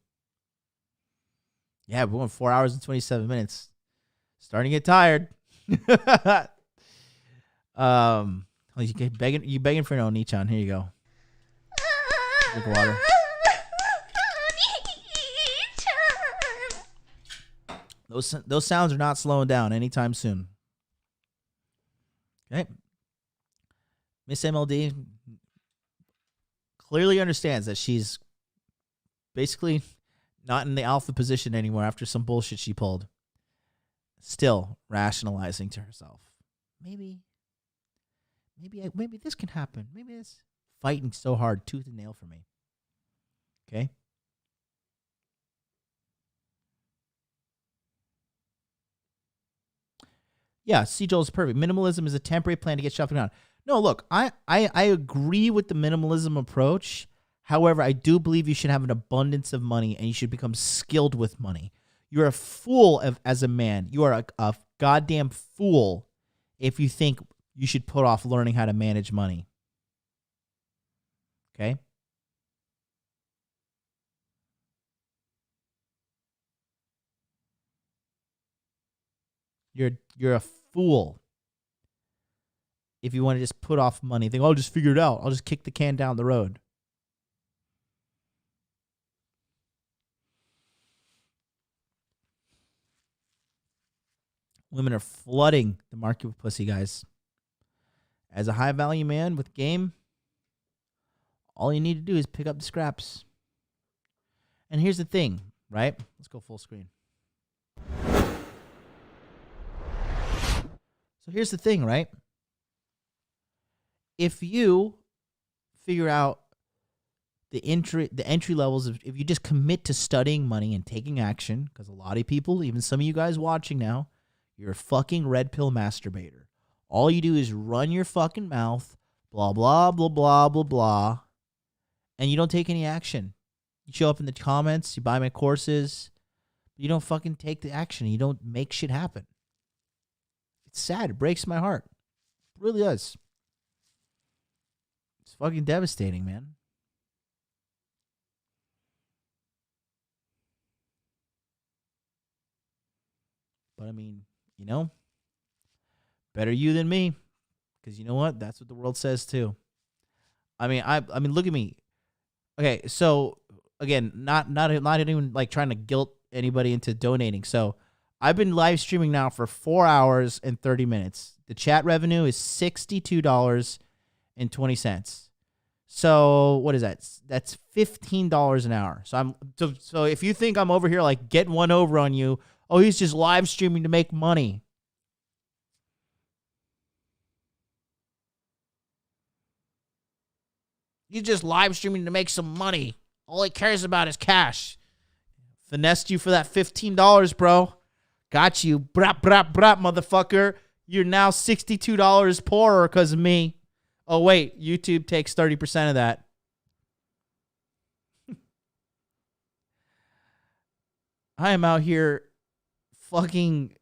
Yeah, we're going 4 hours and 27 minutes. Starting to get tired. You begging for no Nichan. Here you go. Drink water. Those sounds are not slowing down anytime soon. Okay. Miss MLD clearly understands that she's basically not in the alpha position anymore after some bullshit she pulled. Still rationalizing to herself. Maybe this can happen. Maybe it's fighting so hard, tooth and nail for me. Okay? Yeah, C. Joel is perfect. Minimalism is a temporary plan to get shut down. No, look, I agree with the minimalism approach. However, I do believe you should have an abundance of money and you should become skilled with money. You're a fool as a man. You are a goddamn fool if you think you should put off learning how to manage money. Okay? You're a fool if you want to just put off money. Think, I'll just figure it out. I'll just kick the can down the road. Women are flooding the market with pussy, guys. As a high-value man with game, all you need to do is pick up the scraps. And here's the thing, right? Let's go full screen. So here's the thing, right? If you figure out the entry levels of, if you just commit to studying money and taking action, because a lot of people, even some of you guys watching now, you're a fucking red pill masturbator. All you do is run your fucking mouth, blah, blah, blah, blah, blah, blah, and you don't take any action. You show up in the comments, you buy my courses, but you don't fucking take the action. You don't make shit happen. It's sad. It breaks my heart. It really does. It's fucking devastating, man. But I mean, you know, better you than me, because you know what? That's what the world says too. I mean, look at me. Okay, so again, not even like trying to guilt anybody into donating. So I've been live streaming now for 4 hours and 30 minutes. The chat revenue is $62.20. So what is that? That's $15 an hour. So if you think I'm over here like getting one over on you, oh, he's just live streaming to make money. He's just live streaming to make some money. All he cares about is cash. Finessed you for that $15, bro. Got you. Brap, brap, brap, motherfucker. You're now $62 poorer because of me. Oh, wait. YouTube takes 30% of that. I am out here fucking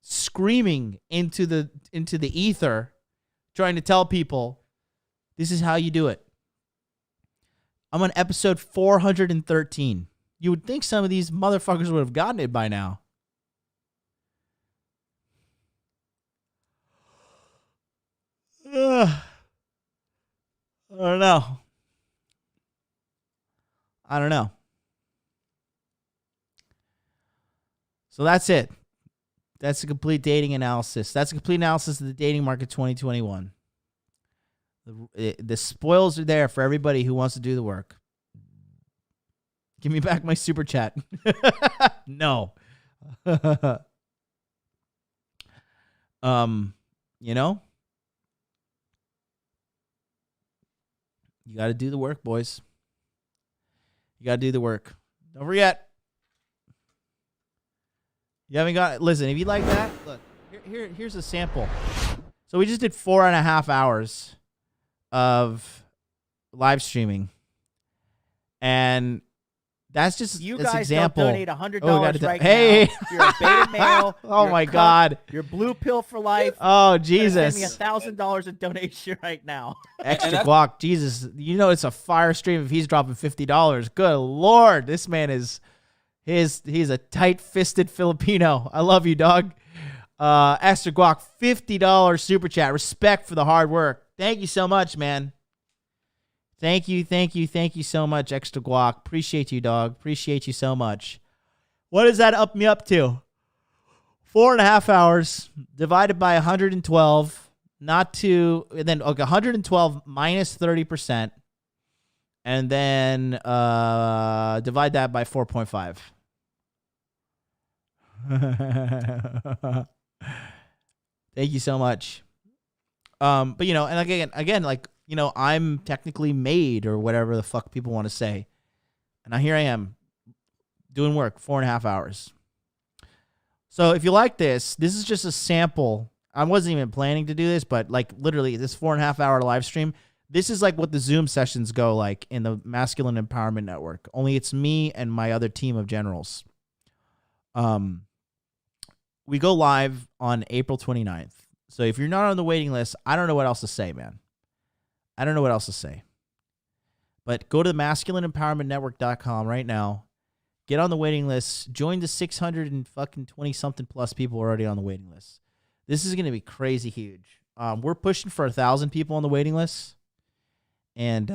screaming into the ether, trying to tell people this is how you do it. I'm on episode 413. You would think some of these motherfuckers would have gotten it by now. I don't know. So that's it. That's a complete dating analysis. That's a complete analysis of the dating market 2021. The spoils are there for everybody who wants to do the work. Give me back my super chat. No. You know? You got to do the work, boys. You got to do the work. Don't forget. You haven't got... Listen, if you like that, look. Here's a sample. So we just did 4.5 hours of live streaming. And that's just you this guys example. Don't donate $100 right hey. now. You're a beta male. Oh my God. You're blue pill for life. Oh Jesus. Send me $1,000 in donation right now. Extra guac. Jesus. You know it's a fire stream if he's dropping $50. Good Lord. This man is he's a tight-fisted Filipino. I love you, dog. Extra guac, $50 super chat. Respect for the hard work. Thank you so much, man. Thank you so much, Extra Guac. Appreciate you, dog. Appreciate you so much. What does that up me up to? 4.5 hours divided by 112, not to, and then okay, 112 minus 30%, and then divide that by 4.5. Thank you so much. But you know, and again, like, you know, I'm technically made or whatever the fuck people want to say. And here I am doing work 4.5 hours. So if you like this is just a sample. I wasn't even planning to do this, but like literally this 4.5 hour live stream, this is like what the Zoom sessions go like in the Masculine Empowerment Network. Only it's me and my other team of generals. We go live on April 29th. So if you're not on the waiting list, I don't know what else to say, man. I don't know what else to say. But go to the masculineempowermentnetwork.com right now. Get on the waiting list. Join the 620 something plus people already on the waiting list. This is going to be crazy huge. We're pushing for 1,000 people on the waiting list. And,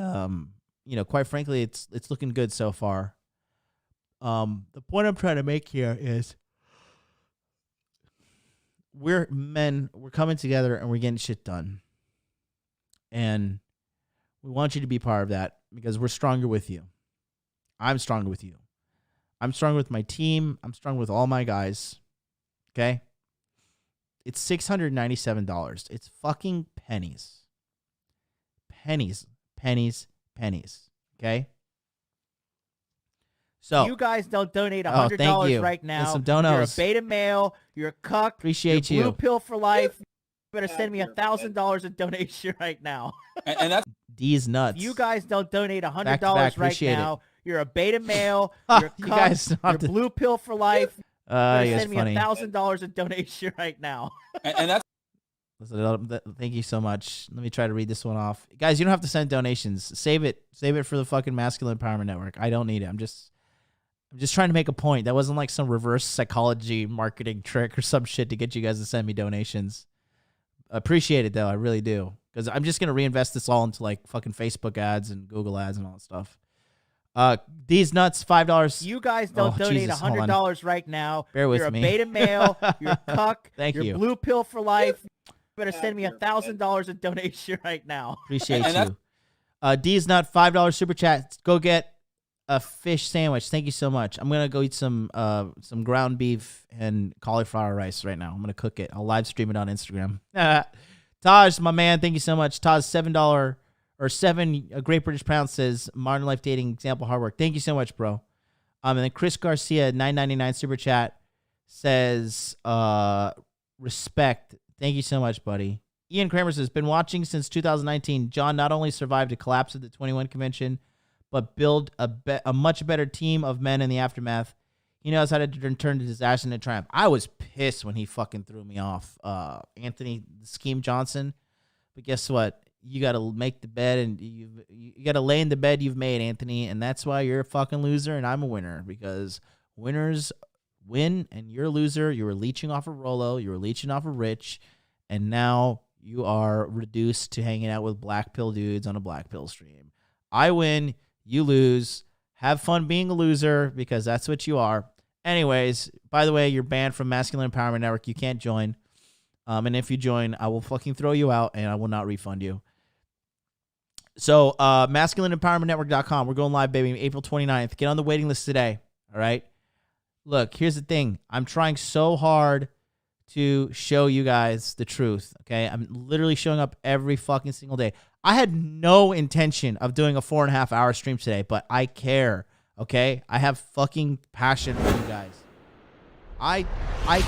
you know, quite frankly, it's looking good so far. The point I'm trying to make here is we're men, we're coming together and we're getting shit done. And we want you to be part of that because we're stronger with you. I'm stronger with you. I'm stronger with my team. I'm stronger with all my guys. Okay? It's $697. It's fucking pennies. Pennies. Okay? So you guys don't donate $100 right now. Some donos. You're a beta male. You're a cuck. Appreciate you're you. Blue pill for life. You better send me $1,000 in donation right now. And that's D's nuts. You guys don't donate $100 right Appreciate now. It. You're a beta male. You're a cuck. You're blue pill for life. You better send me $1,000 in donation right now. And that's Thank you so much. Let me try to read this one off. Guys, you don't have to send donations. Save it for the fucking Masculine Empowerment Network. I don't need it. I'm just trying to make a point. That wasn't like some reverse psychology marketing trick or some shit to get you guys to send me donations. Appreciate it though. I really do. Because I'm just going to reinvest this all into like fucking Facebook ads and Google ads and all that stuff. These nuts, $5. You guys don't donate $100 right now. Bear with me. You're a beta male. You're a cuck. Thank you. You're blue pill for life. You better send me $1,000 in donation right now. Appreciate you. D's nut, $5 super chat. Go get a fish sandwich. Thank you so much. I'm gonna go eat some ground beef and cauliflower rice right now. I'm gonna cook it. I'll live stream it on Instagram. Taj, my man, thank you so much. Taj, $7 or 7 Great British Pound says modern life dating example hard work. Thank you so much, bro. And then Chris Garcia, $9.99 super chat says respect. Thank you so much, buddy. Ian Kramer says been watching since 2019. John not only survived a collapse of the 21 convention, but build a much better team of men in the aftermath. He knows how to turn disaster into triumph. I was pissed when he fucking threw me off, Anthony Scheme Johnson. But guess what? You got to make the bed, and you got to lay in the bed you've made, Anthony. And that's why you're a fucking loser, and I'm a winner, because winners win, and you're a loser. You were leeching off of Rolo. You were leeching off of Rich, and now you are reduced to hanging out with black pill dudes on a black pill stream. I win. You lose. Have fun being a loser, because that's what you are. Anyways, by the way, you're banned from Masculine Empowerment Network. You can't join. And if you join, I will fucking throw you out, and I will not refund you. So, masculineempowermentnetwork.com. We're going live, baby, April 29th. Get on the waiting list today, all right? Look, here's the thing. I'm trying so hard to show you guys the truth, okay? I'm literally showing up every fucking single day. I had no intention of doing a 4.5-hour stream today, but I care, okay? I have fucking passion for you guys. I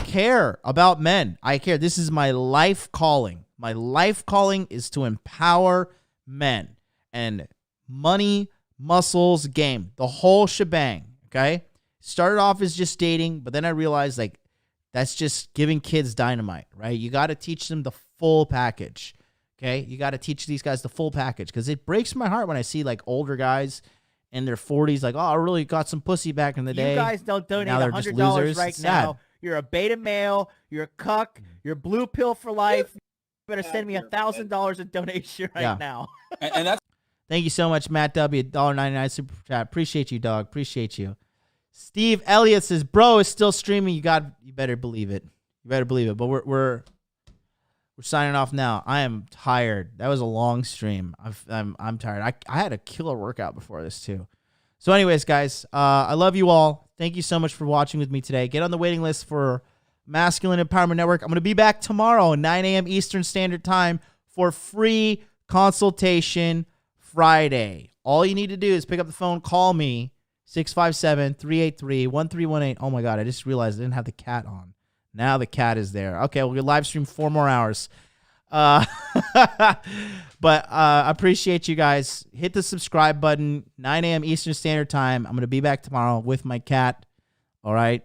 care about men. I care. This is my life calling. My life calling is to empower men. And money, muscles, game. The whole shebang, okay? Started off as just dating, but then I realized, like, that's just giving kids dynamite, right? You got to teach them the full package, okay? You got to teach these guys the full package, because it breaks my heart when I see, like, older guys in their 40s, like, oh, I really got some pussy back in the day. You guys don't donate $100 right now. You're a beta male. You're a cuck. You're blue pill for life. You better send me $1,000 in donation right now. And that's. Thank you so much, Matt W. $1.99 super chat. Appreciate you, dog. Appreciate you. Steve Elliott says, "Bro is still streaming. You better believe it. You better believe it." But we're signing off now. I am tired. That was a long stream. I'm tired. I had a killer workout before this too. So, anyways, guys, I love you all. Thank you so much for watching with me today. Get on the waiting list for Masculine Empowerment Network. I'm going to be back tomorrow, 9 a.m. Eastern Standard Time, for free consultation Friday. All you need to do is pick up the phone, call me, 657-383-1318. Oh, my God, I just realized I didn't have the cat on. Now the cat is there. Okay, we'll live stream 4 more hours. But I appreciate you guys. Hit the subscribe button, 9 a.m. Eastern Standard Time. I'm going to be back tomorrow with my cat. All right?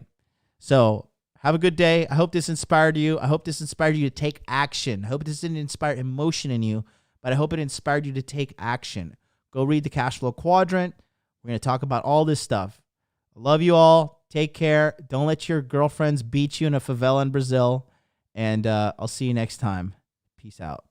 So have a good day. I hope this inspired you. I hope this inspired you to take action. I hope this didn't inspire emotion in you, but I hope it inspired you to take action. Go read the Cash Flow Quadrant. We're going to talk about all this stuff. I love you all. Take care. Don't let your girlfriends beat you in a favela in Brazil. And I'll see you next time. Peace out.